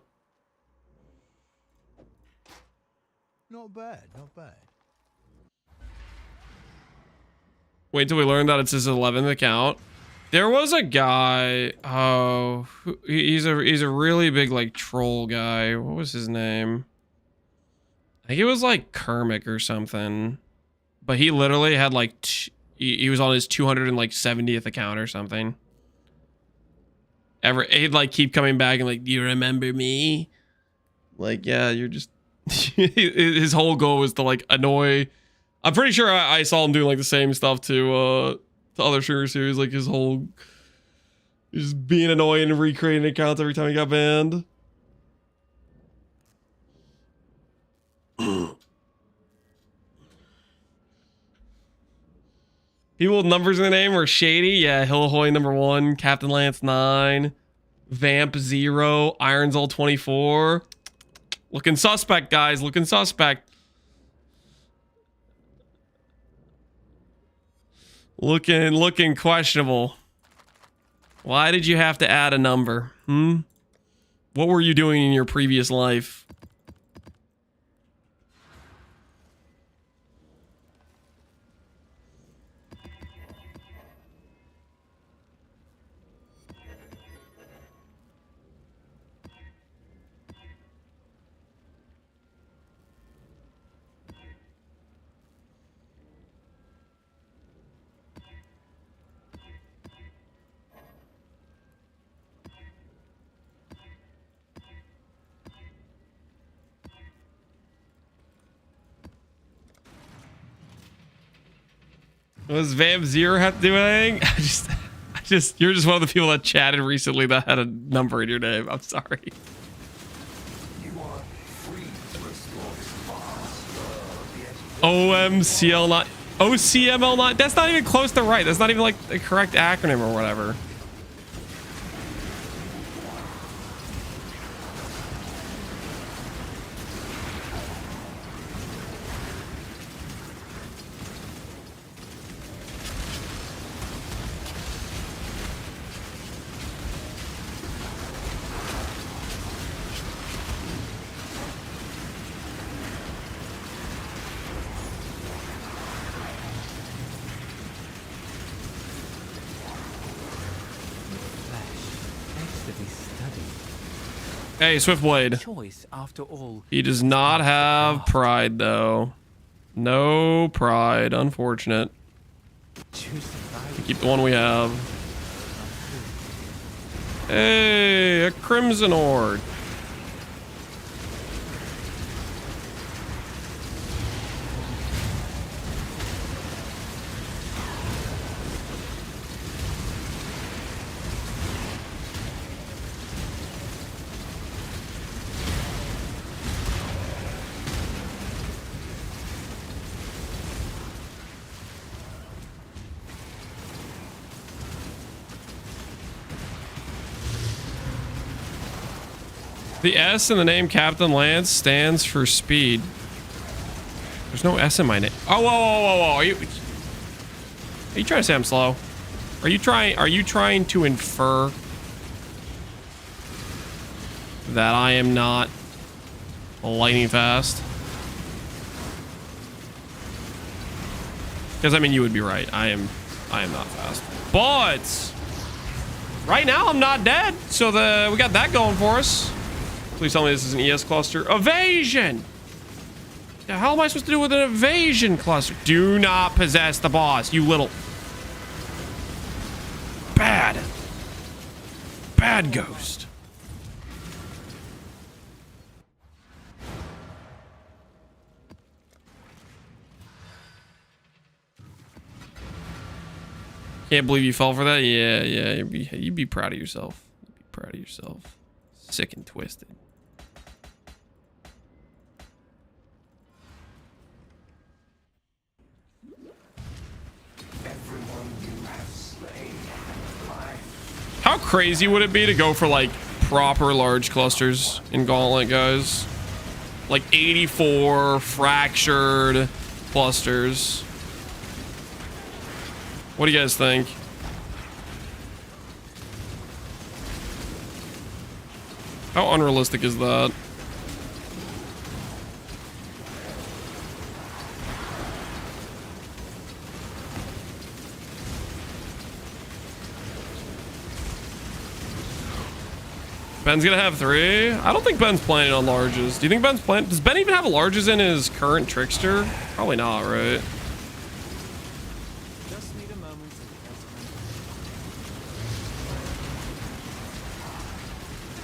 Not bad, not bad. Wait till we learn that it's his 11th account. There was a guy. Oh, he's a really big like troll guy. What was his name? I think it was like Kermit or something. But he literally had like, he was on his 270th account or something. He'd like keep coming back and like, do you remember me? Like, yeah, you're just, his whole goal was to like annoy. I'm pretty sure I saw him doing like the same stuff to other streamer series. Like his whole, just being annoying and recreating accounts every time he got banned. People with numbers in the name were Shady. Yeah, Hillhoy #1, Captain Lance 9, Vamp 0, Ironsall 24. Looking suspect, guys. Looking suspect. Looking questionable. Why did you have to add a number? What were you doing in your previous life? Was Vamp 0 have to do anything? You're just one of the people that chatted recently that had a number in your name. I'm sorry. OMCL9. OCML9. That's not even close to right. That's not even like the correct acronym or whatever. Hey, Swiftblade. Choice after all. He does not have pride, though. No pride. Unfortunate. Keep the one we have. Hey, a Crimson Horde. The S in the name Captain Lance stands for speed. There's no S in my name. Oh, whoa, whoa, whoa, whoa. Are you trying to say I'm slow? Are you trying to infer that I am not lightning fast? Because I mean, you would be right. I am not fast. But right now I'm not dead. So we got that going for us. Please tell me this is an ES cluster. Evasion! The hell am I supposed to do with an evasion cluster? Do not possess the boss, you little... Bad ghost. Can't believe you fell for that. Yeah, you'd be proud of yourself. You'd be proud of yourself. Sick and twisted. How crazy would it be to go for like proper large clusters in Gauntlet, guys? Like 84 fractured clusters. What do you guys think? How unrealistic is that? Ben's gonna have 3. I don't think Ben's planning on larges. Do you think Ben's planning? Does Ben even have larges in his current Trickster? Probably not, right? Just need a moment to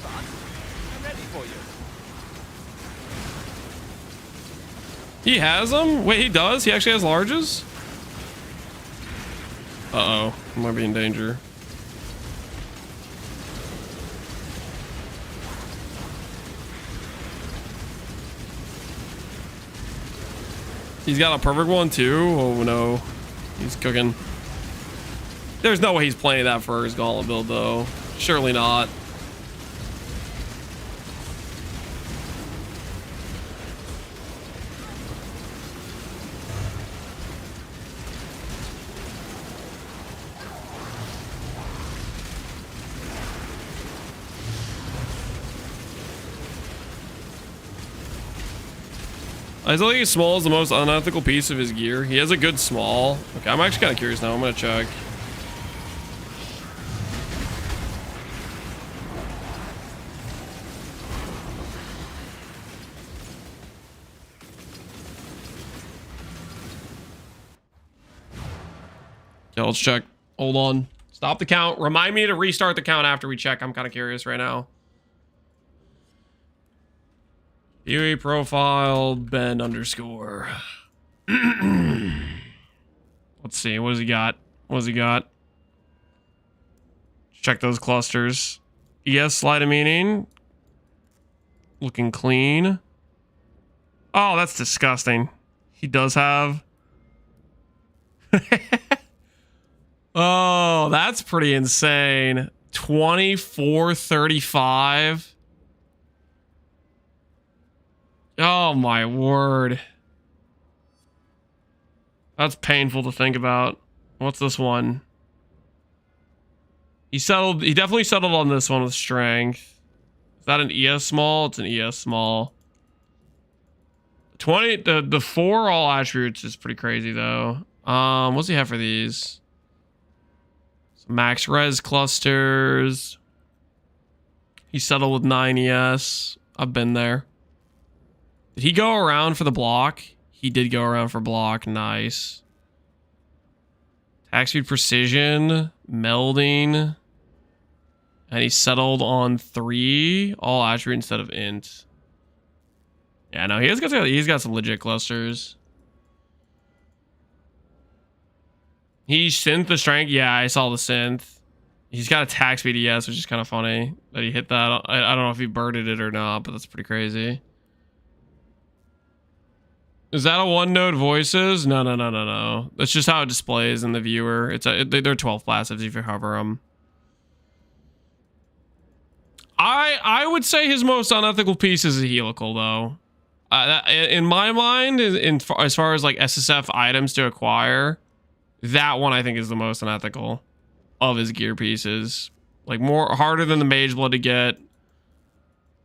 I'm ready for you. He has them? Wait, he does? He actually has larges? Uh-oh. I might be in danger. He's got a perfect one too. Oh no, he's cooking. There's no way he's playing that for his Gauntlet build though. Surely not. I still think his small is the most unethical piece of his gear. He has a good small. Okay, I'm actually kind of curious now. I'm gonna check. Yeah, let's check. Hold on. Stop the count. Remind me to restart the count after we check. I'm kind of curious right now. UE profile Ben underscore. Let's see. What does he got? What does he got? Check those clusters. ES sleight of meaning. Looking clean. Oh, that's disgusting. He does have. Oh, that's pretty insane. 2435. Oh my word. That's painful to think about. What's this one? He definitely settled on this one with strength. Is that an ES small? It's an ES small. 20, the 4 all attributes is pretty crazy though. What's he have for these? Some max res clusters. He settled with 9 ES. I've been there. Did he go around for the block? He did go around for block. Nice. Attack speed precision. Melding. And he settled on 3. All attribute instead of int. Yeah, no, he's got some legit clusters. He synth the strength. Yeah, I saw the synth. He's got attack speed, yes, which is kind of funny that he hit that. I don't know if he birded it or not, but that's pretty crazy. Is that a one node voices? No. That's just how it displays in the viewer. They're 12 passives if you hover them. I would say his most unethical piece is a helical, though. In my mind, as far as like SSF items to acquire, that one I think is the most unethical of his gear pieces. Like more harder than the Mage Blood to get.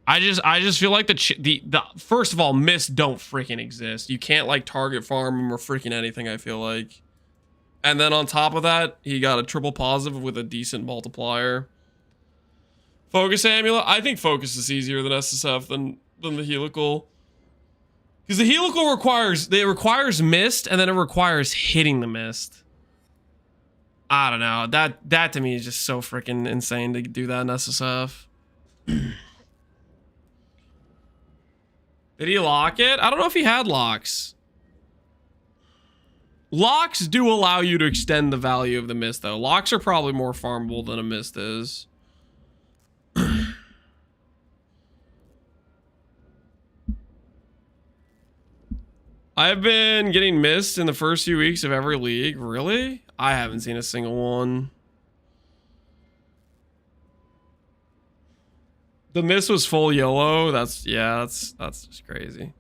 I just feel like the first of all, mists don't freaking exist. You can't like target farm them or freaking anything, I feel like. And then on top of that, he got a triple positive with a decent multiplier. Focus Amulet. I think Focus is easier than SSF than the Helical. Because the Helical requires mist, and then it requires hitting the mist. I don't know. That to me is just so freaking insane to do that in SSF. Did he lock it? I don't know if he had locks. Locks do allow you to extend the value of the mist, though. Locks are probably more farmable than a mist is. I've been getting missed in the first few weeks of every league. Really? I haven't seen a single one. The mist was full yellow. That's just crazy.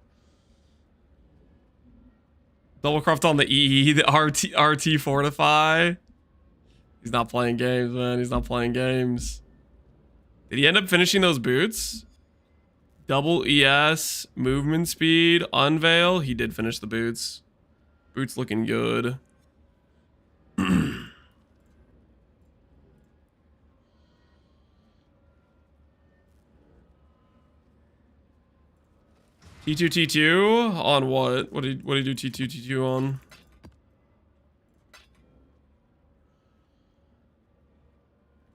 Double craft on the EE, the RT Fortify. He's not playing games, man. He's not playing games. Did he end up finishing those boots? Double ES, movement speed, unveil. He did finish the boots. Boots looking good. T2 on what? What did he do T2 on?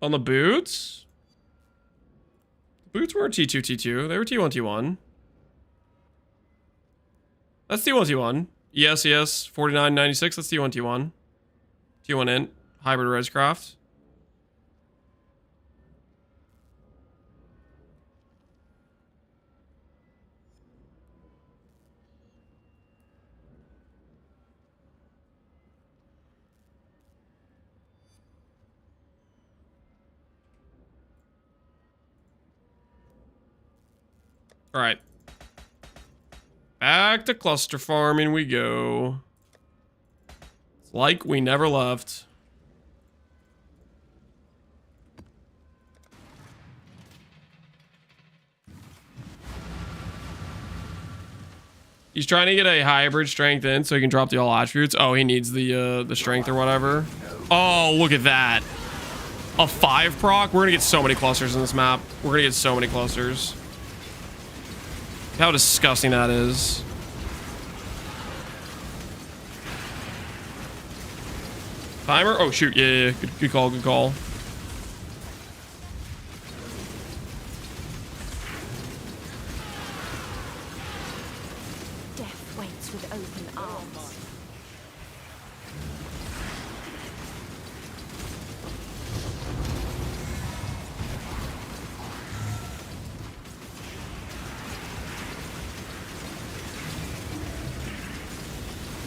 On the boots? Boots weren't T2. They were T1. That's T1. Yes, 4996. That's T1. T1 int. Hybrid Rescraft. All right. Back to cluster farming we go. It's like we never left. He's trying to get a hybrid strength in so he can drop the all attributes. Oh, he needs the strength or whatever. Oh, look at that. A 5 proc? We're gonna get so many clusters in this map. We're gonna get so many clusters. How disgusting that is. Timer? Oh, shoot. Yeah. Good call. Death waits with open arms.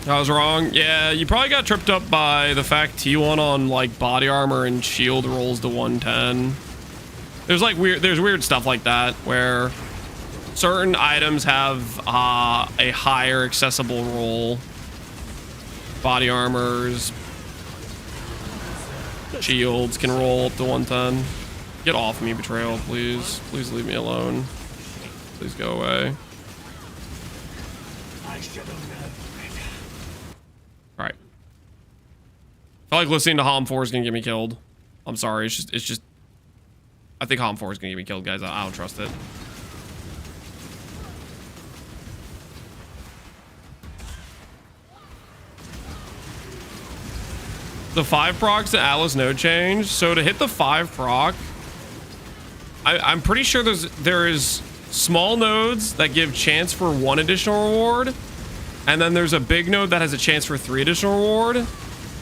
I was wrong. Yeah, you probably got tripped up by the fact T1 on like body armor and shield rolls to 110. There's weird stuff like that where certain items have a higher accessible roll. Body armors, shields can roll up to 110. Get off me, Betrayal, please. Please leave me alone. Please go away. Alright. I feel like listening to Hom 4 is gonna get me killed. I'm sorry, it's just I think Hom 4 is gonna get me killed, guys. I don't trust it. The 5 procs to Atlas node change. So to hit the 5 proc, I'm pretty sure there is small nodes that give chance for 1 additional reward. And then there's a big node that has a chance for 3 additional reward.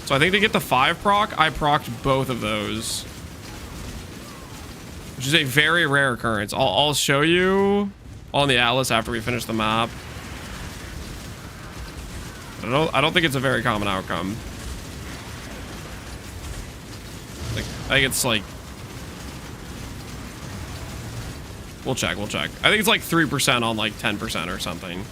So I think to get the 5 proc, I procced both of those. Which is a very rare occurrence. I'll show you on the Atlas after we finish the map. I don't think it's a very common outcome. Like, I think it's like We'll check. I think it's like 3% on like 10% or something.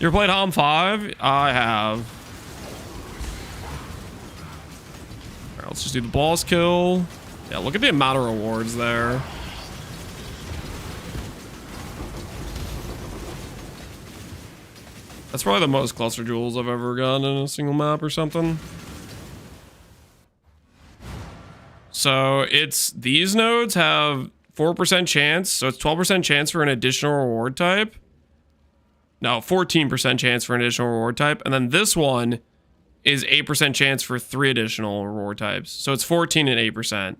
You ever played HOM 5? I have. Alright, let's just do the boss kill. Yeah, look at the amount of rewards there. That's probably the most cluster jewels I've ever gotten in a single map or something. So it's, these nodes have 4% chance, so it's 12% chance for an additional reward type. No, 14% chance for an additional reward type. And then this one is 8% chance for 3 additional reward types. So it's 14 and 8%.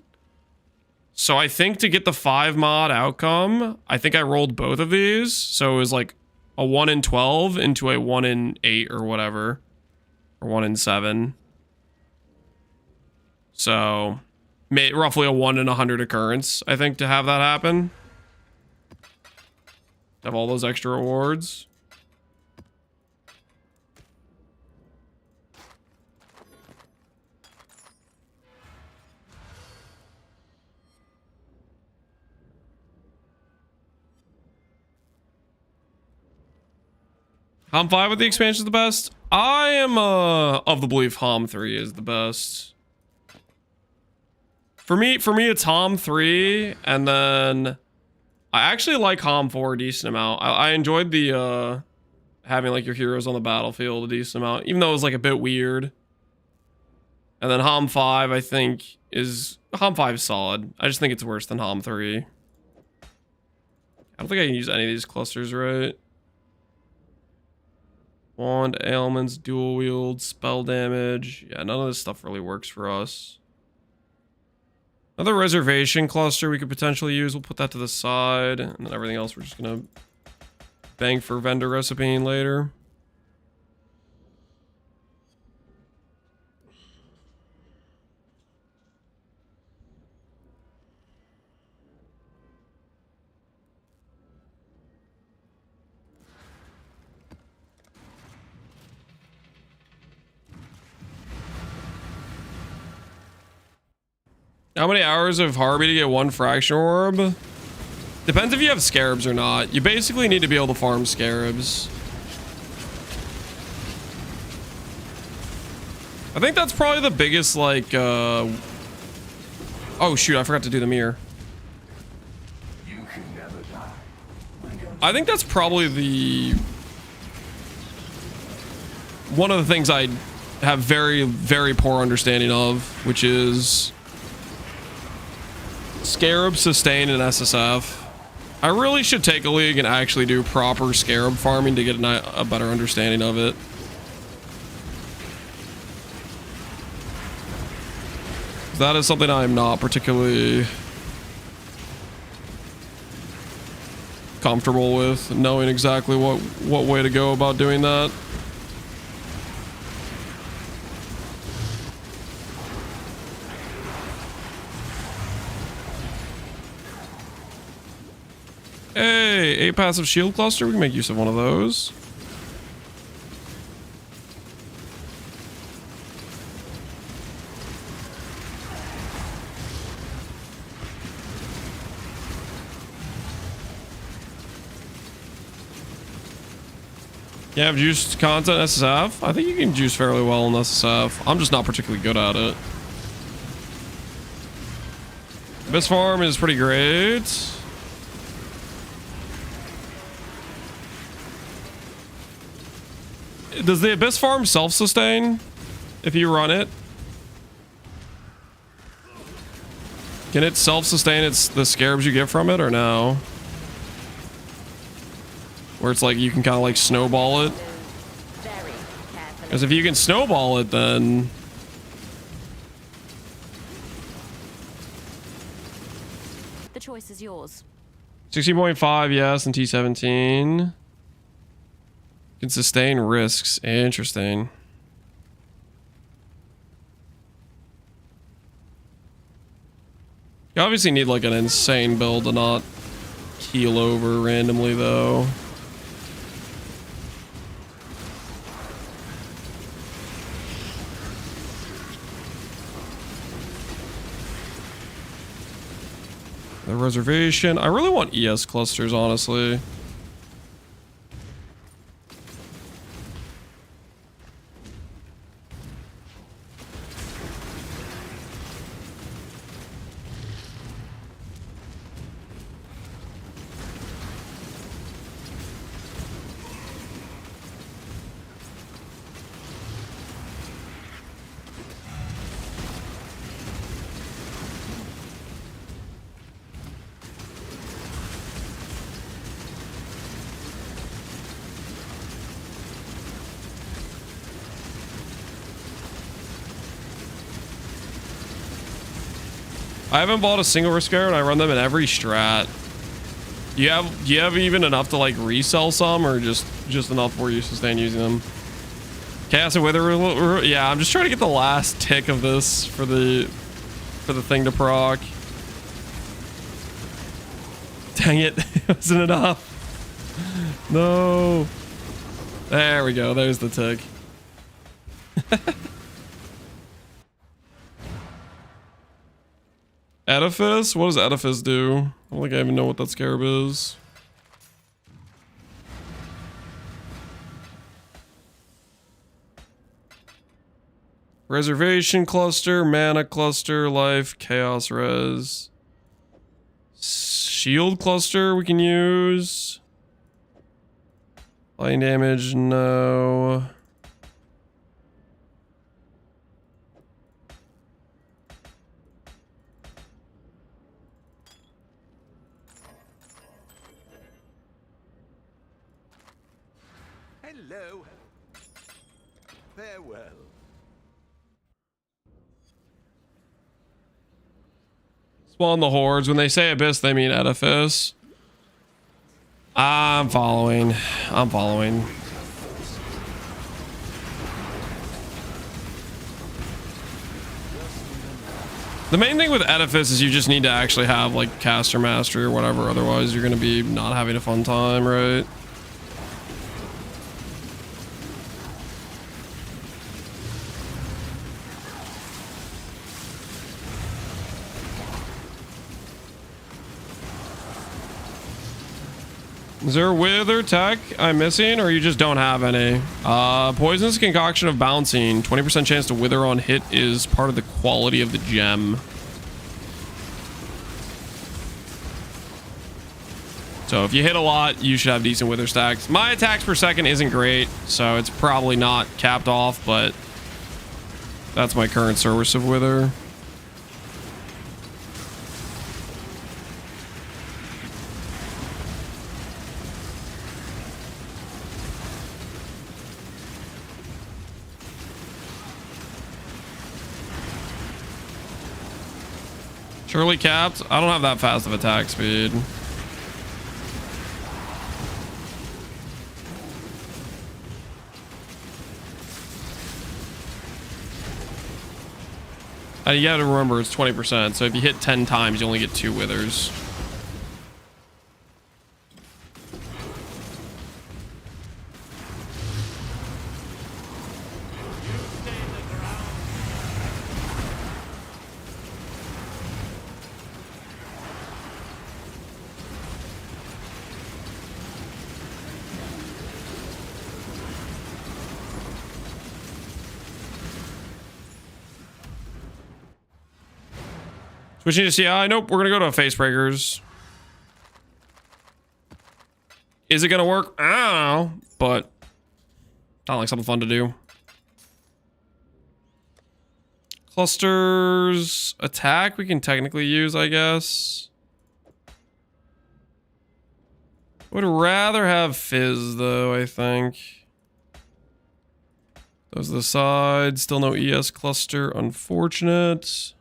So I think to get the 5 mod outcome, I think I rolled both of these. So it was like a 1 in 12 into a 1 in 8 or whatever. Or 1 in 7. So roughly a 1 in 100 occurrence, I think, to have that happen. To have all those extra rewards. HOM 5 with the expansion is the best. I am of the belief HOM 3 is the best. For me it's HOM 3, and then I actually like HOM 4 a decent amount. I enjoyed the having like your heroes on the battlefield a decent amount, even though it was like a bit weird. And then HOM 5 I think is HOM 5 is solid. I just think it's worse than HOM 3. I don't think I can use any of these clusters right. Wand, ailments, dual wield, spell damage. Yeah, none of this stuff really works for us. Another reservation cluster we could potentially use. We'll put that to the side. And then everything else we're just going to bang for vendor recipeing later. How many hours of Harvey to get 1 fraction orb? Depends if you have scarabs or not. You basically need to be able to farm scarabs. I think that's probably the biggest, like, oh shoot, I forgot to do the mirror. I think that's probably the... one of the things I have very, very poor understanding of, which is... Scarab sustain in SSF. I really should take a league and actually do proper scarab farming to get a better understanding of it. That is something I'm not particularly comfortable with, knowing exactly what way to go about doing that. Hey, 8 passive shield cluster. We can make use of one of those. Yeah, have juiced content SSF? I think you can juice fairly well in SSF. I'm just not particularly good at it. Abyss farm is pretty great. Does the Abyss farm self-sustain if you run it? Can it self-sustain the scarabs you get from it, or no? Where it's like you can kind of like snowball it? Because if you can snowball it, then... The choice is yours. 60.5, yes, and T17. Can sustain risks. Interesting. You obviously need like an insane build to not keel over randomly though. The reservation. I really want ES clusters, honestly. I haven't bought a single Riscare and I run them in every strat. Do you have even enough to like resell some, or just enough where you sustain using them? Chaos and Wither, yeah, I'm just trying to get the last tick of this for the thing to proc. Dang it, it wasn't enough. No. There we go, there's the tick. Edifice? What does Edifice do? I don't think I even know what that scarab is. Reservation cluster, mana cluster, life, chaos res. Shield cluster we can use. Lightning damage, no. Hello. Farewell. Spawn the hordes. When they say abyss, they mean edifice. I'm following. I'm following. The main thing with edifice is you just need to actually have like caster mastery or whatever. Otherwise, you're going to be not having a fun time, right? Is there a wither tech I'm missing, or you just don't have any? Poisonous concoction of bouncing. 20% chance to wither on hit is part of the quality of the gem. So if you hit a lot, you should have decent wither stacks. My attacks per second isn't great, so it's probably not capped off, but that's my current source of wither. Surely capped? I don't have that fast of attack speed. And you gotta remember it's 20%, so if you hit 10 times, you only get 2 withers. Switching to CI? Nope, we're gonna go to Facebreakers. Is it gonna work? I don't know, but sounds like something fun to do. Clusters attack we can technically use, I guess. Would rather have Fizz though, I think. Those are the sides. Still no ES cluster, unfortunate.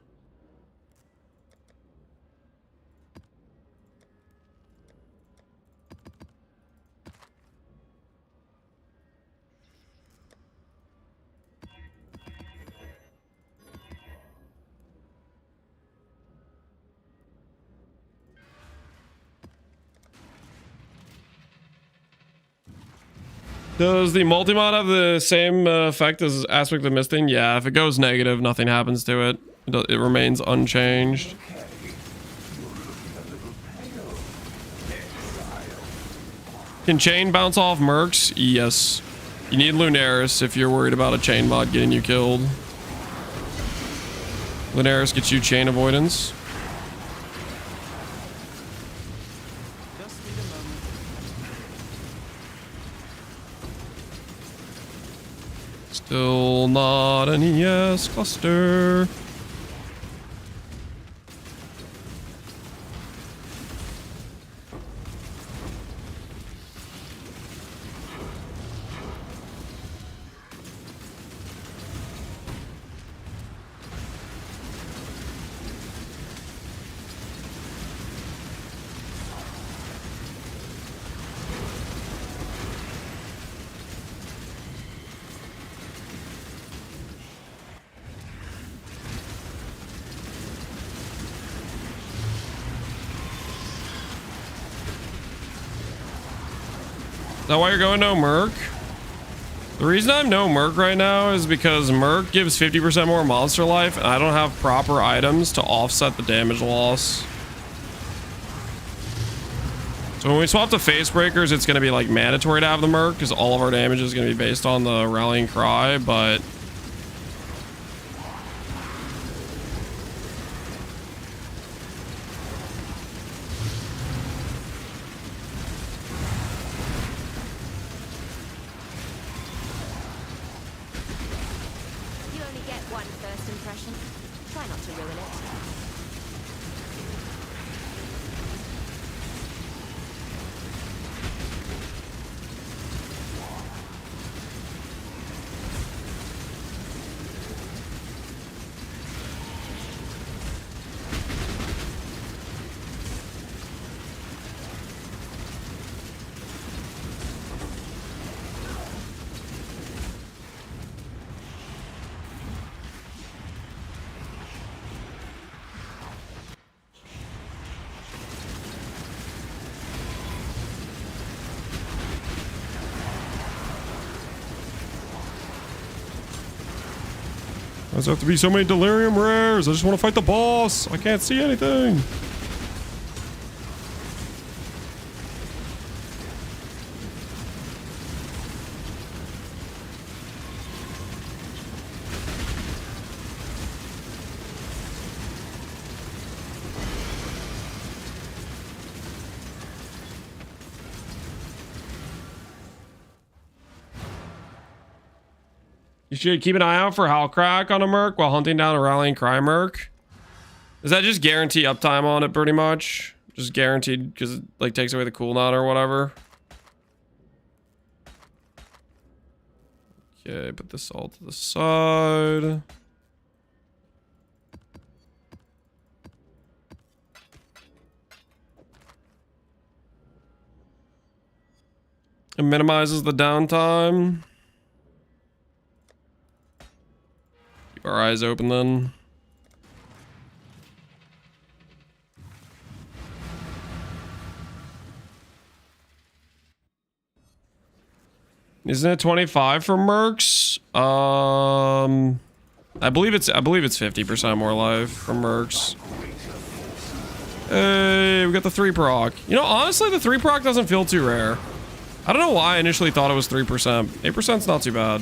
Does the multi-mod have the same effect as Aspect of Misting? Yeah, if it goes negative, nothing happens to it. It remains unchanged. Can chain bounce off mercs? Yes. You need Lunaris if you're worried about a chain mod getting you killed. Lunaris gets you chain avoidance. Just need a moment. Still not an ES cluster. Is that why you're going no Merc? The reason I'm no Merc right now is because Merc gives 50% more monster life, and I don't have proper items to offset the damage loss. So when we swap to Facebreakers, it's going to be like mandatory to have the Merc, because all of our damage is going to be based on the Rallying Cry, but... You only get one first impression. Try not to ruin it. There's have to be so many delirium rares. I just want to fight the boss. I can't see anything. You should keep an eye out for Hellcrack on a Merc while hunting down a Rallying Cry Merc. Does that just guarantee uptime on it pretty much? Just guaranteed because it like takes away the cooldown or whatever. Okay, put this all to the side. It minimizes the downtime. Keep our eyes open then. Isn't it 25 for Mercs? I believe it's 50% more life for Mercs. Hey, we got the 3 proc. You know, honestly, the 3 proc doesn't feel too rare. I don't know why I initially thought it was 3%. 8%'s not too bad.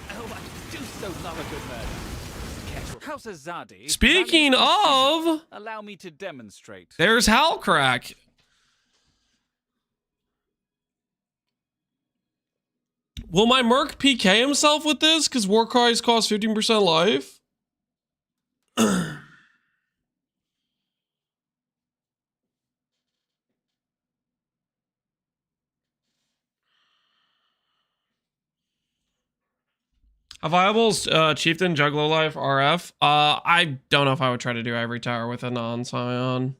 Oh, I do so love a good murder. House Azadi. Speaking of, allow me to demonstrate. there's Hellcrack. Will my Merc PK himself with this? Because Warcries cost 15% life? How viable is Chieftain Juggalo Life RF? I don't know if I would try to do every tower with a non-Scion.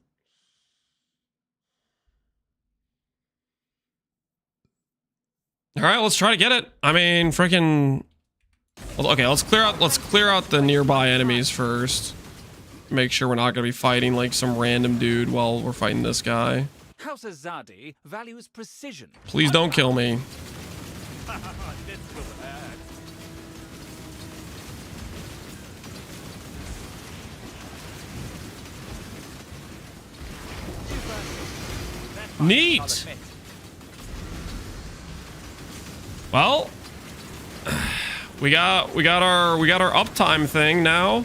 All right, let's try to get it. I mean, freaking. Okay, let's clear out the nearby enemies first. Make sure we're not gonna be fighting like some random dude while we're fighting this guy. House Azadi values precision. Please don't kill me. This will hurt. Neat. Well, we got our uptime thing now.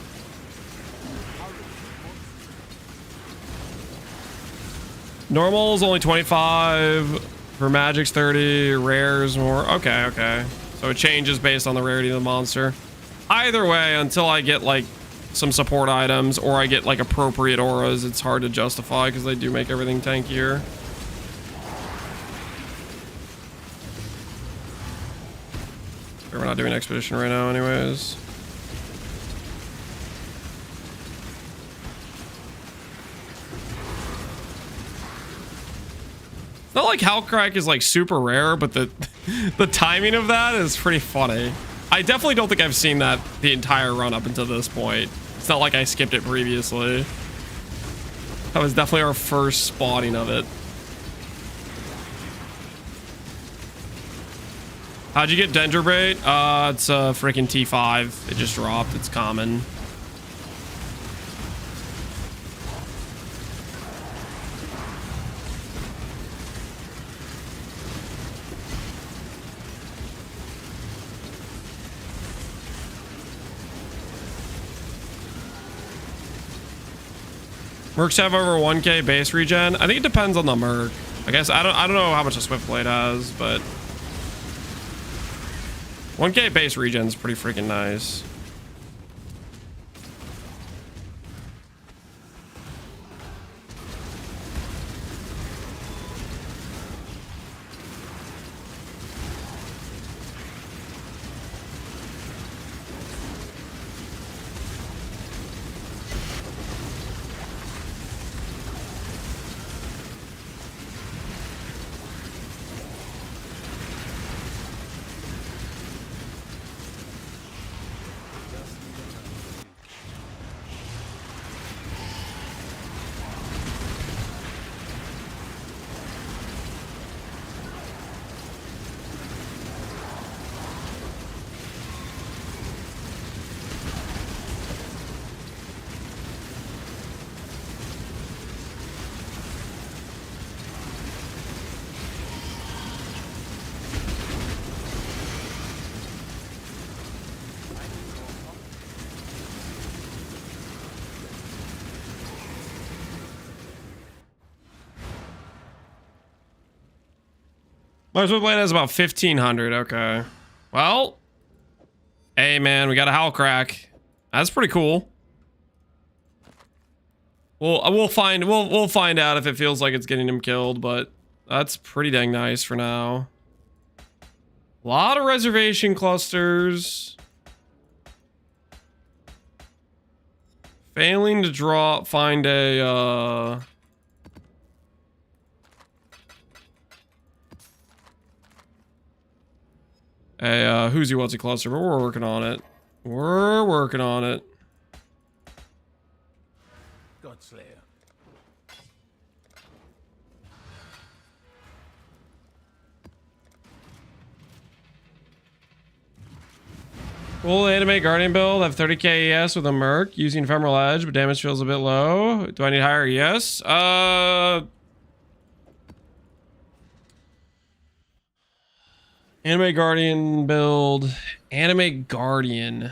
Normal is only 25, for magic's 30, rares more. Okay. So it changes based on the rarity of the monster. Either way, until I get like some support items or I get like appropriate auras, it's hard to justify because they do make everything tankier. We're not doing expedition right now anyways. It's not like Hellcrack is like super rare, but the timing of that is pretty funny. I definitely don't think I've seen that the entire run up until this point. It's not like I skipped it previously. That was definitely our first spotting of it. How'd you get Dendrobait? It's a freaking T5. It just dropped. It's common. Mercs have over 1k base regen. I think it depends on the Merc. I guess I don't know how much a Swiftblade has, but 1k base regen is pretty freaking nice. My Swiftblade has about 1500. Okay. Well, hey man, we got a Hellcrack. That's pretty cool. We'll find out if it feels like it's getting him killed, but that's pretty dang nice for now. A lot of reservation clusters. Failing to find a who's what's cluster, but we're working on it. We're working on it. Godslayer. Full anime Guardian build. I have 30k ES with a Merc using Ephemeral Edge, but damage feels a bit low. Do I need higher ES? Anime Guardian build. Anime Guardian.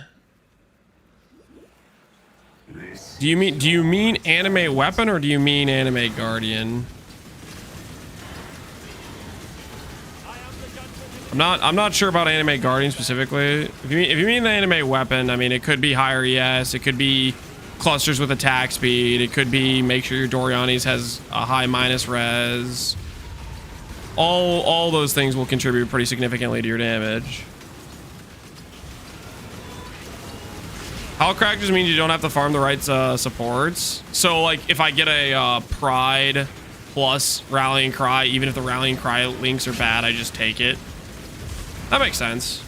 Do you mean anime weapon or do you mean anime Guardian? I'm not sure about anime Guardian specifically. If you mean the anime weapon, I mean it could be higher ES, it could be clusters with attack speed, it could be make sure your Dorianis has a high minus res. All those things will contribute pretty significantly to your damage. Hellcrack just means you don't have to farm the right supports. So like if I get a Pride plus Rallying Cry, even if the Rallying Cry links are bad, I just take it. That makes sense.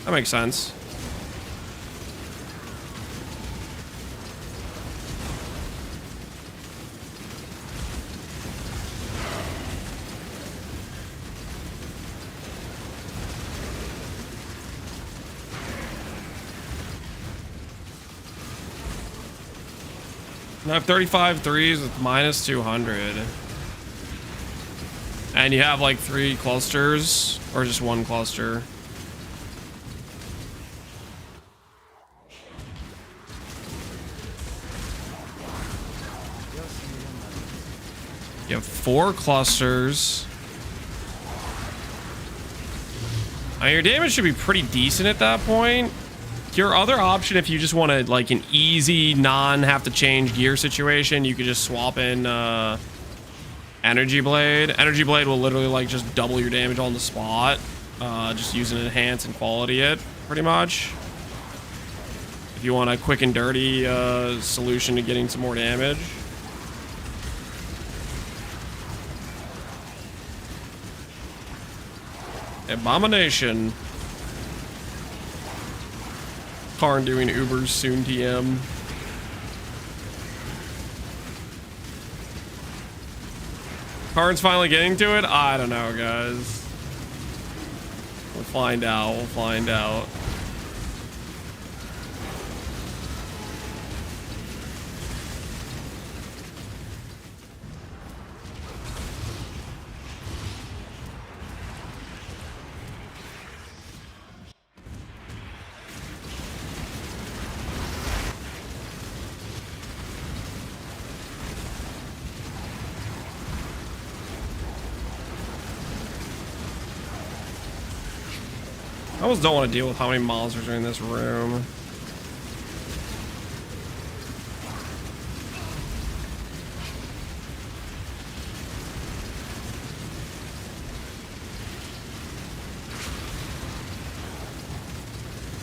That makes sense. And I have 35 threes with minus 200. And you have like 3 clusters or just 1 cluster. You have 4 clusters. Your damage should be pretty decent at that point. Your other option, if you just want to like an easy have to change gear situation, you could just swap in Energy Blade. Energy Blade will literally like just double your damage on the spot. Just use an enhance and quality it pretty much. If you want a quick and dirty solution to getting some more damage. Abomination. Karn doing Ubers soon TM. Karn's finally getting to it? I don't know, guys. We'll find out. We'll find out. I almost don't want to deal with how many monsters are in this room.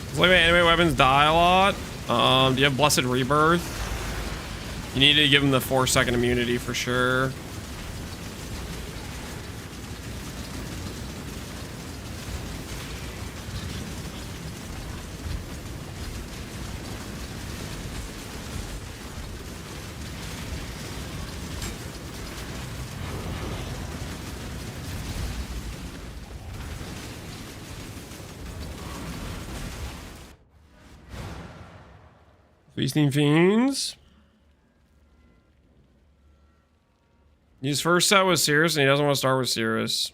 It's like my anime weapons die a lot. Do you have Blessed Rebirth? You need to give them the 4-second immunity for sure. Feasting Fiends. His first set was Cirrus, and he doesn't want to start with Cirrus.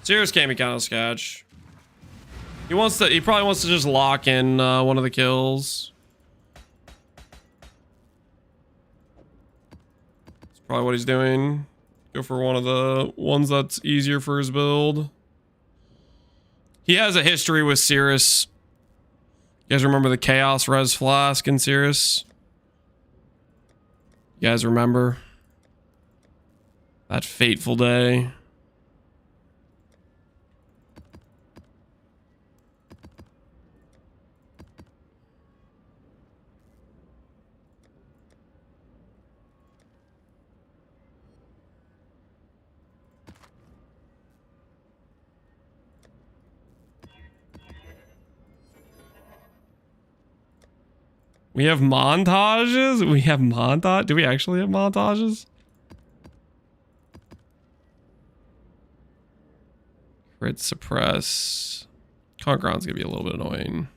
Cirrus can't be kind of sketch. He probably wants to just lock in one of the kills. That's probably what he's doing. Go for one of the ones that's easier for his build. He has a history with Cirrus. You guys remember the Chaos Res Flask in Cirrus? You guys remember? That fateful day. We have montages? We have montage? Do we actually have montages? Crit suppress. Conqueron's gonna be a little bit annoying.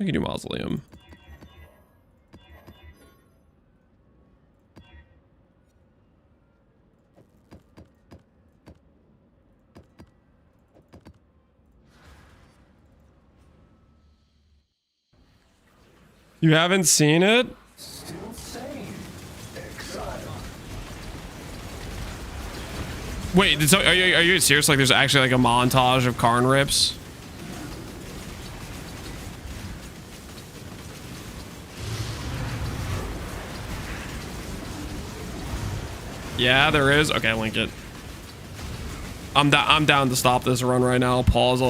We can do Mausoleum. You haven't seen it? Still sane. Exile. Wait, so are you serious? Like there's actually like a montage of Karn rips? Yeah, there is. Okay, link it. I'm down to stop this run right now. Pause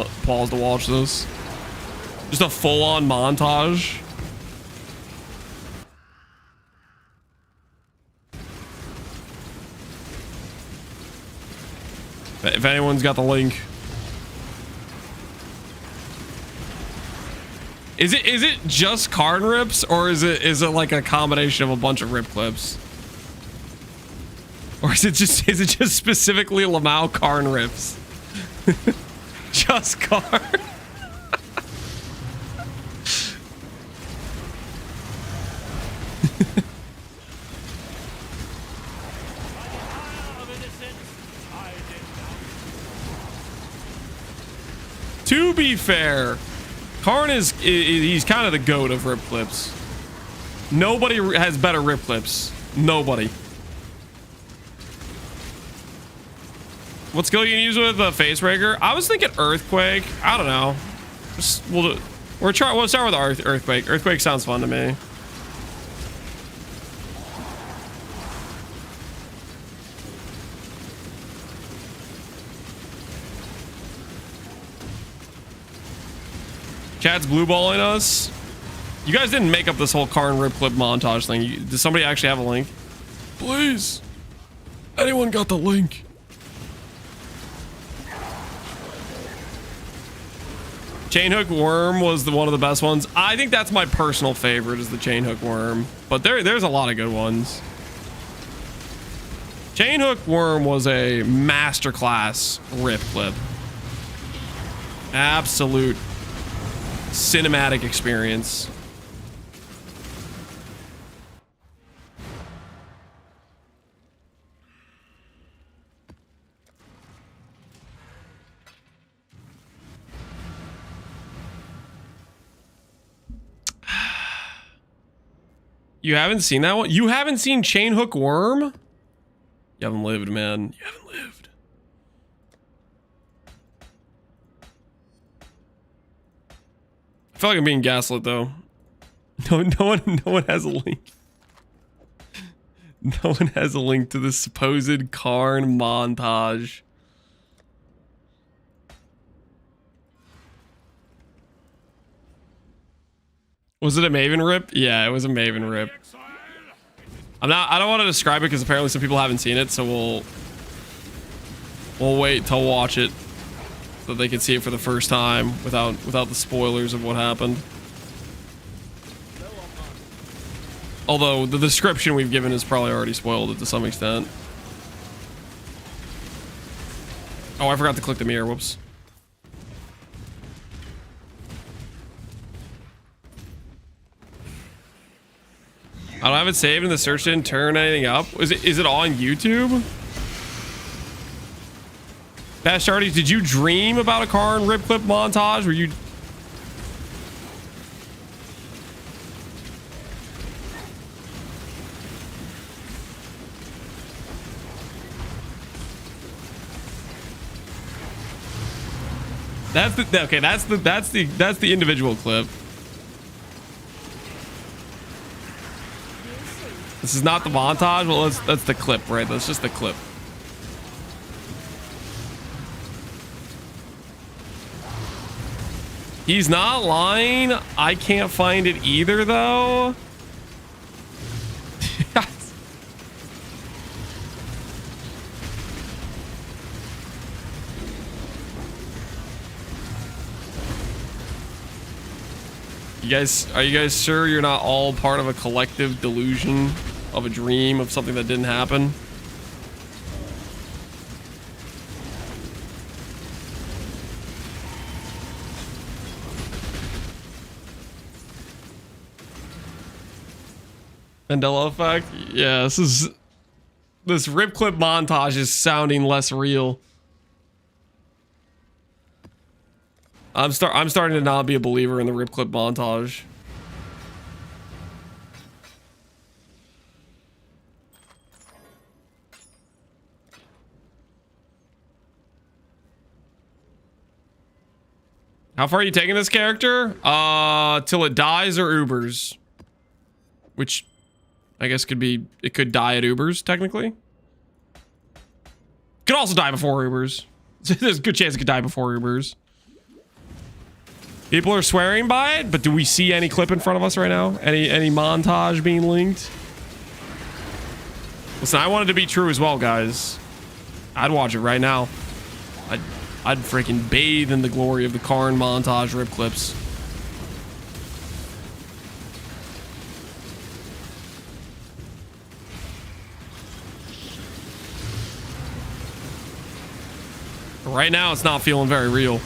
to watch this. Just a full-on montage. If anyone's got the link. Is it just Karn rips, or is it like a combination of a bunch of rip clips? Or is it just specifically Lamau Karn rips? Just Karn. To be fair, Karn he's kind of the goat of rip clips. Nobody has better rip clips. Nobody. What skill you can use with the Facebreaker? I was thinking Earthquake. I don't know. We'll start with Earthquake. Earthquake sounds fun to me. Chat's blue balling us. You guys didn't make up this whole Karn rip clip montage thing. Does somebody actually have a link? Please. Anyone got the link? Chainhook Worm was one of the best ones. I think that's my personal favorite, is the Chainhook Worm. But there's a lot of good ones. Chainhook Worm was a masterclass rip clip. Absolute cinematic experience. You haven't seen that one? You haven't seen Chainhook Worm? You haven't lived, man. You haven't lived. I feel like I'm being gaslit, though. No one has a link. No one has a link to the supposed Karn montage. Was it a Maven rip? Yeah, it was a Maven rip. I don't want to describe it because apparently some people haven't seen it, so we'll wait till watch it so they can see it for the first time without the spoilers of what happened. Although the description we've given is probably already spoiled it to some extent. Oh, I forgot to click the mirror. Whoops. I don't have it saved and the search didn't turn anything up. Is it on YouTube? Bastardy, did you dream about a Karn rip clip montage? Were you... That's the individual clip. This is not the montage. Well, that's the clip, right? That's just the clip. He's not lying. I can't find it either, though. Are you guys sure you're not all part of a collective delusion of a dream of something that didn't happen? Mandela effect? Yeah, this rip clip montage is sounding less real. I'm starting to not be a believer in the rip clip montage. How far are you taking this character? Till it dies or Ubers. Which I guess it could die at Ubers, technically. Could also die before Ubers. There's a good chance it could die before Ubers. People are swearing by it, but do we see any clip in front of us right now? Any montage being linked? Listen, I want it to be true as well, guys. I'd watch it right now. I'd freaking bathe in the glory of the Karn montage rip clips. Right now, it's not feeling very real.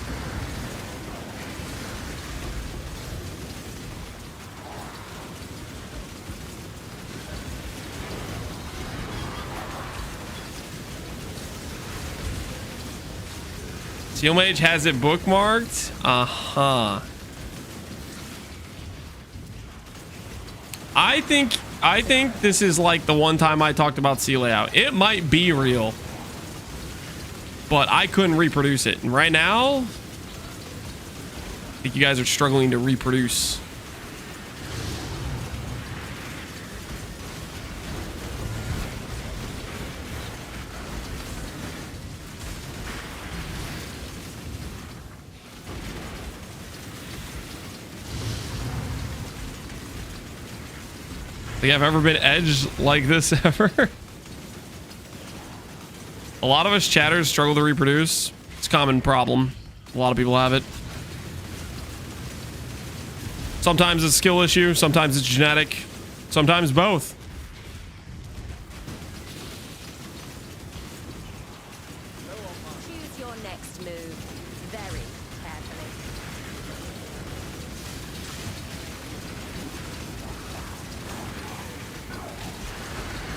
Steel Mage has it bookmarked? Uh-huh. I think this is like the one time I talked about C layout. It might be real, but I couldn't reproduce it. And right now, I think you guys are struggling to reproduce. Think I've ever been edged like this ever? A lot of us chatters struggle to reproduce. It's a common problem. A lot of people have it. Sometimes it's a skill issue, sometimes it's genetic, sometimes both. Choose your next move very carefully.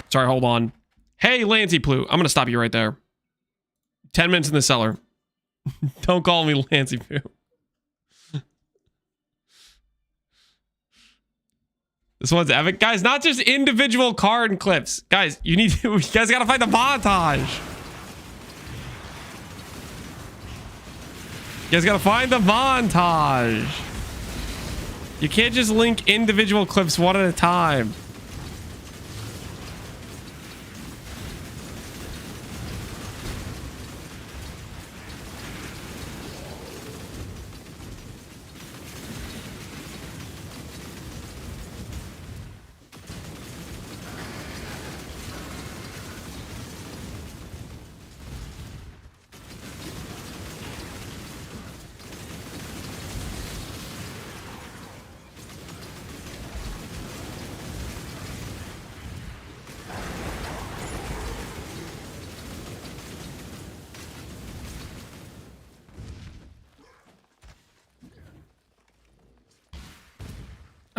Sorry, hold on. Hey, Lancey Plu. I'm going to stop you right there. 10 minutes in the cellar. Don't call me Lancey Plu. This one's epic. Guys, not just individual card clips. Guys, you guys got to find the montage. You guys got to find the montage. You can't just link individual clips one at a time.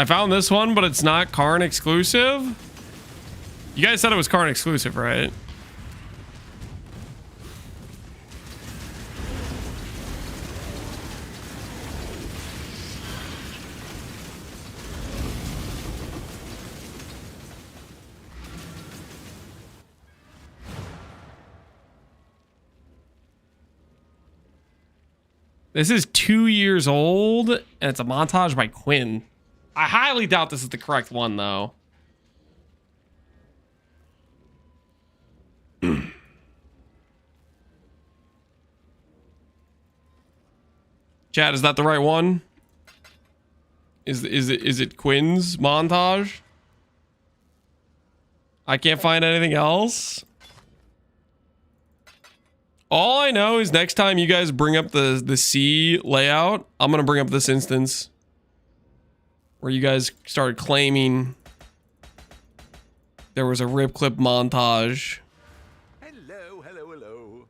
I found this one, but it's not Karn exclusive. You guys said it was Karn exclusive, right? This is 2 years old, and it's a montage by Quinn. I highly doubt this is the correct one, though. Chat, is that the right one? Is it Quinn's montage? I can't find anything else. All I know is next time you guys bring up the C layout, I'm gonna bring up this instance where you guys started claiming there was a rip clip montage. Hello, hello, hello.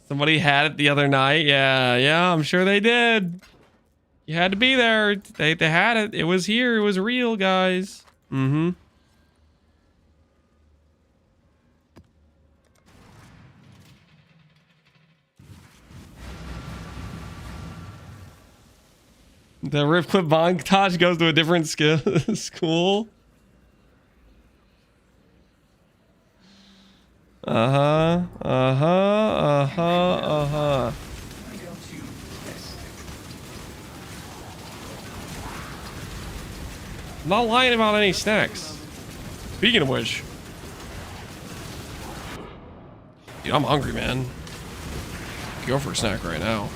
Somebody had it the other night. Yeah, I'm sure they did. You had to be there. They had it. It was here. It was real, guys. Mm-hmm. The rip clip montage goes to a different school. I'm not lying about any snacks. Speaking of which, dude, I'm hungry, man. Go for a snack right now.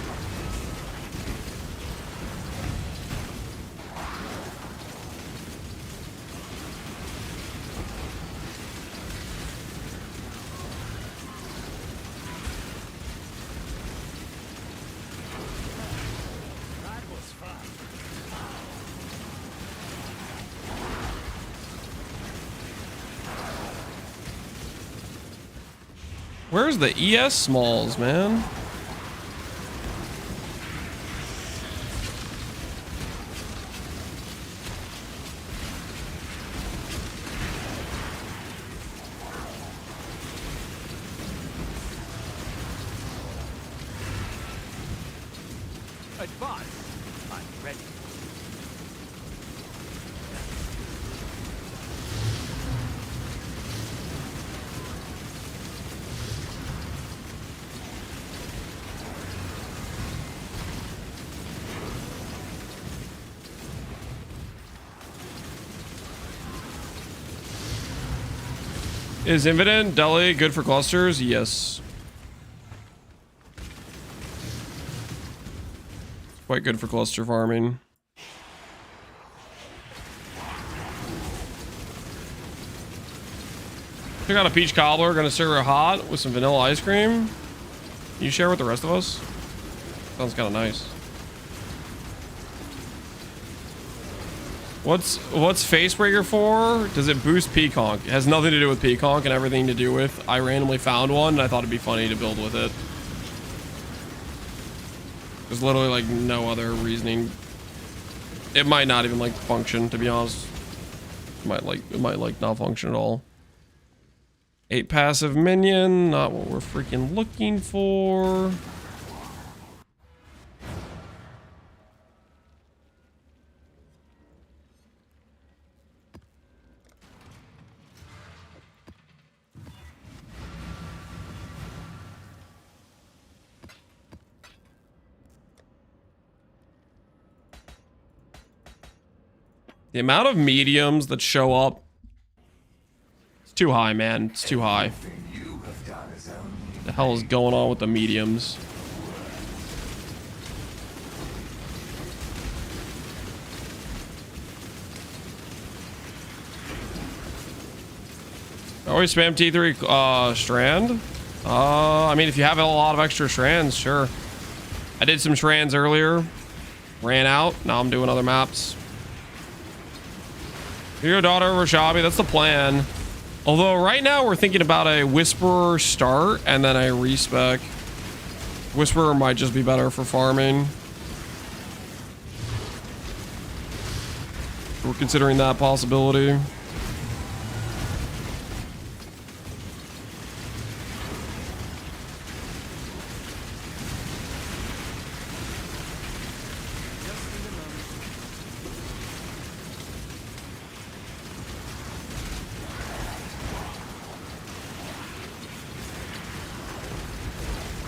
Where's the ES smalls, man? Advance. I'm ready. Is Infinite Deli good for clusters? Yes. Quite good for cluster farming. Check out a peach cobbler. Gonna serve her hot with some vanilla ice cream. Can you share with the rest of us? Sounds kind of nice. What's Facebreaker for? Does it boost Peaconk? It has nothing to do with Peaconk and everything to do with I randomly found one and I thought it'd be funny to build with it. There's literally like no other reasoning. It might not even like function, to be honest. It might like not function at all. 8 passive minion, not what we're freaking looking for. The amount of mediums that show up, it's too high, man. It's too high. The hell is going on with the mediums? Always spam T3 strand. I mean, if you have a lot of extra strands, sure. I did some strands earlier, ran out. Now I'm doing other maps. Your daughter over Shabi, that's the plan. Although right now we're thinking about a Whisperer start and then a respec. Whisperer might just be better for farming. We're considering that possibility.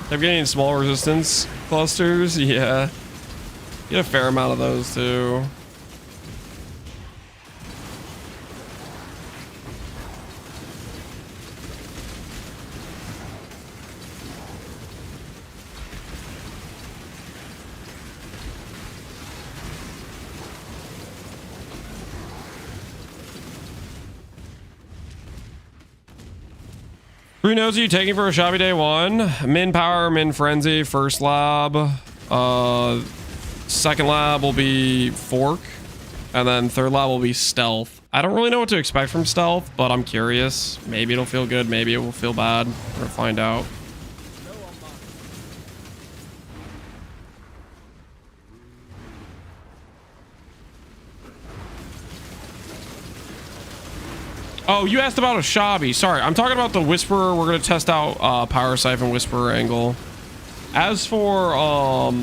They're getting small resistance clusters. Yeah. Get a fair amount of those too. Who knows? Are you taking for a Shabi day one? Min power, min frenzy, first lab. Second lab will be fork. And then third lab will be stealth. I don't really know what to expect from stealth, but I'm curious. Maybe it'll feel good, maybe it will feel bad. We'll find out. Oh, you asked about a Shabi. Sorry, I'm talking about the Whisperer. We're going to test out Power Siphon Whisperer angle. As for, oh,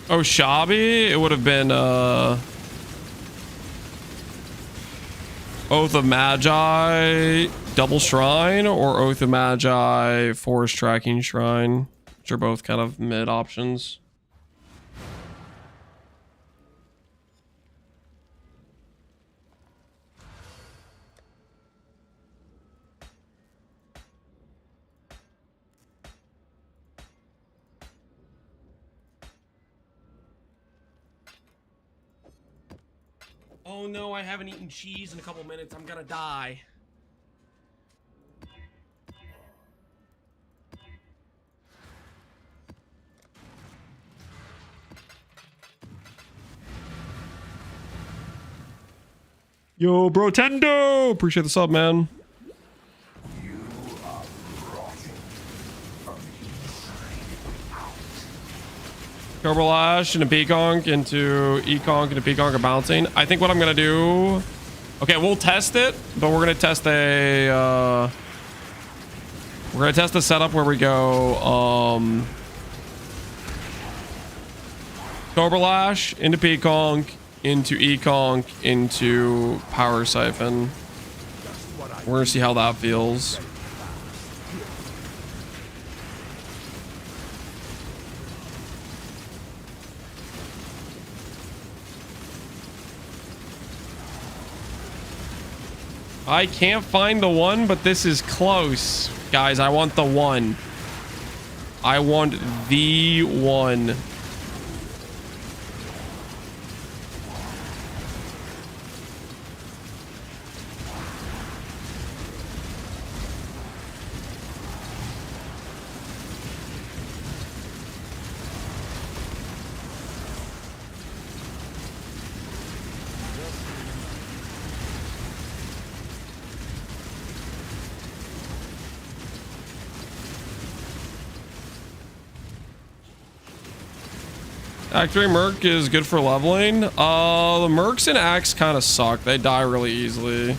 Shabi, it would have been Oath of Magi Double Shrine or Oath of Magi Forest Tracking Shrine, which are both kind of mid options. Oh no, I haven't eaten cheese in a couple minutes. I'm gonna die. Yo, bro, Tendo! Appreciate the sub, man. Turbo Lash into Peaconk into Econk into Peaconk are bouncing. I think what I'm gonna do. Okay, we'll test it, but we're gonna test a. We're gonna test the setup where we go. Turbo Lash into Peaconk into Econk into Power Siphon. We're gonna see how that feels. I can't find the one, but this is close. Guys, I want the one. I want the one. Act 3 Merc is good for leveling. The Mercs and Axe kind of suck. They die really easily.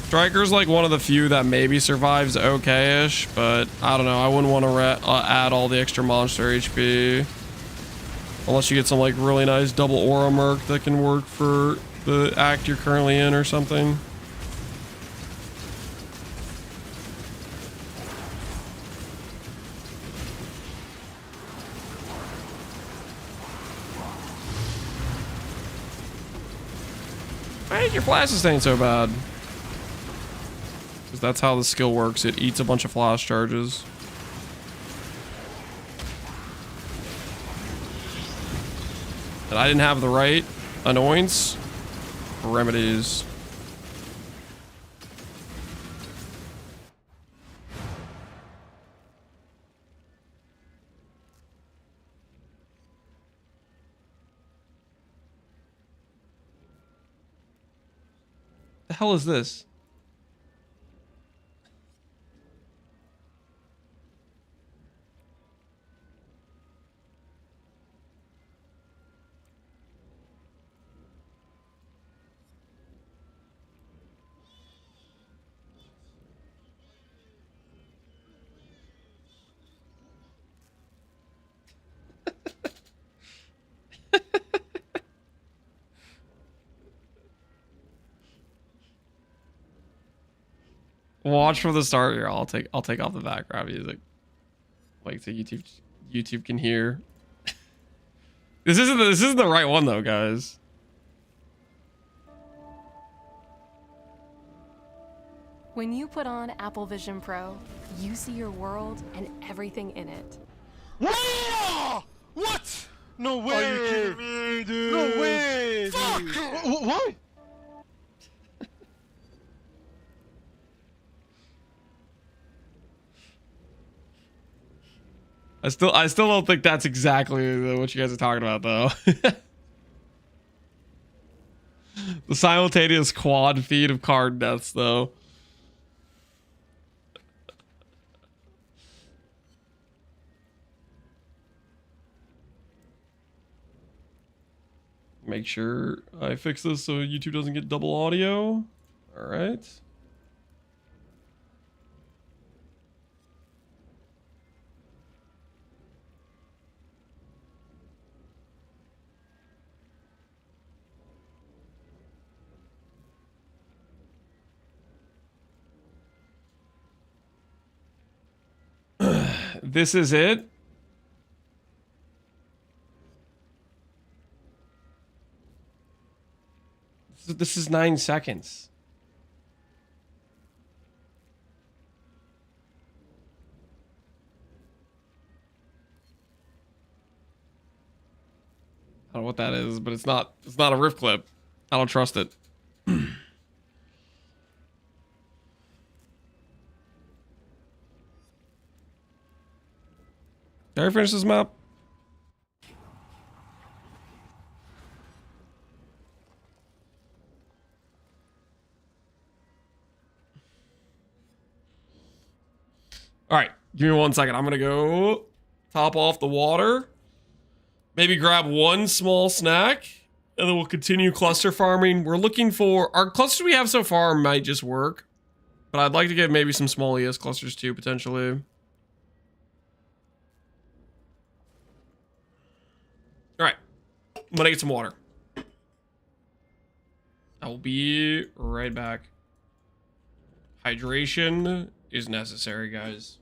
Striker's like one of the few that maybe survives okay-ish, but I don't know. I wouldn't want to add all the extra monster HP. Unless you get some like really nice double aura Merc that can work for the act you're currently in or something. Why is your flash sustain so bad? Because that's how the skill works. It eats a bunch of flash charges. And I didn't have the right annoyance or remedies. The hell is this? Watch from the start here. I'll take off the background music. Like so YouTube can hear. This isn't the right one though, guys. When you put on Apple Vision Pro, you see your world and everything in it. Whoa! What? No way! Are you kidding me, dude? No way! Fuck! Dude. What? I still don't think that's exactly what you guys are talking about though. The simultaneous quad feed of card deaths though. Make sure I fix this so YouTube doesn't get double audio. All right. This is it. This is 9 seconds. I don't know what that is, but it's not a riff clip. I don't trust it. Did I finish this map? All right, give me 1 second. I'm gonna go top off the water. Maybe grab one small snack, and then we'll continue cluster farming. We're looking for... Our clusters we have so far might just work, but I'd like to get maybe some small ES clusters too, potentially. All right, I'm gonna get some water. I will be right back. Hydration is necessary, guys.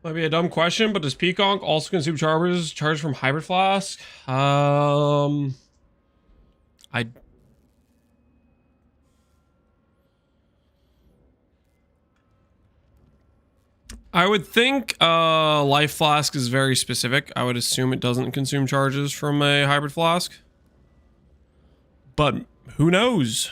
Might be a dumb question, but does Peacock also consume charges charged from Hybrid Flask? I would think Life Flask is very specific. I would assume it doesn't consume charges from a Hybrid Flask. But who knows?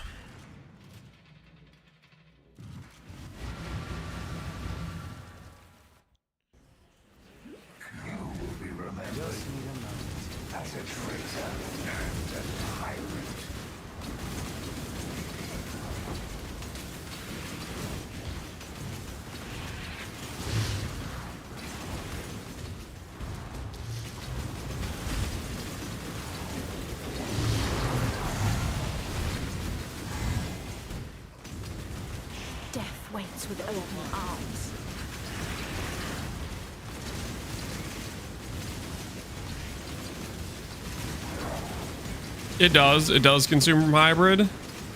with open arms. It does. It does consume from hybrid.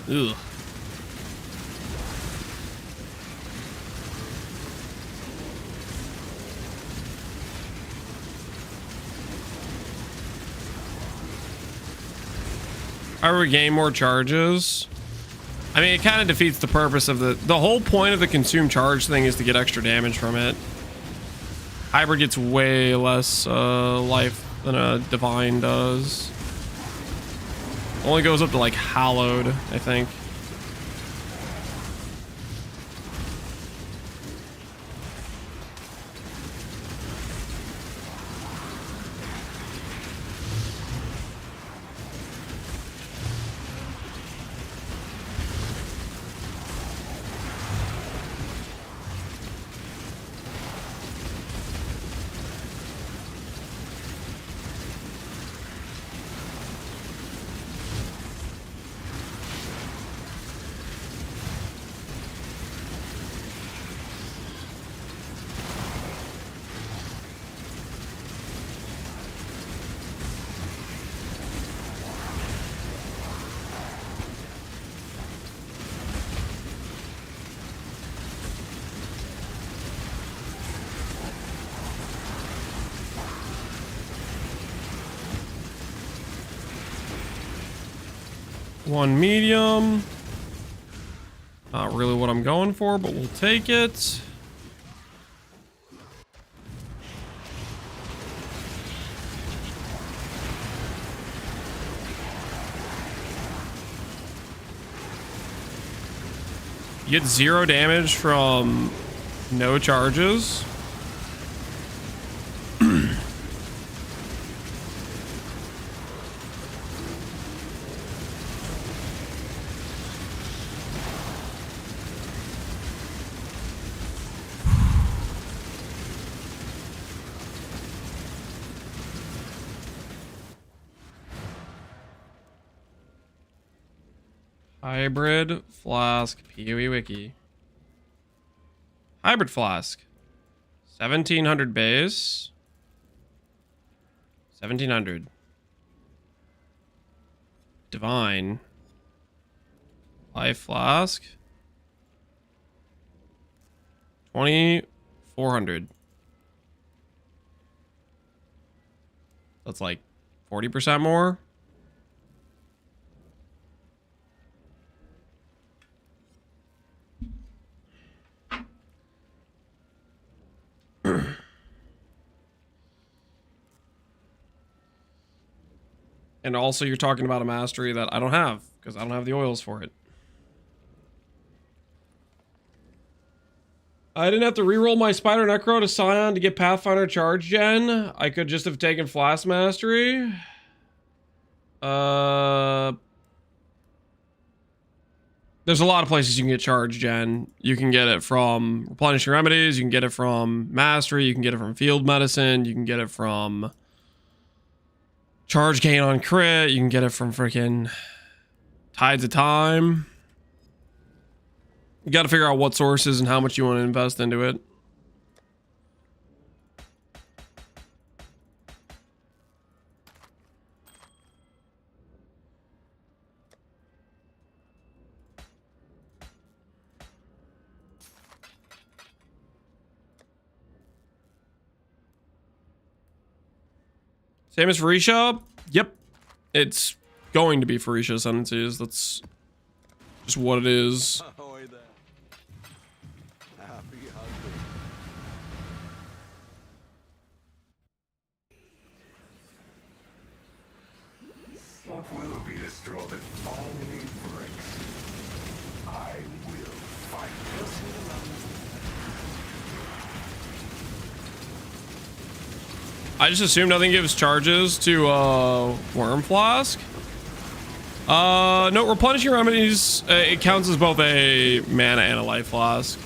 Ugh. I regain more charges. I mean, it kind of defeats the purpose of the whole point of the consume charge thing is to get extra damage from it. Hybrid gets way less life than a divine does. Only goes up to like hallowed, I think. One medium. Not really what I'm going for, but we'll take it. You get 0 damage from no charges. Hybrid flask PoE wiki. Hybrid flask. 1700 base. 1700. Divine. Life flask. 2400. That's like 40% more. And also you're talking about a mastery that I don't have because I don't have the oils for it. I didn't have to reroll my Spider Necro to Scion to get Pathfinder charge gen. I could just have taken Flask Mastery. There's a lot of places you can get charge gen. You can get it from Replenishing Remedies. You can get it from Mastery. You can get it from Field Medicine. You can get it from Charge Gain on Crit. You can get it from freaking Tides of Time. You got to figure out what sources and how much you want to invest into it. Same as Farisha? Yep. It's going to be Farisha Ascendancies. That's just what it is. What will be the straw that finally breaks? I will fight. I just assume nothing gives charges to Worm Flask. No, Replenishing Remedies, it counts as both a mana and a life flask.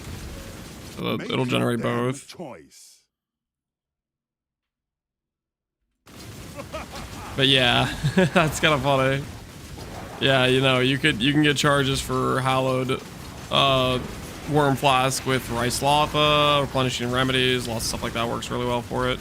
So that it'll generate both. Choice. But yeah, that's kind of funny. Yeah, you know, you can get charges for hallowed Worm Flask with Rice Lava, replenishing remedies, lots of stuff like that works really well for it.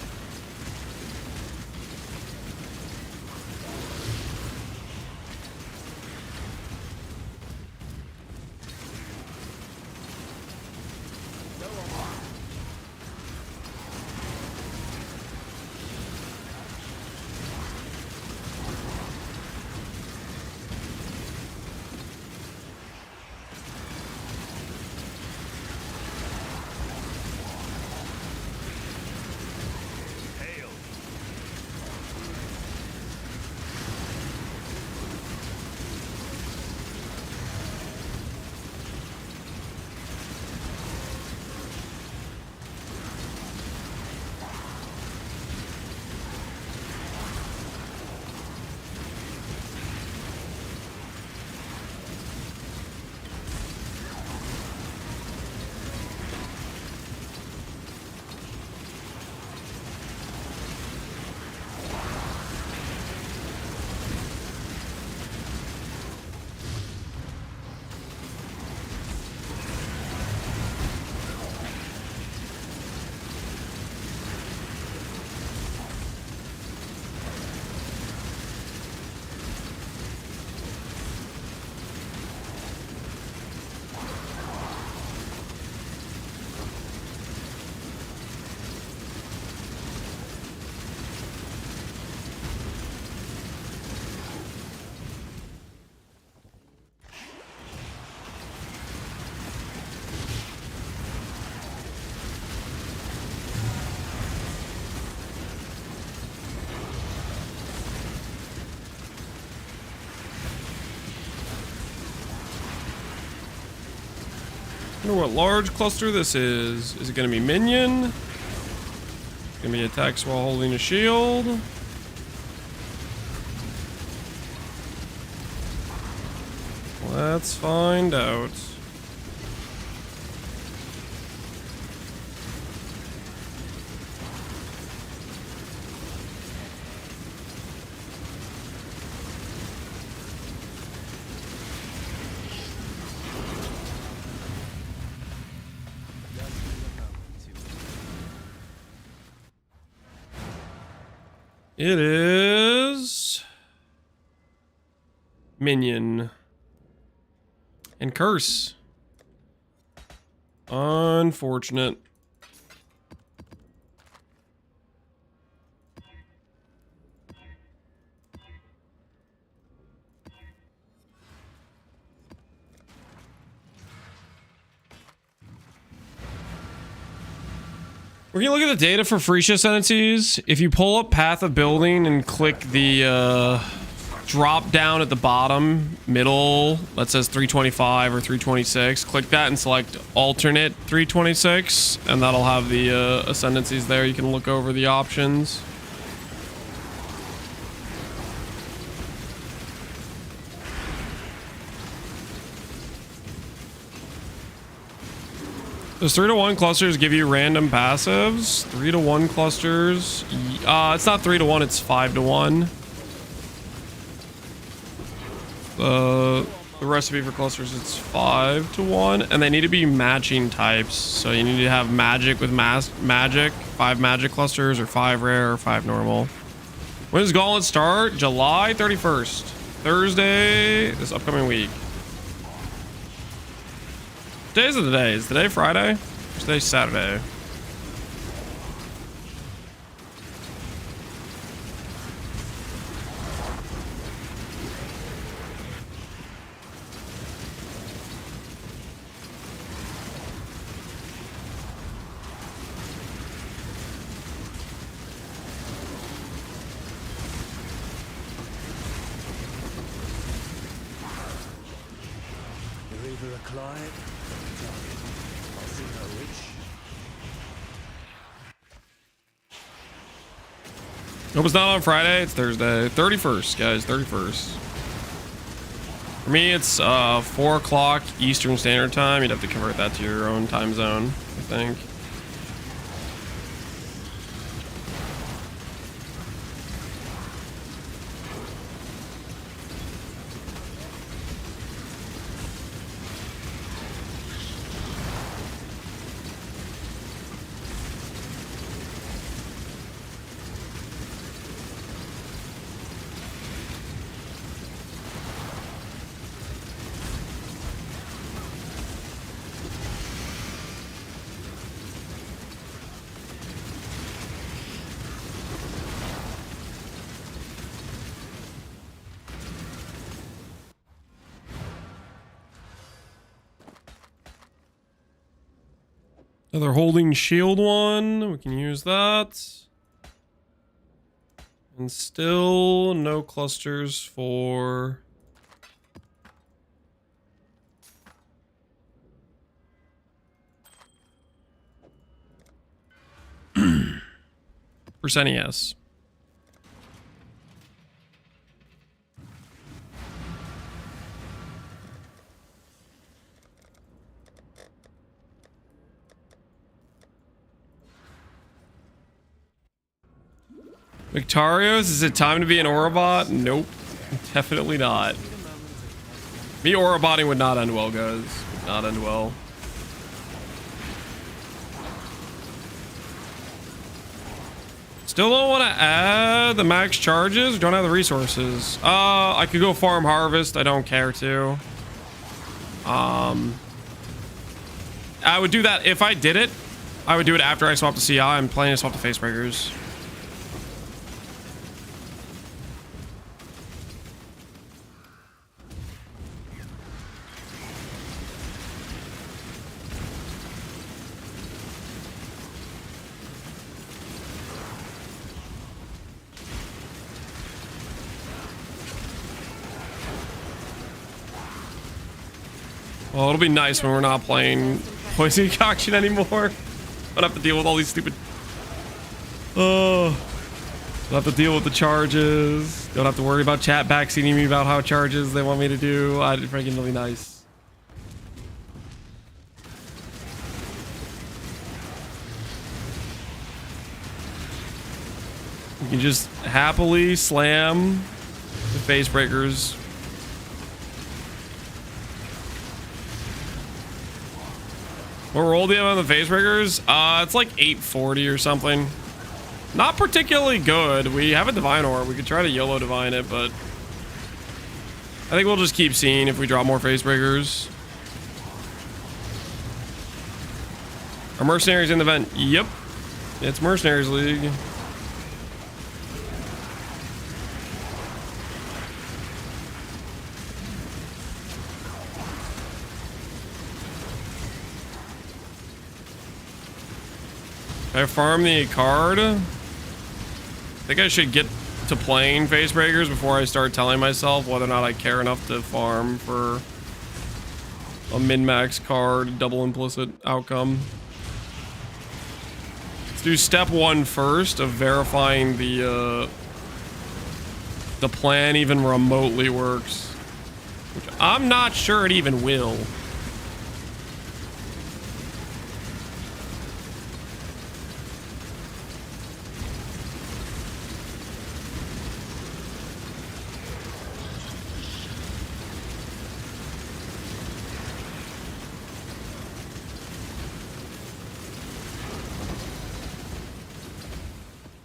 I wonder what large cluster this is. Is it going to be minion? It's going to be attacks while holding a shield. Let's find out. It is minion and curse. Unfortunate. We're gonna look at the data for Freesia Ascendancies. If you pull up Path of Building and click the drop down at the bottom middle that says 325 or 326, click that and select alternate 326, and that'll have the Ascendancies there. You can look over the options. Those 3-to-1 clusters give you random passives. 3-to-1 clusters. It's not 3-to-1, it's 5-to-1. The recipe for clusters, it's 5-to-1, and they need to be matching types. So you need to have magic with magic, 5 magic clusters, or 5 rare, or 5 normal. When does Gauntlet start? July 31st, Thursday, this upcoming week. What days of the day? Is today Friday? Or today Saturday? You're either a client. Nope, it's not on Friday. It's Thursday. 31st, guys. 31st. For me, it's 4 o'clock Eastern Standard Time. You'd have to convert that to your own time zone, I think. Another holding shield one. We can use that. And still no clusters for... for NES. Victorious, is it time to be an Orobot? Nope. Definitely not. Me Orobotting would not end well, guys. Would not end well. Still don't want to add the max charges. Don't have the resources. I could go farm harvest. I don't care to. I would do that if I did it. I would do it after I swap to CI. I'm planning to swap to Facebreakers. Well, it'll be nice when we're not playing poison concoction anymore. Don't have to deal with all these stupid... Oh. Don't have to deal with the charges. Don't have to worry about chat backseating me about how charges they want me to do. I'd freaking really nice. You can just happily slam the Facebreakers. What roll do you have on the Facebreakers? It's like 840 or something. Not particularly good. We have a Divine Orb. We could try to YOLO Divine it, but I think we'll just keep seeing if we drop more Facebreakers. Are Mercenaries in the vent? Yep. It's Mercenaries League. I farm the card. I think I should get to playing Facebreakers before I start telling myself whether or not I care enough to farm for a min-max card, double implicit outcome. Let's do step 1 first of verifying the plan even remotely works. Which I'm not sure it even will.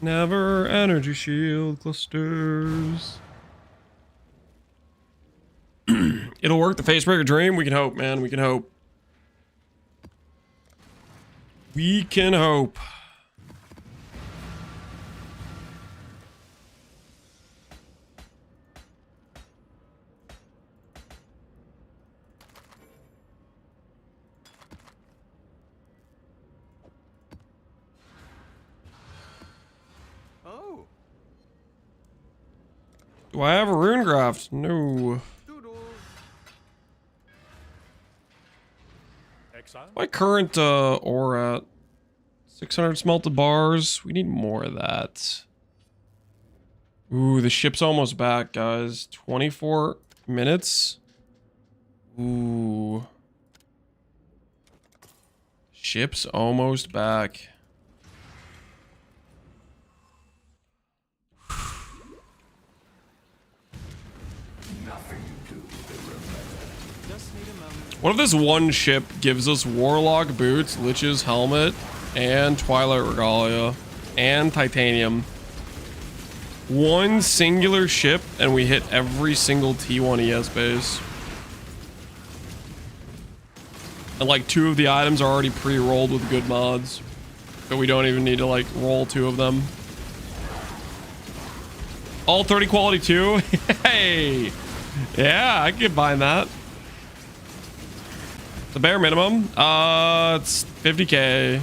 Never energy shield clusters. It'll work the Facebreaker dream. We can hope, man. We can hope. We can hope. Do I have a rune graft? No. Exile? My current ore at 600 smelted bars. We need more of that. Ooh, the ship's almost back, guys. 24 minutes. Ooh. Ship's almost back. What if this one ship gives us Warlock boots, Lich's helmet, and Twilight Regalia, and Titanium? One singular ship, and we hit every single T1 ES base. And like 2 of the items are already pre-rolled with good mods. So we don't even need to like roll 2 of them. All 30 quality 2? Hey! Yeah, I can get behind that. The bare minimum, it's 50K.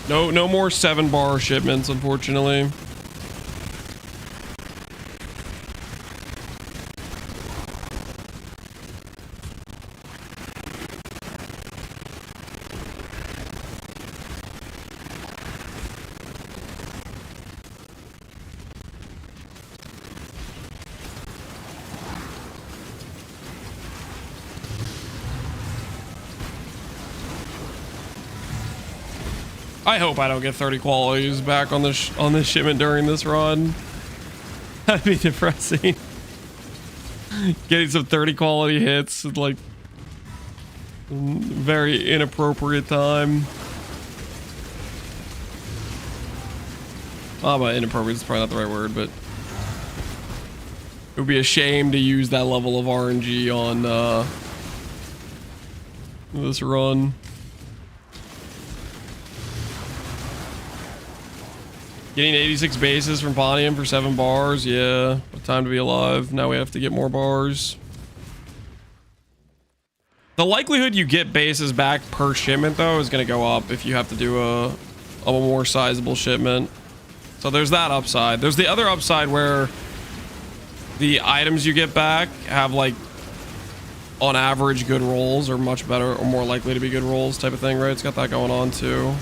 No more 7-bar shipments, unfortunately. I hope I don't get 30 qualities back on this shipment during this run. That'd be depressing. Getting some 30 quality hits at like very inappropriate time. But inappropriate is probably not the right word, but it would be a shame to use that level of RNG on this run. Getting 86 bases from Pontium for 7 bars. Yeah, what time to be alive. Now we have to get more bars. The likelihood you get bases back per shipment, though, is going to go up if you have to do a more sizable shipment. So there's that upside. There's the other upside where the items you get back have, like, on average, good rolls, or much better, or more likely to be good rolls type of thing, right? It's got that going on, too.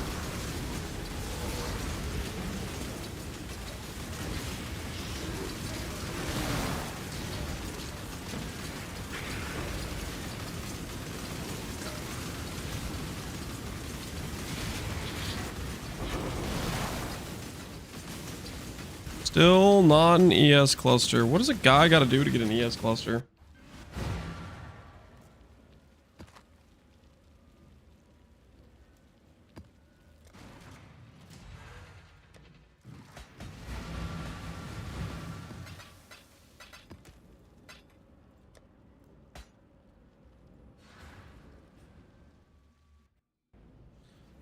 Still not an ES cluster. What does a guy got to do to get an ES cluster?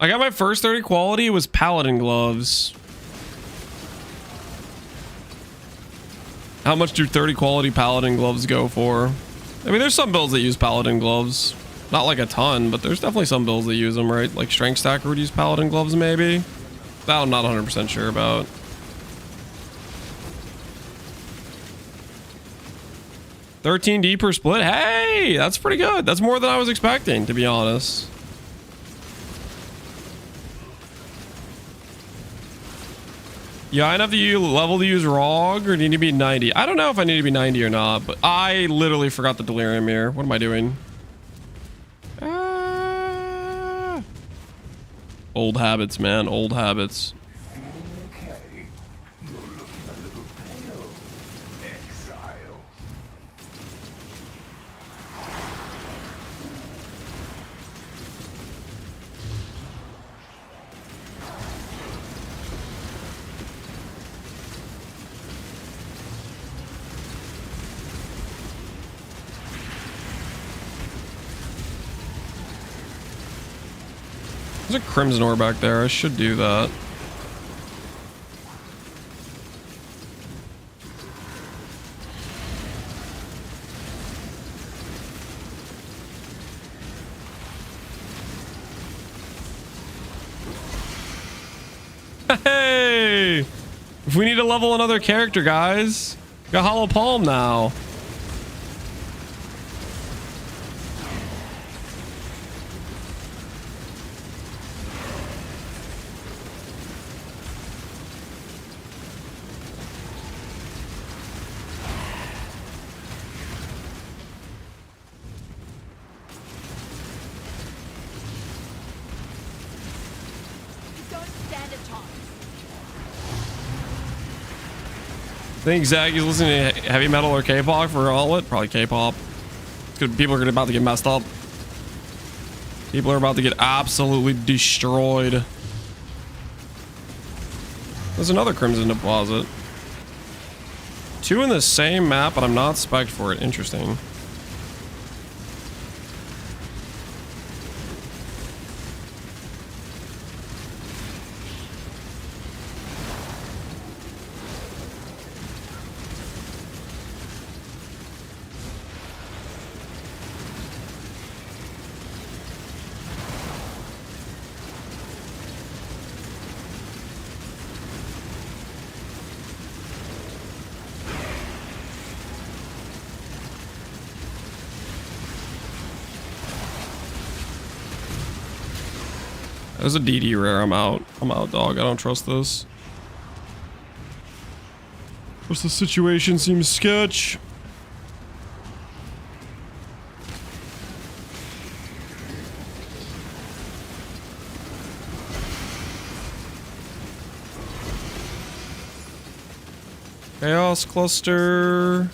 I got my first 30 quality. It was Paladin gloves. How much do 30 quality Paladin gloves go for? I mean, there's some builds that use Paladin gloves. Not like a ton, but there's definitely some builds that use them, right? Like Strength Stacker would use Paladin gloves, maybe? That I'm not 100% sure about. $13D per split? Hey, that's pretty good. That's more than I was expecting, to be honest. Yeah, I have to level to use ROG, or need to be 90. I don't know if I need to be 90 or not, but I literally forgot the Delirium here. What am I doing? Old habits, man. Old habits. Okay, you're looking a little pale. Exile. There's a Crimson Ore back there. I should do that. Hey! If we need to level another character, guys, got Hollow Palm now. I think Zach is listening to heavy metal or K-pop for Gauntlet. Probably K-pop. People are about to get messed up. People are about to get absolutely destroyed. There's another Crimson Deposit. 2 in the same map, but I'm not spec'd for it. Interesting. There's a DD rare. I'm out. I'm out, dog. I don't trust this. What's the situation? Seems sketch. Chaos cluster.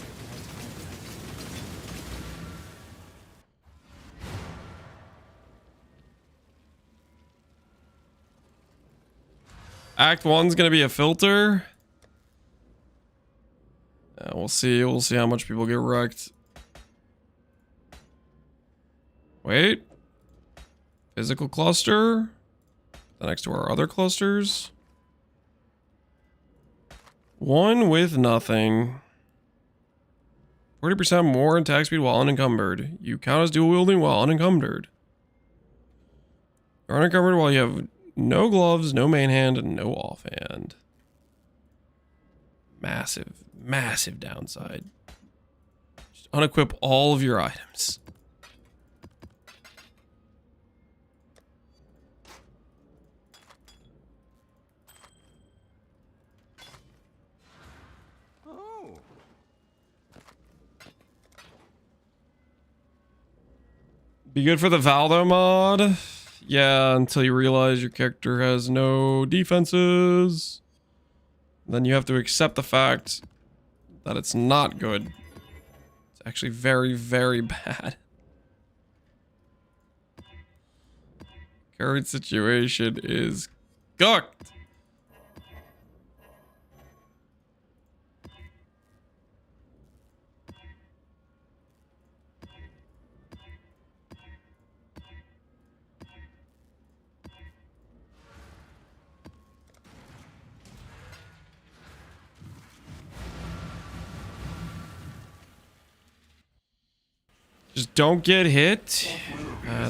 Act 1's gonna be a filter. We'll see. We'll see how much people get wrecked. Wait. Physical cluster. Next to our other clusters. One with nothing. 40% more attack speed while unencumbered. You count as dual wielding while unencumbered. You're unencumbered while you have no gloves, no main hand, and no offhand. Massive, massive downside. Just unequip all of your items. Be good for the Valdo mod. Yeah, until you realize your character has no defenses. Then you have to accept the fact that it's not good. It's actually very, very bad. Current situation is cooked. Just don't get hit.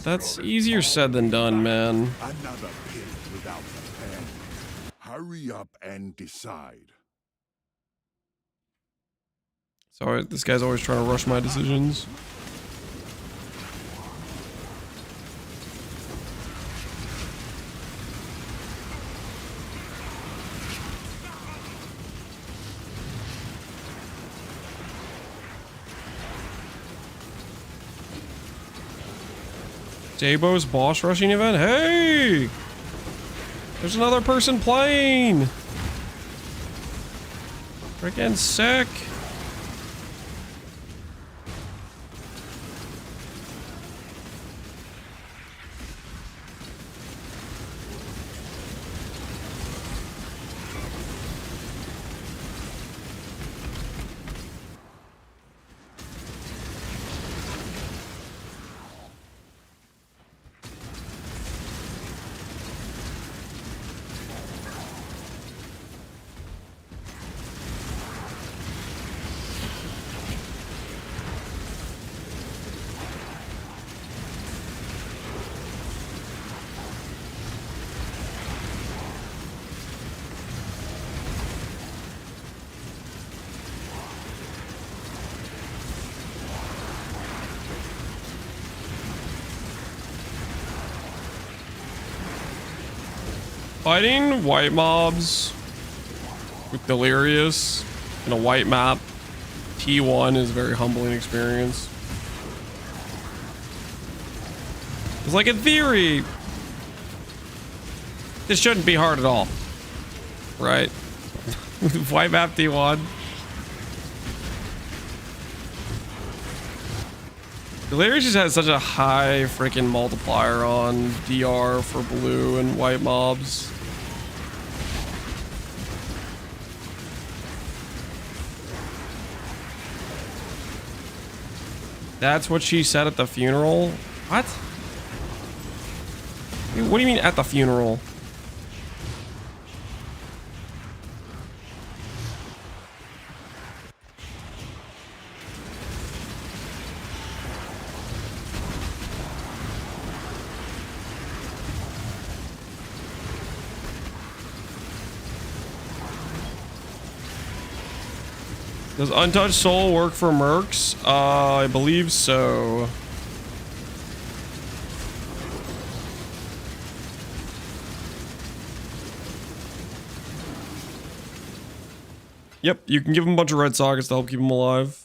That's easier said than done, man. Another pit without the pen. Hurry up and decide. Sorry, this guy's always trying to rush my decisions. Dabo's boss rushing event. Hey! There's another person playing! Freaking sick! Fighting white mobs with Delirious in a white map T1 is a very humbling experience. It's like, in theory, this shouldn't be hard at all, right? White map T1. Delirious just has such a high freaking multiplier on DR for blue and white mobs. That's what she said at the funeral? What? What do you mean at the funeral? Does Untouched Soul work for mercs? I believe so. Yep, you can give him a bunch of red sockets to help keep him alive.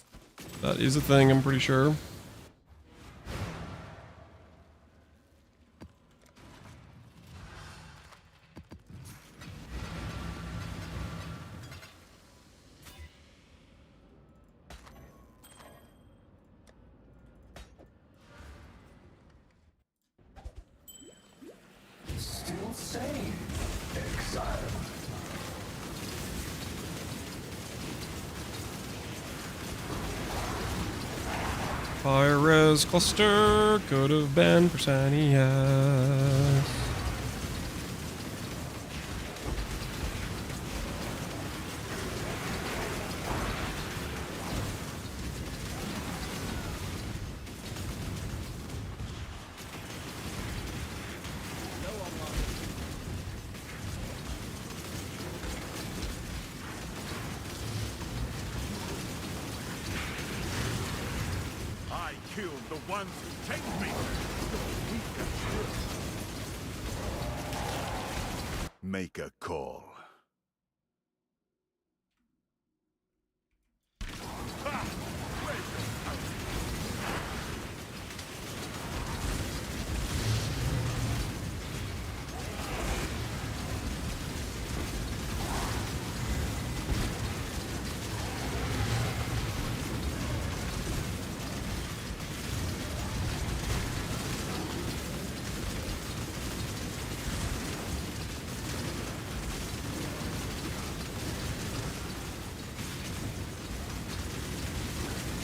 That is a thing, I'm pretty sure. Still sane. Exile. Fire res cluster could have been Persanias. I killed the ones who take me. Make a call.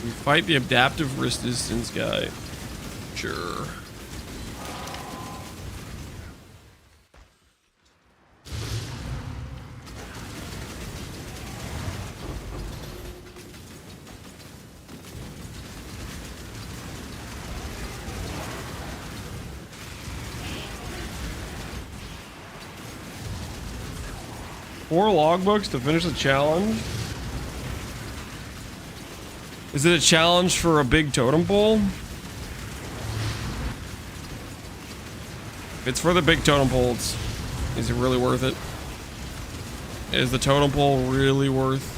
We fight the adaptive resistance guy. Sure. Four logbooks to finish the challenge? Is it a challenge for a big totem pole? If it's for the big totem pole, is it really worth it? Is the totem pole really worth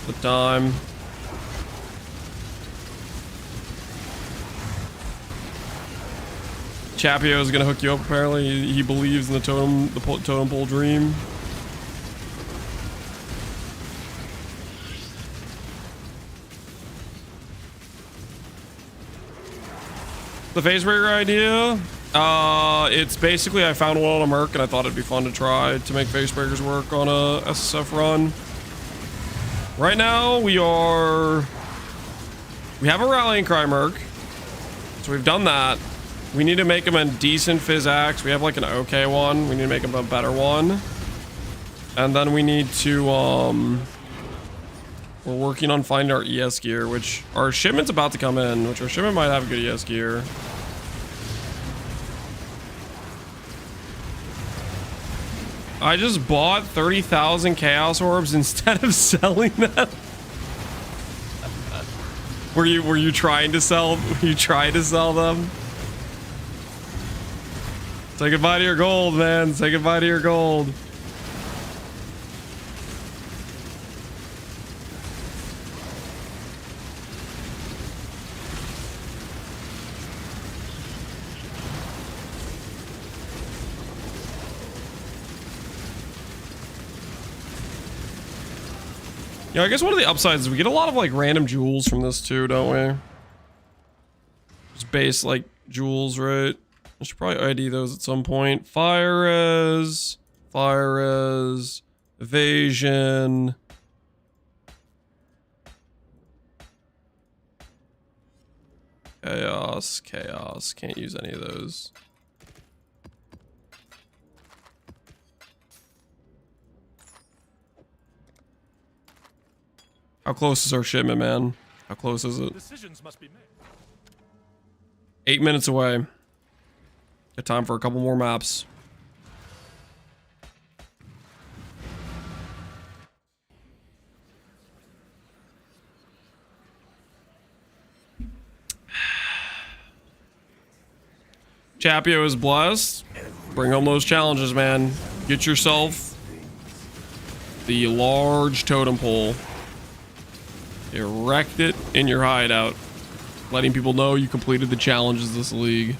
the time? Chapio is gonna hook you up apparently. He believes in the totem pole dream. The Facebreaker idea, it's basically I found one on a Merc and I thought it'd be fun to try to make Facebreakers work on a SSF run. Right now we have a Rallying Cry Merc, so we've done that. We need to make him a decent Fizz Axe. We have like an okay one. We need to make him a better one. And then we need to, we're working on finding our ES gear, which our shipment's about to come in, which our shipment might have good ES gear. I just bought 30,000 Chaos Orbs instead of selling them. Were you trying to sell them? Say goodbye to your gold, man. Say goodbye to your gold. Yeah, I guess one of the upsides is we get a lot of like random jewels from this too, don't we? Just base like jewels, right? I should probably ID those at some point. Fire res, evasion. Chaos. Can't use any of those. How close is our shipment, man? How close is it? Decisions must be made. 8 minutes away. Got time for a couple more maps. Chapio is blessed. Bring home those challenges, man. Get yourself the large totem pole. Erect it in your hideout, letting people know you completed the challenges of this league.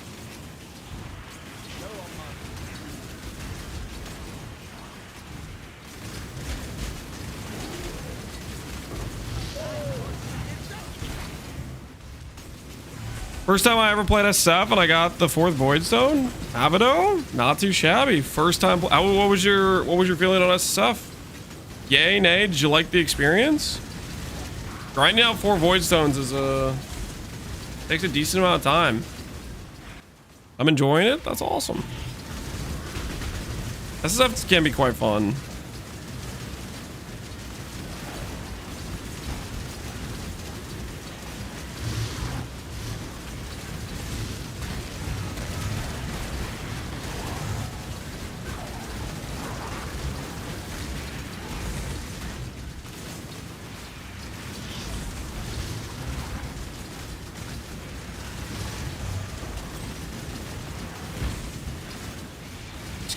First time I ever played SF and I got the 4th Void Stone. Avido, not too shabby. First time. What was your feeling on SF? Yay, nay? Did you like the experience? Grinding out 4 Void Stones is takes a decent amount of time. I'm enjoying it. That's awesome. SF can be quite fun.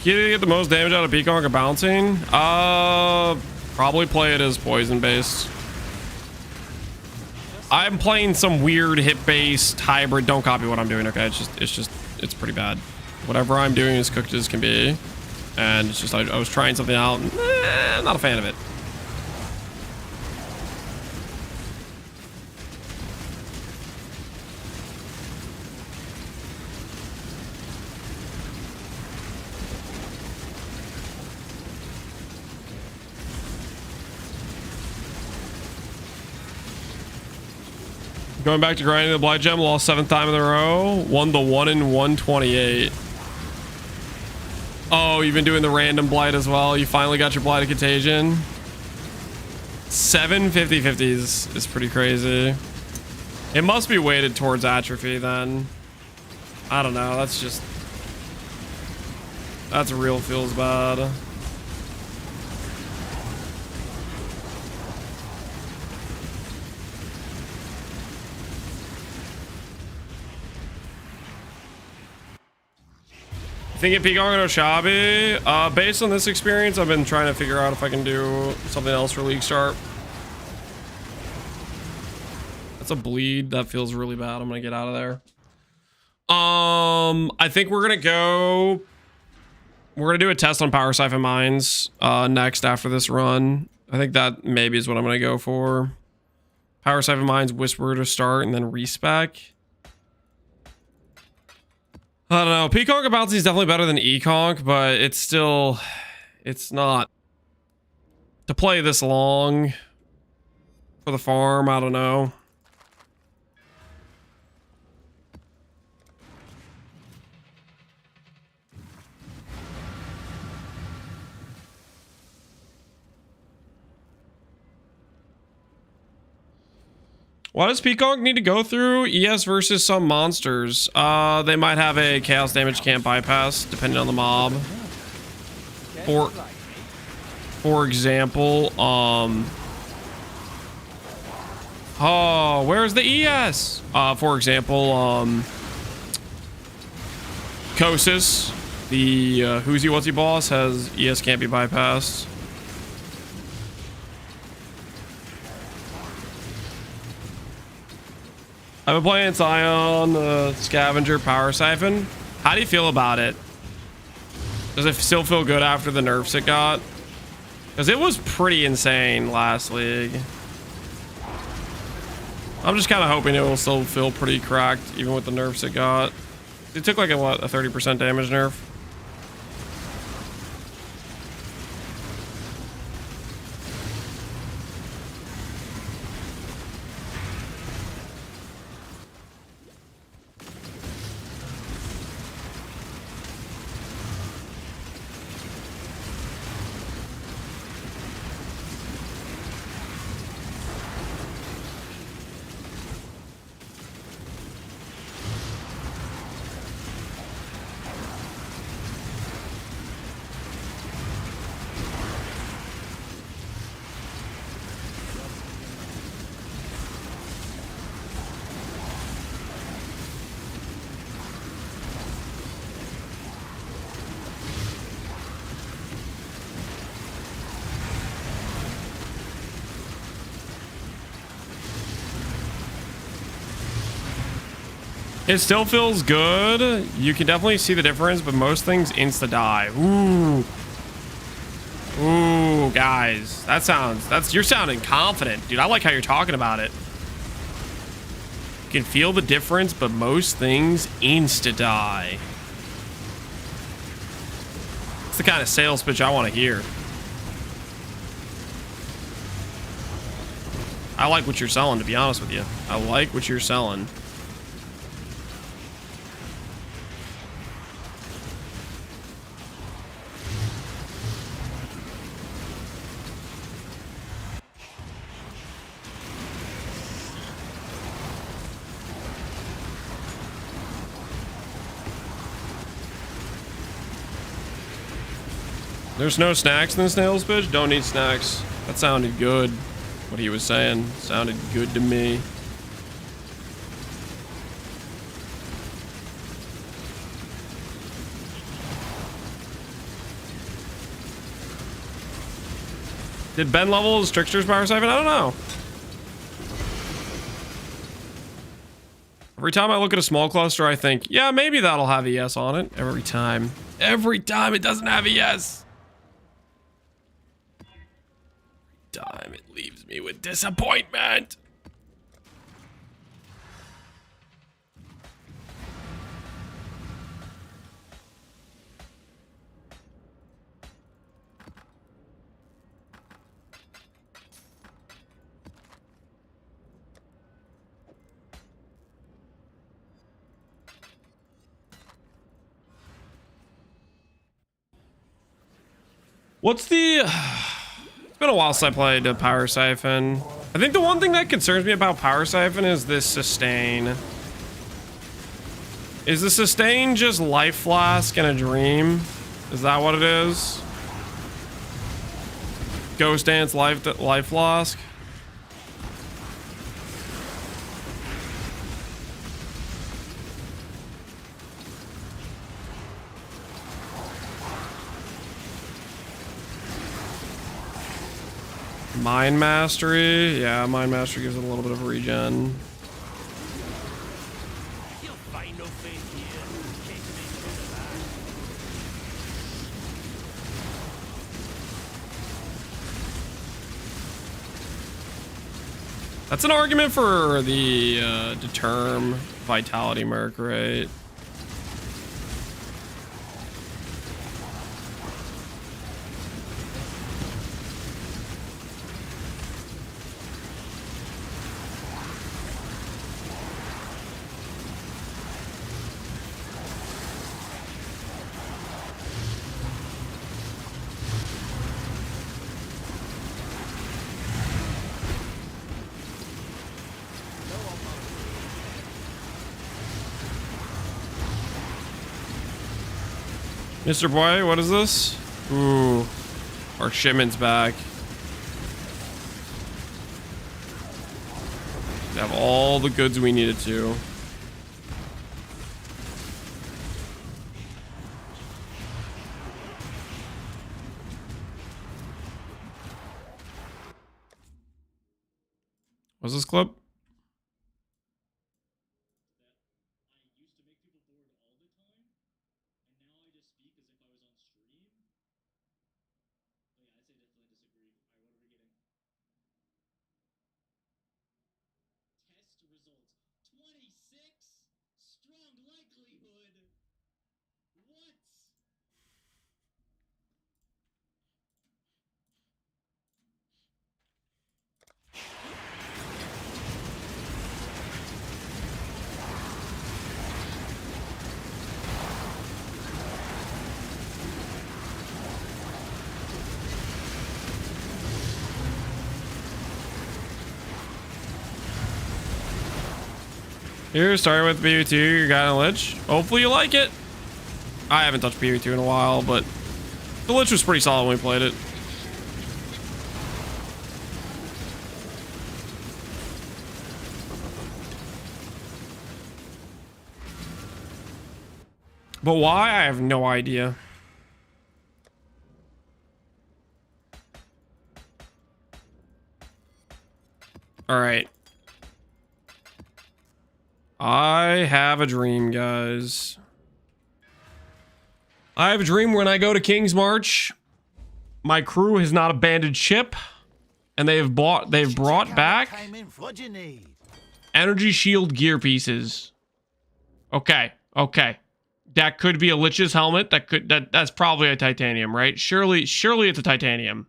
You get the most damage out of Peacock or bouncing? Probably play it as poison based. I'm playing some weird hit based hybrid. Don't copy what I'm doing, okay? It's pretty bad. Whatever I'm doing is cooked as can be, and it's just I was trying something out. And, I'm not a fan of it. Going back to grinding the Blight Gem, lost 7th time in a row. Won the 1 in 128. Oh, you've been doing the random Blight as well. You finally got your Blight of Contagion. 7 50/50s is pretty crazy. It must be weighted towards atrophy then. I don't know. That's real feels bad. Thinking Peacock or Oshabi. Based on this experience, I've been trying to figure out if I can do something else for League Start. That's a bleed. That feels really bad. I'm gonna get out of there. I think we're gonna do a test on Power Siphon Mines next after this run. I think that maybe is what I'm gonna go for. Power Siphon Mines, Whisper to start, and then respec. I don't know. Peacock or Bouncy is definitely better than Econk, but it's not. To play this long for the farm, I don't know. Why does Peacock need to go through ES versus some monsters? They might have a chaos damage can't bypass depending on the mob. For example, oh, where's the ES? For example, Kosis, the Who's-He What's-He boss, has ES can't be bypassed. I've been playing Scion, Scavenger, Power Siphon. How do you feel about it? Does it still feel good after the nerfs it got? Because it was pretty insane last league. I'm just kind of hoping it will still feel pretty cracked even with the nerfs it got. It took like a 30% damage nerf. It still feels good. You can definitely see the difference, but most things insta-die. Ooh. Ooh, guys. You're sounding confident, dude. I like how you're talking about it. You can feel the difference, but most things insta-die. It's the kind of sales pitch I want to hear. I like what you're selling, to be honest with you. I like what you're selling. There's no snacks in the snail's pitch? Don't need snacks. That sounded good. What he was saying sounded good to me. Did Ben level his Trickster's power siphon? I don't know. Every time I look at a small cluster, I think, yeah, maybe that'll have a yes on it. Every time. Every time it doesn't have a yes. Time it leaves me with disappointment. What's the... It's been a while since I played a Power Siphon. I think the one thing that concerns me about Power Siphon is this sustain. Is the sustain just Life Flask and a Dream? Is that what it is? Ghost Dance Life Flask? Mind Mastery? Yeah, Mind Mastery gives it a little bit of regen. That's an argument for the Determ Vitality Merc, right? Mr. Boy, what is this? Ooh, our shipment's back. We have all the goods we needed to. What's this clip? Here, starting with BU2, you got a Lich. Hopefully you like it. I haven't touched BU2 in a while, but the Lich was pretty solid when we played it. But why? I have no idea. All right. I have a dream, guys. I have a dream when I go to King's March. My crew has not abandoned ship, and they've brought back energy shield gear pieces. Okay, okay. That could be a Lich's helmet. That's probably a titanium, right? Surely it's a titanium.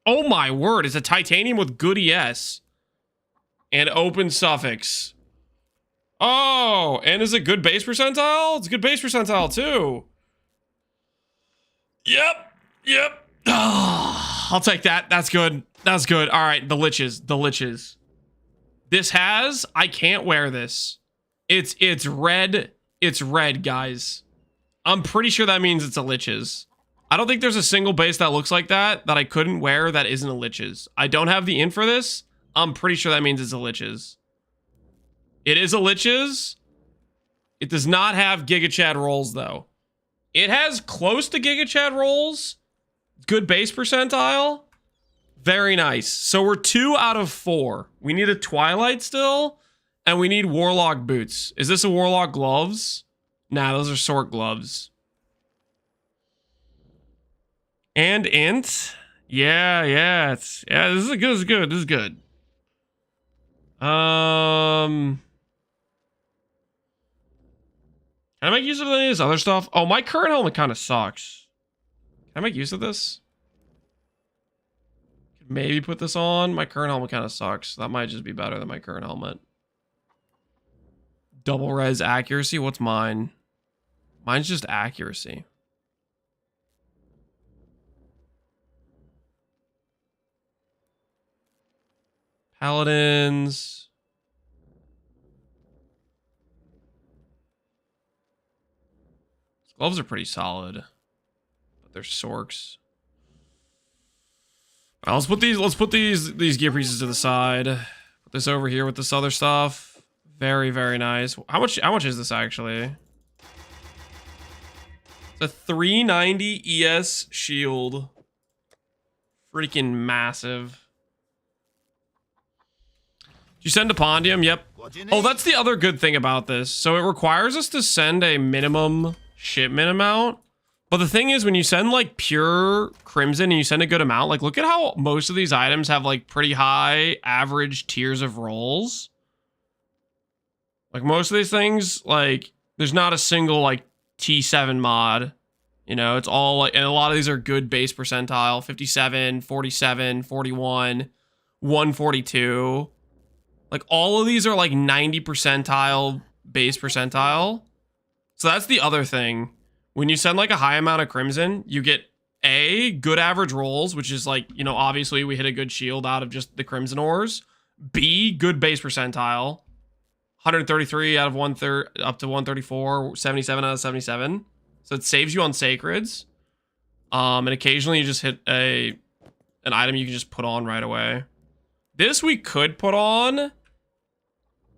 Oh my word, it's a titanium with good ES. And open suffix. Oh, and is it good base percentile? It's good base percentile too. Yep. Oh, I'll take that. That's good. That's good. All right, the liches. This has, I can't wear this. It's red. It's red, guys. I'm pretty sure that means it's a liches. I don't think there's a single base that looks like that I couldn't wear that isn't a liches. I don't have the int for this. I'm pretty sure that means it's a liches. It is a liches. It does not have Giga Chad rolls though. It has close to Giga Chad rolls. Good base percentile. Very nice. So we're 2 out of 4. We need a Twilight still. And we need Warlock boots. Is this a Warlock gloves? Nah, those are Sork gloves. And int. Yeah. This is good. This is good. Can I make use of any of this other stuff? Oh, my current helmet kind of sucks. Can I make use of this? Maybe put this on. My current helmet kind of sucks. That might just be better than my current helmet. Double res accuracy. What's mine? Mine's just accuracy. Paladins. These gloves are pretty solid, but they're Sorks. All right, let's put these gear pieces to the side. Put this over here with this other stuff. Very, very nice. How much is this actually? It's a 390 ES shield. Freaking massive. Did you send a Pondium? Yep. Oh, that's the other good thing about this. So it requires us to send a minimum shipment amount. But the thing is, when you send like pure Crimson and you send a good amount, like look at how most of these items have like pretty high average tiers of rolls. Like most of these things, like there's not a single like T7 mod. You know, it's all like, and a lot of these are good base percentile, 57, 47, 41, 142. Like all of these are like 90 percentile base percentile. So that's the other thing. When you send like a high amount of Crimson, you get A, good average rolls, which is like, you know, obviously we hit a good shield out of just the Crimson ores. B, good base percentile. 133 out of 130 up to 134, 77 out of 77. So it saves you on sacreds. And occasionally you just hit an item you can just put on right away. This we could put on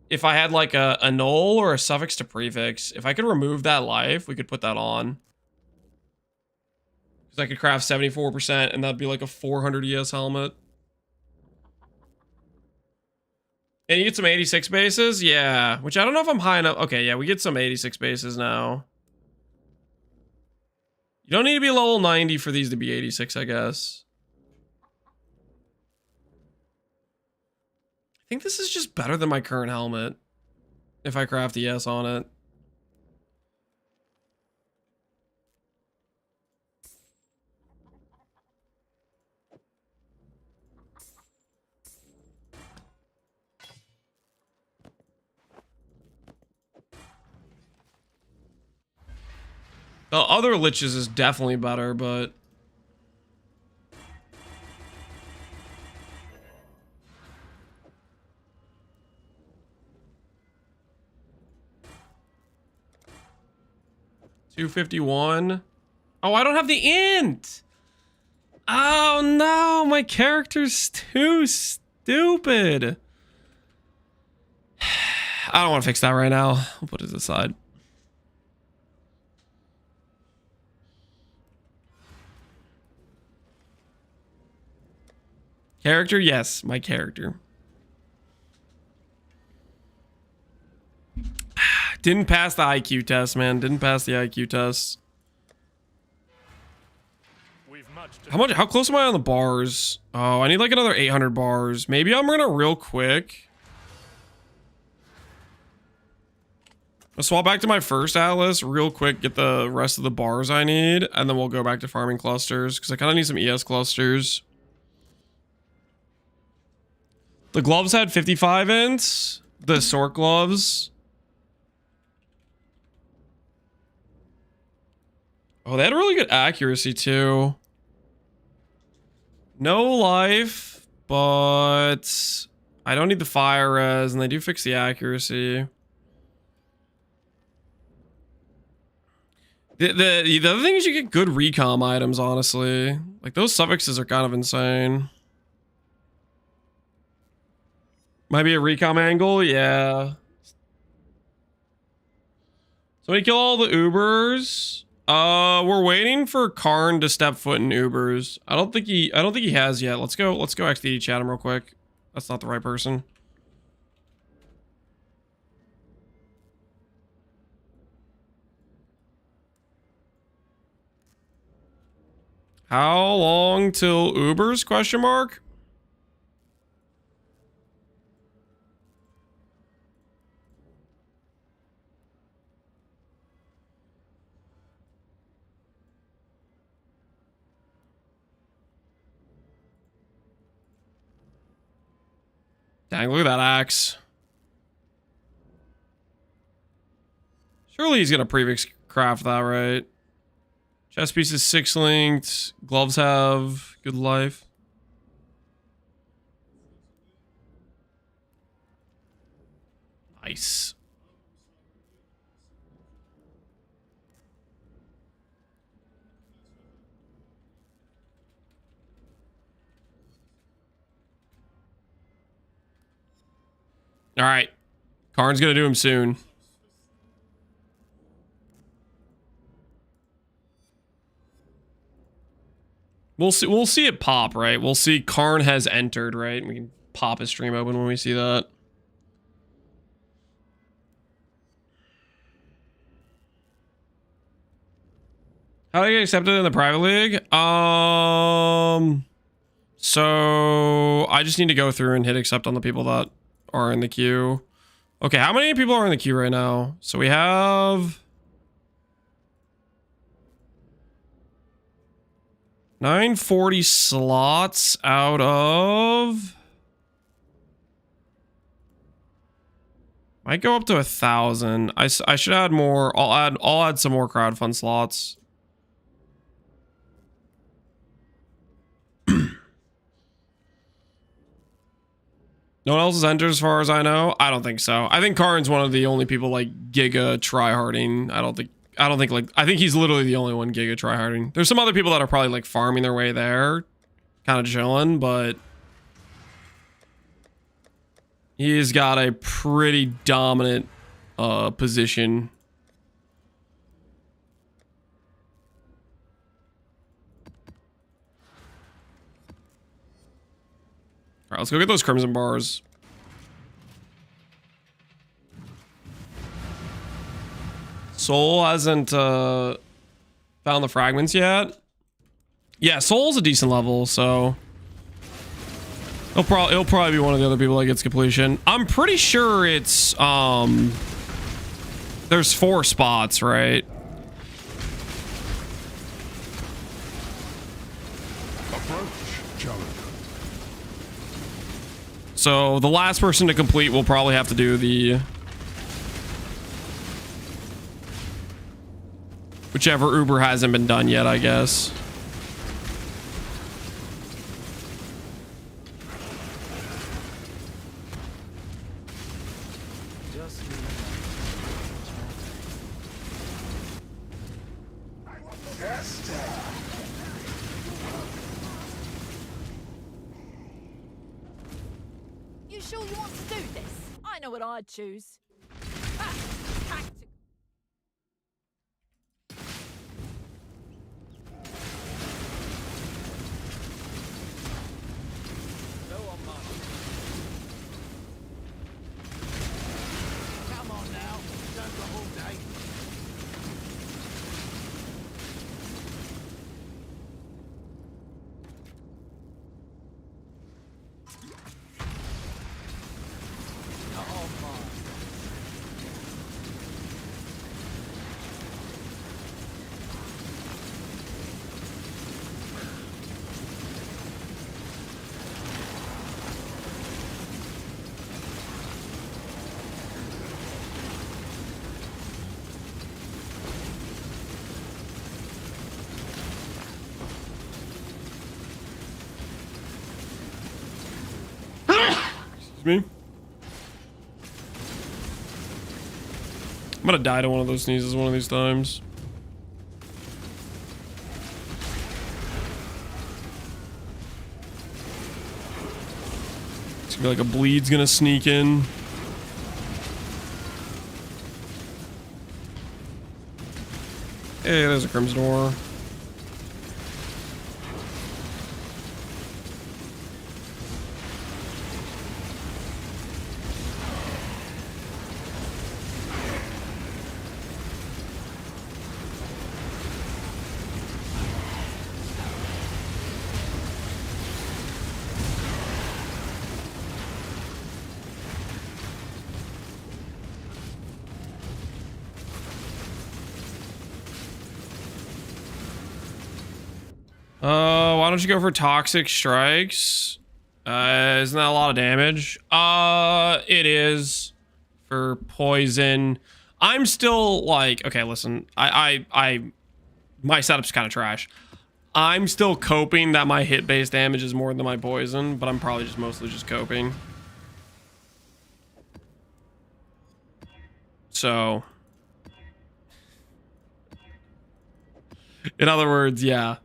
if I had like a null or a suffix to prefix. If I could remove that life, we could put that on. Because I could craft 74% and that'd be like a 400 ES helmet. And you get some 86 bases? Yeah. Which I don't know if I'm high enough. Okay, yeah, we get some 86 bases now. You don't need to be level 90 for these to be 86, I guess. I think this is just better than my current helmet. If I craft ES on it. The other liches is definitely better, but... $251. Oh, I don't have the int! Oh no, my character's too stupid. I don't want to fix that right now. I'll put it aside. Character? Yes, my character. Didn't pass the IQ test, man. Didn't pass the IQ test. How close am I on the bars? Oh, I need like another 800 bars. Maybe I'm gonna real quick. I'll swap back to my first atlas real quick, get the rest of the bars I need, and then we'll go back to farming clusters because I kind of need some ES clusters. The gloves had 55 ints. The Sork gloves. Oh, they had really good accuracy too. No life, but I don't need the fire res, and they do fix the accuracy. The other thing is you get good recom items, honestly. Like, those suffixes are kind of insane. Might be a recom angle, yeah. So we kill all the Ubers. We're waiting for Karn to step foot in Ubers. I don't think he has yet. Let's go XD chat him real quick. That's not the right person. How long till Ubers? Question mark. Dang, look at that axe. Surely he's gonna prefix craft that, right? Chest piece is 6 linked. Gloves have good life. Nice. All right. Karn's gonna do him soon. We'll see it pop, right? We'll see Karn has entered, right? We can pop his stream open when we see that. How do I get accepted in the private league? So I just need to go through and hit accept on the people that are in the queue. Okay, how many people are in the queue right now? So we have 940 slots out of... Might go up to 1,000. I should add more. I'll add some more crowdfund slots. No one else has entered as far as I know. I don't think so. I think Karn's one of the only people like giga tryharding. I think he's literally the only one giga tryharding. There's some other people that are probably like farming their way there, kind of chilling, but he's got a pretty dominant position. All right, let's go get those crimson bars. Soul hasn't found the fragments yet. Yeah, Soul's a decent level, so he'll probably be one of the other people that gets completion. I'm pretty sure it's there's 4 spots, right? So the last person to complete will probably have to do the whichever Uber hasn't been done yet, I guess. You sure you want to do this? I know what I'd choose. Come on now. Don't go me. I'm gonna die to one of those sneezes one of these times. It's gonna be like a bleed's gonna sneak in. Hey, there's a Crimson Door. Why don't you go for Toxic Strikes? Isn't that a lot of damage? It is for poison. I'm still like, okay, listen, my setup's kind of trash. I'm still coping that my hit-based damage is more than my poison, but I'm probably just mostly just coping. So, in other words, yeah.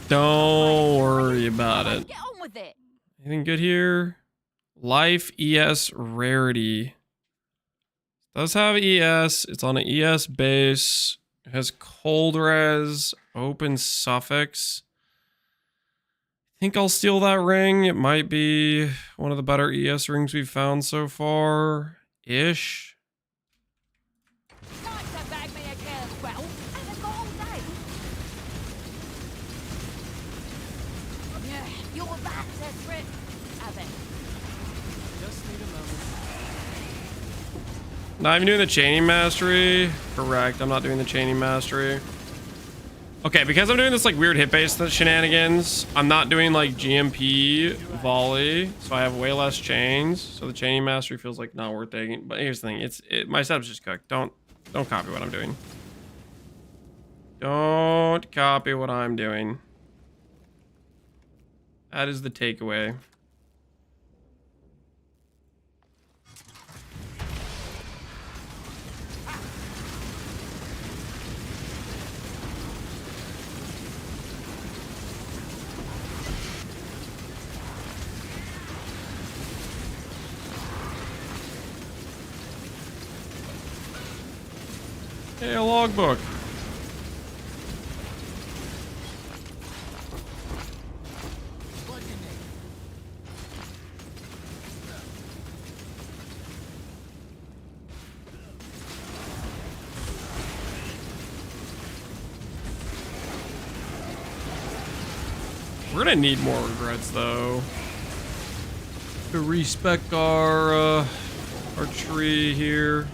Don't worry about it. Get on with it. Anything good here? Life ES rarity. Does have ES. It's on an ES base. It has cold res, open suffix. I think I'll steal that ring. It might be one of the better ES rings we've found so far. Ish. Nice to bag me a girl, well, and I've got all day. Yeah, you're back to trip. Have it. Just need a moment. Not even doing the chaining mastery. Correct. I'm not doing the chaining mastery. Okay, because I'm doing this like weird hit-based shenanigans, I'm not doing like GMP volley, so I have way less chains. So the chaining mastery feels like not worth taking. But here's the thing: my setup's just cooked. Don't copy what I'm doing. Don't copy what I'm doing. That is the takeaway. Hey, a logbook. We're gonna need more regrets though to respec our tree here.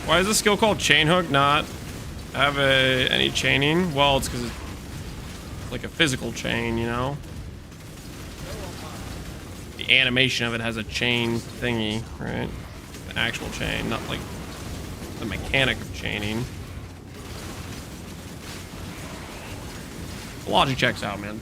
Why is this skill called Chain Hook not have any chaining? Well, it's because it's like a physical chain, you know? The animation of it has a chain thingy, right? The actual chain, not like the mechanic of chaining. The logic checks out, man.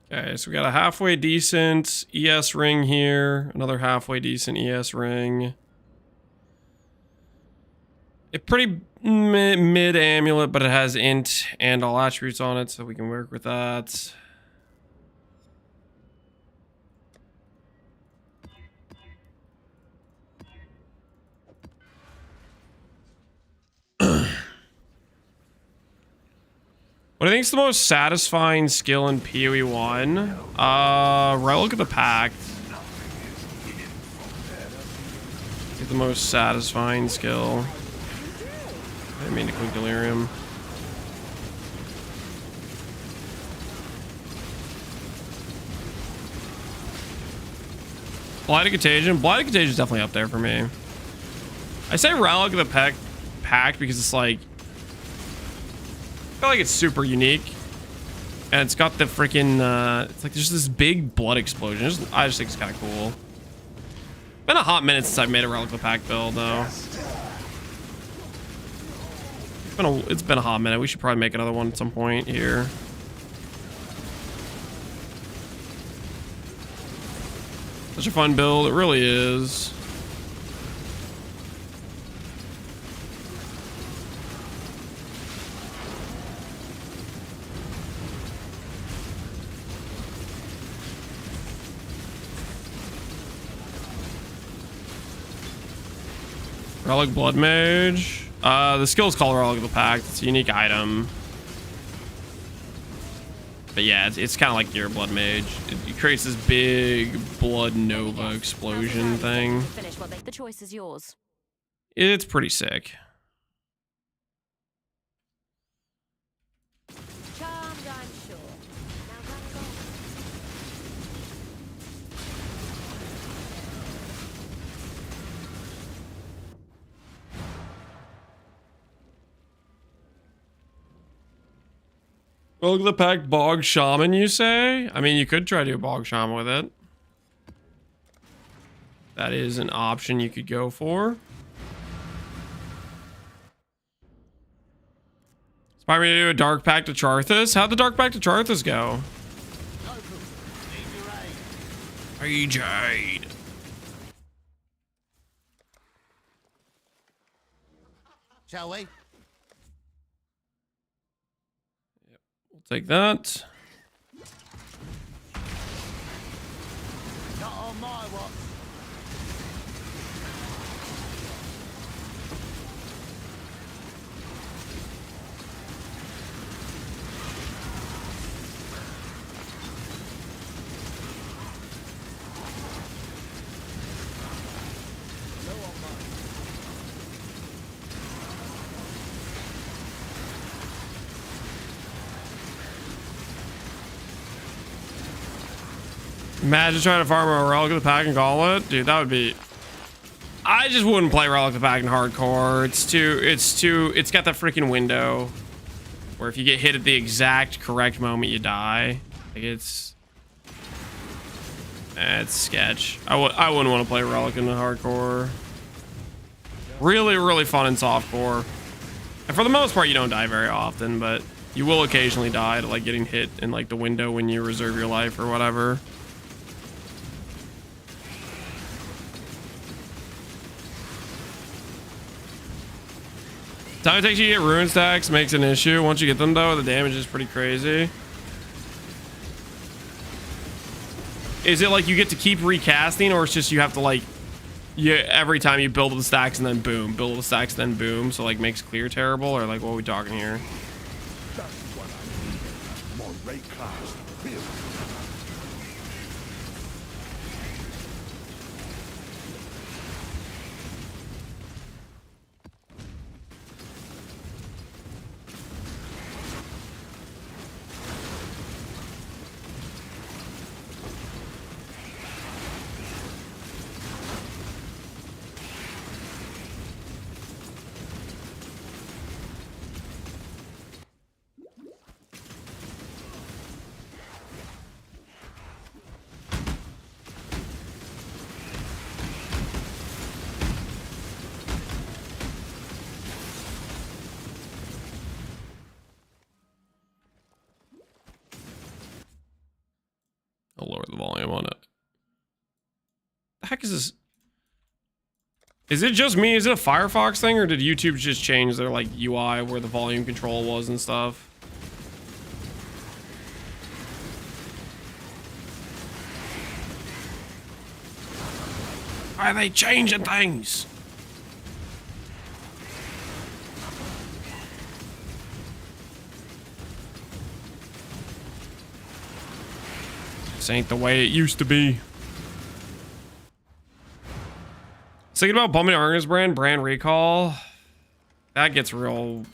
Okay, so we got a halfway decent ES ring here. Another halfway decent ES ring. It pretty mid amulet, but it has int and all attributes on it, so we can work with that. What do you think is the most satisfying skill in PoE 1? Relic of the Pact. Get the most satisfying skill. I didn't mean to click Delirium. Blighted Contagion. Blighted Contagion is definitely up there for me. I say Relic of the Pact because it's like, I feel like it's super unique, and it's got the freaking it's like there's this big blood explosion. I just think it's kind of cool. Been a hot minute since I've made a Relic of the Pact build though. It's been a hot minute. We should probably make another one at some point here. Such a fun build, it really is. Relic Blood Mage. The skill is called Relic of the Pact. It's a unique item. But yeah, it's kind of like your Blood Mage. It creates this big blood nova explosion thing. The choice is yours. It's pretty sick. Charmed, I'm sure. Now run along. Relic of the Pact Bog Shaman, you say? I mean, you could try to do Bog Shaman with it. That is an option you could go for. Inspire me to do a Dark Pact to Charthus? How'd the Dark Pact to Charthus go? Hey, Jade. Shall we? We'll take that. Not on my watch. Imagine trying to farm a Relic of the Pact and Gauntlet. Dude, that would be... I just wouldn't play Relic of the Pact in hardcore. It's got that freaking window where if you get hit at the exact correct moment, you die. Like, it's sketch. I wouldn't want to play Relic in the hardcore. Really, really fun in softcore. And for the most part, you don't die very often, but you will occasionally die to like getting hit in like the window when you reserve your life or whatever. Time it takes you to get rune stacks makes an issue. Once you get them though, the damage is pretty crazy. Is it like you get to keep recasting, or it's just you have to like, every time you build the stacks and then boom, build the stacks and then boom, so like makes clear terrible, or like what are we talking here? That's what I need. More rate class. Real. I'll lower the volume on it. The heck is this? Is it just me? Is it a Firefox thing, or did YouTube just change their like UI where the volume control was and stuff? Why are they changing things? This ain't the way it used to be. Thinking about bumping Argus brand recall. That gets real.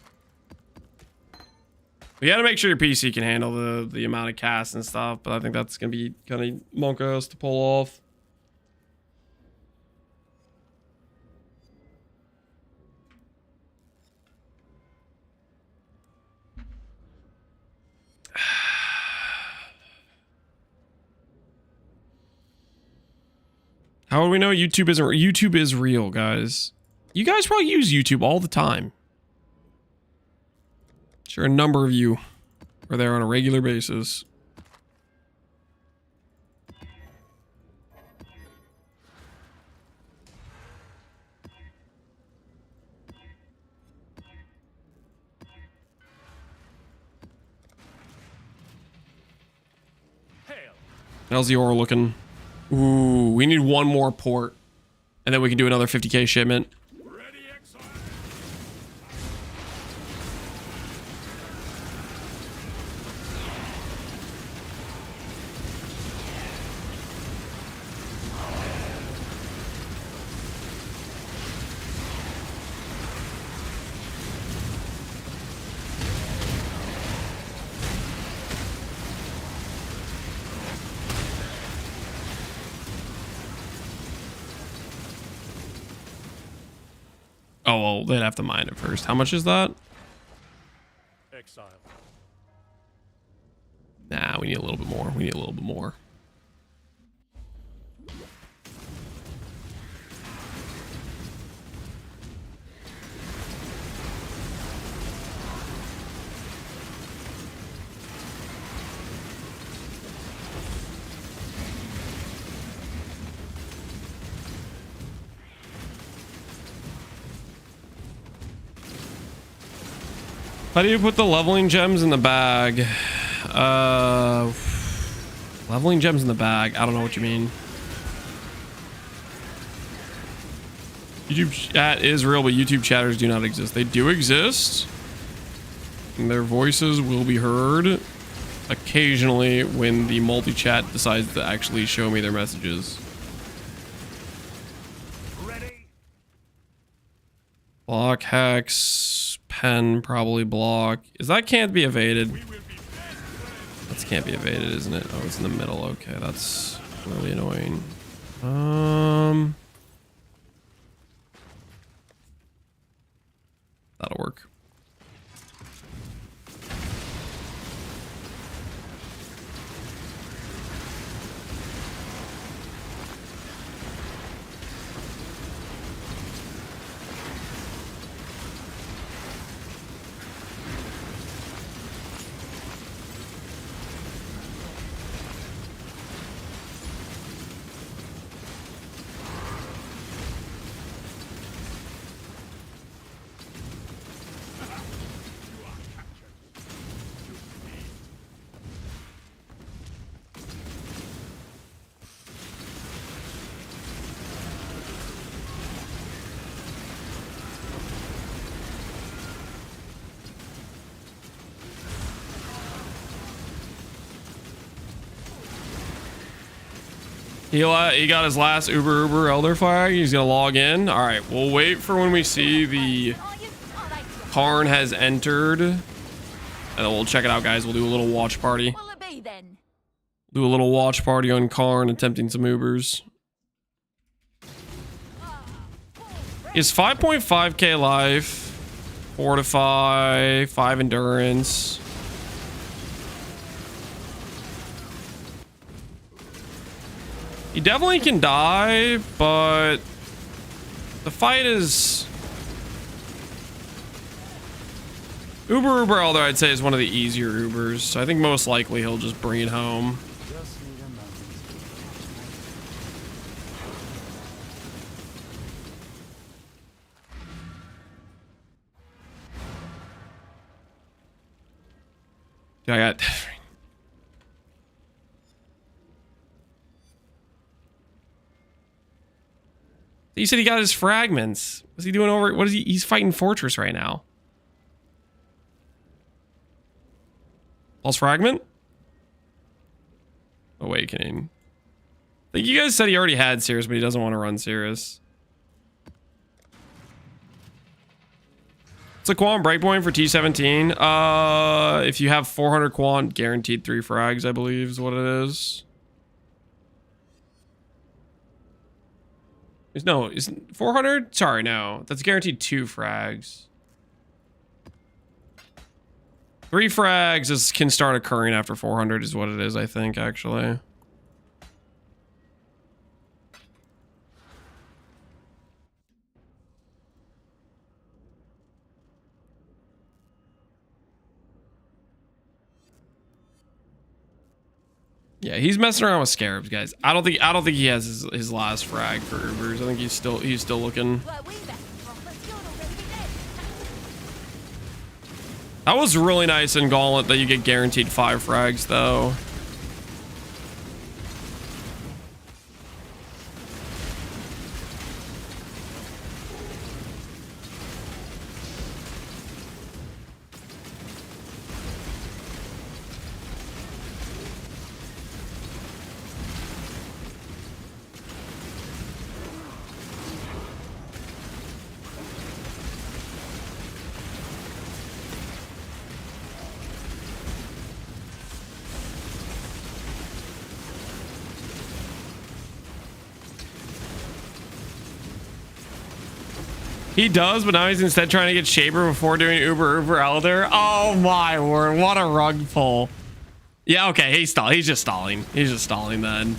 You gotta make sure your PC can handle the amount of casts and stuff, but I think that's gonna be kind of monk-ass to pull off. How do we know YouTube isn't? YouTube is real, guys. You guys probably use YouTube all the time. Sure, a number of you are there on a regular basis. How's the aura looking? Ooh, we need one more port, and then we can do another 50k shipment. Oh, well, they'd have to mine it first. How much is that? Exile. Nah, we need a little bit more. We need a little bit more. How do you put the leveling gems in the bag? Leveling gems in the bag. I don't know what you mean. YouTube chat is real, but YouTube chatters do not exist. They do exist. And their voices will be heard occasionally when the multi-chat decides to actually show me their messages. Ready? Block, hex, pen, probably block. Is that can't be evaded? That can't be evaded, isn't it? Oh, it's in the middle. Okay, that's really annoying. That'll work. He got his last Uber Elder flag. He's gonna log in. All right, we'll wait for when we see the Karn has entered, and then we'll check it out, guys. We'll do a little watch party. Do a little watch party on Karn attempting some Ubers. Is 5.5k life, fortify, 5 endurance. He definitely can die, but the fight is... Uber Elder, I'd say, is one of the easier Ubers. So I think most likely he'll just bring it home. Dude, I got... You said he got his fragments. What's he doing over... What is he... He's fighting Fortress right now. Pulse Fragment? Awakening. I think you guys said he already had Cirrus, but he doesn't want to run Cirrus. It's a quant breakpoint for T17. If you have 400 quant, guaranteed 3 frags, I believe is what it is. No, isn't 400? Sorry, no. That's guaranteed 2 frags. 3 frags can start occurring after 400 is what it is, I think, actually. Yeah, he's messing around with scarabs, guys. I don't think he has his last frag for Ubers. I think he's still looking. That was really nice in Gauntlet that you get guaranteed 5 frags though. He does, but now he's instead trying to get Shaper before doing Uber Elder. Oh my word, what a rug pull. Yeah, okay, he's just stalling. He's just stalling then.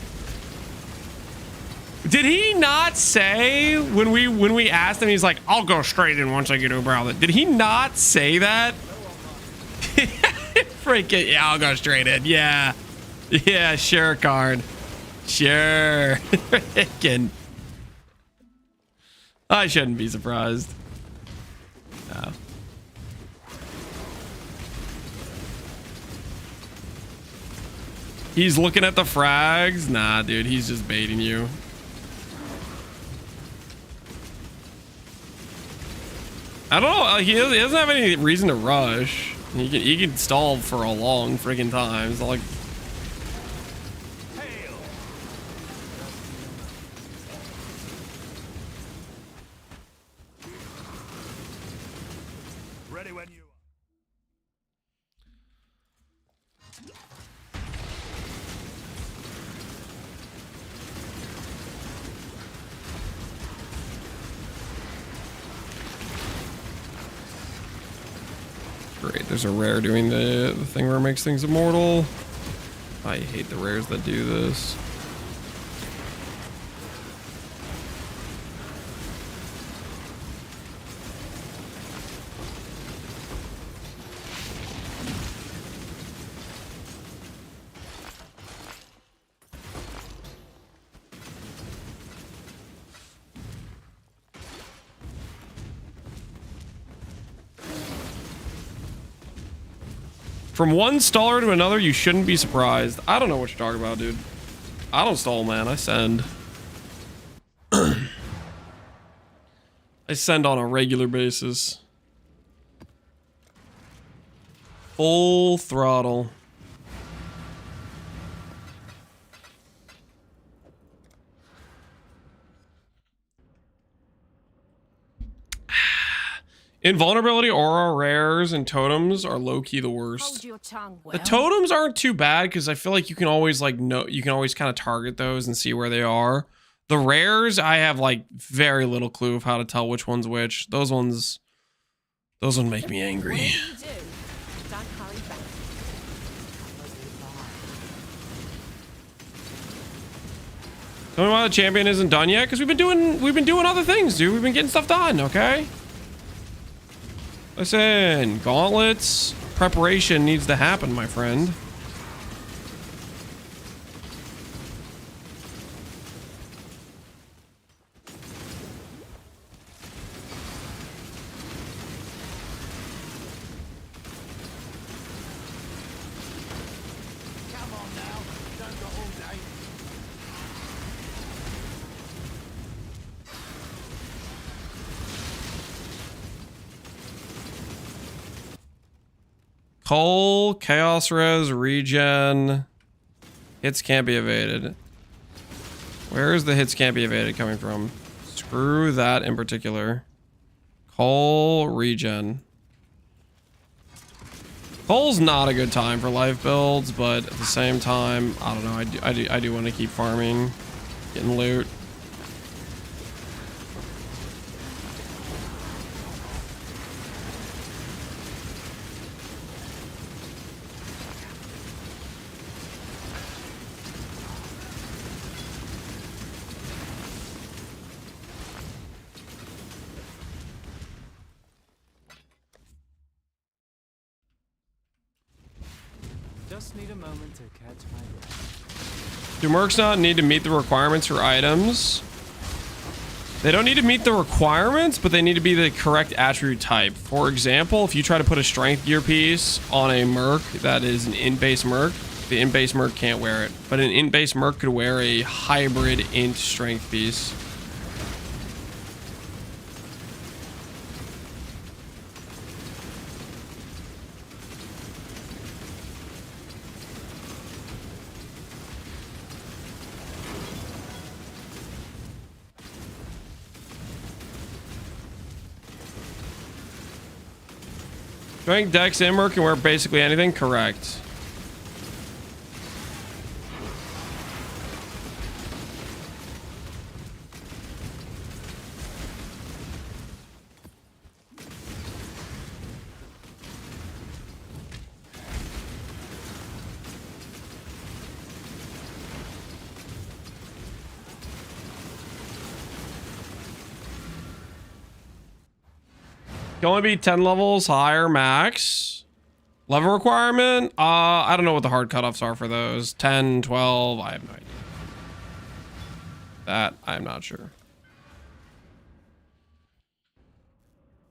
Did he not say when we asked him, he's like, I'll go straight in once I get Uber Elder. Did he not say that? Freaking, yeah, I'll go straight in. Yeah. Yeah, sure, card. Sure. Freaking. I shouldn't be surprised. No. He's looking at the frags? Nah, dude, he's just baiting you. I don't know. He doesn't have any reason to rush. He can stall for a long friggin' time. It's like. Ready when you Great, there's a rare doing the thing where it makes things immortal. I hate the rares that do this. From one staller to another, you shouldn't be surprised. I don't know what you're talking about, dude. I don't stall, man. I send. I send on a regular basis. Full throttle. Invulnerability, aura, rares, and totems are low-key the worst. Hold your tongue, Will. The totems aren't too bad because I feel like you can always you can always kind of target those and see where they are. The rares, I have like very little clue of how to tell which one's which. Those ones make me angry. Whatever you do, don't hurry back. Tell me why the champion isn't done yet? Because we've been doing other things, dude. We've been getting stuff done, okay? Listen, gauntlets, preparation needs to happen, my friend. Cull, Chaos Res, Regen. Hits can't be evaded. Where is the hits can't be evaded coming from? Screw that in particular. Cull, Regen. Cull's not a good time for life builds, but at the same time, I don't know. I do want to keep farming, getting loot. Just need a moment to catch my breath. Do mercs not need to meet the requirements for items? They don't need to meet the requirements, but they need to be the correct attribute type. For example, if you try to put a strength gear piece on a merc that is an int-based merc, the int-based merc can't wear it. But an int-based merc could wear a hybrid int strength piece. Strength, Dex, and Merc can wear basically anything? Correct. Can only be 10 levels higher max. Level requirement? I don't know what the hard cutoffs are for those. 10, 12, I have no idea. That, I'm not sure.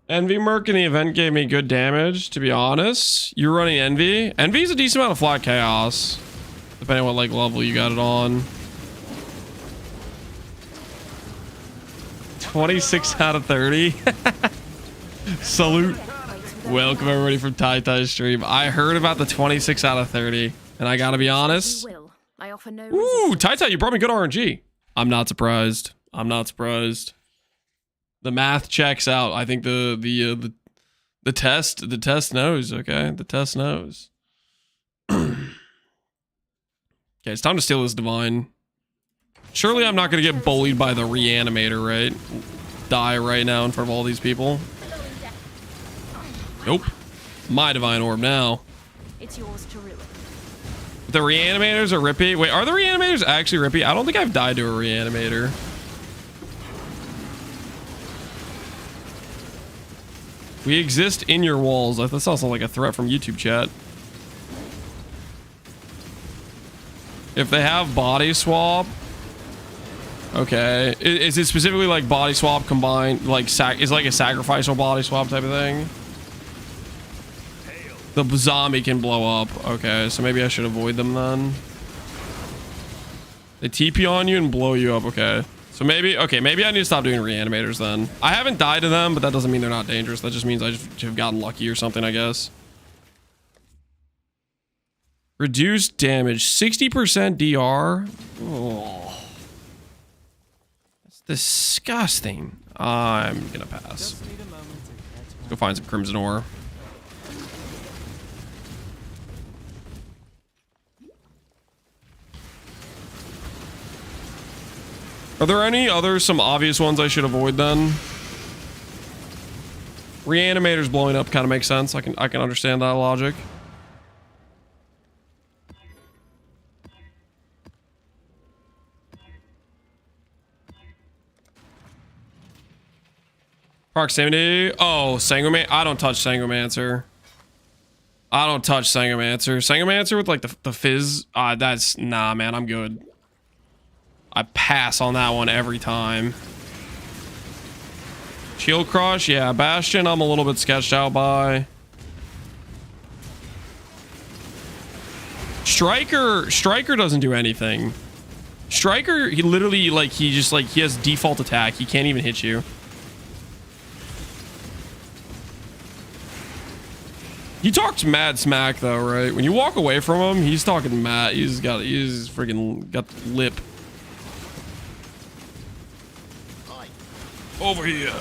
Envy Merc in the event gave me good damage, to be honest. You're running Envy. Envy is a decent amount of flat chaos, depending on what like level you got it on. 26 out of 30. Salute. Welcome everybody from Tai stream. I heard about the 26 out of 30, and I gotta be honest. Ooh, Tai, you brought me good RNG. I'm not surprised. I'm not surprised. The math checks out. I think the test knows. Okay, the test knows. Okay, it's time to steal this divine. Surely I'm not gonna get bullied by the reanimator, right? Die right now in front of all these people. Nope. My divine orb now. It's yours to ruin. The reanimators are rippy. Wait, are the reanimators actually rippy? I don't think I've died to a reanimator. We exist in your walls. That sounds like a threat from YouTube chat. If they have body swap. Okay. Is it specifically like body swap combined? Like is like a sacrificial body swap type of thing? The zombie can blow up. Okay, so maybe I should avoid them then. They TP on you and blow you up. Okay. So maybe I need to stop doing reanimators then. I haven't died to them, but that doesn't mean they're not dangerous. That just means I just have gotten lucky or something, I guess. Reduced damage. 60% DR. Oh. That's disgusting. I'm gonna pass. Let's go find some Crimson Ore. Are there any other some obvious ones I should avoid then? Reanimators blowing up kind of makes sense. I can understand that logic. Proximity. Oh, Sanguimancer. I don't touch Sanguimancer. I don't touch Sanguimancer. Sanguimancer with like the fizz. That's nah, man. I'm good. I pass on that one every time. Shield Crush, yeah. Bastion, I'm a little bit sketched out by. Striker doesn't do anything. Striker, he literally he has default attack. He can't even hit you. He talks mad smack though, right? When you walk away from him, he's talking mad. He's freaking got the lip. Over here.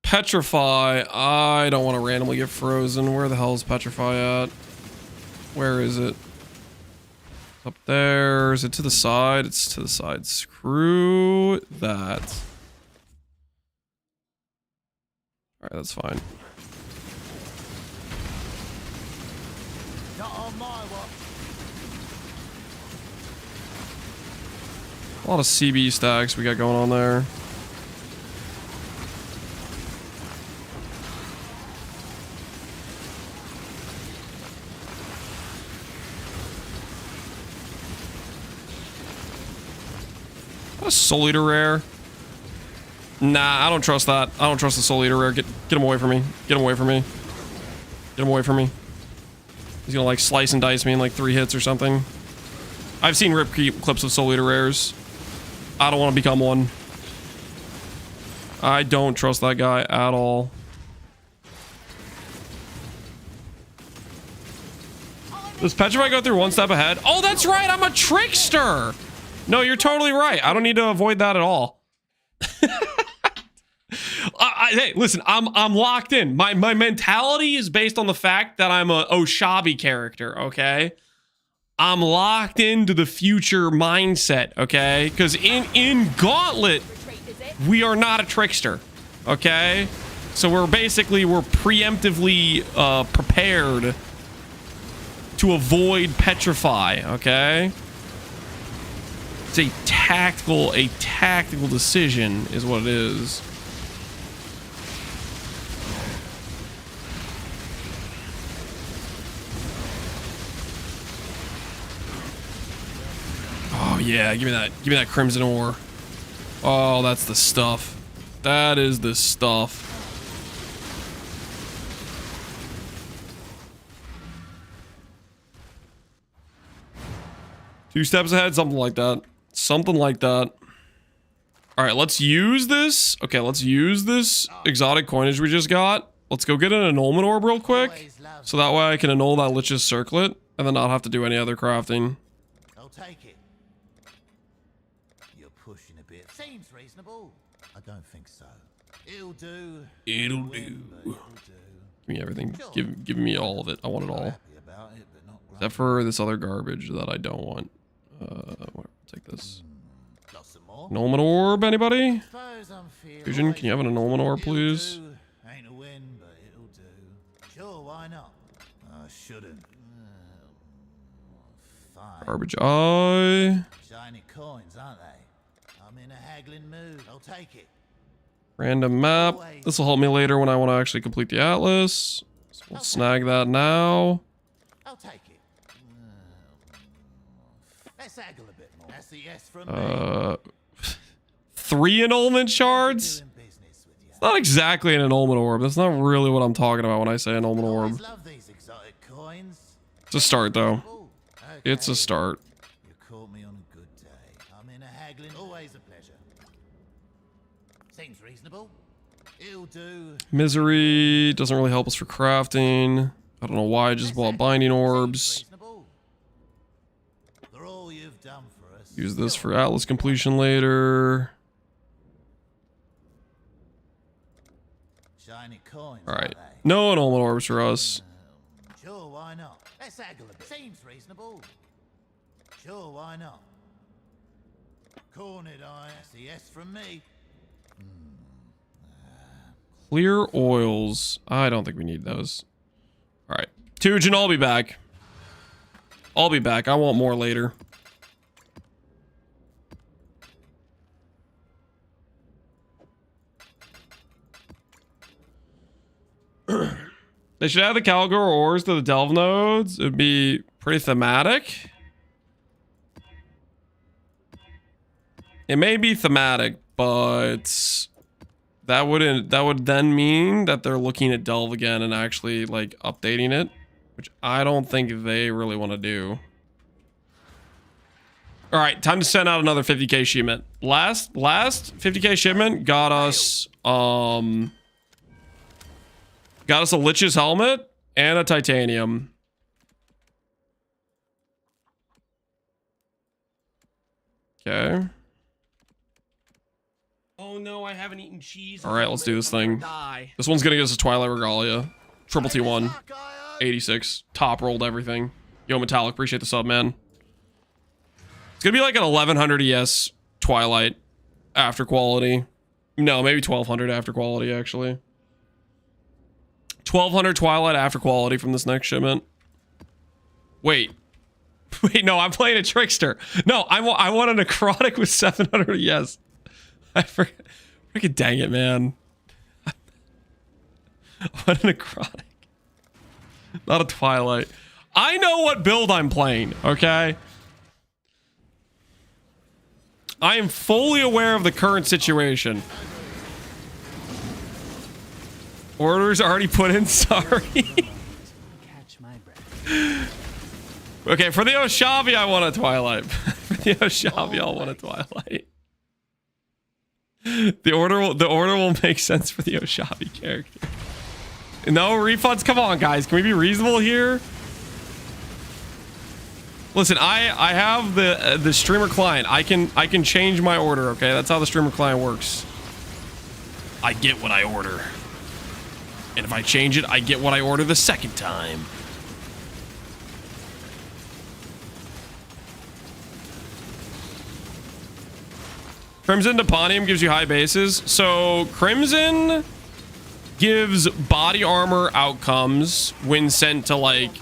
Petrify. I don't want to randomly get frozen. Where the hell is Petrify at? Where is it? Up there. Is it to the side? It's to the side. Screw that. Alright, that's fine. Not on my watch. A lot of CB stacks we got going on there. A Soul Eater rare? Nah, I don't trust that. I don't trust the Soul Eater rare. Get him away from me. Get him away from me. Get him away from me. He's gonna like slice and dice me in like 3 hits or something. I've seen rip clips of Soul Eater rares. I don't want to become one. I don't trust that guy at all. Does Petrify go through 1 step ahead? Oh, that's right. I'm a trickster. No, you're totally right. I don't need to avoid that at all. Hey, listen, I'm locked in. My mentality is based on the fact that I'm a Oshabi character, okay? I'm locked into the future mindset, okay? Because in Gauntlet, we are not a trickster, okay? So we're preemptively prepared to avoid Petrify, okay? It's a tactical decision is what it is. Oh yeah, give me that crimson ore. Oh, that's the stuff. That is the stuff. Two steps ahead, something like that. Something like that. All right, let's use this. Okay, let's use this exotic coinage we just got. Let's go get an annulment orb real quick. So that way I can annul that Lich's circlet and then not have to do any other crafting. I'll take it. You're pushing a bit. Seems reasonable. I don't think so. It'll do. It'll do. Give me everything. Give me all of it. I want it all. Except for this other garbage that I don't want. Take this. Annulment orb, anybody? Fusion, can you have an annulment orb, please? Ain't a win, but it'll do. Sure, why not? I shouldn't. Fine. Garbage eye. Shiny coins, aren't they? I'm in a haggling mood. I'll take it. Random map. This will help me later when I want to actually complete the atlas. So we'll snag that now. I'll take it. Let's haggle a bit more. That's the yes from me. 3 annulment shards? It's not exactly an annulment orb. That's not really what I'm talking about when I say annulment orb. It's a start, though. It's a start. You caught me on a good day. I'm in a haggling. Always a pleasure. Seems reasonable. It'll do. Misery doesn't really help us for crafting. I don't know why I just bought binding orbs. Use this for atlas completion later. Alright. No annulment orbs for us. Sure, why not? Let's haggle a bit. Seems reasonable. Sure, why not? Cornered eye. That's a yes from me. Clear oils. I don't think we need those. Alright. Tujin, I'll be back. I'll be back. I want more later. They should add the Calgor ores to the Delve nodes. It'd be pretty thematic. It may be thematic, but that would then mean that they're looking at Delve again and actually like updating it, which I don't think they really want to do. All right, time to send out another 50k shipment. Last 50k shipment got us a Lich's helmet and a titanium. Okay. Oh no, I haven't eaten cheese. All right, let's do this thing. This one's gonna get us a Twilight Regalia. Triple T1. 86. Top rolled everything. Yo, Metallic, appreciate the sub, man. It's gonna be like an 1100 ES Twilight after quality. No, maybe 1200 after quality, actually. 1200 Twilight after quality from this next shipment. Wait. Wait, no, I'm playing a Trickster. No, I want a necrotic with 700 ES. I forget. Freaking dang it, man. What a necrotic. Not a Twilight. I know what build I'm playing, okay? I am fully aware of the current situation. Orders already put in, sorry. Okay, for the Oshavi, I want a Twilight. For the Oshavi, I want a Twilight. The order will make sense for the Oshavi character. No refunds? Come on, guys. Can we be reasonable here? Listen, I have the streamer client. I can change my order, okay? That's how the streamer client works. I get what I order. And if I change it, I get what I order the second time. Crimson to Pontium gives you high bases. So Crimson gives body armor outcomes when sent to like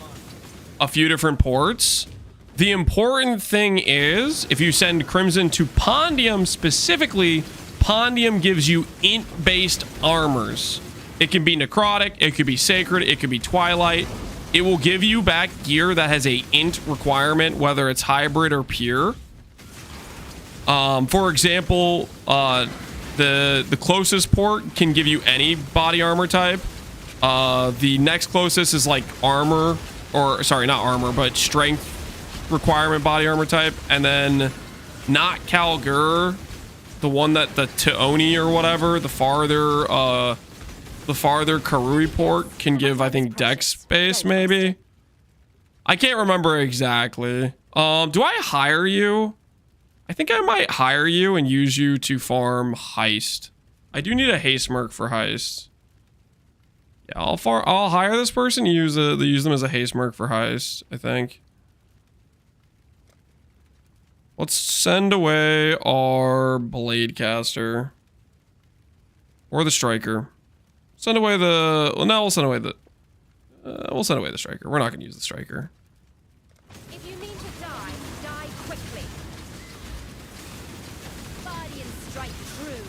a few different ports. The important thing is if you send Crimson to Pondium specifically, Pondium gives you int-based armors. It can be necrotic, it could be sacred, it could be twilight. It will give you back gear that has a int requirement, whether it's hybrid or pure. For example, the closest port can give you any body armor type. The next closest is like armor, or sorry, not armor, but strength requirement body armor type. And then not Kalgur, the one that the Teoni or whatever, the farther Karui port can give, I think, dex space maybe. I can't remember exactly. Do I hire you? I think I might hire you and use you to farm heist. I do need a haste merc for heist. Yeah, I'll hire this person and use them as a haste merc for heist, I think. Let's send away our blade caster. Or the striker. Send away the... Well, no, we'll send away the... we'll send away the striker. We're not going to use the striker. If you mean to die, die quickly. Body and strike true.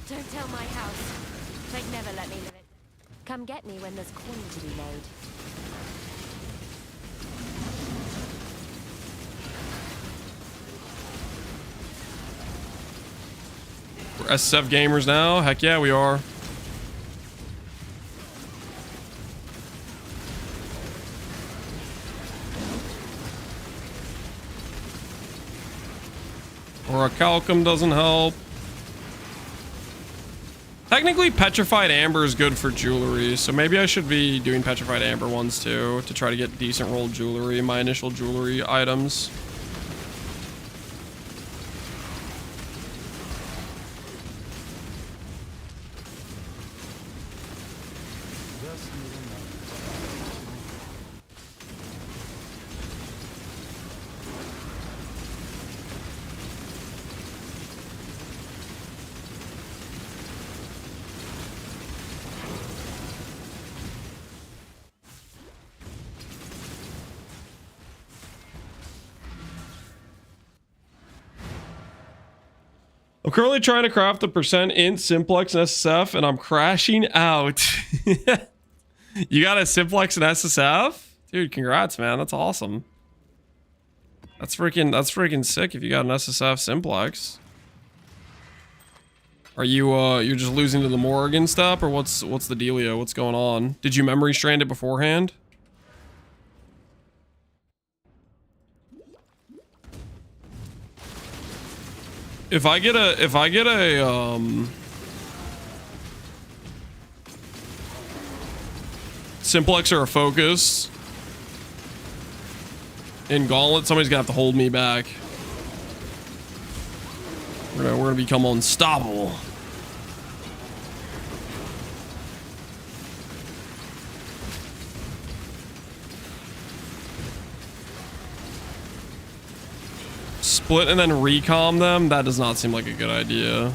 Don't tell my house. They'd never let me live it. Come get me when there's coin to be made. We're SF gamers now. Heck yeah, we are. Orichalcum doesn't help. Technically, Petrified Amber is good for jewelry, so maybe I should be doing Petrified Amber ones too to try to get decent rolled jewelry, my initial jewelry items. I'm currently trying to craft the percent int simplex and SSF and I'm crashing out. You got a simplex and SSF? Dude, congrats, man. That's awesome. That's freaking sick if you got an SSF simplex. Are you you're just losing to the Morrigan stuff, or what's the dealio? What's going on? Did you memory strand it beforehand? If I get a simplex or a focus in Gauntlet, somebody's gonna have to hold me back. We're gonna become unstoppable. Split and then recom them? That does not seem like a good idea.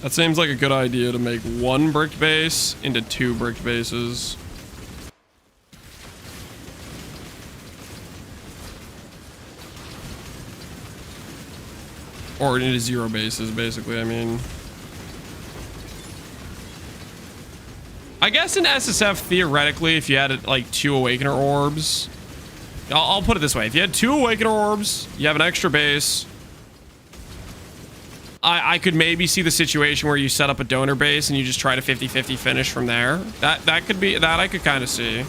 That seems like a good idea to make one brick base into 2 brick bases. Or into 0 bases, basically, I mean. I guess in SSF, theoretically, if you had like 2 Awakener orbs, I'll put it this way. If you had 2 Awakener orbs, you have an extra base. I could maybe see the situation where you set up a donor base and you just try to 50-50 finish from there. That could be, that I could kind of see.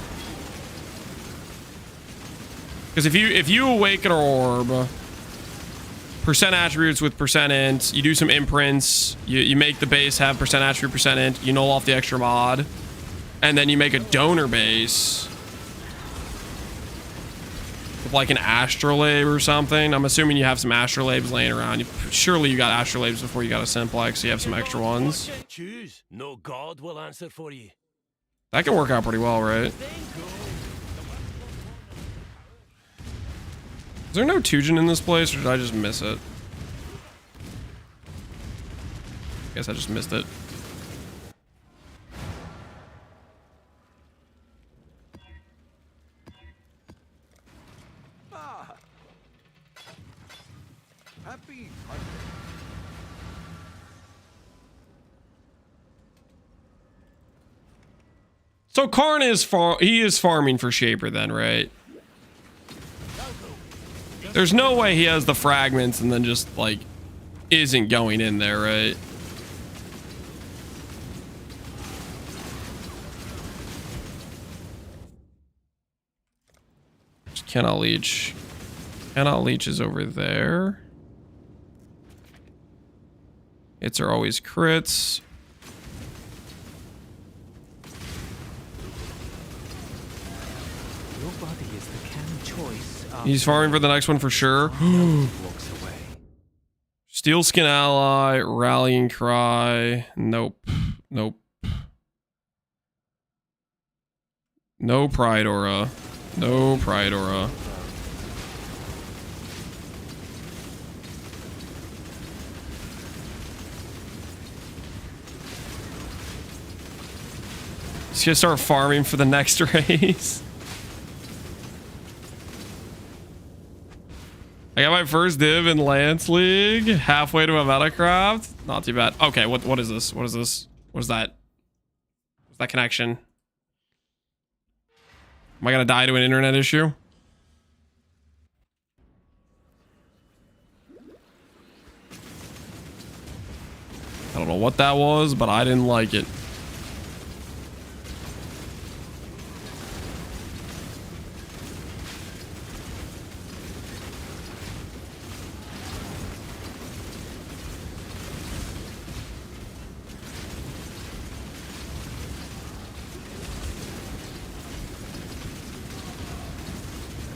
Because if you Awakener orb, percent attributes with percent int, you do some imprints, you make the base have percent attribute, percent int, you null off the extra mod, and then you make a donor base with like an astrolabe or something. I'm assuming you have some astrolabes laying around. Surely you got astrolabes before you got a simplex, so you have some extra ones. Choose. No god will answer for you. That can work out pretty well, right? Is there no Tujin in this place, or did I just miss it? Guess I just missed it. Happy. So Karn is farming for Shaper then, right? There's no way he has the fragments and then just like isn't going in there, right? Just cannot leech. Cannot leech is over there. Hits are always crits. Your body is the can choice. He's farming for the next one for sure. Steel Skin Ally, Rallying Cry. Nope. Nope. No Pride Aura. No Pride Aura. He's gonna start farming for the next race. I got my first div in Lance League, halfway to a Metacraft. Not too bad. Okay, what is this? What is this? What is that? What's that connection? Am I gonna die to an internet issue? I don't know what that was, but I didn't like it.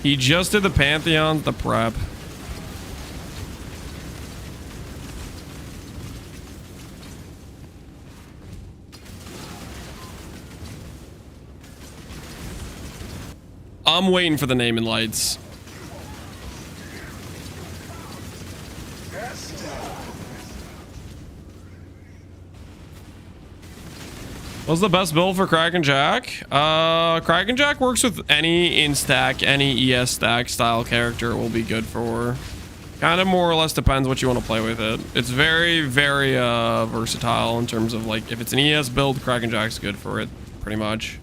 He just did the Pantheon, the prep. I'm waiting for the name and lights. What's the best build for Kraken Jack? Kraken Jack works with any in-stack, any ES stack style character it will be good for. Kind of more or less depends what you want to play with it. It's very, very versatile in terms of like, if it's an ES build, Kraken Jack's good for it, pretty much.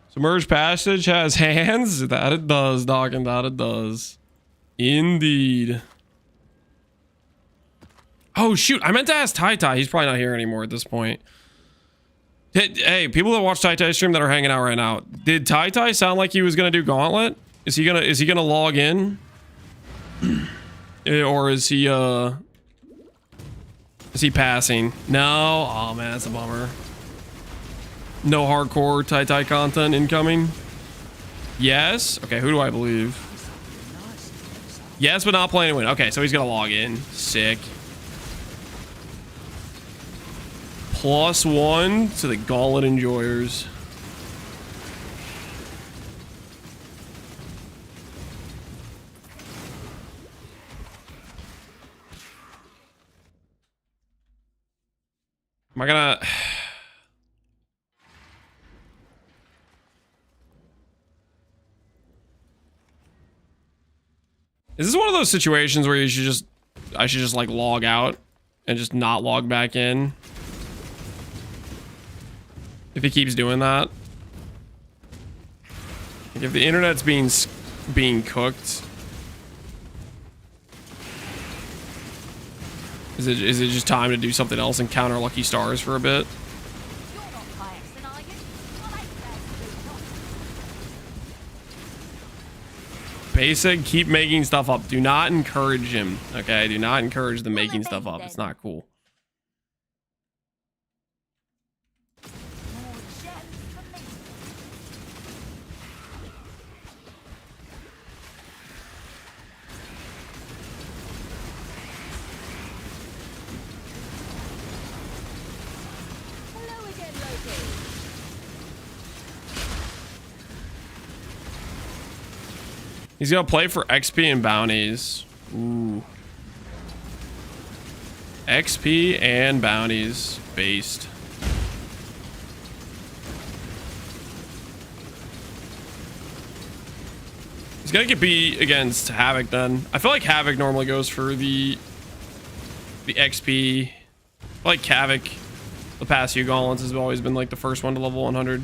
Submerged Passage has hands? That it does, Dawkins, that it does. Indeed. Oh, shoot. I meant to ask Tai. He's probably not here anymore at this point. Hey, people that watch Tai stream that are hanging out right now, did Tai sound like he was gonna do Gauntlet? Is he gonna log in? Or is he passing? No. Oh man, that's a bummer. No hardcore Tai content incoming. Yes. Okay, who do I believe? Yes, but not playing to win. Okay, so he's gonna log in. Sick. +1 to the Gauntlet enjoyers. Am I gonna... Is this one of those situations where I should just like log out and just not log back in? If he keeps doing that. Like if the internet's being cooked. Is it just time to do something else and counter lucky stars for a bit? Basic, keep making stuff up. Do not encourage him. Okay, do not encourage the making stuff up. It's not cool. He's gonna play for XP and bounties. Ooh. XP and bounties based. He's gonna get beat against Havoc then. I feel like Havoc normally goes for the XP. I feel like Havoc, the past few gauntlets, has always been like the first one to level 100.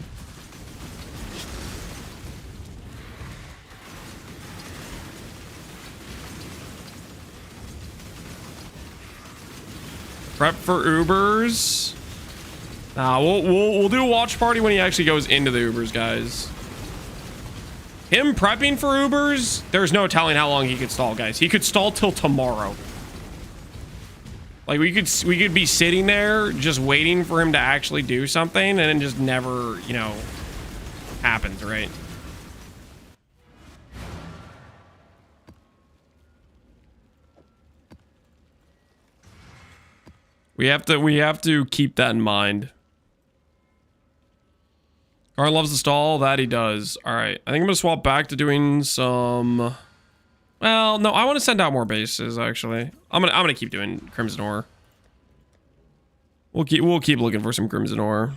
Prep for Ubers. Nah, we'll do a watch party when he actually goes into the Ubers, guys. Him prepping for Ubers, there's no telling how long he could stall, guys. He could stall till tomorrow. Like we could be sitting there just waiting for him to actually do something, and it just never, you know, happens, right? We have to keep that in mind. Karn loves the stall. That he does. All right. I think I'm gonna swap back to doing some. Well, no, I want to send out more bases. Actually, I'm gonna keep doing Crimson Ore. We'll keep looking for some Crimson Ore.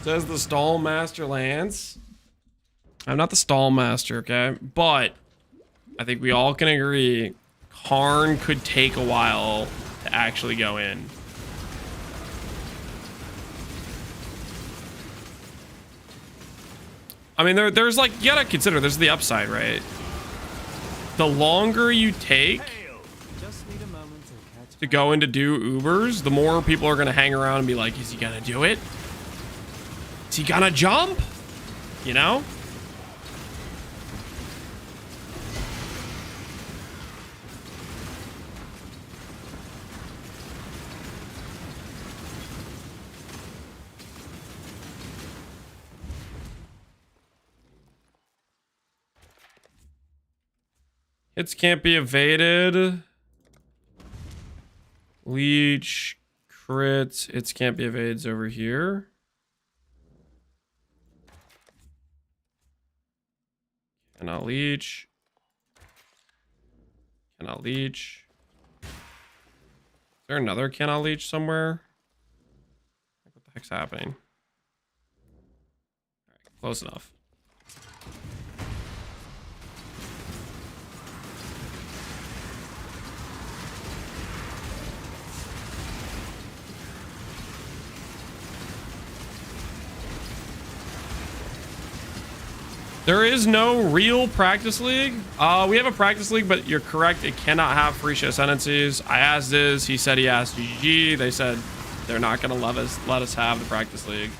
Says the stall master Lance. I'm not the stall master, okay? But I think we all can agree Karn could take a while to actually go in. I mean, there's like, you gotta consider, there's the upside, right? The longer you take to go in to do Ubers, the more people are gonna hang around and be like, is he gonna do it? Is he gonna jump? You know? Hits can't be evaded. Leech, crit, hits can't be evaded over here. Cannot leech. Cannot leech. Is there another cannot leech somewhere? What the heck's happening? All right, close enough. There is no real practice league. We have a practice league, but you're correct. It cannot have free shit ascendancies. I asked Diz. He said he asked GG. They said they're not going to let us have the practice league.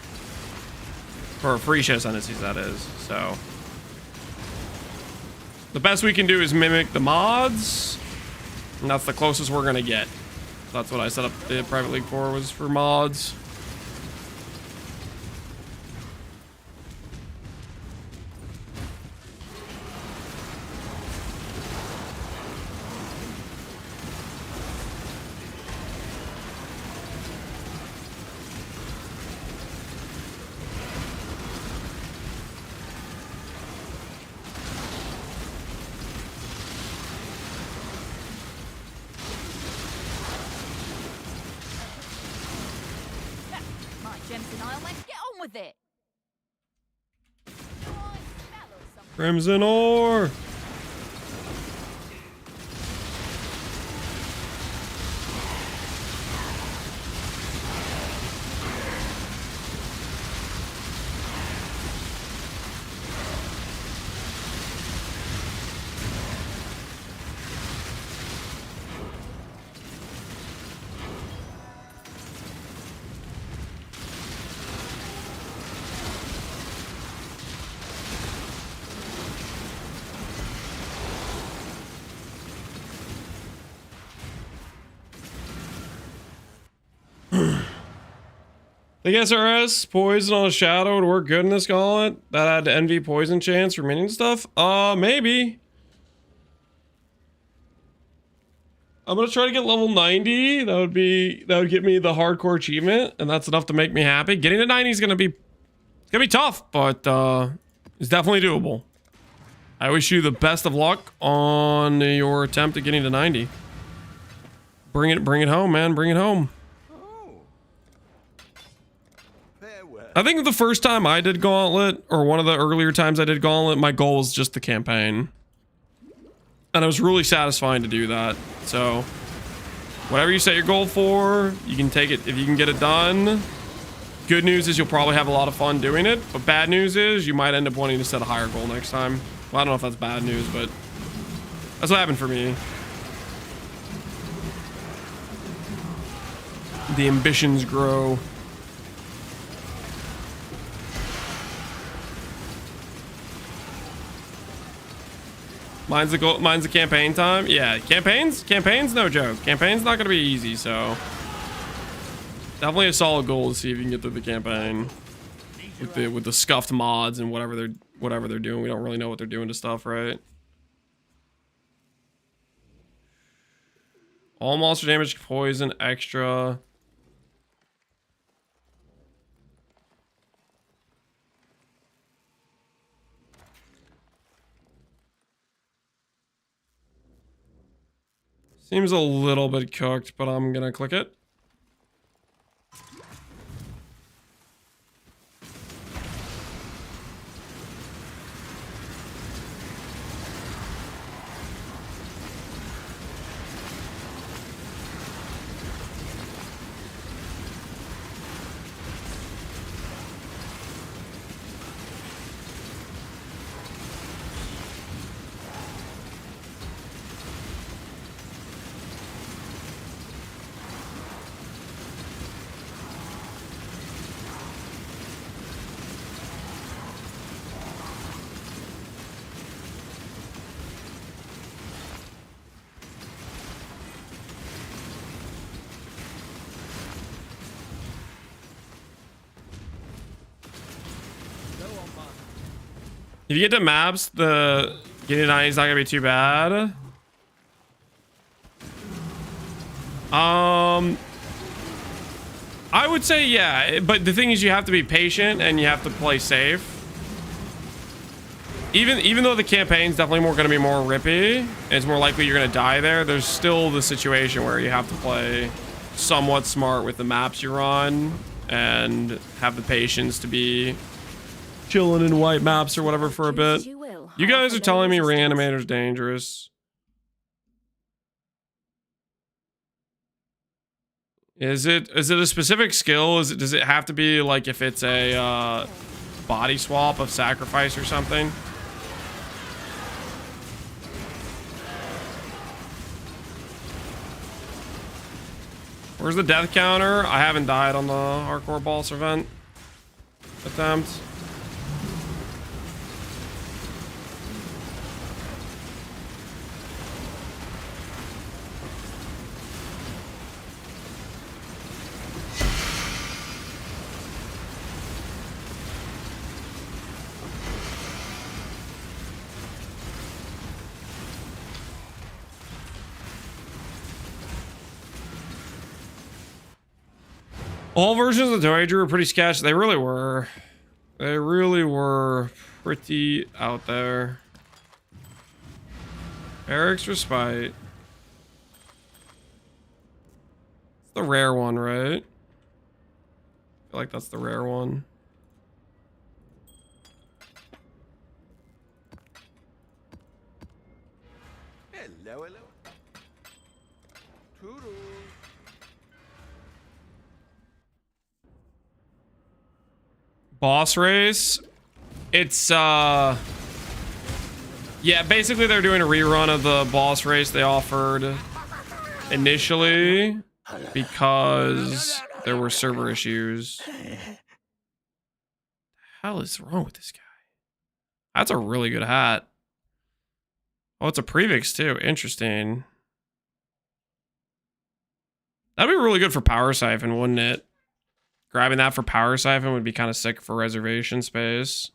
For free shit ascendancies, that is. So the best we can do is mimic the mods. And that's the closest we're going to get. That's what I set up the private league for, was for mods. Crimson ore. The SRS poison on a shadow would work good in this gauntlet. That had envy poison chance for minion stuff. Maybe. I'm gonna try to get level 90. That would get me the hardcore achievement, and that's enough to make me happy. Getting to 90 is gonna be tough, but it's definitely doable. I wish you the best of luck on your attempt at getting to 90. Bring it home, man. Bring it home. I think the first time I did Gauntlet, or one of the earlier times I did Gauntlet, my goal was just the campaign. And it was really satisfying to do that. So, whatever you set your goal for, you can take it if you can get it done. Good news is you'll probably have a lot of fun doing it. But bad news is you might end up wanting to set a higher goal next time. Well, I don't know if that's bad news, but that's what happened for me. The ambitions grow. Mine's the campaign time. Yeah, campaigns no joke. Campaign's not gonna be easy, so definitely a solid goal to see if you can get through the campaign with the scuffed mods and whatever they're doing. We don't really know what they're doing to stuff, right? All monster damage, poison, extra. Seems a little bit cooked, but I'm gonna click it. If you get to maps, the getting 90 is not gonna be too bad. I would say yeah, but the thing is you have to be patient and you have to play safe. Even though the campaign's definitely going to be more rippy, and it's more likely you're going to die there, there's still the situation where you have to play somewhat smart with the maps you're on and have the patience to be chilling in white maps or whatever for a bit. You guys are telling me Reanimator's dangerous. Is it a specific skill? Does it have to be like if it's a body swap of sacrifice or something? Where's the death counter? I haven't died on the hardcore boss event attempt. All versions of the Toei Drew were pretty sketch. They really were. They really were pretty out there. Eric's Respite. It's the rare one, right? I feel like that's the rare one. Hello, hello. Toodles. Boss race. It's yeah, basically they're doing a rerun of the boss race they offered initially because there were server issues. What the hell is wrong with this guy? That's a really good hat. Oh, it's a prefix too. Interesting. That'd be really good for Power Siphon, wouldn't it? Grabbing that for Power Siphon would be kind of sick for reservation space.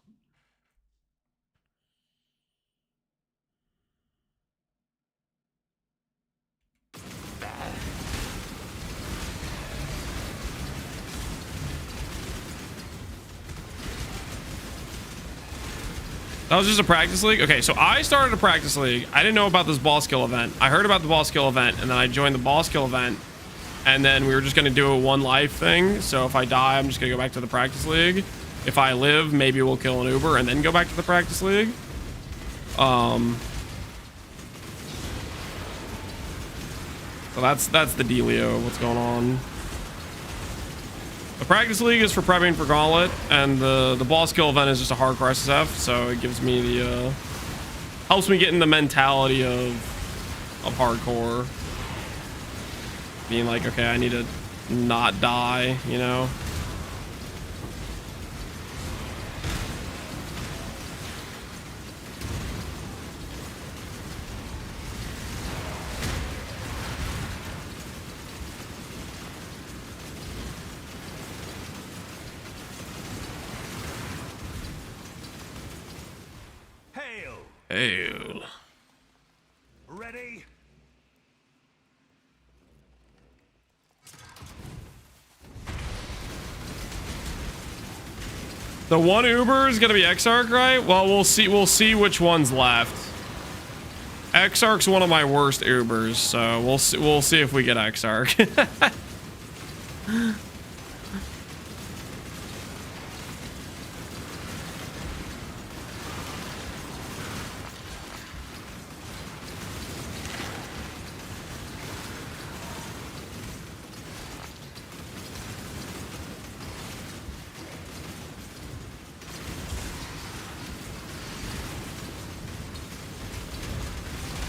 That was just a practice league? Okay, so I started a practice league. I didn't know about this boss kill event. I heard about the boss kill event, and then I joined the boss kill event. And then we were just going to do a one life thing. So if I die, I'm just going to go back to the practice league. If I live, maybe we'll kill an Uber and then go back to the practice league. So that's the dealio. What's going on? The practice league is for prepping for Gauntlet, and the boss kill event is just a hardcore SSF. So it gives me the helps me get in the mentality of hardcore. Being like, okay, I need to not die, you know? Hail! Hail. Ready? The one Uber is gonna be Exarch, right? Well, we'll see which one's left. Exarch's one of my worst Ubers, so we'll see if we get Exarch.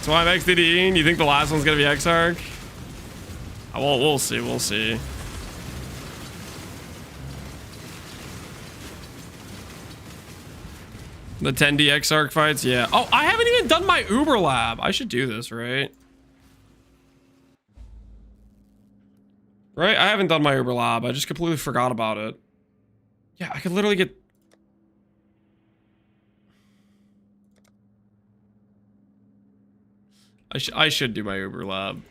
So I'm XDDing. You think the last one's gonna be Exarch? Well, we'll see. We'll see. The 10D Exarch fights, yeah. Oh, I haven't even done my Uber lab. I should do this, right? Right? I haven't done my Uber lab. I just completely forgot about it. Yeah, I could literally get... I should do my Uber lab.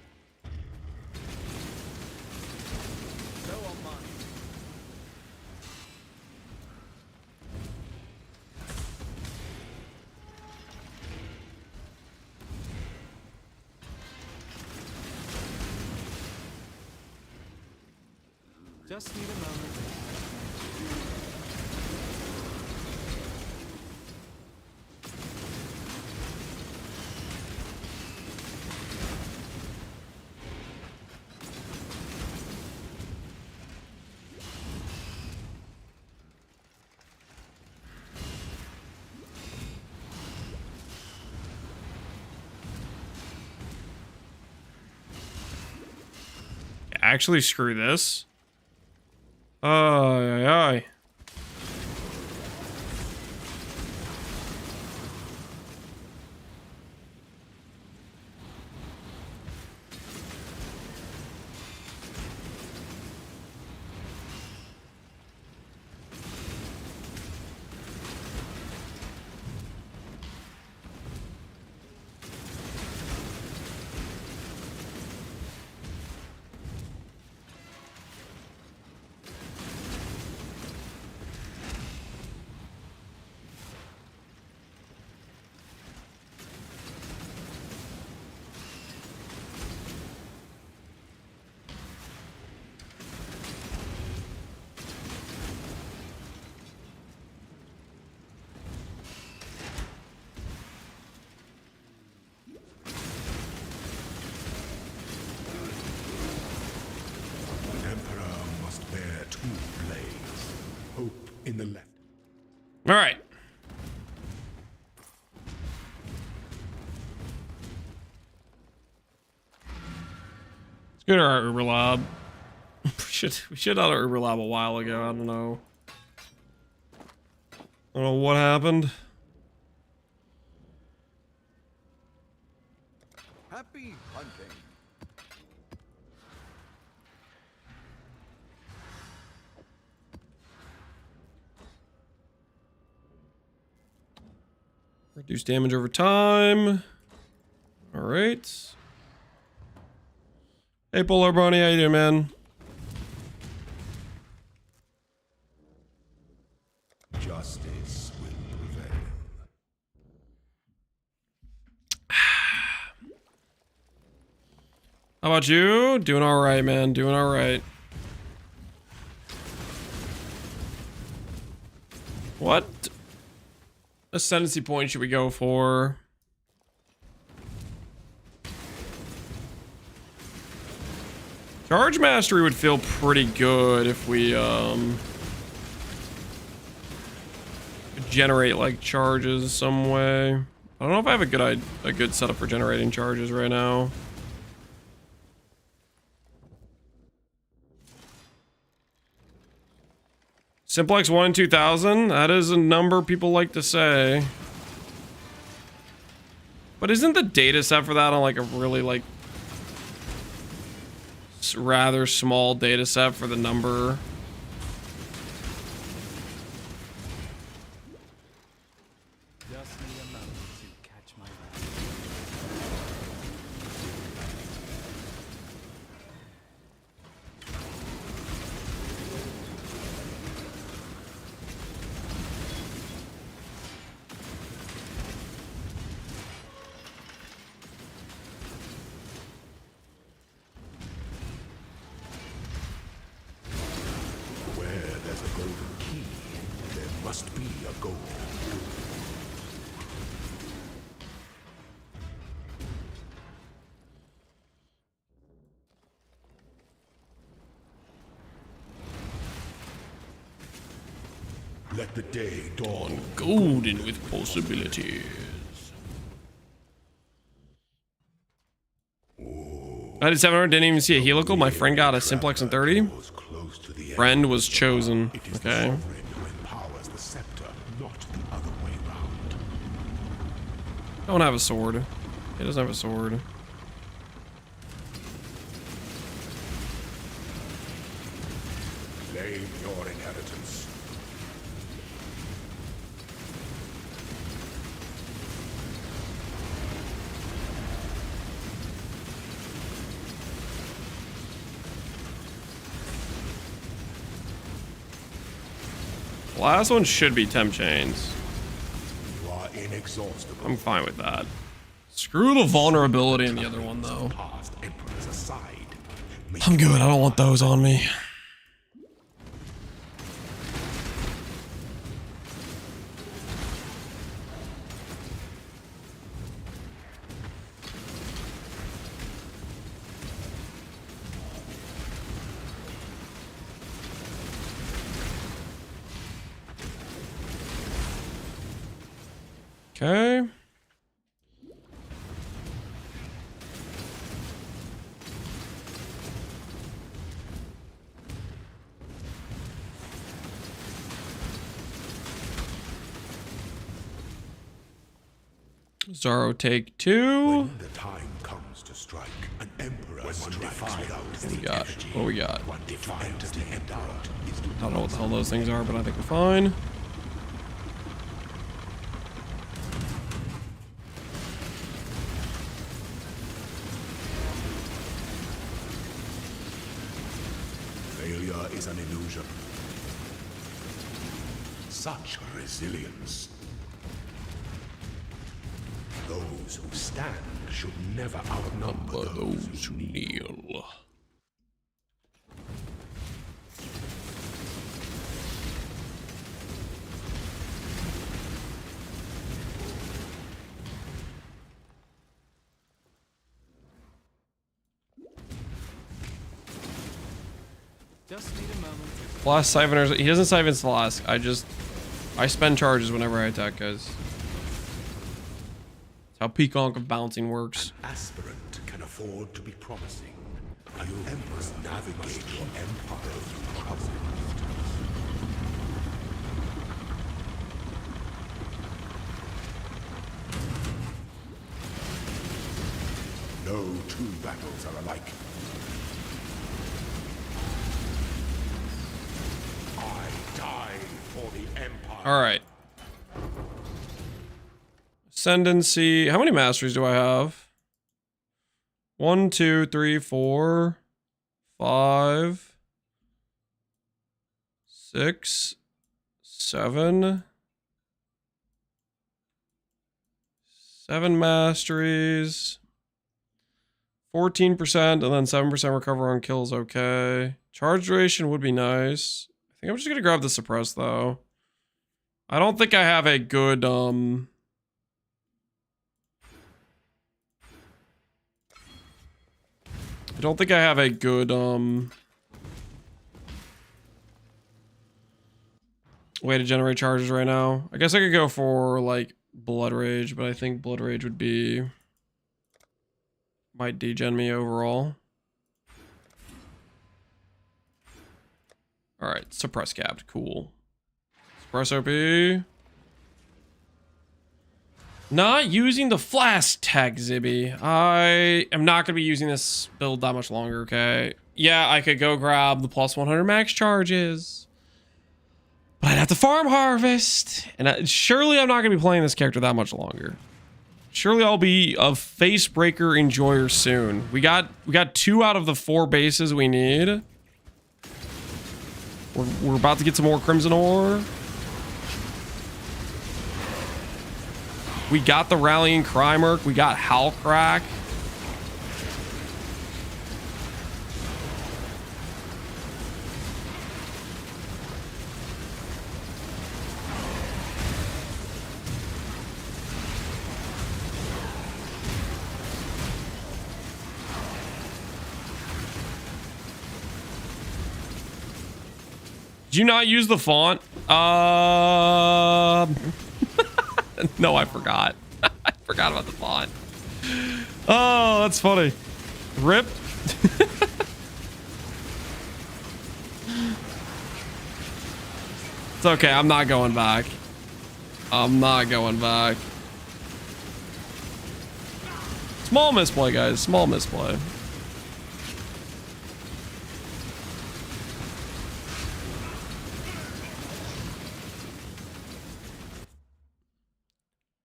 Just need a moment. Actually, screw this. Ay, ay, ay. In the left. All right. Let's go to our Uber lab. we should have our Uber lab a while ago. I don't know. I don't know what happened. Happy hunting. Reduce damage over time. All right. Hey, Polar Bunny, how you doing, man? Justice will prevail. How about you? Doing all right, man. Doing all right. What ascendancy point should we go for? Charge mastery would feel pretty good if we generate like charges some way. I don't know if I have a good setup for generating charges right now. Simplex 1 in 2000, that is a number people like to say. But isn't the data set for that on like a really like rather small data set for the number? Just need a moment to catch my breath. Must be a goal. Let the day dawn golden with possibilities. 9700 didn't even see a helical. My friend got a simplex in 30. Friend was chosen. Okay. Don't have a sword. He doesn't have a sword. Claim your inheritance. Last one should be temp chains. You are inexhaustible. I'm fine with that. Screw the vulnerability in the other one though. I'm good. I don't want those on me. Okay. Zaro take 2. When the time comes to strike, an emperor must defy those. What we got? What we got? One defiant of the emperor is to I don't know what the hell those things are, but I think we're fine. Failure is an illusion. Such resilience. Those who stand should never outnumber those who kneel. Just need a moment. Flask Siphoners. He doesn't siphon Flask. I spend charges whenever I attack, guys. That's how Peaconk of bouncing works. Aspirant can afford to be promising. You must navigate your empire through trouble. No two battles are alike. I die for the empire. All right. Ascendancy. How many masteries do I have? 1, 2, 3, 4, 5, 6, 7. 7 masteries. 14% and then 7% recover on kills. Okay. Charge duration would be nice. I think I'm just gonna grab the suppress though. I don't think I have a good I don't think I have a good way to generate charges right now. I guess I could go for like Blood Rage, but I think Blood Rage would be might degen me overall. All right, suppress capped, cool. Suppress OP. Not using the flask tech, Zibby. I am not going to be using this build that much longer, okay? Yeah, I could go grab the plus 100 max charges. But I'd have to farm harvest. And surely I'm not going to be playing this character that much longer. Surely I'll be a Facebreaker enjoyer soon. We got 2 out of the 4 bases we need. We're about to get some more Crimson Ore. We got the Rallying Cry Merc. We got Halcrack. Did you not use the font? No, I forgot. I forgot about the font. Oh, that's funny. Rip. It's okay. I'm not going back. I'm not going back. Small misplay, guys. Small misplay.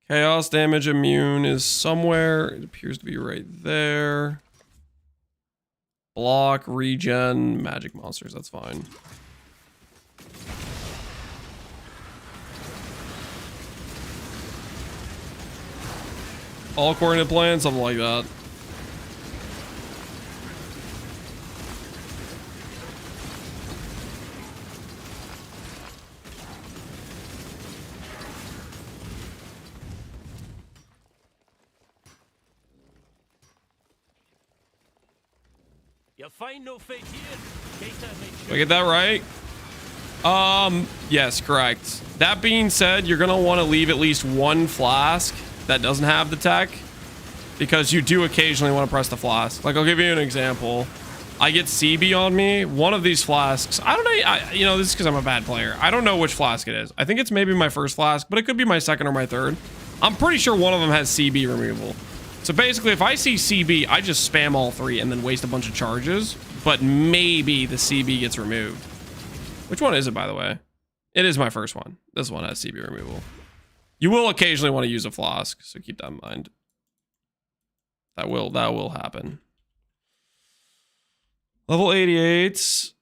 Chaos damage immune is somewhere. It appears to be right there. Block, regen, magic monsters. That's fine. All according to plan, something like that. You'll find no fate here. Did I get that right? Yes, correct. That being said, you're gonna want to leave at least one flask that doesn't have the tech, because you do occasionally want to press the flask. Like, I'll give you an example. I get CB on me. One of these flasks, I don't know, you know, this is because I'm a bad player. I don't know which flask it is. I think it's maybe my first flask, but it could be my second or my third. I'm pretty sure one of them has CB removal. So basically, if I see CB, I just spam all three and then waste a bunch of charges, but maybe the CB gets removed. Which one is it, by the way? It is my first one. This one has CB removal. You will occasionally want to use a flask, so keep that in mind. That will happen. Level 88.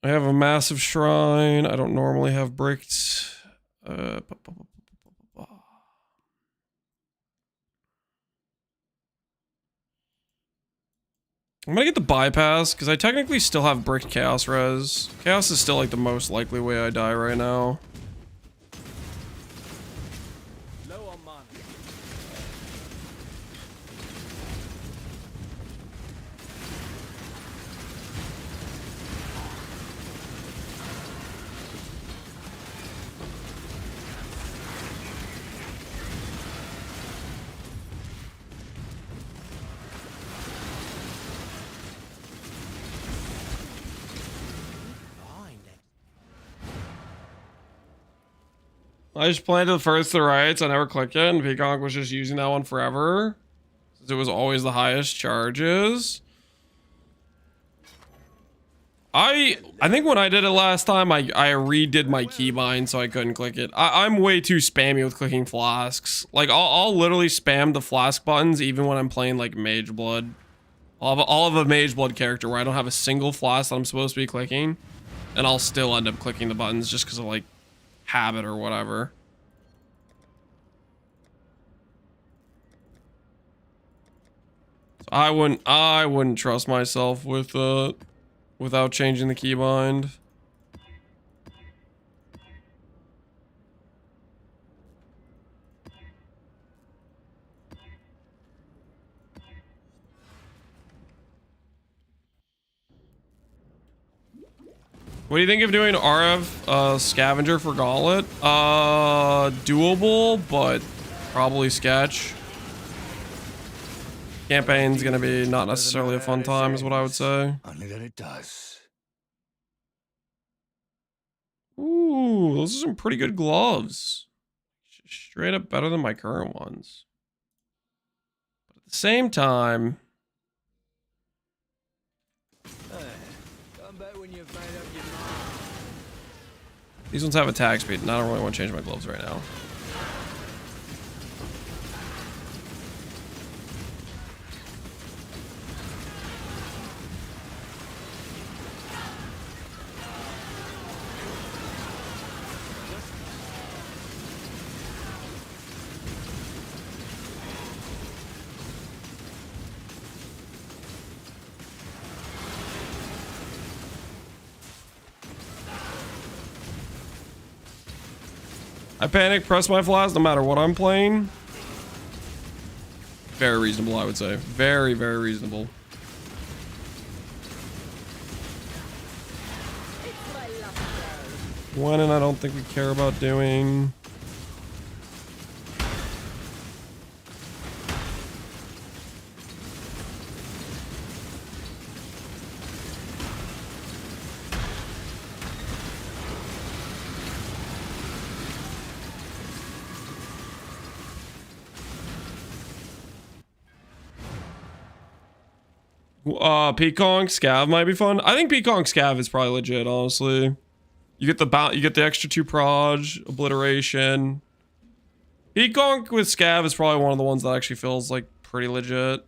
I have a massive shrine. I don't normally have bricked. I'm gonna get the bypass because I technically still have bricked chaos res. Chaos is still like the most likely way I die right now. I just planted the first to the right, so I never clicked it, and Peacock was just using that one forever. Since it was always the highest charges. I think when I did it last time, I redid my keybind so I couldn't click it. I'm way too spammy with clicking flasks. Like, I'll literally spam the flask buttons even when I'm playing, like, Mage Blood. I'll have a Mage Blood character where I don't have a single flask that I'm supposed to be clicking. And I'll still end up clicking the buttons just because of, like, habit or whatever. So I wouldn't trust myself with without changing the keybind. What do you think of doing RF scavenger for Gauntlet? Doable, but probably sketch. Campaign's gonna be not necessarily a fun time, is what I would say. Only that it does. Ooh, those are some pretty good gloves. Straight up better than my current ones. But at the same time, these ones have attack speed, and I don't really want to change my gloves right now. I panic, press my flask no matter what I'm playing. Very reasonable, I would say. Very, very reasonable. One, and I don't think we care about doing. Peacock Scav might be fun. I think Peacock Scav is probably legit, honestly. You get the extra 2 proj, obliteration. Peacock with Scav is probably one of the ones that actually feels like pretty legit.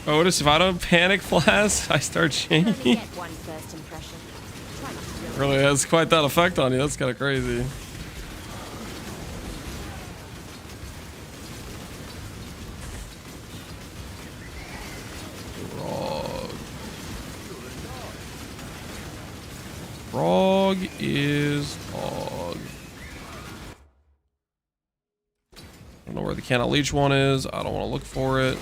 Otis, if I don't panic flask, I start shaking. Really has quite that effect on you. That's kind of crazy. Frog is dog. I don't know where the Canna Leech one is. I don't want to look for it.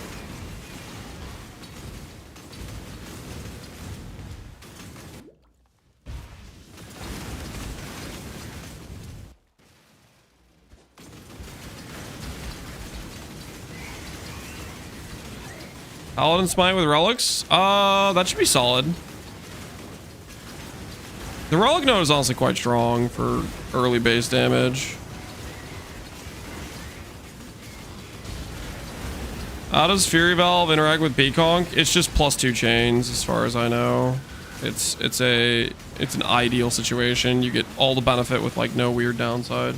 Paladin Smite with relics. That should be solid. The relic node is honestly quite strong for early base damage. How does Fury Valve interact with Beconk? It's just +2 chains, as far as I know. It's an ideal situation. You get all the benefit with like no weird downside.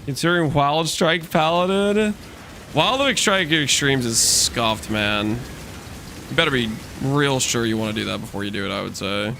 Considering Wild Strike Paladin, Wild Strike Extremes is scuffed, man. You better be real sure you want to do that before you do it, I would say.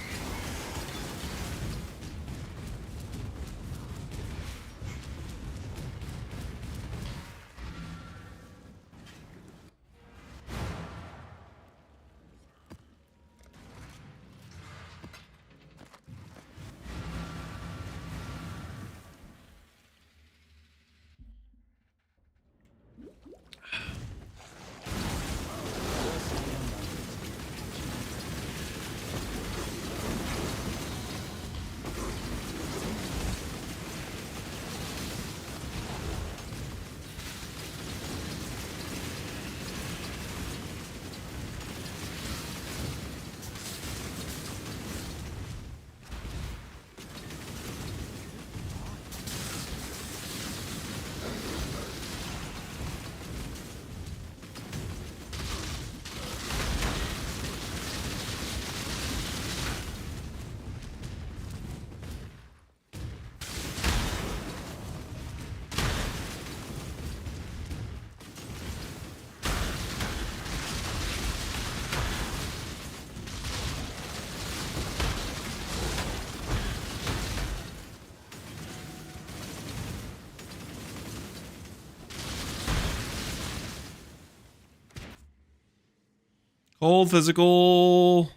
Cold physical.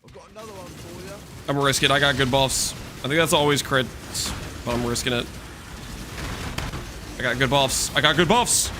I've got another one for you. I'm gonna risk it. I got good buffs. I think that's always crits, but I'm risking it. I got good buffs. I got good buffs.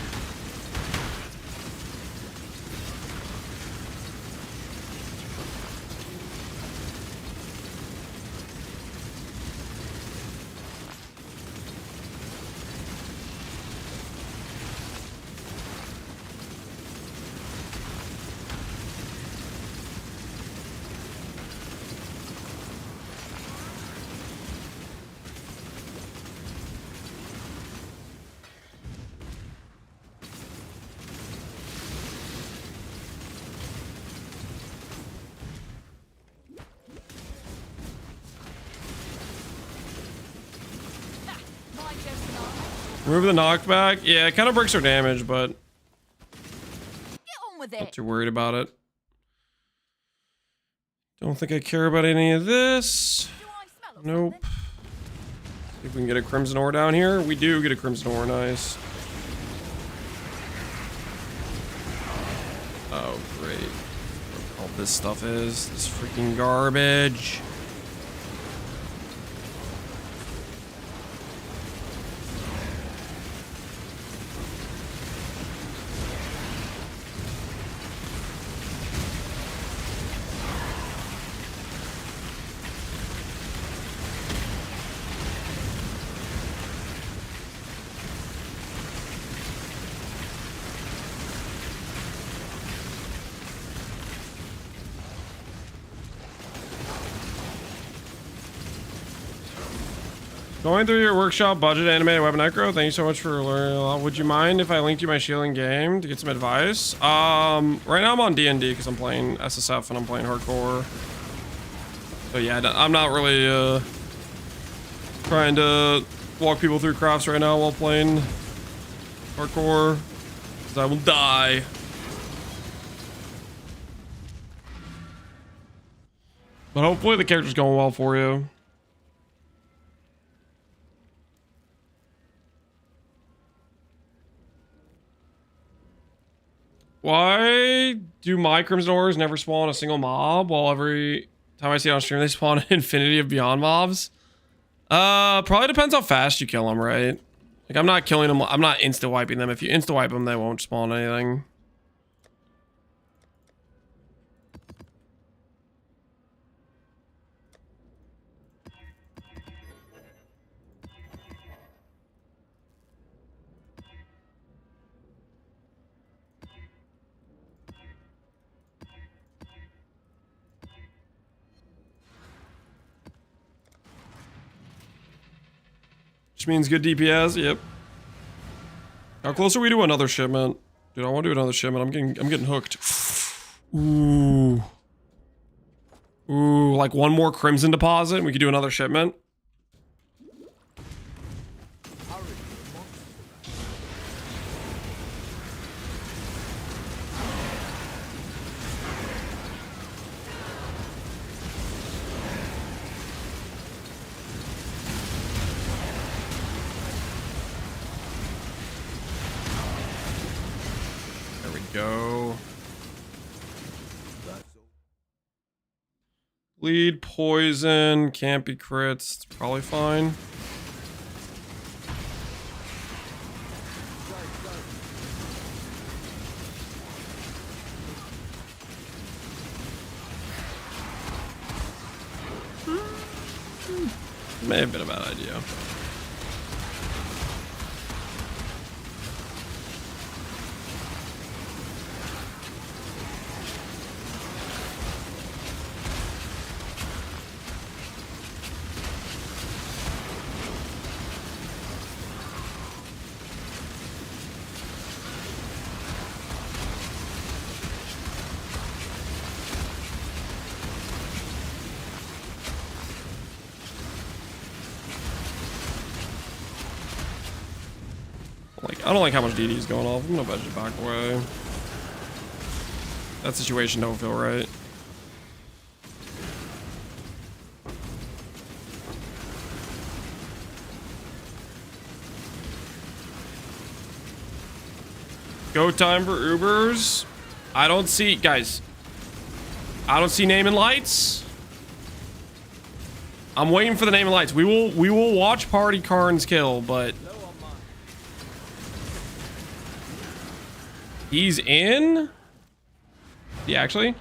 Remove the knockback. Yeah, it kind of breaks her damage, but Get on with not it. too worried about it. Don't think I care about any of this. Nope. See if we can get a Crimson Ore down here. We do get a Crimson Ore. Nice. Oh, great. Look all this stuff is. This freaking garbage. Going through your workshop budget animated weapon necro. Thank you so much for learning a lot. Would you mind if I linked you my shielding game to get some advice? Right now I'm on D&D because I'm playing SSF and I'm playing hardcore. So yeah, I'm not really trying to walk people through crafts right now while playing hardcore, because I will die. But hopefully the character's going well for you. Why do my Crimson Ores never spawn a single mob while every Time I see it on stream, they spawn an infinity of Beyond mobs. Probably depends how fast you kill them, right? Like, I'm not killing them. I'm not insta-wiping them. If you insta-wipe them, they won't spawn anything. Which means good DPS, yep. How close are we to another shipment? Dude, I want to do another shipment. I'm getting hooked. Ooh. Ooh, like one more Crimson deposit and we could do another shipment. Go. Bleed, poison, can't be crits. It's probably fine. May have been a bad idea. I don't like how much DD is going off. I'm gonna budget back away. That situation don't feel right. Go time for Ubers. I don't see, guys. I don't see name and lights. I'm waiting for the name and lights. We will watch Party Karn's kill, but he's in? Yeah, actually.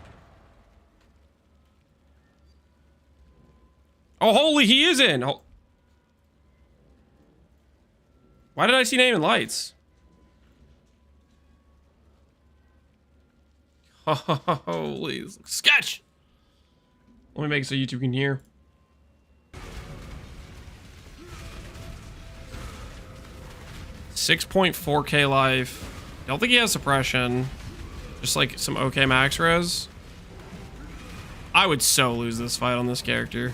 Oh, holy, he is in. Oh. Why did I see name and lights? Holy sketch. Let me make it so YouTube can hear. $6.4K life. I don't think he has suppression. Just like some OK max res. I would so lose this fight on this character.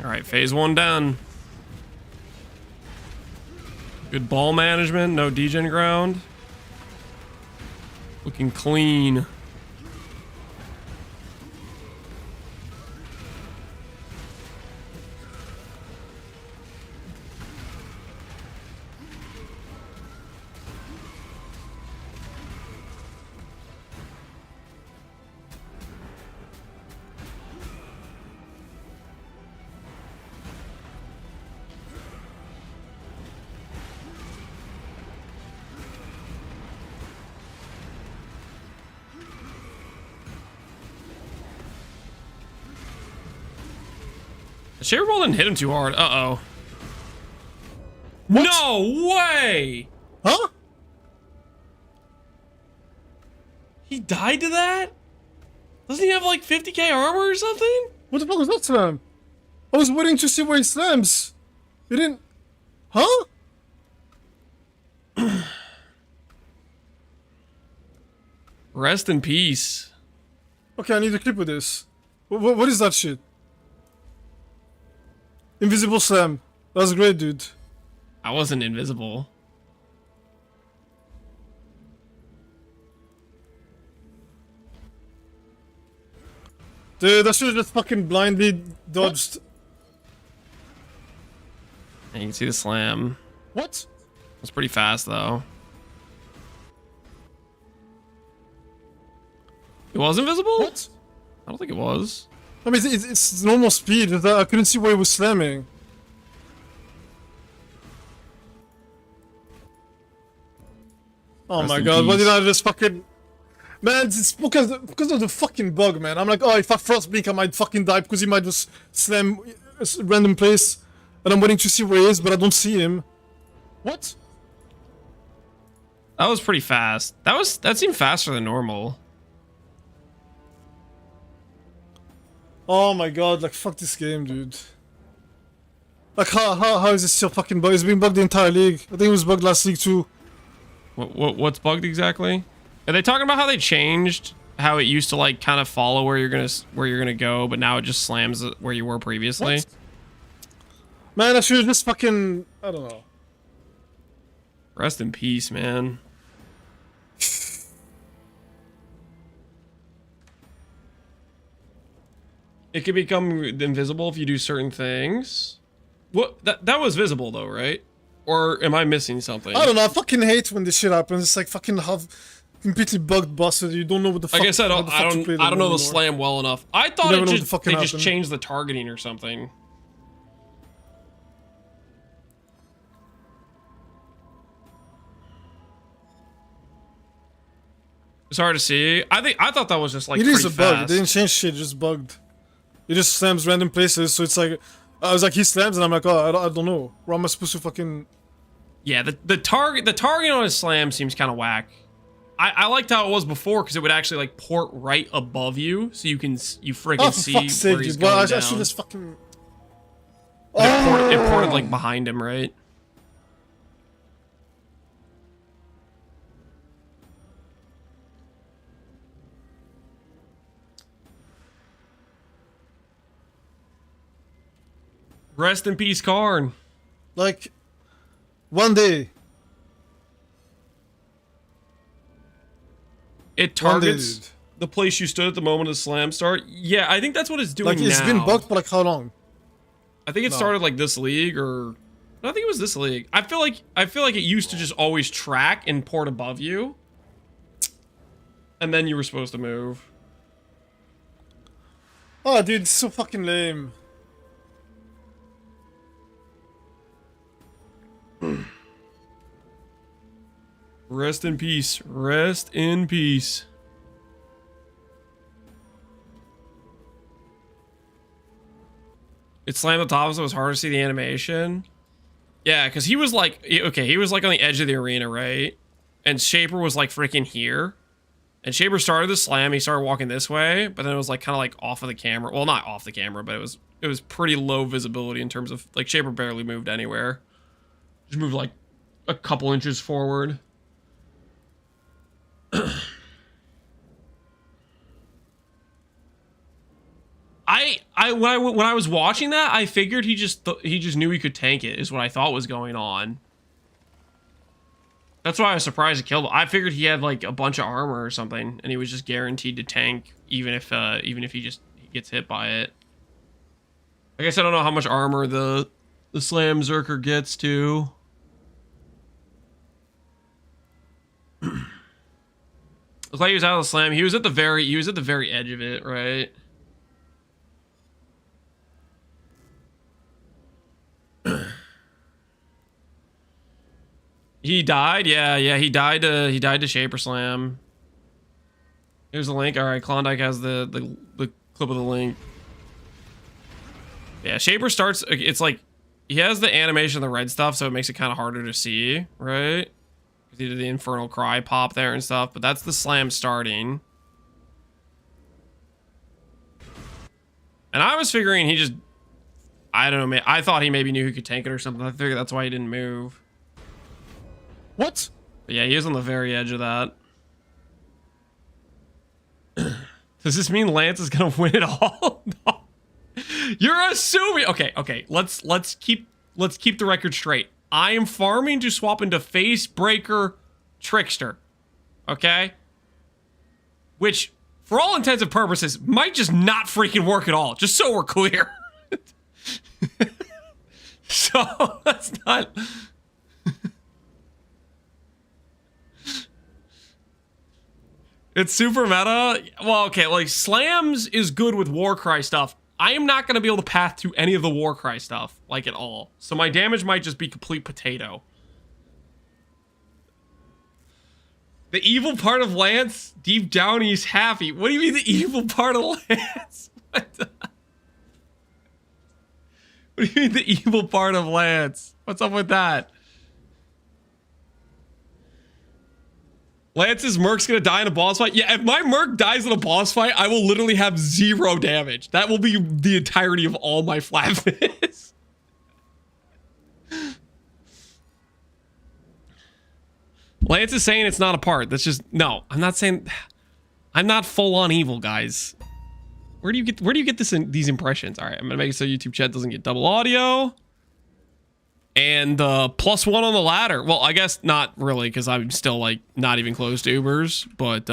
All right, phase 1 done. Good ball management, no degen ground. Looking clean. The Shaper Ball didn't hit him too hard. Uh-oh. No way! Huh? He died to that? Doesn't he have like 50k armor or something? What the fuck was that slam? I was waiting to see where he slams. He didn't... Huh? Rest in peace. Okay, I need to clip with this. What is that shit? Invisible slam. That's great, dude. I wasn't invisible. Dude, I should have just fucking blindly dodged. And you can see the slam. What? It's pretty fast though. It was invisible? What? I don't think it was. I mean, it's normal speed. I couldn't see where he was slamming. Oh Rest my in god, why peace. did I just fucking... Man, it's because of the fucking bug, man. I'm like, oh, if I frostblink, I might fucking die because he might just slam a random place. And I'm waiting to see where he is, but I don't see him. What? That was pretty fast. That seemed faster than normal. Oh my god, like, fuck this game, dude. Like, how is it still fucking bugged? It's been bugged the entire league. I think it was bugged last league too. What's bugged exactly? Are they talking about how they changed how it used to like kind of follow where you're gonna go, but now it just slams where you were previously? What? Man, I should have just fucking... I don't know. Rest in peace, man. It can become invisible if you do certain things. What? That was visible though, right? Or am I missing something? I don't know, I fucking hate when this shit happens. It's like fucking completely bugged busted. You don't know what the fuck... Like I said, I don't know the anymore. slam well enough. I thought You never it know what just, the fucking they just happened. changed the targeting or something. It's hard to see. I thought that was just like It is a pretty bug. fast. It didn't change shit, it just bugged. It just slams random places, so it's like... I was like, he slams, and I'm like, oh, I don't know. Where am I supposed to fucking... Yeah, the target on his slam seems kind of whack. I liked how it was before because it would actually like port right above you, so you freaking Oh, for see fuck's sake, where he's dude. going Well, I down. should just fucking... It ported like behind him, right? Rest in peace, Karn. Like, one day. It One day, targets dude. the place you stood at the moment of the slam start. Yeah, I think that's what it's doing Like, it's now. been bugged for like how long? I think it started like this league, or I think it was this league. I feel like it used to just always track and port above you, and then you were supposed to move. Oh, dude, it's so fucking lame. Rest in peace. Rest in peace. It slammed the top, so it was hard to see the animation. Yeah, because he was like, okay, he was like on the edge of the arena, right? And Shaper was like freaking here. And Shaper started the slam, he started walking this way, but then it was like kind of like off of the camera. Well, not off the camera, but it was pretty low visibility in terms of, like, Shaper barely moved anywhere. Just moved like a couple inches forward. When I was watching that, I figured he just knew he could tank it, is what I thought was going on. That's why I was surprised to kill him. I figured he had like a bunch of armor or something, and he was just guaranteed to tank, even if he gets hit by it. I guess I don't know how much armor the Slam Zerker gets to. Looks like he was out of the slam. He was at the very edge of it, right? He died? Yeah, he died to Shaper Slam. Here's the link. Alright, Klondike has the clip of the link. Yeah, Shaper starts, it's like, he has the animation of the red stuff, so it makes it kind of harder to see, right? Because he did the Infernal Cry pop there and stuff, but that's the slam starting. And I was figuring he just, I don't know, I thought he maybe knew he could tank it or something. I figured that's why he didn't move. What? But yeah, he is on the very edge of that. Does this mean Lance is gonna win it all? No. You're assuming. Okay. Let's keep the record straight. I am farming to swap into Facebreaker Trickster. Okay? Which, for all intents and purposes, might just not freaking work at all. Just so we're clear. So that's not. It's super meta. Well, okay, like slams is good with Warcry stuff. I am not going to be able to path to any of the Warcry stuff, like at all. So my damage might just be complete potato. The evil part of Lance, deep down he's happy. What do you mean the evil part of Lance? What do you mean the evil part of Lance? What's up with that? Lance's Merc's gonna die in a boss fight? Yeah, if my Merc dies in a boss fight, I will literally have 0 damage. That will be the entirety of all my flatness. Lance is saying it's not a part. That's just, no, I'm not saying, I'm not full on evil, guys. Where do you get these impressions? All right, I'm gonna make it so YouTube chat doesn't get double audio. And +1 on the ladder. Well, I guess not really, because I'm still like not even close to Ubers. But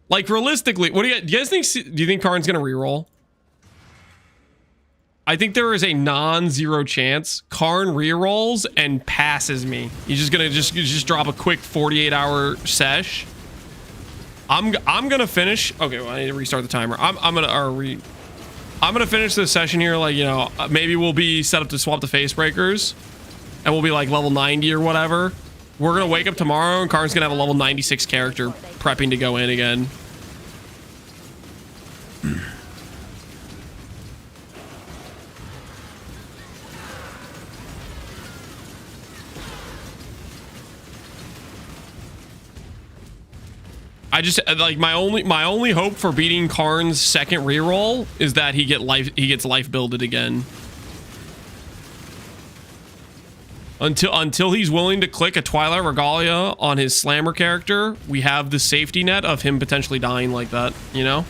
like realistically, what do you guys think? Do you think Karn's gonna reroll? I think there is a non-zero chance Karn rerolls and passes me. He's just gonna just drop a quick 48-hour sesh. I'm gonna finish. Okay, well, I need to restart the timer. I'm gonna finish this session here. Like, you know, maybe we'll be set up to swap the Facebreakers, and we'll be like level 90 or whatever. We're gonna wake up tomorrow, and Karn's gonna have a level 96 character prepping to go in again. I just like my only hope for beating Karn's second reroll is that he gets life builded again. Until he's willing to click a Twilight Regalia on his Slammer character, we have the safety net of him potentially dying like that, you know?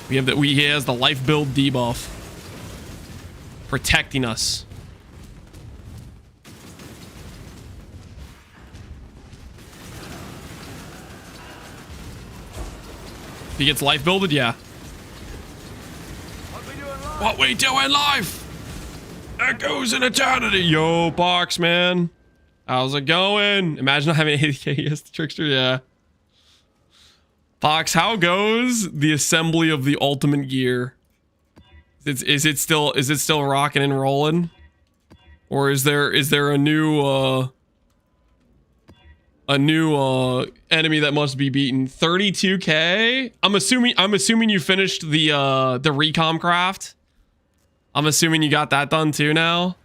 He has the life build debuff protecting us. He gets life builded, yeah. What we doing life? Echoes in eternity. Yo, Box, man. How's it going? Imagine having 80k as the Trickster, yeah. Box, how goes the assembly of the ultimate gear? Is it still rocking and rolling? Or is there a new enemy that must be beaten? 32k. I'm assuming you finished the recom craft. I'm assuming you got that done too now.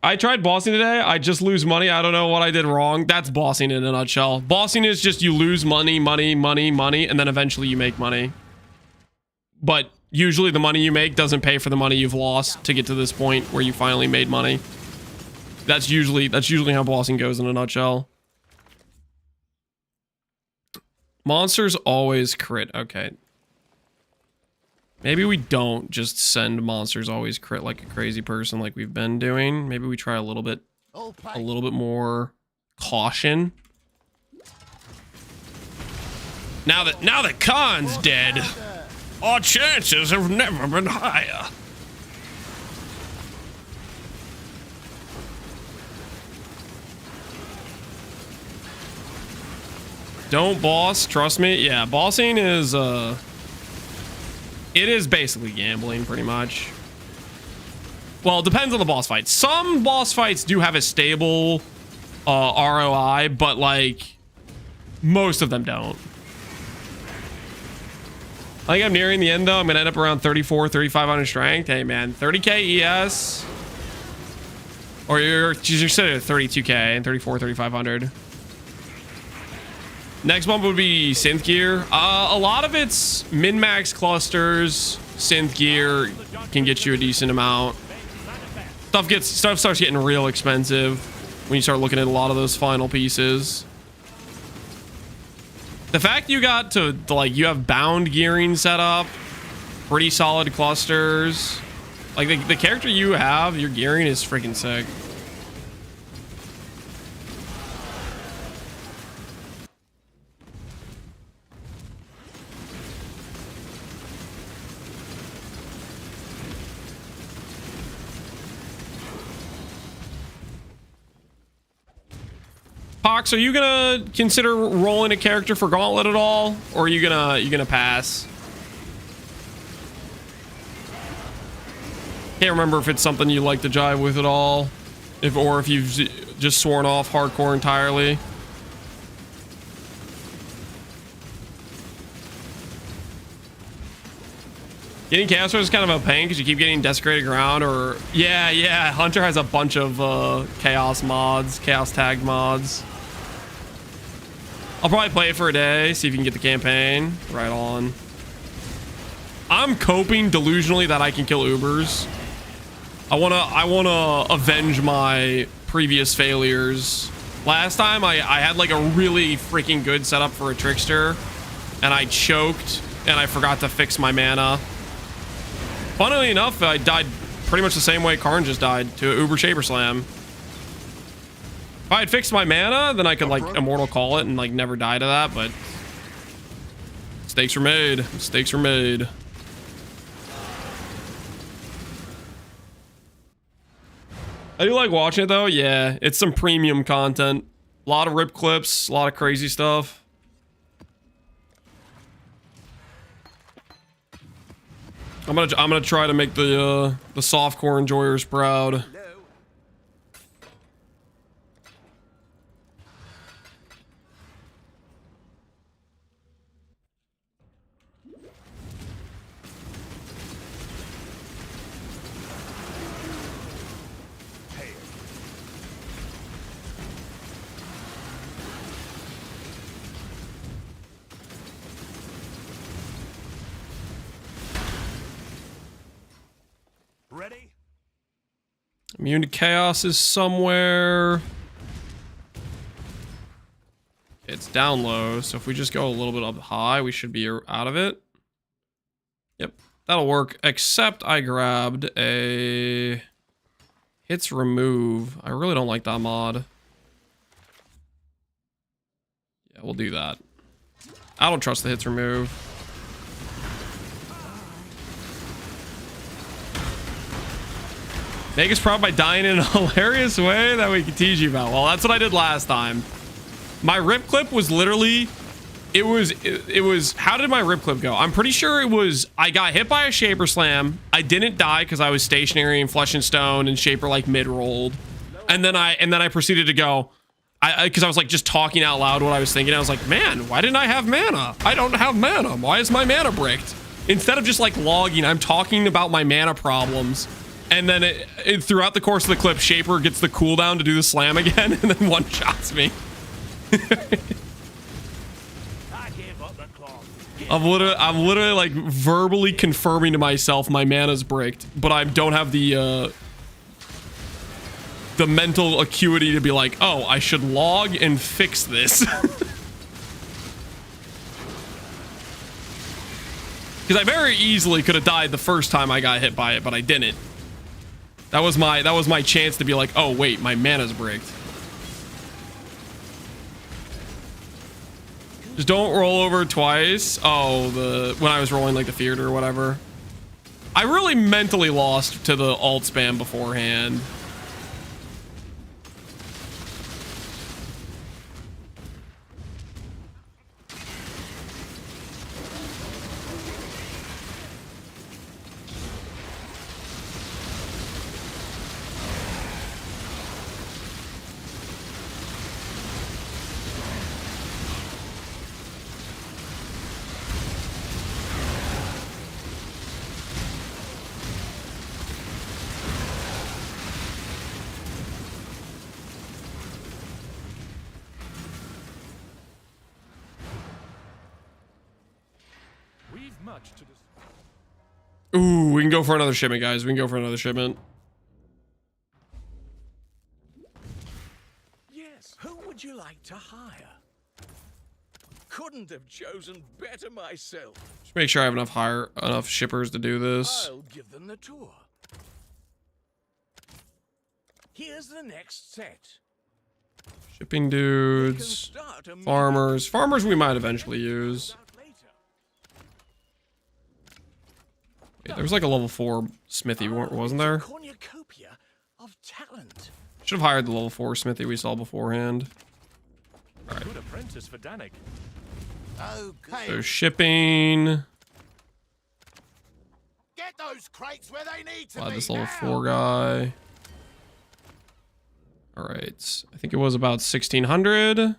I tried bossing today. I just lose money. I don't know what I did wrong. That's bossing in a nutshell. Bossing is just you lose money, and then eventually you make money. But usually the money you make doesn't pay for the money you've lost to get to this point where you finally made money. That's usually how bossing goes in a nutshell. Monsters always crit. Okay. Maybe we don't just send monsters always crit like a crazy person like we've been doing. Maybe we try a little bit more caution. Now that Khan's dead, our chances have never been higher. Don't boss, trust me. Yeah, bossing is it is basically gambling pretty much. Well, it depends on the boss fight. Some boss fights do have a stable ROI, but like most of them don't. I think I'm nearing the end though. I'm gonna end up around 3,500 strength. Hey man, 30k ES. Or you're sitting at 32k and 3,500. Next one would be synth gear. A lot of it's min-max clusters. Synth gear can get you a decent amount. Stuff starts getting real expensive when you start looking at a lot of those final pieces. The fact you got to like you have bound gearing set up, pretty solid clusters. Like the character you have, your gearing is freaking sick. Pox, are you gonna consider rolling a character for Gauntlet at all, or are you gonna pass? Can't remember if it's something you like to jive with at all, or if you've just sworn off hardcore entirely. Getting Chaos is kind of a pain because you keep getting desecrated ground, or yeah, Hunter has a bunch of Chaos mods, Chaos tagged mods. I'll probably play it for a day, see if you can get the campaign. Right on. I'm coping delusionally that I can kill Ubers. I wanna avenge my previous failures. Last time I had like a really freaking good setup for a Trickster, and I choked and I forgot to fix my mana. Funnily enough, I died pretty much the same way Karn just died, to an Uber Shaper Slam. If I had fixed my mana, then I could like Immortal Call it and like never die to that, but mistakes were made. Mistakes were made. I do like watching it though. Yeah, it's some premium content. A lot of rip clips, a lot of crazy stuff. I'm gonna try to make the softcore enjoyers proud. Ready? Immune to Chaos is somewhere. It's down low, so if we just go a little bit up high, we should be out of it. Yep, that'll work, except I grabbed a hits remove. I really don't like that mod. Yeah, we'll do that. I don't trust the hits remove. Make us proud by dying in a hilarious way that we can tease you about. Well, that's what I did last time. My rip clip was literally, it was, how did my rip clip go? I'm pretty sure it was, I got hit by a Shaper Slam. I didn't die because I was stationary and Flesh and Stone and Shaper like mid-rolled. And then I proceeded to go, because I was like just talking out loud what I was thinking. I was like, man, why didn't I have mana? I don't have mana. Why is my mana bricked? Instead of just like logging, I'm talking about my mana problems. And then throughout the course of the clip, Shaper gets the cooldown to do the slam again, and then one-shots me. I'm literally like verbally confirming to myself my mana's bricked, but I don't have the mental acuity to be like, oh, I should log and fix this. Because I very easily could have died the first time I got hit by it, but I didn't. That was my chance to be like, oh wait, my mana's bricked. Just don't roll over twice. Oh, when I was rolling like the theater or whatever. I really mentally lost to the alt spam beforehand. Ooh, we can go for another shipment, guys. We can go for another shipment. Yes, who would you like to hire? Couldn't have chosen better myself. Just make sure I have enough shippers to do this. I'll give them the tour. Here's the next set. Shipping dudes, farmers. Farmers we might eventually use. Wait, there was like a level 4 smithy, wasn't there? Cornucopia of talent. Should have hired the level 4 smithy we saw beforehand. is for Danik. Okay. So shipping. Get those crates where they need to Buy be this level now. 4 guy. All right. I think it was about 1600.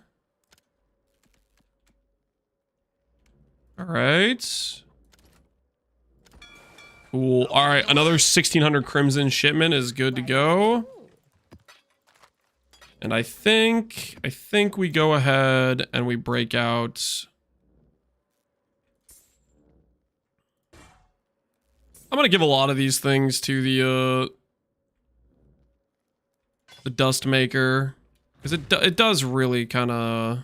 All right. Cool. All right. Another 1600 crimson shipment is good to go. And I think we go ahead and we break out. I'm gonna give a lot of these things to the dust maker, because it does really kind of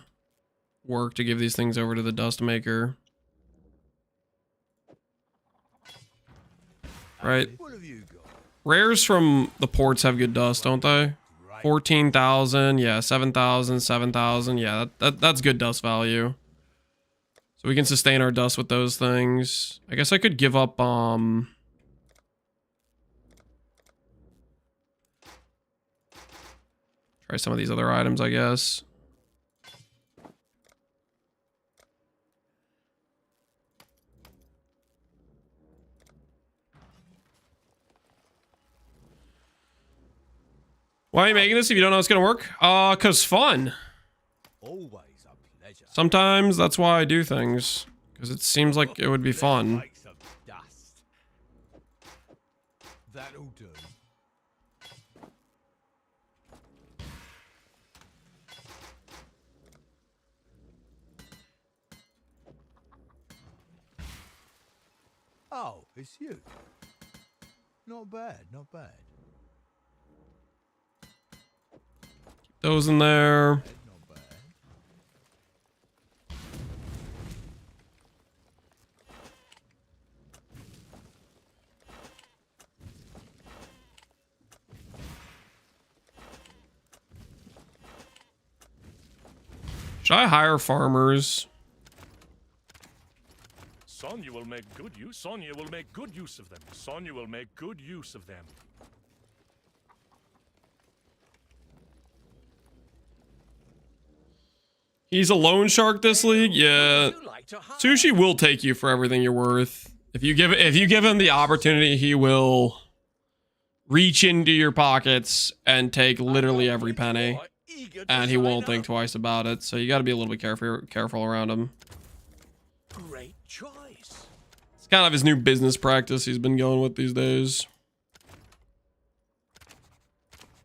work to give these things over to the dust maker. Right. Rares from the ports have good dust, don't they? 14,000, yeah, 7,000, 7,000, yeah, that's good dust value. So we can sustain our dust with those things. I guess I could give up try some of these other items, I guess. Why are you making this if you don't know it's gonna work? 'Cause fun. Always a pleasure. Sometimes that's why I do things. Because it seems like it would be fun. Make some dust. That'll do. Oh, it's you. Not bad, not bad. Those in there. Not bad. Should I hire farmers? Sonya will make good use. Sonya will make good use of them. Sonya will make good use of them. He's a loan shark this league? Yeah. Sushi will take you for everything you're worth. If you give him the opportunity, he will reach into your pockets and take literally every penny. And he won't think twice about it. So you got to be a little bit careful around him. Great choice. It's kind of his new business practice he's been going with these days.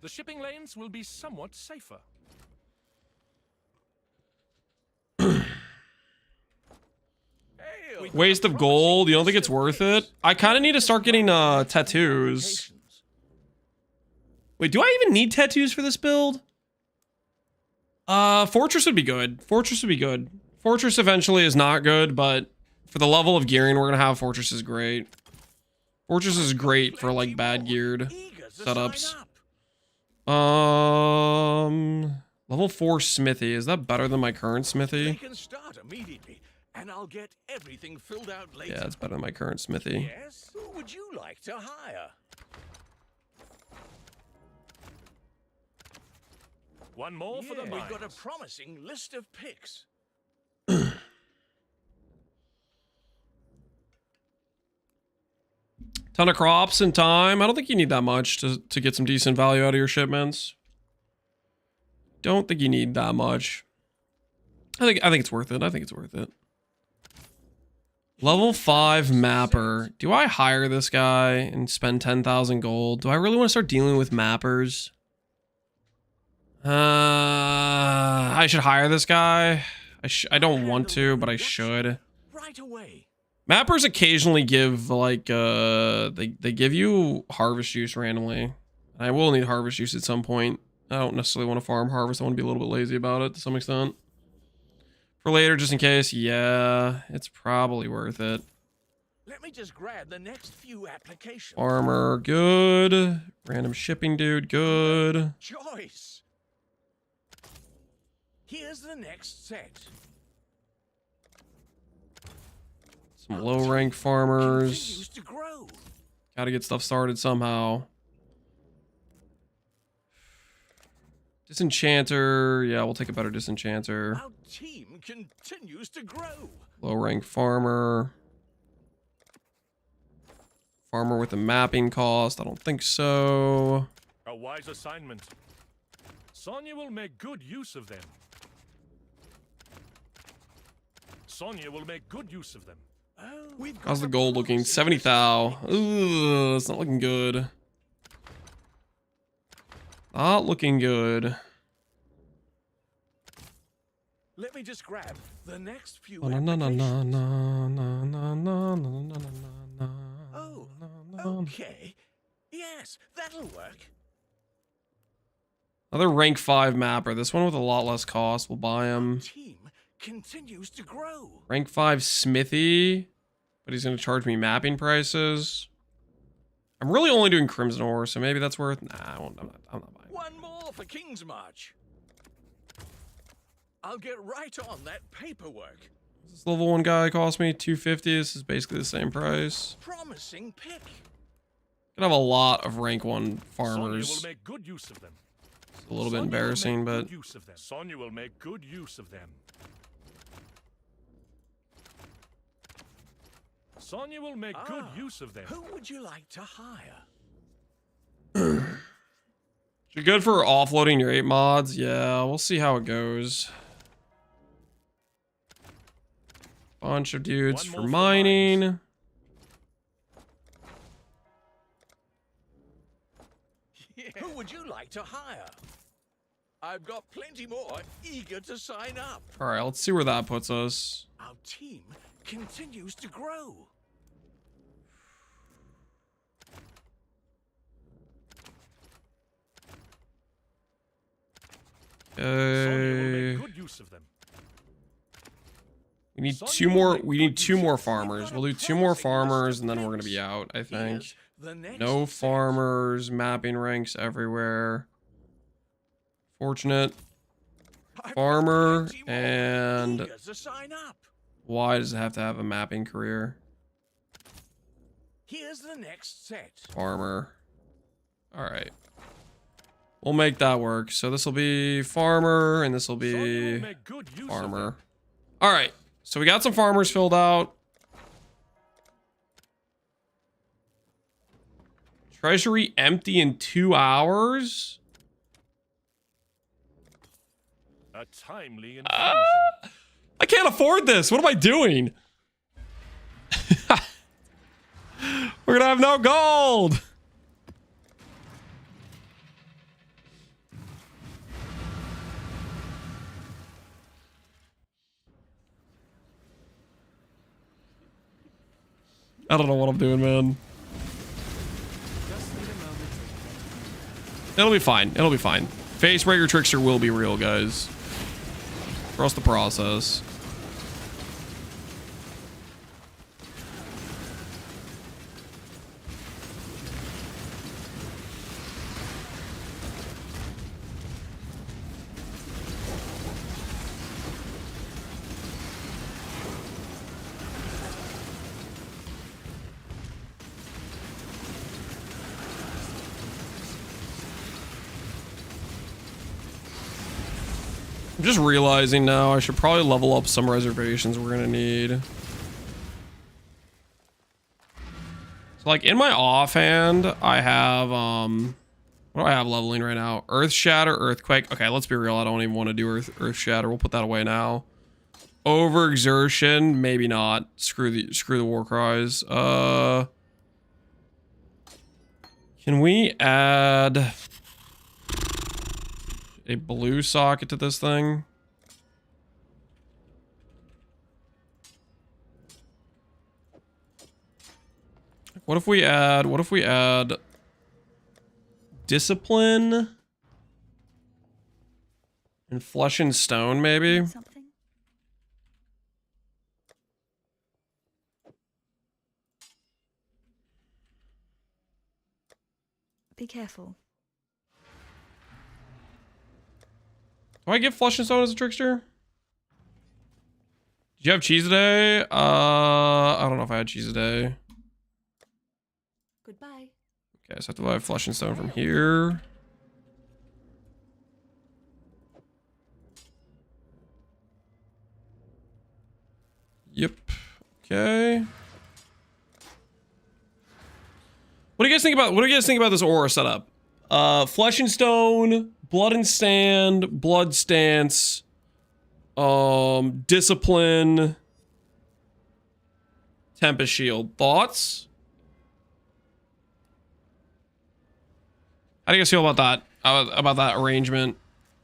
The shipping lanes will be somewhat safer. Waste of gold. You don't think it's worth it? I kind of need to start getting tattoos. Wait, do I even need tattoos for this build? Fortress would be good. Fortress would be good. Fortress eventually is not good, but for the level of gearing we're gonna have, Fortress is great. Fortress is great for like bad geared setups. Level 4 smithy. Is that better than my current smithy? They can start immediately, and I'll get everything filled out later. Yeah, it's better than my current smithy. Yes? Who would you like to hire? One more for the We've mines. got a promising list of picks. Ton of crops in time. I don't think you need that much to get some decent value out of your shipments. Don't think you need that much. I think it's worth it. I think it's worth it. Level 5 mapper. Do I hire this guy and spend 10,000 gold? Do I really want to start dealing with mappers? I should hire this guy. I don't want to, but I should. Right away. Mappers occasionally give like they give you harvest juice randomly. I will need harvest juice at some point. I don't necessarily want to farm harvest. I want to be a little bit lazy about it to some extent. For later, just in case. Yeah, it's probably worth it. Let me just grab the next few applications. Farmer, good. Random shipping dude, good. Choice. Here's the next set. Some low rank farmers. Continues to grow. Gotta get stuff started somehow. Disenchanter. Yeah, we'll take a better disenchanter. Our team continues to grow. Low rank farmer. Farmer with a mapping cost. I don't think so. A wise assignment. Sonya will make good use of them. Sonya will make good use of them. Oh, How's the gold looking? 70 thou. Ooh, it's not looking good. Not looking good. let me just grab the next few Oh, okay. Yes, that'll work. Another rank 5 mapper. This one with a lot less cost. We'll buy him. Team continues to grow. Rank 5 smithy. But he's going to charge me mapping prices. I'm really only doing Crimson Ore, so maybe that's worth... Nah, I'm not buying. One more for King's March. I'll get right on that paperwork. This level 1 guy cost me $250. This is basically the same price. Promising pick. Gonna have a lot of rank 1 farmers. Sonya will make good use of them. It's a little bit embarrassing, but... Sonya will make good use of them. Sonya will make good use of them. Who would you like to hire? You're good for offloading your 8 mods? Yeah, we'll see how it goes. Bunch of dudes for mining. Yeah. Who would you like to hire? I've got plenty more eager to sign up. Alright, let's see where that puts us. Our team continues to grow. Okay. Good use of them. We need two more. We need 2 more farmers. We'll do 2 more farmers, and then we're gonna be out. I think. No farmers. Mapping ranks everywhere. Fortunate. Farmer and. Why does it have to have a mapping career? Here's the next set. Farmer. All right. We'll make that work. So this will be farmer, and this will be farmer. All right. So we got some farmers filled out. Treasury empty in 2 hours. A timely infusion. I can't afford this. What am I doing? We're gonna have no gold. I don't know what I'm doing, man. It'll be fine. It'll be fine. Facebreaker Trickster will be real, guys. Trust the process. I'm just realizing now I should probably level up some reservations we're gonna need. So like in my offhand, I have what do I have leveling right now? Earth Shatter, Earthquake. Okay, let's be real. I don't even want to do Earth Shatter. We'll put that away now. Overexertion, maybe not. Screw the war cries. Can we add a blue socket to this thing? What if we add discipline and flesh and stone, maybe? Something? Be careful. Do I get flesh and stone as a trickster? Did you have cheese today? I don't know if I had cheese today. Goodbye. Okay, so I have to buy flesh and stone from here. Okay. What do you guys think about this aura setup? Flesh and Stone, Blood and Sand, Blood Stance, Discipline, Tempest Shield. Thoughts? How do you guys feel about that? About that arrangement?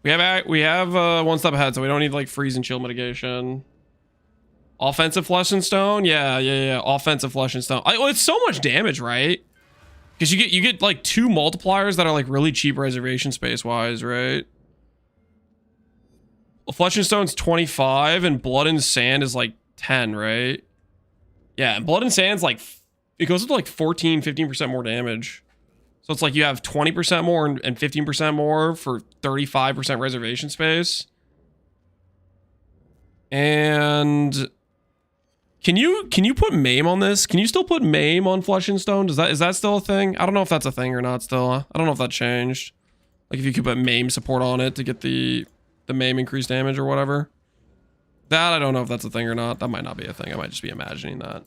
We have one step ahead, so we don't need like freeze and chill mitigation. Offensive Flesh and Stone, yeah. Offensive Flesh and Stone. Well, it's so much damage, right? Because you get like 2 multipliers that are like really cheap reservation space wise, right? Well, Flesh and Stone's 25 and Blood and Sand is like 10, right? Yeah, and Blood and Sand's like, it goes up to like 15% more damage. So it's like you have 20% more and 15% more for 35% reservation space. And can you put MAME on this? Can you still put MAME on Flesh and Stone? Is that still a thing? I don't know if that's a thing or not still. I don't know if that changed. Like if you could put MAME support on it to get the MAME increased damage or whatever. That I don't know if that's a thing or not. That might not be a thing. I might just be imagining that.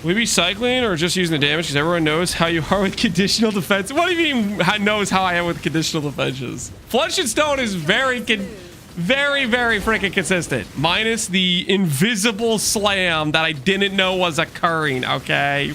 We be cycling or just using the damage because everyone knows how you are with conditional defense. What do you mean knows how I am with conditional defenses? Flesh and Stone is very freaking consistent. Minus the invisible slam that I didn't know was occurring, okay?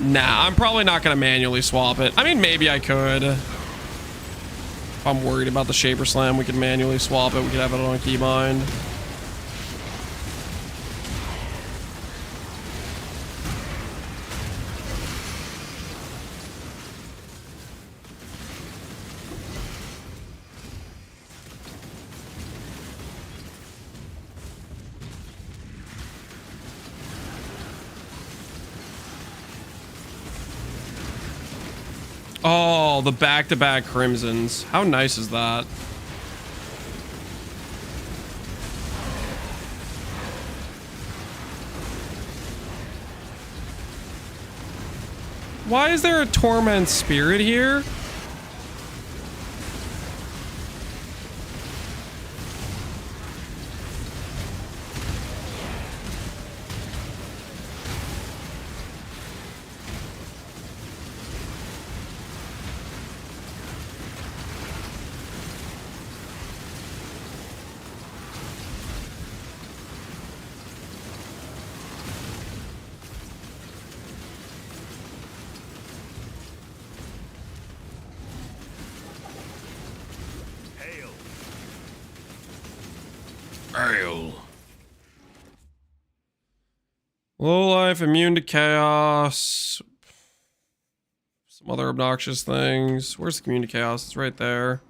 Nah, I'm probably not going to manually swap it. I mean, maybe I could. If I'm worried about the Shaper Slam, we could manually swap it. We could have it on a keybind. Oh, the back-to-back Crimsons. How nice is that? Why is there a Torment Spirit here? Low life, immune to chaos. Some other obnoxious things. Where's the immune to chaos? It's right there.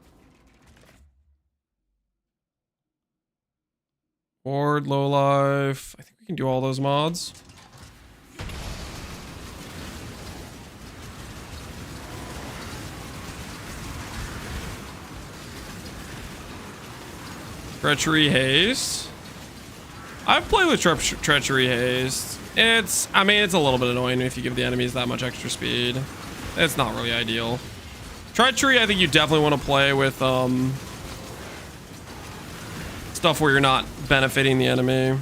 Ward, low life. I think we can do all those mods. Treachery haste. I've played with Treachery haste. I mean, it's a little bit annoying if you give the enemies that much extra speed. It's not really ideal. Treachery, I think you definitely want to play with stuff where you're not benefiting the enemy.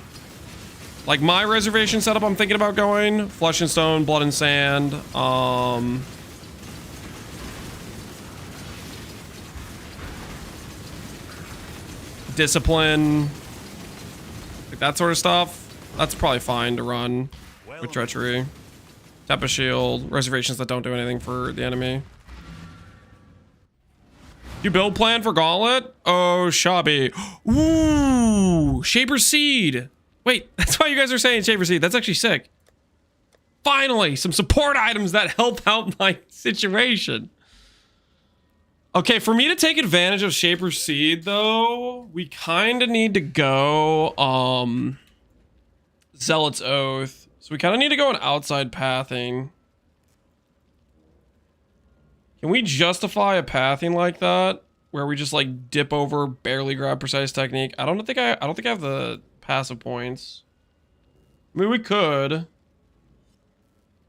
Like my reservation setup, I'm thinking about going Flesh and Stone, Blood and Sand. Discipline. Like that sort of stuff. That's probably fine to run with Treachery. Tempest Shield, reservations that don't do anything for the enemy. You build plan for Gauntlet? Oh, Shabby. Ooh, Shaper Seed. Wait, that's why you guys are saying Shaper Seed. That's actually sick. Finally, some support items that help out my situation. Okay, for me to take advantage of Shaper's Seed, though, we kind of need to go Zealot's Oath. So we kind of need to go an outside pathing. Can we justify a pathing like that, where we just like dip over, barely grab precise technique? I don't think I have the passive points. I mean, we could.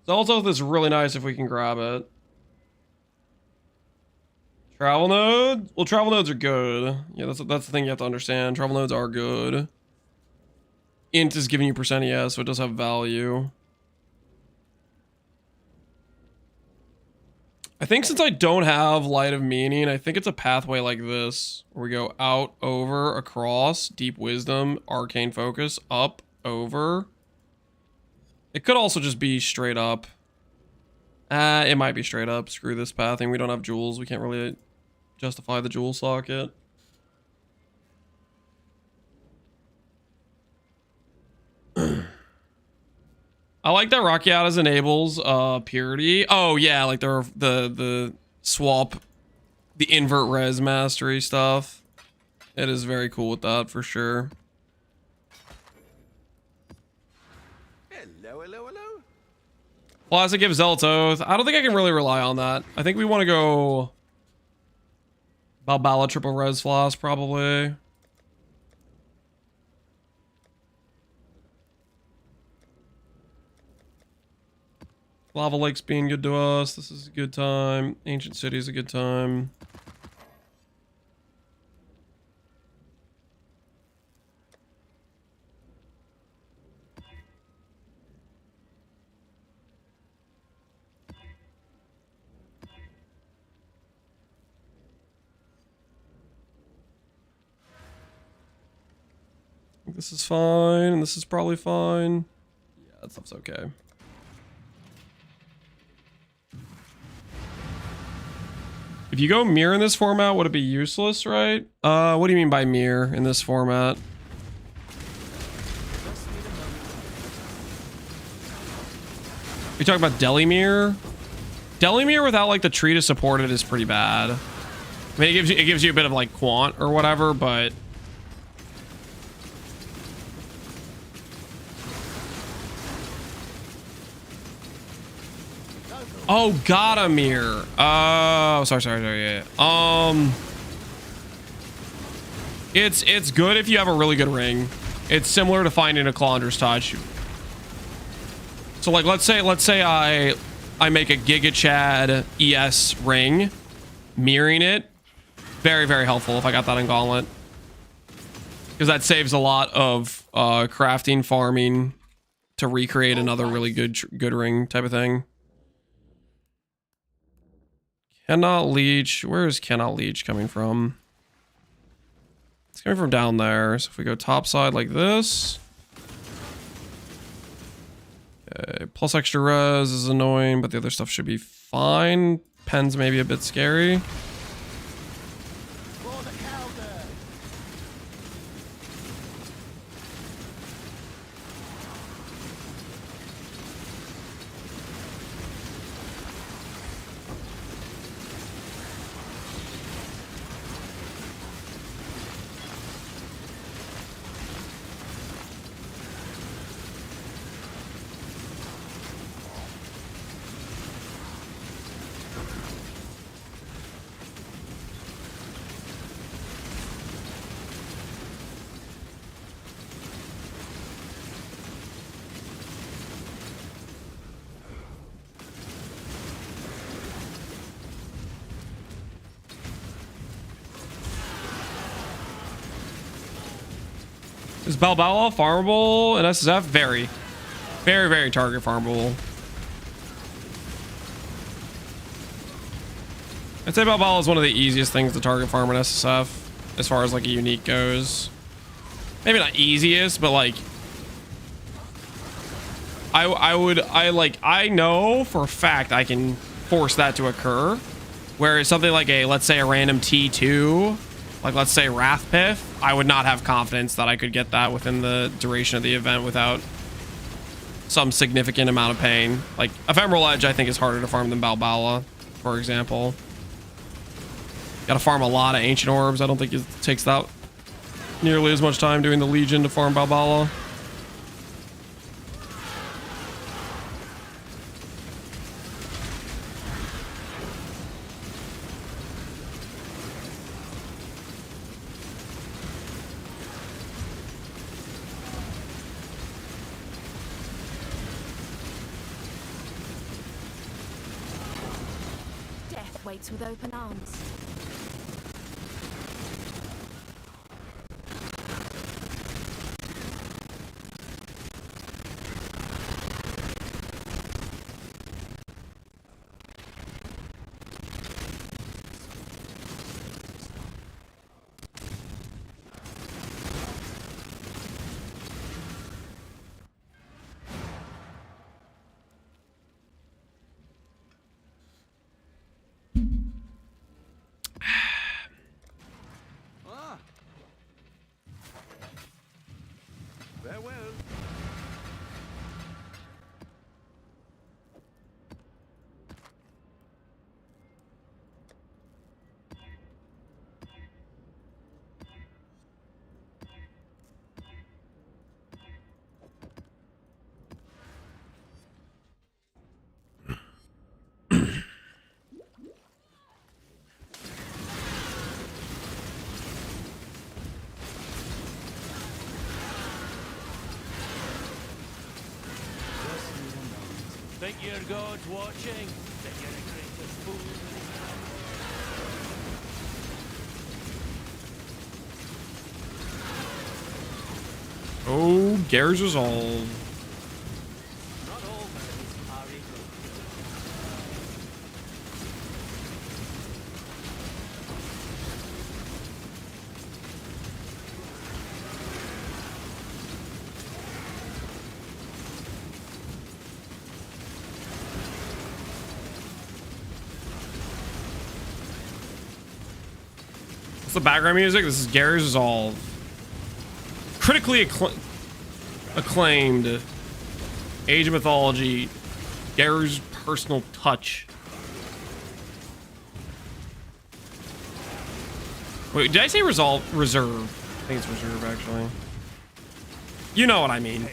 Zealot's Oath is really nice if we can grab it. Travel nodes? Well, travel nodes are good. Yeah, that's the thing you have to understand. Travel nodes are good. Int is giving you percent ES, so it does have value. I think since I don't have Light of Meaning, I think it's a pathway like this, where we go out, over, across, Deep Wisdom, Arcane Focus, up, over. It could also just be straight up. It might be straight up. Screw this pathing. We don't have jewels. We can't really justify the jewel socket. I like that Rakiata's enables purity. Oh yeah, like the swap, the invert res mastery stuff. It is very cool with that for sure. Hello, hello, hello. Plus it gives Zealot's Oath. I don't think I can really rely on that. I think we want to go Balbala triple res floss probably. Lava Lake's being good to us. This is a good time. Ancient City's a good time. This is fine, and this is probably fine. Yeah, that stuff's okay. If you go mirror in this format, would it be useless, right? What do you mean by mirror in this format? You talking about Deli Mirror? Deli Mirror without like the tree to support it is pretty bad. I mean, it gives you a bit of like quant or whatever, but oh, got a mirror. Oh, sorry, yeah. It's good if you have a really good ring. It's similar to finding a Calandra's Touch. So like, let's say I make a Giga Chad ES ring, mirroring it. Very, very helpful if I got that in Gauntlet, because that saves a lot of crafting, farming to recreate another really good ring type of thing. Cannot leech. Where is cannot leech coming from? It's coming from down there. So if we go top side like this. Okay, plus extra res is annoying, but the other stuff should be fine. Pen's maybe a bit scary. Is Balbala farmable in SSF? Very, very, very target farmable. I'd say Balbala is one of the easiest things to target farm in SSF as far as like a unique goes. Maybe not easiest, but like I know for a fact I can force that to occur. Whereas something like let's say a random T2, like let's say Wrathpith, I would not have confidence that I could get that within the duration of the event without some significant amount of pain. Like Ephemeral Edge I think is harder to farm than Balbala, for example. Gotta farm a lot of ancient orbs. I don't think it takes that nearly as much time doing the Legion to farm Balbala. Death waits with open arms. Farewell. Think your God's watching? That you're the greatest fool in Oh, Gare's Resolve. Not all men are equal. What's the background music? This is Gare's Resolve. Critically acclaimed Age of Mythology. Gare's personal touch. Wait, did I say Resolve? Reserve. I think it's Reserve, actually. You know what I mean.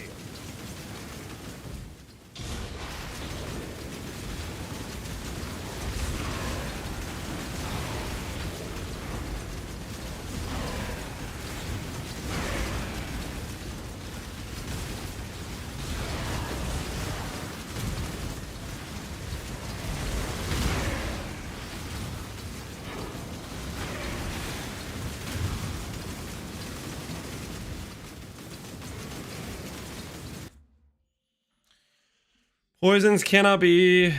Poisons cannot be...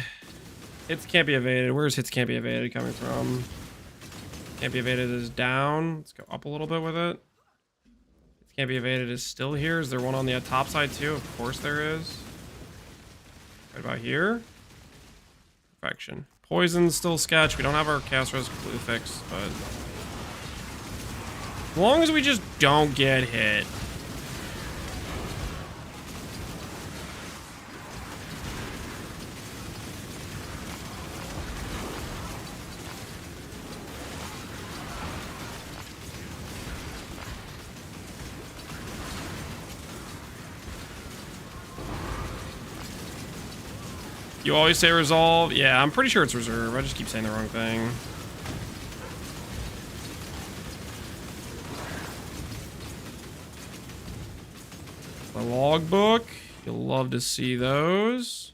Hits can't be evaded. Where's hits can't be evaded coming from? Can't be evaded is down. Let's go up a little bit with it. Hits can't be evaded is still here. Is there one on the top side too? Of course there is. Right about here. Perfection. Poison's still sketch. We don't have our cast res completely fixed, but... As long as we just don't get hit. You always say resolve? Yeah, I'm pretty sure it's reserve. I just keep saying the wrong thing. The logbook. You'll love to see those.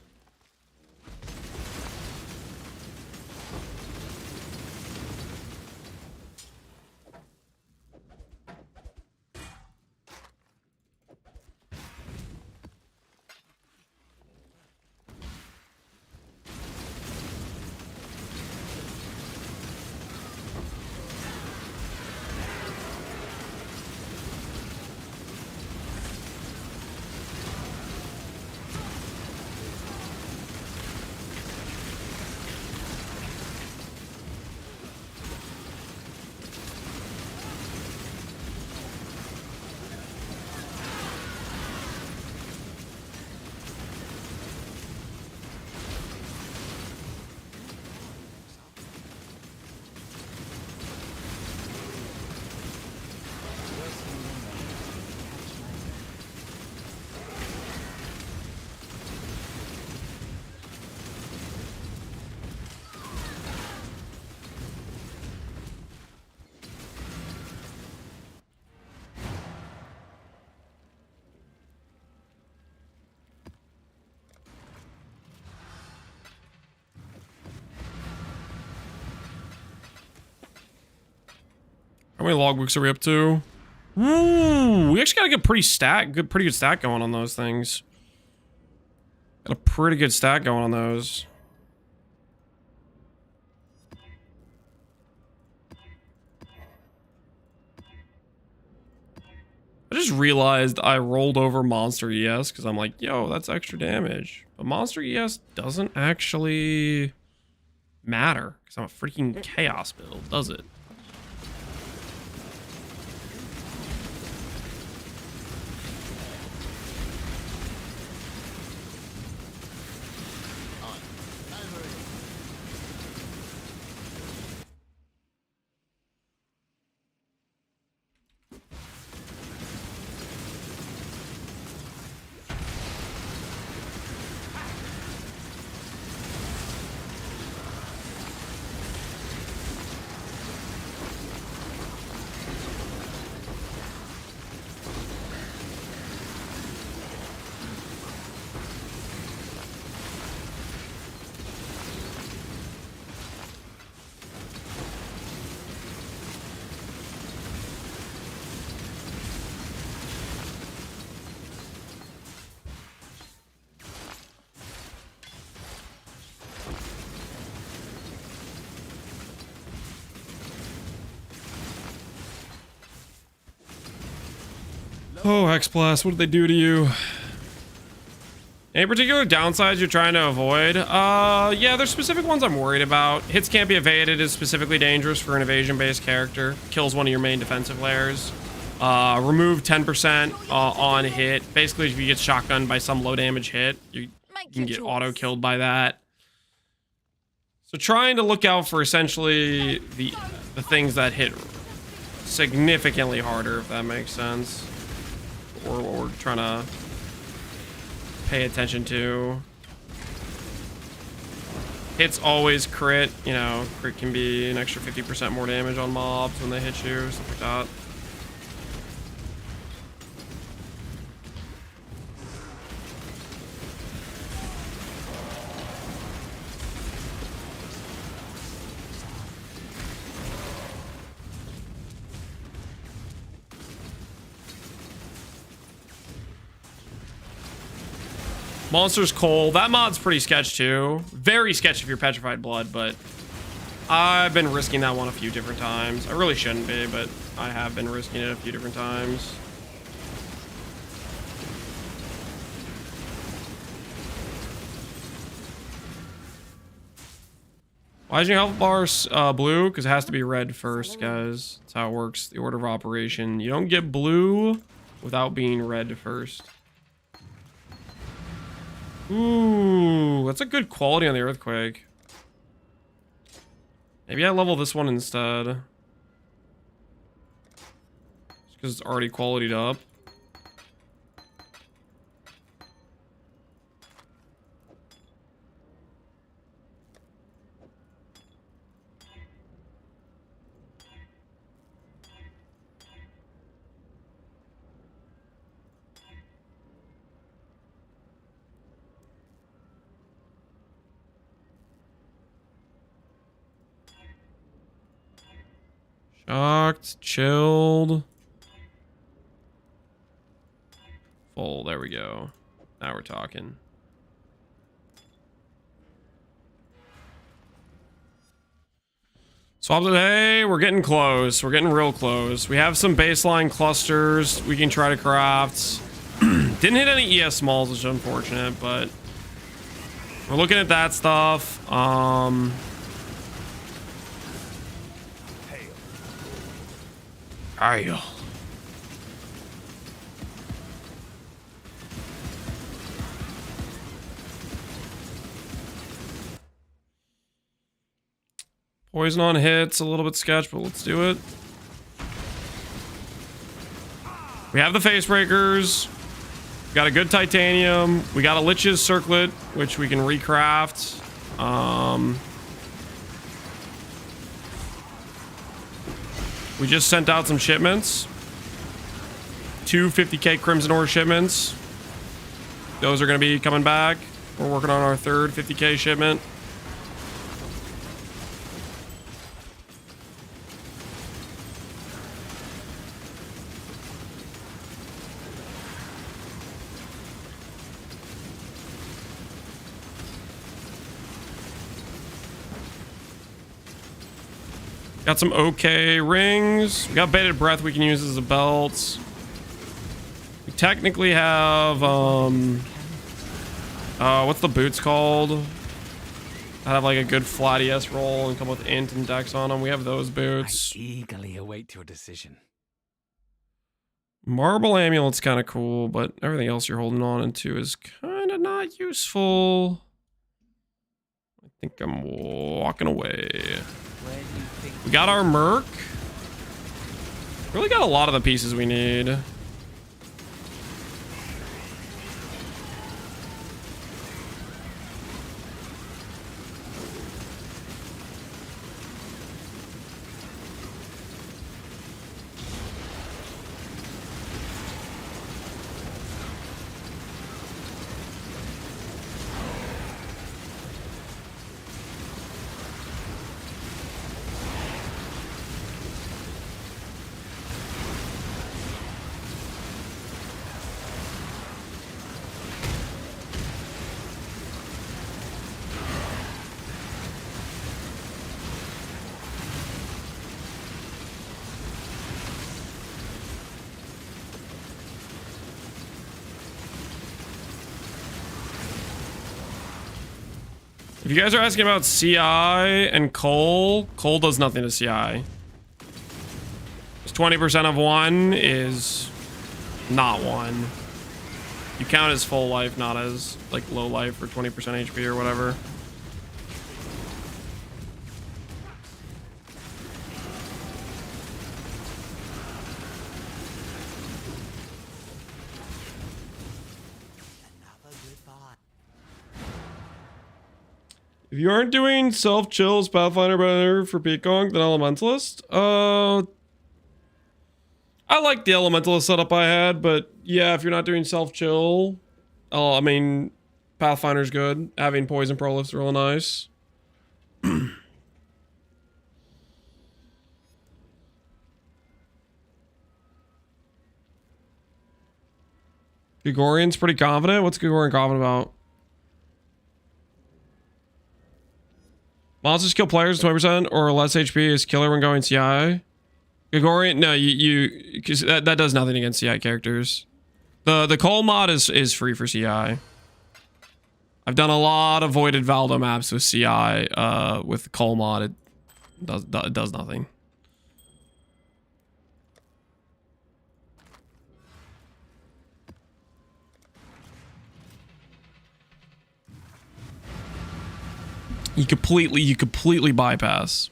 How many logbooks are we up to? Ooh, we actually got a good pretty good stat going on those things. Got a pretty good stat going on those. I just realized I rolled over Monster ES because I'm like, yo, that's extra damage. But Monster ES doesn't actually matter because I'm a freaking Chaos build, does it? Oh, X-Blast, what did they do to you? Any particular downsides you're trying to avoid? Yeah, there's specific ones I'm worried about. Hits can't be evaded is specifically dangerous for an evasion-based character. Kills one of your main defensive layers. Remove 10% on hit. Basically, if you get shotgunned by some low-damage hit, you can get auto-killed by that. So trying to look out for essentially the things that hit significantly harder, if that makes sense. Or what we're trying to pay attention to. Hits always crit. You know, crit can be an extra 50% more damage on mobs when they hit you, stuff like that. Monster's Coal. That mod's pretty sketch too. Very sketch if you're Petrified Blood, but I've been risking that one a few different times. I really shouldn't be, but I have been risking it a few different times. Why is your health bar blue? Because it has to be red first, guys. That's how it works. The order of operation. You don't get blue without being red first. Ooh, that's a good quality on the Earthquake. Maybe I level this one instead. Just because it's already qualityed up. Shocked, chilled. Full, there we go. Now we're talking. Swap today, we're getting close. We're getting real close. We have some baseline clusters we can try to craft. Didn't hit any ES smalls, which is unfortunate, but we're looking at that stuff. Hail. Poison on hits, a little bit sketch, but let's do it. We have the face breakers. We got a good titanium. We got a Lich's circlet, which we can recraft. We just sent out some shipments. 2 50k Crimson Ore shipments. Those are going to be coming back. We're working on our third 50k shipment. Got some okay rings. We got bated breath we can use as a belt. We technically have what's the boots called? I have like a good flat ES roll and come with int and dex on them. We have those boots. I eagerly await your decision. Marble amulet's kind of cool, but everything else you're holding on into is kind of not useful. I think I'm walking away. We got our Merc. Really got a lot of the pieces we need. If you guys are asking about CI and Cole does nothing to CI. Just 20% of one is not one. You count as full life, not as like low life or 20% HP or whatever. If you aren't doing self-chills, Pathfinder better for Peacock than Elementalist? I like the Elementalist setup I had, but yeah, if you're not doing self-chill, I mean, Pathfinder's good. Having Poison Prolift's real nice. Gregorian's pretty confident. What's Gregorian confident about? Monsters kill players 20% or less HP is killer when going CI. Gregorian, no, because that does nothing against CI characters. The Cole mod is free for CI. I've done a lot of Voided Valdo maps with CI. With the Cole mod, it does nothing. You completely bypass.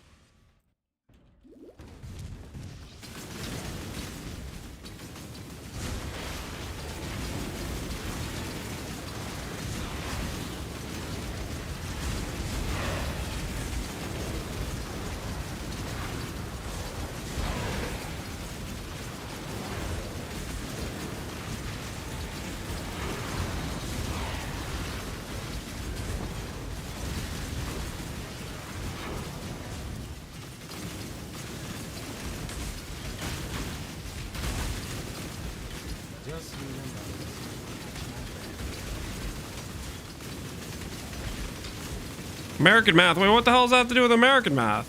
American math. Wait, what the hell does that have to do with American math?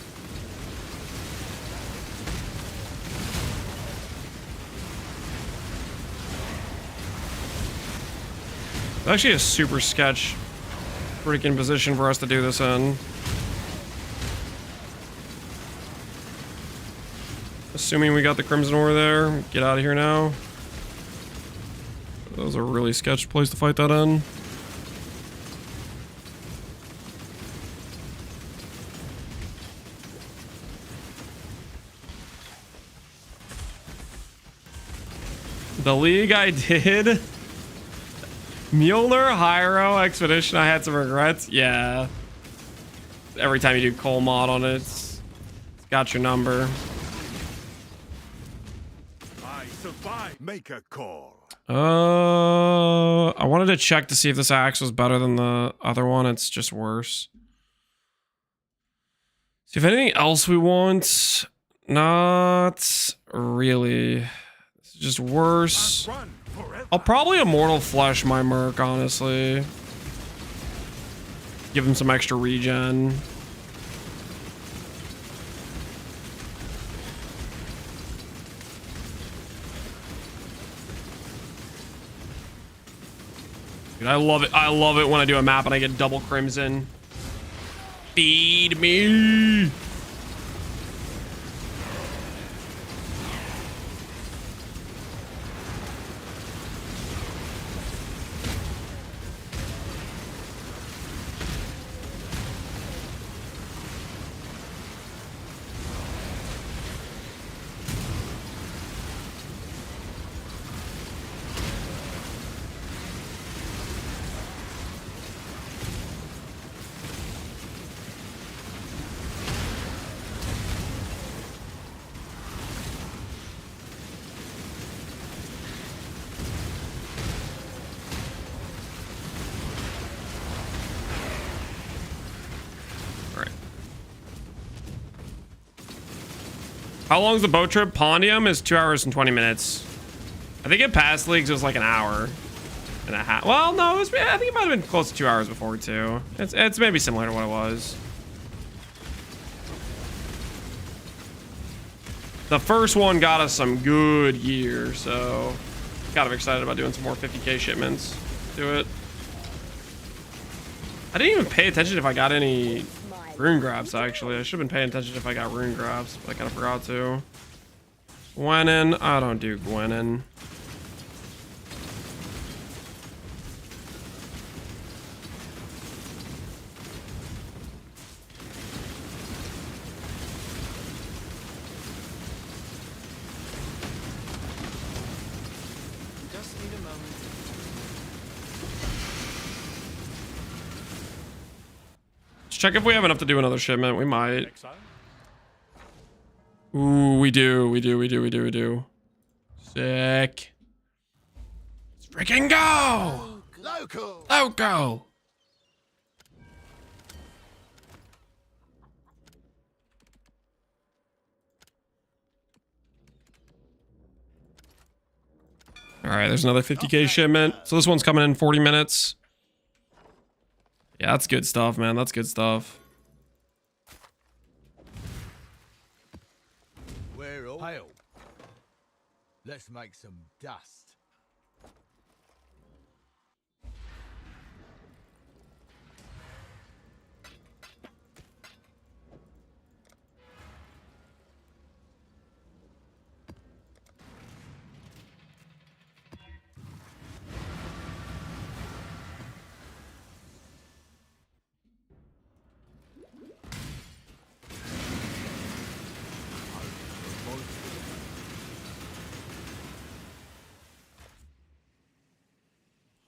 It's actually a super sketch freaking position for us to do this in. Assuming we got the Crimson Ore there. Get out of here now. That was a really sketched place to fight that in. The league I did. Mjolnir, Hyro, Expedition, I had some regrets. Yeah. Every time you do Cole mod on it, it's got your number. I survive. Make a call. I wanted to check to see if this axe was better than the other one. It's just worse. See if anything else we want. Not really. It's just worse. I'll probably Immortal Flesh my Merc, honestly. Give him some extra regen. Dude, I love it. I love it when I do a map and I get double crimson. Feed me. How long is the boat trip? Pondium is 2 hours and 20 minutes. I think at past leagues it was like an hour and a half. Well, no, I think it might have been close to 2 hours before too. It's maybe similar to what it was. The first one got us some good gear, so kind of excited about doing some more 50k shipments. Do it. I didn't even pay attention if I got any rune grabs, actually. I should have been paying attention if I got rune grabs, but I kind of forgot to. Gwenin. I don't do Gwenin. Just need a moment. Let's check if we have enough to do another shipment. We might. Ooh, we do. Sick. Let's freaking go! Loco! Alright, there's another 50k shipment. So this one's coming in 40 minutes. Yeah, that's good stuff, man. That's good stuff. We're all hail. Let's make some dust.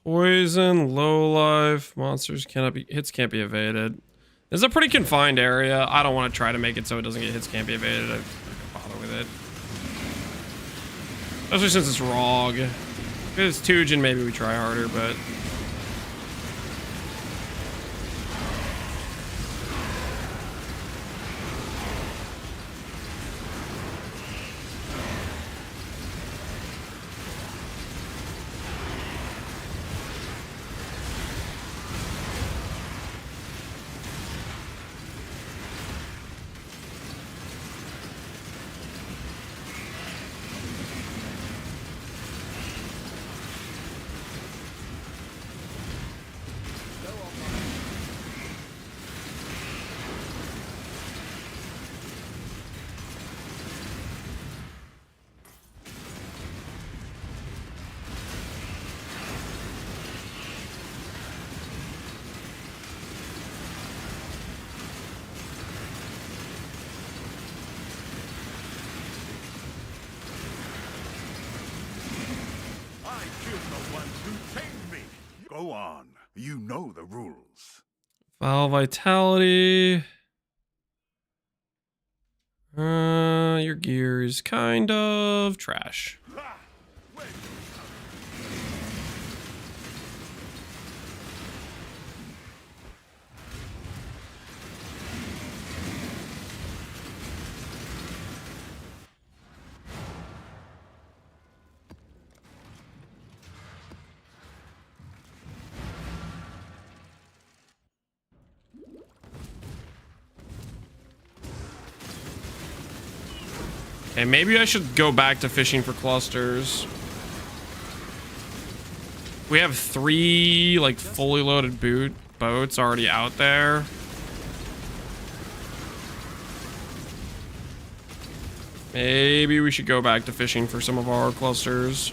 Poison, low life, monsters cannot be hits can't be evaded. It's a pretty confined area. I don't want to try to make it so it doesn't get hits can't be evaded. I don't bother with it. Especially since it's Rog. If it's Tujin, maybe we try harder, but Go on. You know the rules. Foul vitality. Your gear is kind of trash. Okay, maybe I should go back to fishing for clusters. We have 3 like fully loaded boats already out there. Maybe we should go back to fishing for some of our clusters.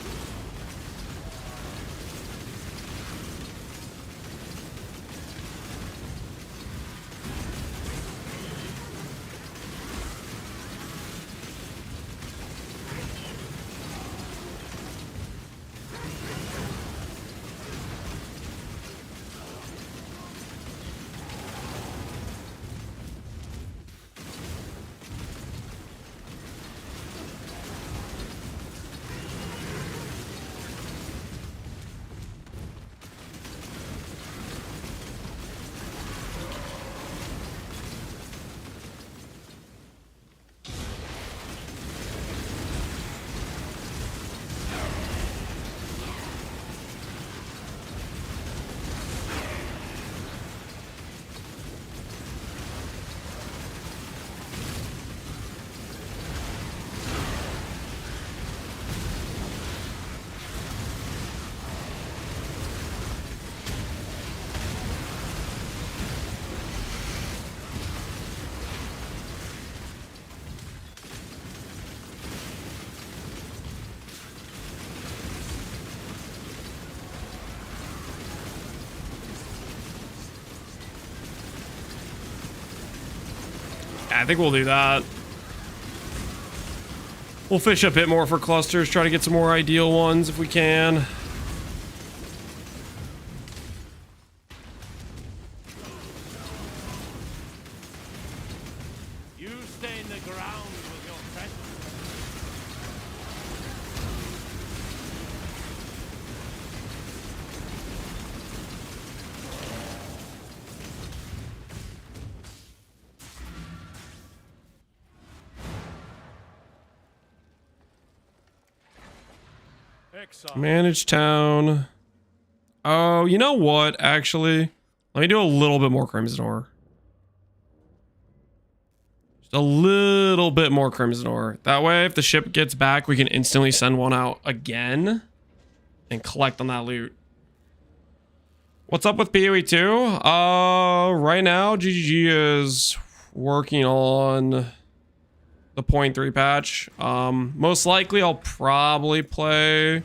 I think we'll do that. We'll fish a bit more for clusters, try to get some more ideal ones if we can. You stain the ground with your presence. Exile. Manage town. Oh, you know what? Actually, let me do a little bit more Crimson Ore. Just a little bit more Crimson Ore. That way, if the ship gets back, we can instantly send one out again and collect on that loot. What's up with PoE 2? Right now, GGG is working on the 0.3 patch. Most likely I'll probably play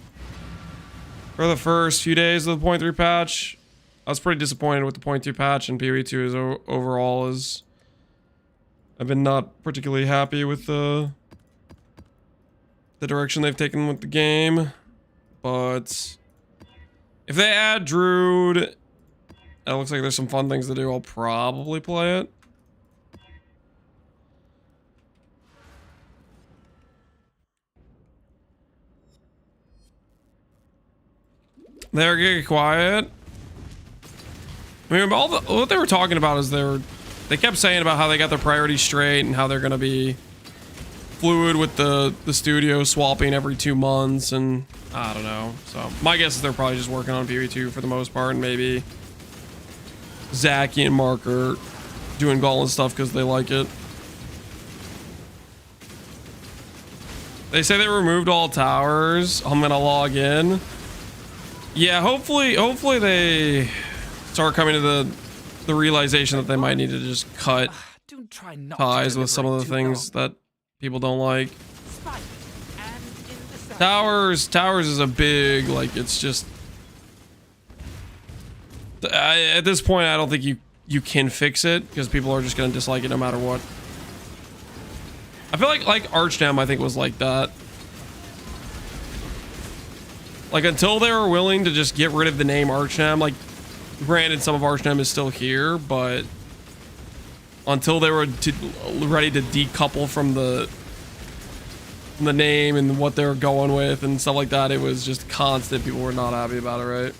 for the first few days of the 0.3 patch. I was pretty disappointed with the 0.2 patch, and PoE 2 is overall is... I've been not particularly happy with the direction they've taken with the game. But if they add Druid, it looks like there's some fun things to do. I'll probably play it. They're getting quiet. I mean, what they were talking about is they kept saying about how they got their priorities straight and how they're going to be fluid with the studio swapping every 2 months, and I don't know. So my guess is they're probably just working on PoE 2 for the most part, and maybe Zachy and Mark are doing Gauntlet stuff because they like it. They say they removed all towers. I'm gonna log in. Yeah, hopefully they start coming to the realization that they might need to just cut ties with some of the things that people don't like. Towers is a big, like, it's just... at this point, I don't think you can fix it, because people are just going to dislike it no matter what. I feel like Archdam, I think, was like that. Like, until they were willing to just get rid of the name Archdam, like, granted, some of Archdam is still here, but until they were ready to decouple from the name and what they were going with and stuff like that, it was just constant. People were not happy about it, right?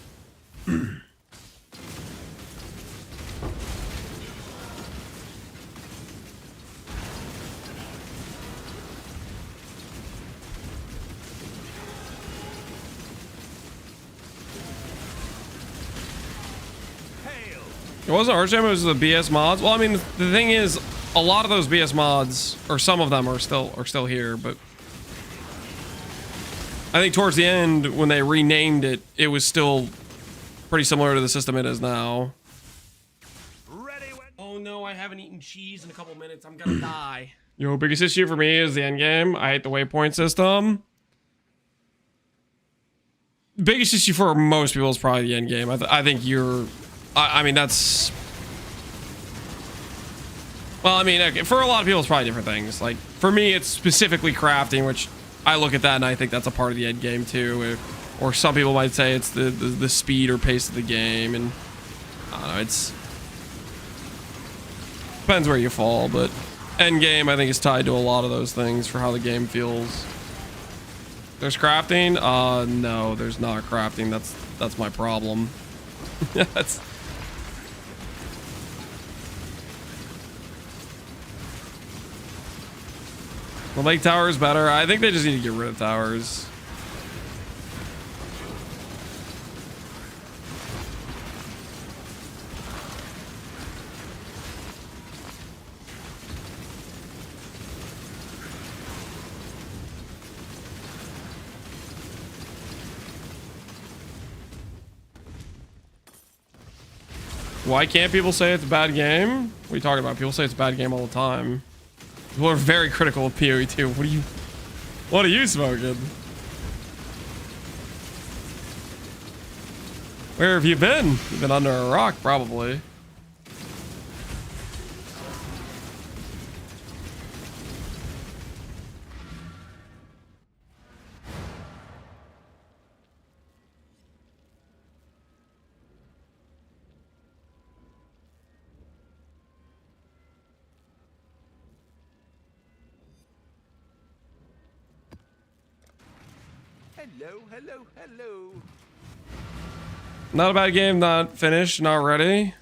It wasn't Archdam, it was the BS mods. Well, I mean, the thing is, a lot of those BS mods, or some of them are still here, but I think towards the end, when they renamed it, it was still pretty similar to the system it is now. Oh no, I haven't eaten cheese in a couple minutes. I'm gonna die. Yo, biggest issue for me is the end game. I hate the waypoint system. Biggest issue for most people is probably the end game. I think you're... I mean, that's... Well, I mean, okay, for a lot of people, it's probably different things. Like, for me, it's specifically crafting, which I look at that and I think that's a part of the end game too. Or some people might say it's the speed or pace of the game, and I don't know, it's... Depends where you fall, but end game, I think, is tied to a lot of those things for how the game feels. There's crafting? No, there's not crafting. That's my problem. That's... The lake tower is better. I think they just need to get rid of towers. Why can't people say it's a bad game? What are you talking about? People say it's a bad game all the time. People are very critical of PoE too. What are you smoking? Where have you been? You've been under a rock, probably. Hello, hello, hello. Not a bad game, not finished, not ready.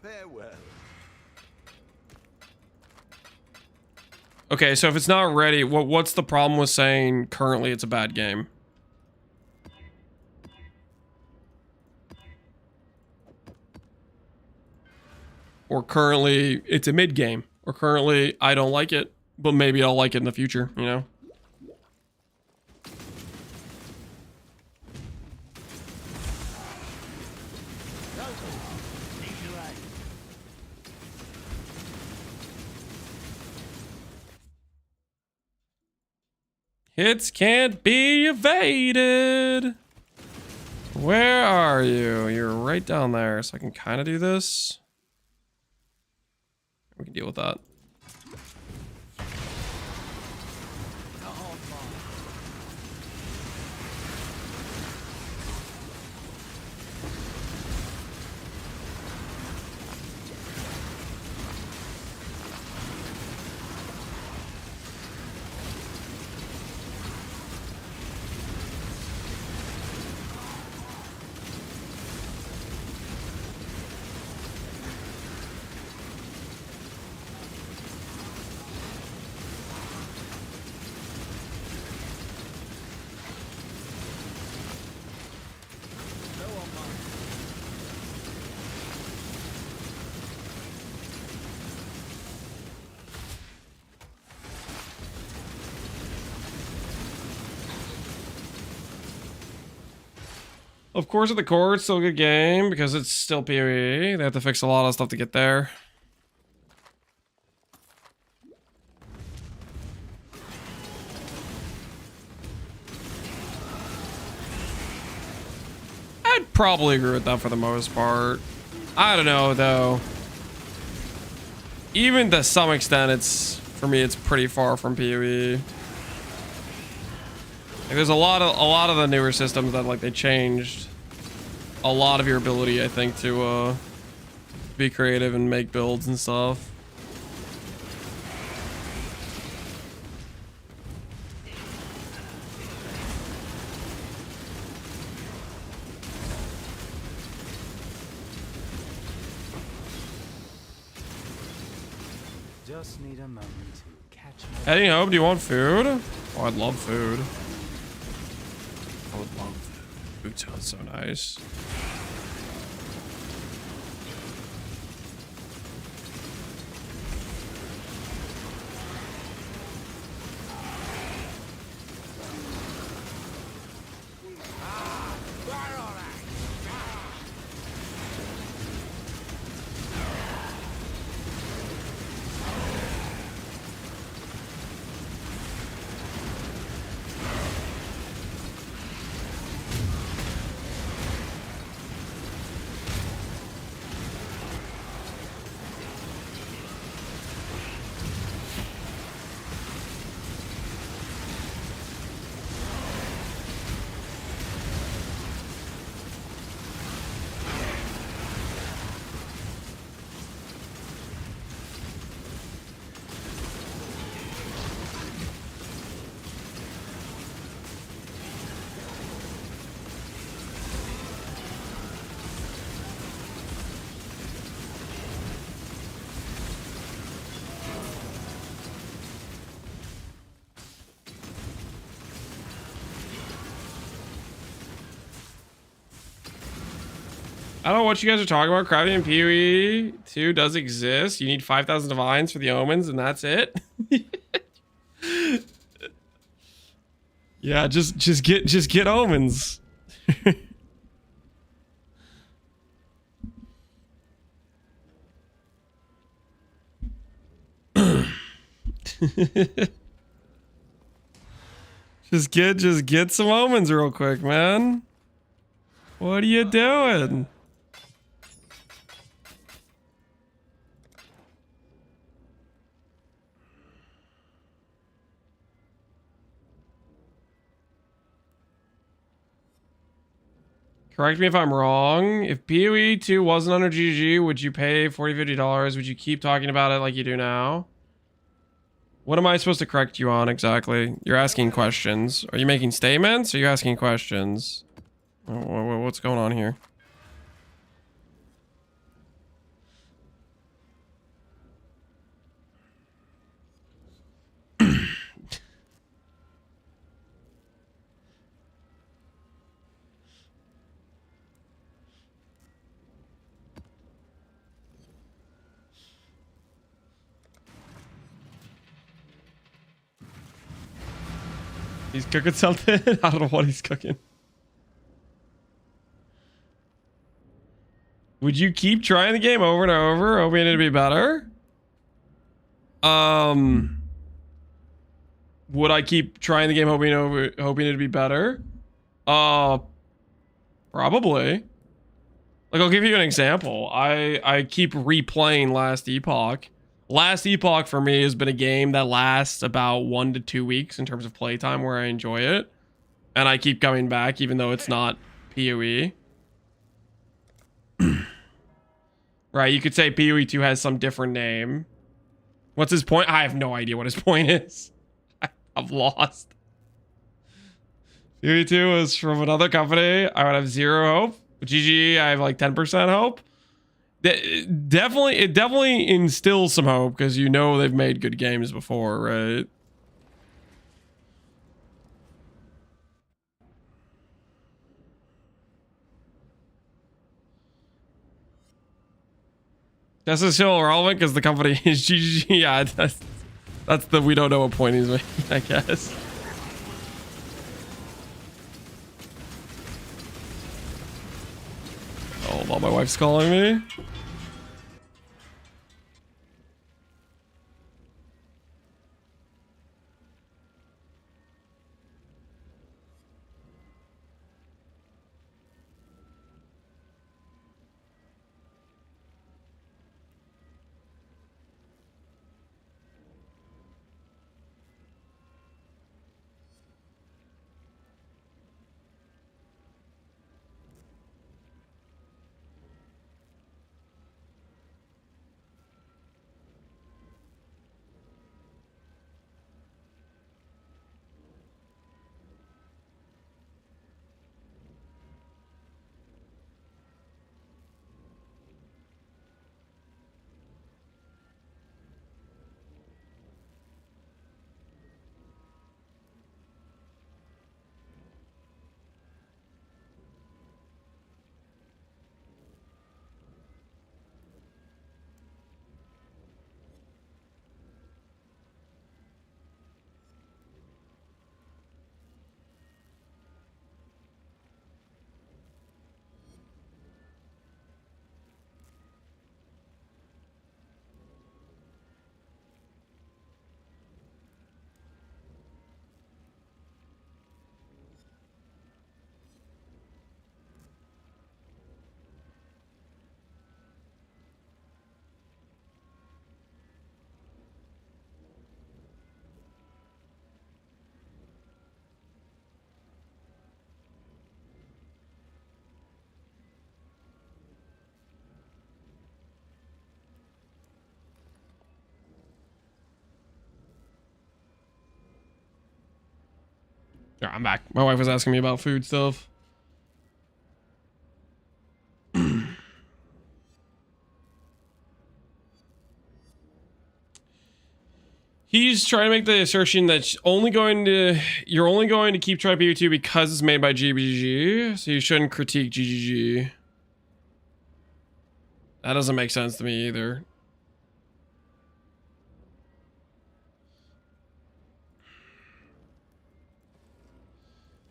Farewell. Okay, so if it's not ready, what's the problem with saying currently it's a bad game? Or currently it's a mid game? Or currently I don't like it, but maybe I'll like it in the future, you know? Hits can't be evaded. Where are you? You're right down there, so I can kind of do this. We can deal with that. Of course, at the core, it's still a good game because it's still PoE. They have to fix a lot of stuff to get there. I'd probably agree with that for the most part. I don't know, though. Even to some extent, for me, it's pretty far from PoE. Like, there's a lot of the newer systems that, like, they changed a lot of your ability, I think, to be creative and make builds and stuff. Just need a moment to catch my... Heading home, do you want food? Oh, I'd love food. I would love food. Food sounds so nice. I don't know what you guys are talking about. Krabby and PoE 2 does exist. You need 5,000 divines for the omens, and that's it. Yeah, just get omens. just get some omens real quick, man. What are you doing? Correct me if I'm wrong. If PoE 2 wasn't under GG, would you pay $40, $50? Would you keep talking about it like you do now? What am I supposed to correct you on exactly? You're asking questions. Are you making statements or are you asking questions? What's going on here? He's cooking something? I don't know what he's cooking. Would you keep trying the game over and over, hoping it to be better? Would I keep trying the game hoping it to be better? Probably. Like, I'll give you an example. I keep replaying Last Epoch. Last Epoch for me has been a game that lasts about 1 to 2 weeks in terms of playtime where I enjoy it. And I keep coming back even though it's not PoE. Right, you could say PoE 2 has some different name. What's his point? I have no idea what his point is. I've lost. PoE 2 is from another company. I would have 0 hope. GG, I have like 10% hope. It definitely instills some hope because you know they've made good games before, right? This is still relevant because the company is GG. Yeah, that's the we don't know what point he's making, I guess. Oh, while my wife's calling me. Yeah, I'm back. My wife was asking me about food stuff. He's trying to make the assertion that you're only going to keep trying PvP because it's made by GBG, so you shouldn't critique GGG. That doesn't make sense to me either.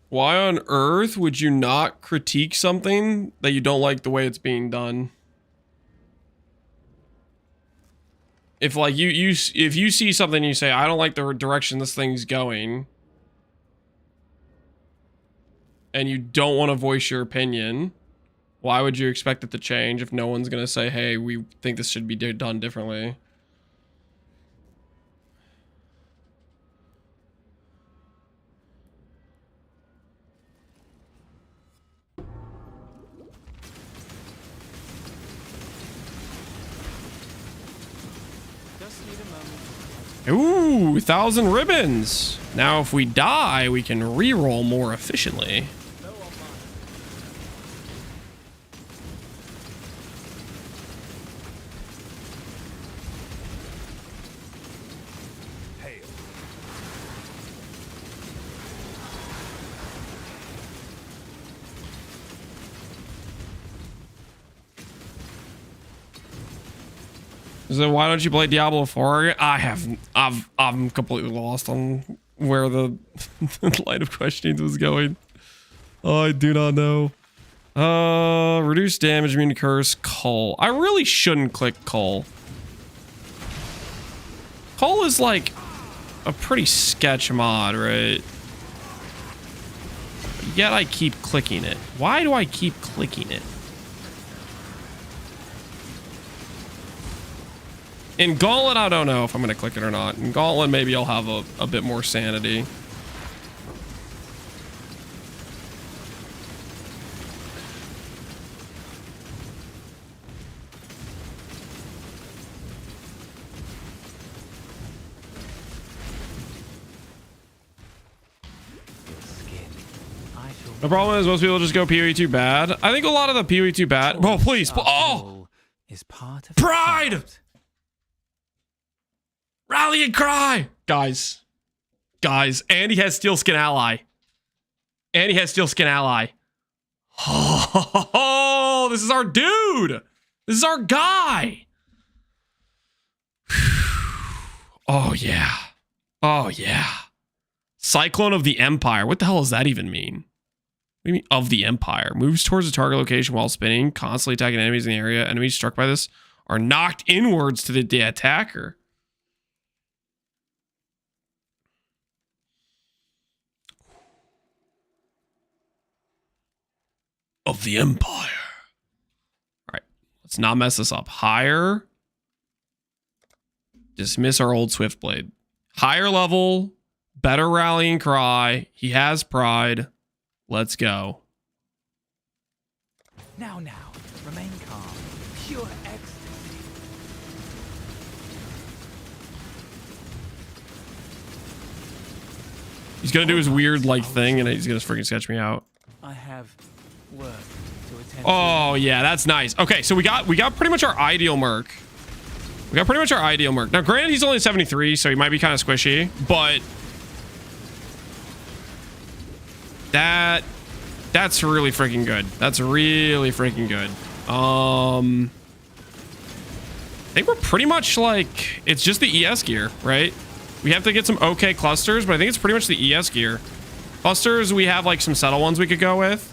Why on earth would you not critique something that you don't like the way it's being done? If like if you see something you say, I don't like the direction this thing's going, and you don't want to voice your opinion, why would you expect it to change if no one's gonna say, hey, we think this should be done differently? Ooh, 1,000 ribbons. Now, if we die, we can re-roll more efficiently. So why don't you play Diablo 4? I'm completely lost on where the line of questioning was going. Oh, I do not know. Reduce damage, immune to curse, Cull. I really shouldn't click Cull. Cull is like a pretty sketch mod, right? Yet I keep clicking it. Why do I keep clicking it? In Gauntlet, I don't know if I'm going to click it or not. In Gauntlet, maybe I'll have a bit more sanity. The problem is most people just go PoE too bad. I think a lot of the PoE too bad. Oh, please. Oh! Is part of Pride! Rally and cry! Guys. And he has Steel Skin Ally. Oh, this is our dude! This is our guy! Oh, yeah. Cyclone of the Empire. What the hell does that even mean? What do you mean, of the Empire? Moves towards the target location while spinning, constantly attacking enemies in the area. Enemies struck by this are knocked inwards to the attacker. Of the Empire. All right, let's not mess this up. Higher. Dismiss our old Swiftblade. Higher level, better rallying cry. He has pride. Let's go. Now, remain calm. Pure ecstasy. He's gonna do his weird like thing, and he's gonna freaking sketch me out. I have work to attend. Oh yeah, that's nice. Okay, so we got pretty much our ideal merc. Now, granted, he's only 73, so he might be kind of squishy, but that's really freaking good. I think we're pretty much like, it's just the ES gear, right? We have to get some okay clusters, but I think it's pretty much the ES gear. Clusters, we have like some subtle ones we could go with.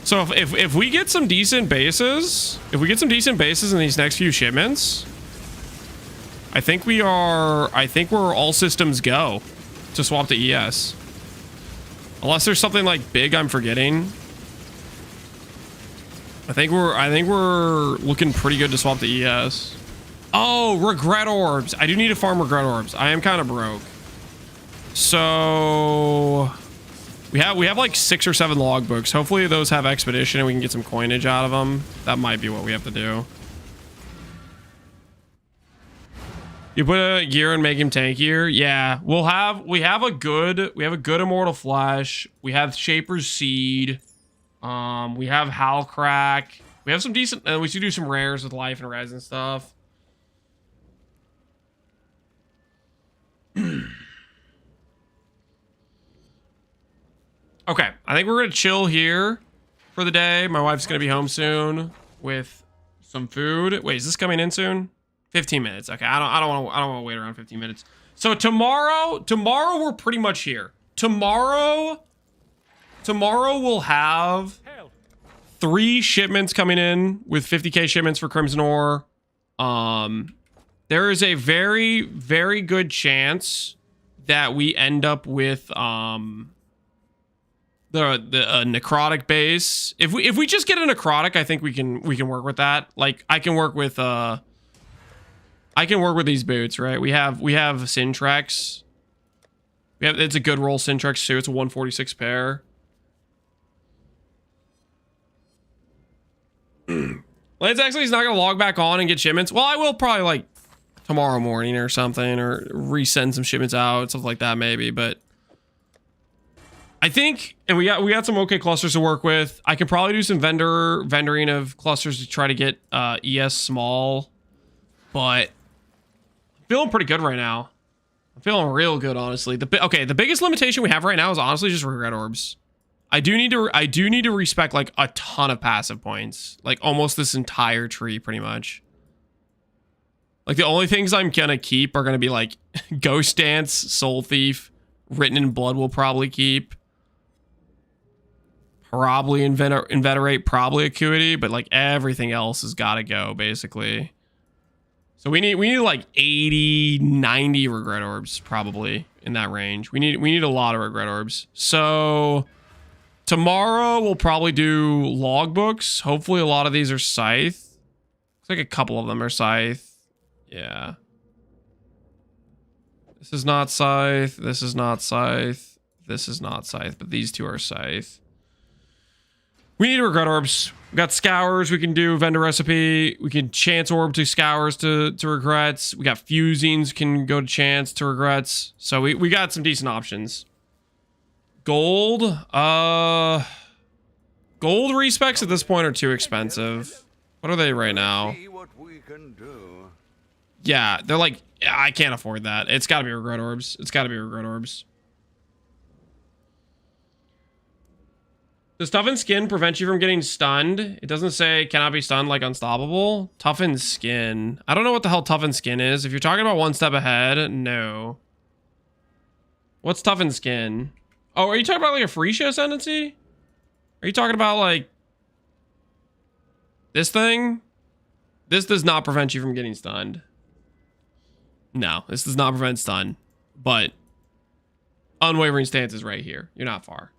So if we get some decent bases, in these next few shipments, I think we're all systems go to swap to ES. Unless there's something like big I'm forgetting. I think we're looking pretty good to swap to ES. Oh, regret orbs. I do need to farm regret orbs. I am kind of broke. So we have like 6 or 7 logbooks. Hopefully those have expedition and we can get some coinage out of them. That might be what we have to do. You put a gear and make him tankier. Yeah, we have a good Immortal Flesh. We have Shaper's Seed. We have Halcrack. We have some decent. We should do some rares with life and res and stuff. Okay, I think we're gonna chill here for the day. My wife's gonna be home soon with some food. Wait, is this coming in soon? 15 minutes. Okay, I don't want to wait around 15 minutes. So tomorrow we're pretty much here. Tomorrow we'll have 3 shipments coming in with 50k shipments for Crimson Ore. There is a very, very good chance that we end up with the necrotic base. If we just get a necrotic, I think we can work with that. Like I can work with these boots, right? We have Syntrex. It's a good roll Syntrex too. It's a 146 pair. Lance actually is not gonna log back on and get shipments. Well, I will probably like tomorrow morning or something, or resend some shipments out, stuff like that maybe. But I think, and we got some okay clusters to work with. I can probably do some vendoring of clusters to try to get ES small, but I'm feeling pretty good right now. I'm feeling real good, honestly. The biggest limitation we have right now is honestly just regret orbs. I do need to respec like a ton of passive points, like almost this entire tree, pretty much. Like the only things I'm gonna keep are gonna be like Ghost Dance, Soul Thief, Written in Blood will probably keep. Probably Inveterate, probably Acuity, but like everything else has gotta go, basically. So we need like 80, 90 regret orbs, probably in that range. We need a lot of regret orbs. So tomorrow we'll probably do logbooks. Hopefully a lot of these are Scythe. Looks like a couple of them are Scythe. Yeah. This is not Scythe. This is not Scythe. This is not Scythe, but these two are Scythe. We need regret orbs. We got Scours. We can do vendor recipe. We can chance orb to Scours to regrets. We got fusings can go to chance to regrets. So we got some decent options. Gold. Gold respecs at this point are too expensive. What are they right now? Yeah, they're like, I can't afford that. It's got to be regret orbs. It's got to be regret orbs. Does toughened skin prevent you from getting stunned? It doesn't say cannot be stunned like unstoppable. Toughened skin. I don't know what the hell toughened skin is. If you're talking about one step ahead, no. What's toughened skin? Oh, are you talking about like a free show ascendancy? Are you talking about like this thing? This does not prevent you from getting stunned. No, this does not prevent stun, but unwavering stance is right here. You're not far.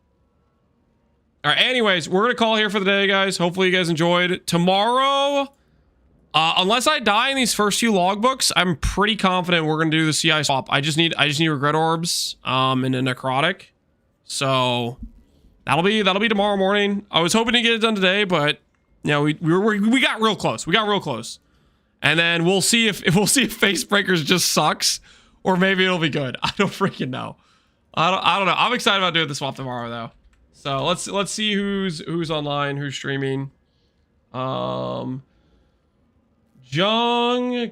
All right, anyways, we're going to call here for the day, guys. Hopefully you guys enjoyed. Tomorrow, unless I die in these first few logbooks, I'm pretty confident we're going to do the CI swap. I just need regret orbs and a necrotic. So that'll be tomorrow morning. I was hoping to get it done today, but you know, we got real close. We got real close. And then we'll see if Facebreakers just sucks, or maybe it'll be good. I don't freaking know. I don't know. I'm excited about doing the swap tomorrow though. So let's see who's online, who's streaming. Jung,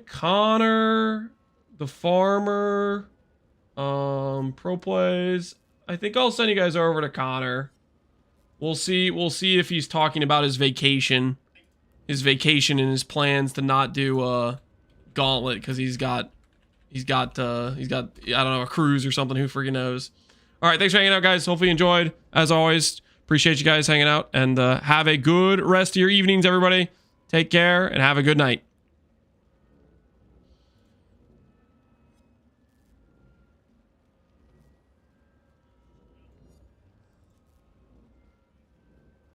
Connor, the farmer, pro plays. I think I'll send you guys over to Connor. We'll see if he's talking about his vacation and his plans to not do Gauntlet because he's got I don't know, a cruise or something. Who freaking knows? All right, thanks for hanging out, guys. Hopefully you enjoyed. As always, appreciate you guys hanging out, and have a good rest of your evenings, everybody. Take care and have a good night.